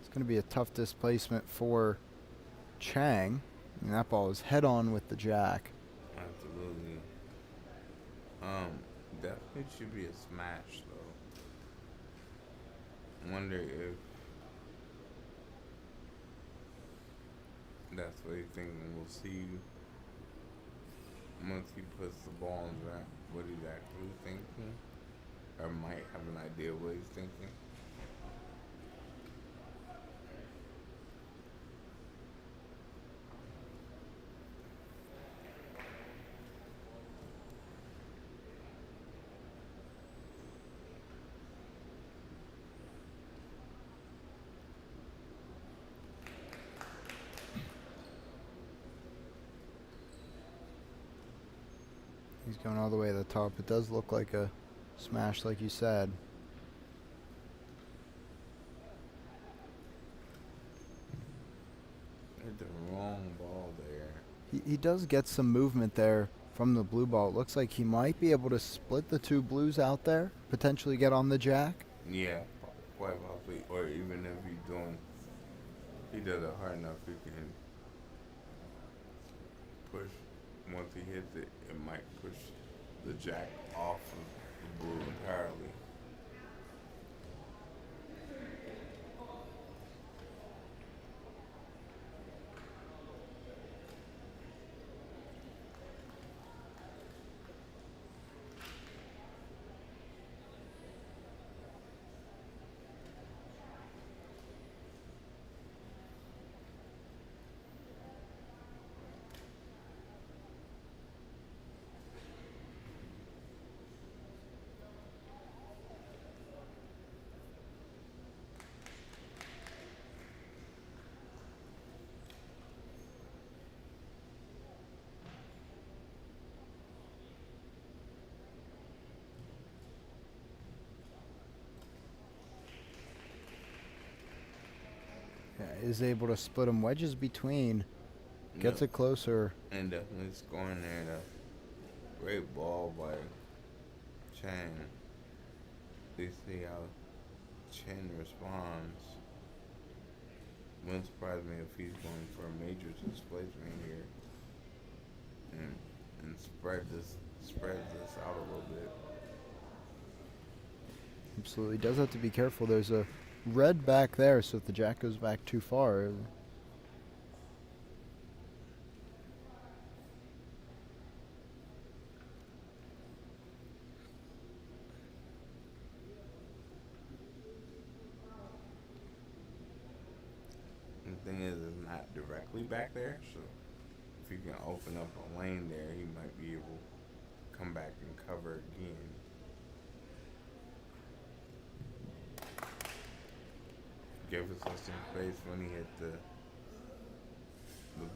It's going to be a tough displacement for Chang. And that ball is head on with the jack. Absolutely. Definitely should be a smash though. Wonder if that's what he's thinking. We'll see once he puts the ball in that what he's actually thinking. Or might have an idea what he's thinking. He's going all the way to the top. It does look like a smash, like you said. Hit the wrong ball there. He does get some movement there from the blue ball. It looks like he might be able to split the 2 blues out there, potentially get on the jack. Yeah, quite possibly. Or even if he does it hard enough, he can push. Once he hits it, it might push the jack off of the blue entirely. Yeah, is able to split him. Wedges between. Gets Yep. it closer. And definitely scoring there Great ball by Chang. They see how Chen responds. Wouldn't surprise me if he's going for a major displacement here and spreads this out a little bit. Absolutely. Does have to be careful. There's a red back there, so if the jack goes back too far. And the thing is, it's not directly back there, so if you can open up a lane there, he might be able to come back and cover again. Give us some space when he hit the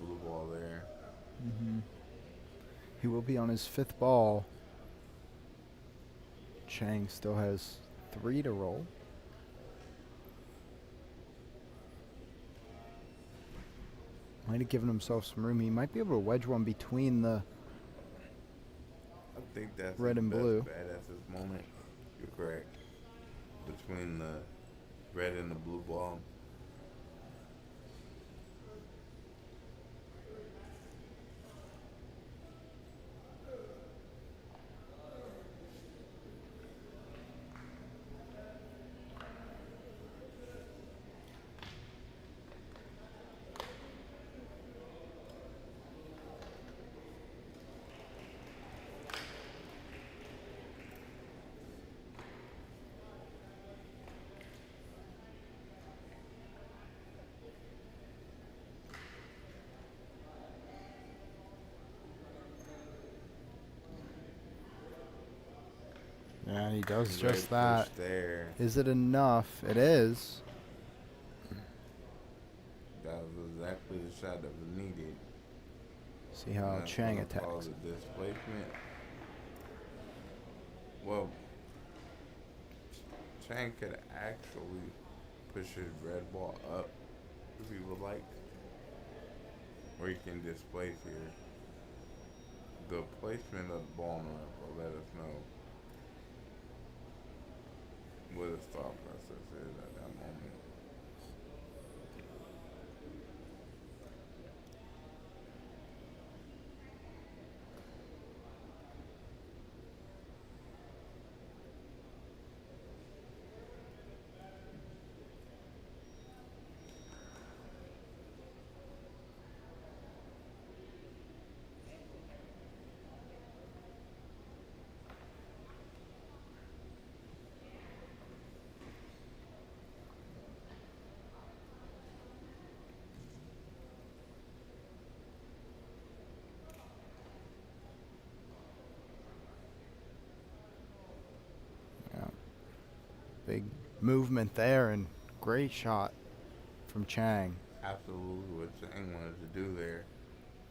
blue ball there. He will be on his 5th ball. Chang still has 3 to roll. Might have given himself some room. He might be able to wedge one between the I think that's red his and best blue. bet at this moment. You're correct. Between the red and the blue ball. And he does Great just that. push there. Is it enough? It is. That was exactly the shot that was needed. See how And that's Chang gonna cause attacks. a displacement. Well, Chang could actually push his red ball up if he would like. Or he can displace here. The placement of the ball on the red will let us know what his thought process is at that moment. Yeah. Big movement there and great shot from Chang. Absolutely what Chang wanted to do there.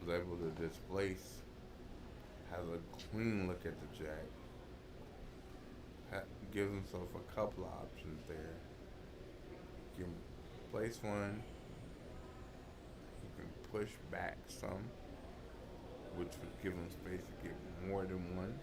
Was able to displace. Has a clean look at the jack. Gives himself a couple of options there. He can place one. He can push back some, which would give him space to get more than one.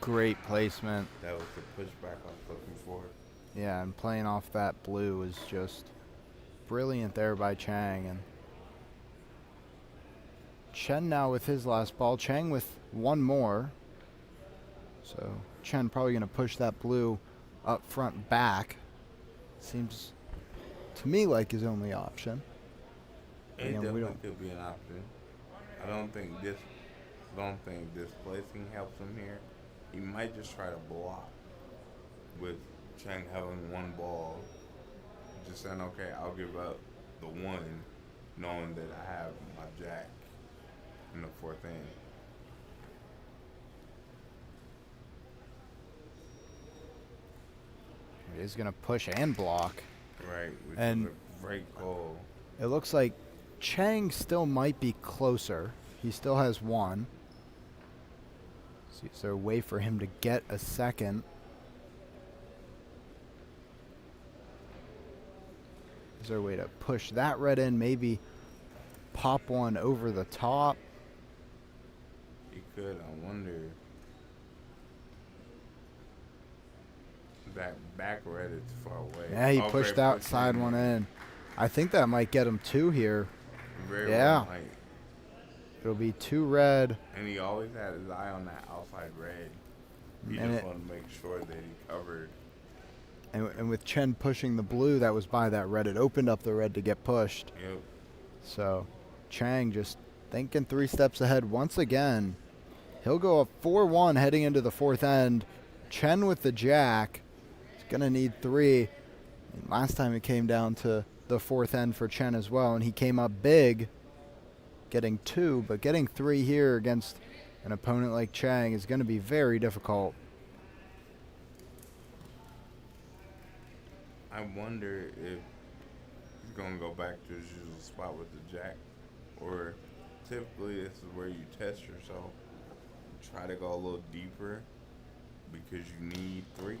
Great placement. That was the pushback I was looking for. Yeah, and playing off that blue is just brilliant there by Chang. And Chen now with his last ball. Chang with one more. So Chen probably going to push that blue up front back. Seems to me like his only option. It Again, we definitely don't- could be an option. I don't think displacing helps him here. He might just try to block with Chang having one ball. Just saying, okay, I'll give up the one, knowing that I have my jack in the 4th inning. He's going to push and block. Right, which And is a great goal. It looks like Chang still might be closer. He still has one. So is there a way for him to get a second? Is there a way to push that red in? Maybe pop one over the top? He could, I wonder. That back red is far away. Yeah, he Oh, pushed very outside pushing. one in. I think that might get him two here. Very Yeah. well might. It'll be two red. And he always had his eye on that outside red. He And just it- wanted to make sure that he covered. And with Chen pushing the blue that was by that red, it opened up the red to get pushed. Yep. So Chang just thinking 3 steps ahead once again. He'll go up 4-1 heading into the fourth end. Chen with the jack. He's going to need 3. And last time it came down to the fourth end for Chen as well, and he came up big, getting 2, but getting 3 here against an opponent like Chang is going to be very difficult. I wonder if he's going to go back to his usual spot with the jack. Or typically this is where you test yourself. Try to go a little deeper because you need 3.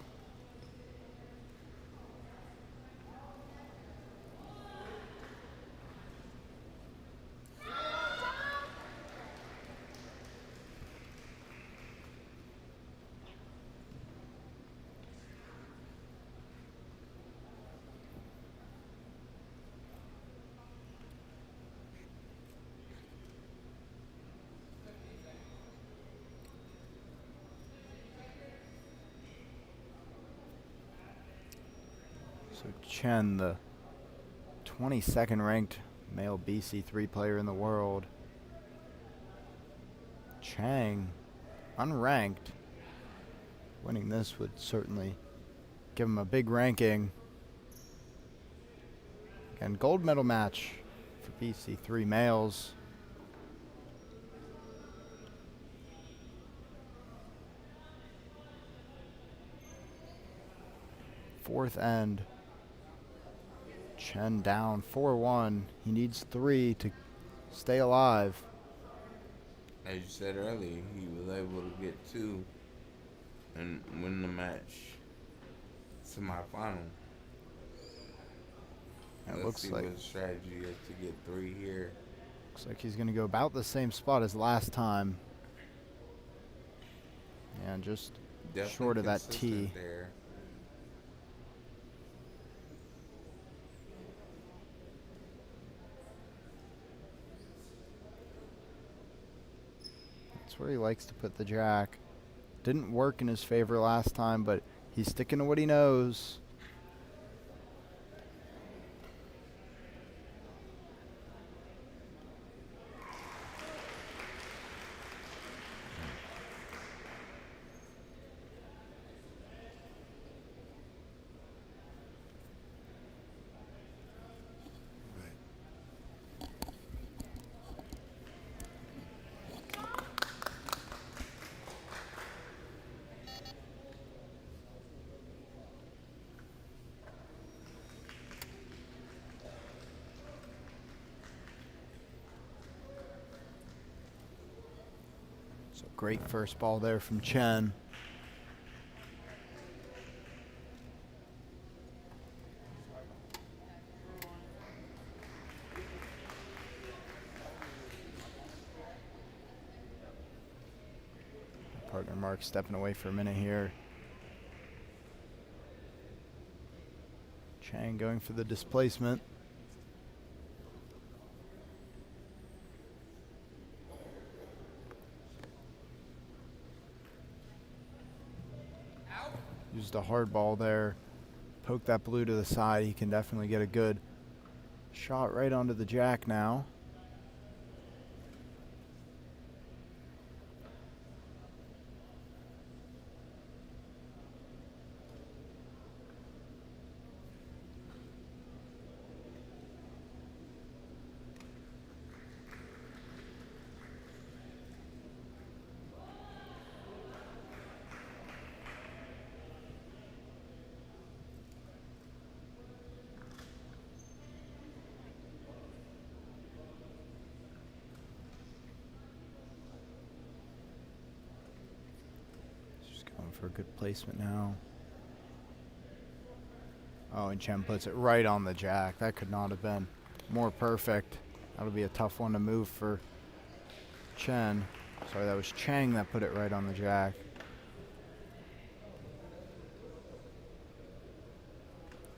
So Chen, the 22nd ranked male BC3 player in the world. Chang, unranked. Winning this would certainly give him a big ranking. Again, gold medal match for BC3 males. Fourth end. Chen down 4-1. He needs 3 to stay alive. As you said earlier, he was able to get 2 and win the match semifinal. It Let's looks see like what the strategy is to get 3 here. he's going to go about the same spot as last time. And just Definitely short of that consistent tee. there. That's where he likes to put the jack. Didn't work in his favor last time, but he's sticking to what he knows. So great first ball there from Chen. Partner Mark stepping away for a minute here. Chang going for the displacement. Out. Used a hard ball there. Poke that blue to the side. He can definitely get a good shot right onto the jack now. for a good placement now. Oh, and Chen puts it right on the jack. That could not have been more perfect. That'll be a tough one to move for Chen. Sorry, that was Chang that put it right on the jack.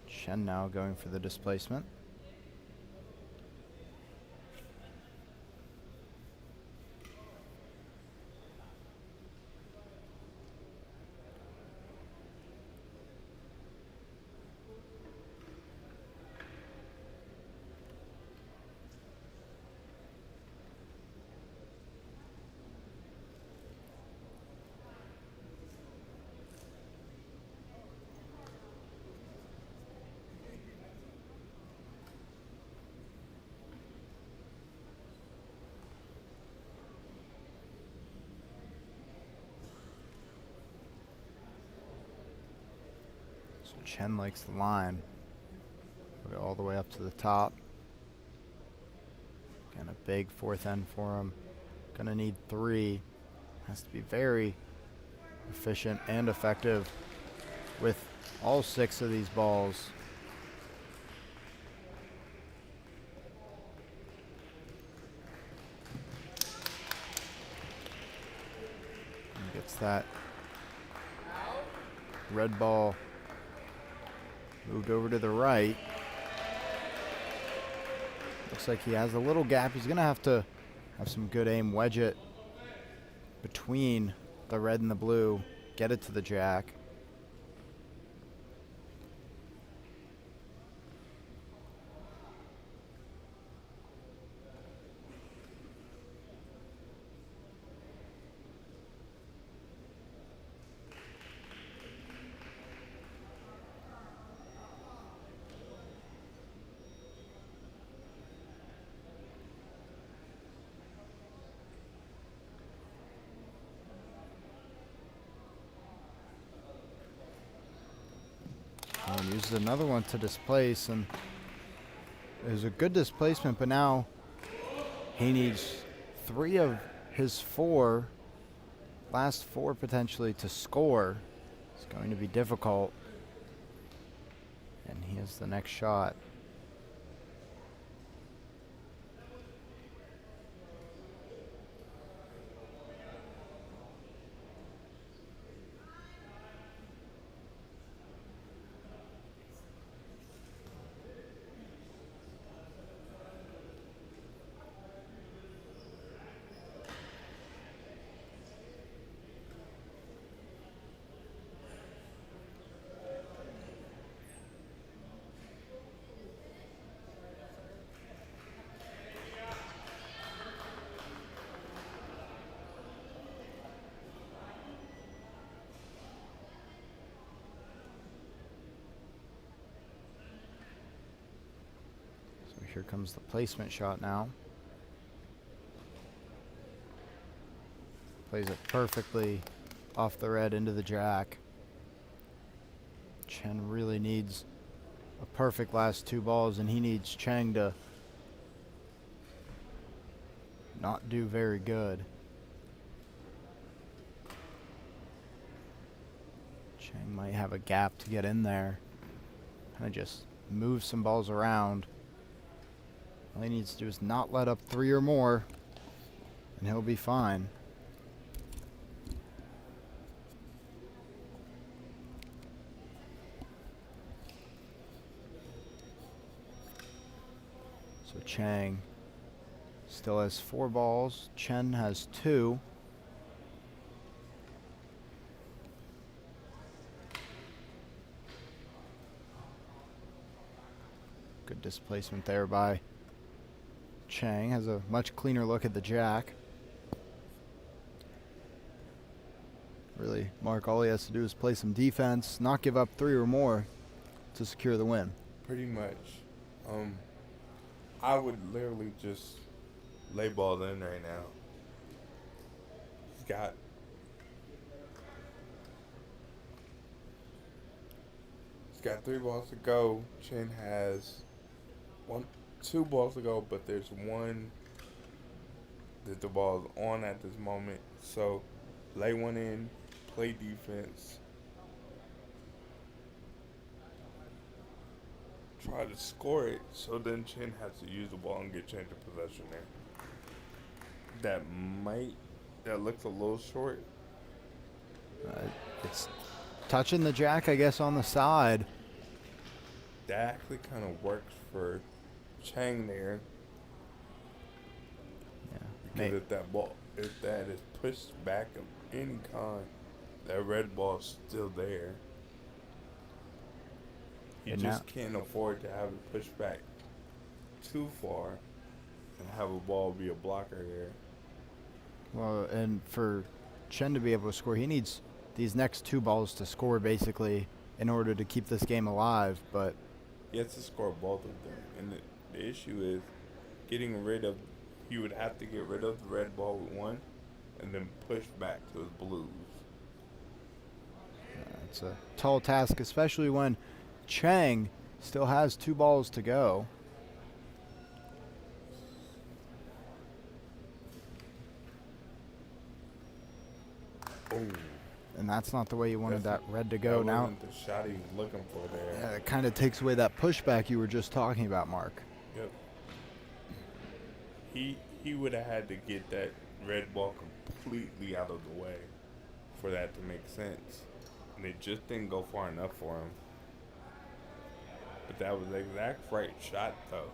Chen now going for the displacement. So Chen likes the line. Put it all the way up to the top. Again, a big fourth end for him. Gonna need 3. Has to be very efficient and effective with all 6 of these balls. And gets that red ball moved over to the right. Looks like he has a little gap. He's gonna have to have some good aim, wedge it between the red and the blue, get it to the jack. And uses another one to displace, and it was a good displacement, but now he needs 3 of his 4, last 4 potentially, to score. It's going to be difficult. And he has the next shot. Here comes the placement shot now. Plays it perfectly off the red into the jack. Chen really needs a perfect last 2 balls, and he needs Chang to not do very good. Chang might have a gap to get in there. Kind of just move some balls around. All he needs to do is not let up 3 or more, and he'll be fine. So Chang still has 4 balls. Chen has 2. Good displacement there by Chang. Has a much cleaner look at the jack. Really, Mark, all he has to do is play some defense, not give up 3 or more to secure the win. Pretty much. I would literally just lay ball in right now. He's got 3 balls to go. Chen has 2 balls to go, but there's one that the ball is on at this moment. So lay one in, play defense, try to score it, so then Chen has to use the ball and get change of possession there. That looks a little short. It's touching the jack, I guess, on the side. That actually kind of works for Chang there. Yeah. Because if that is pushed back of any kind, that red ball is still there. You And just now- can't afford to have it pushed back too far and have a ball be a blocker there. Well, and for Chen to be able to score, he needs these next 2 balls to score, basically, in order to keep this game alive. But He has to score both of them. And the issue is he would have to get rid of the red ball with one and then push back to his blues. it's a tall task, especially when Chang still has 2 balls to go. Oh, And that's not the way you wanted that red to go. that Now, wasn't the shot he was looking for there. it kind of takes away that pushback you were just talking about, Mark. Yep. He would have had to get that red ball completely out of the way for that to make sense. And it just didn't go far enough for him. But that was the exact right shot, though.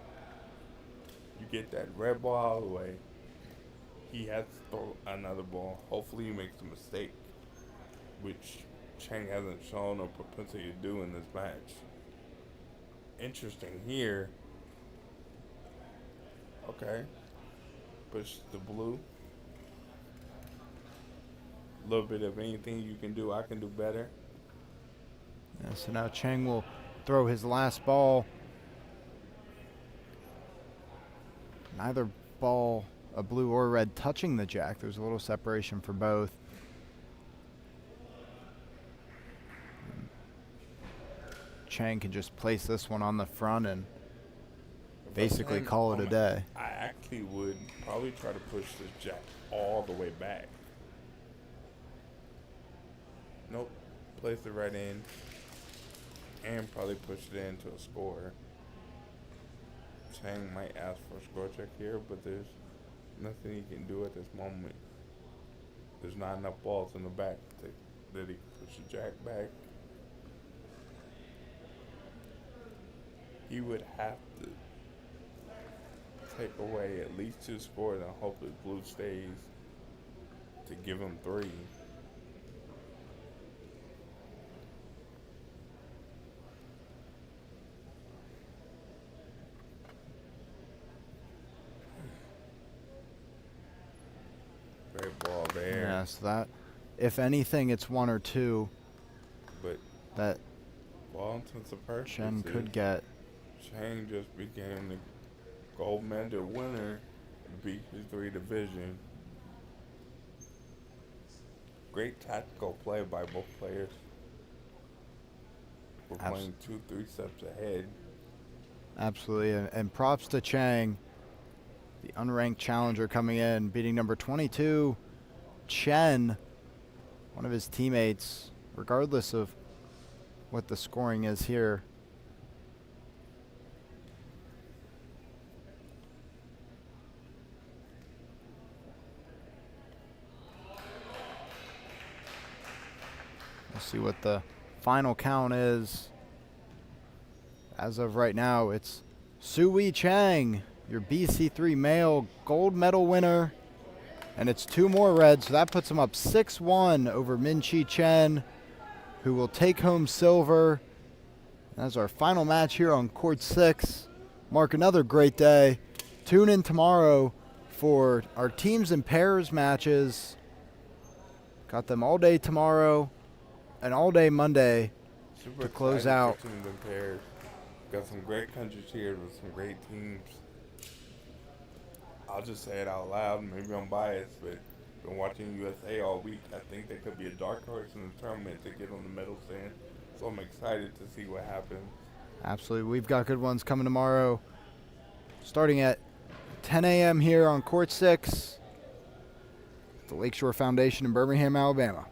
You get that red ball out of the way. He has to throw another ball. Hopefully he makes a mistake, which Chang hasn't shown a propensity to do in this match. Interesting here. Okay. Push the blue. A little bit of anything you can do, I can do better. Yeah, so now Chang will throw his last ball. Neither ball, a blue or red, touching the jack. There's a little separation for both. Chang can just place this one on the front and basically call it a day. I actually would probably try to push this jack all the way back. Nope. Place it right in. And probably push it into a score. Chang might ask for a score check here, but there's nothing he can do at this moment. There's not enough balls in the back that he can push the jack back. He would have to take away at least 2 scores and hope that blue stays to give him 3. Great ball there. Yeah, so that, if anything, it's 1 or 2 But that for all intents and purposes, Chen could get. Chang just became the gold medal winner in BC3 division. Great tactical play by both players. We're playing 2-3 steps ahead. Absolutely, and props to Chang, the unranked challenger coming in, beating number 22, Chen, one of his teammates, regardless of what the scoring is here. We'll see what the final count is. As of right now, it's Sui Chang, your BC3 male gold medal winner. And it's 2 more reds, so that puts him up 6-1 over Min-Chi Chen, who will take home silver. That's our final match here on Court 6. Mark, another great day. Tune in tomorrow for our teams and pairs matches. Got them all day tomorrow and all day Monday Super to close excited out. for teams and pairs. Got some great countries here with some great teams. I'll just say it out loud. Maybe I'm biased, but been watching USA all week. I think they could be a dark horse in the tournament to get on the medal stand. So I'm excited to see what happens. Absolutely. We've got good ones coming tomorrow, starting at 10 a.m. here on Court 6, the Lakeshore Foundation in Birmingham, Alabama.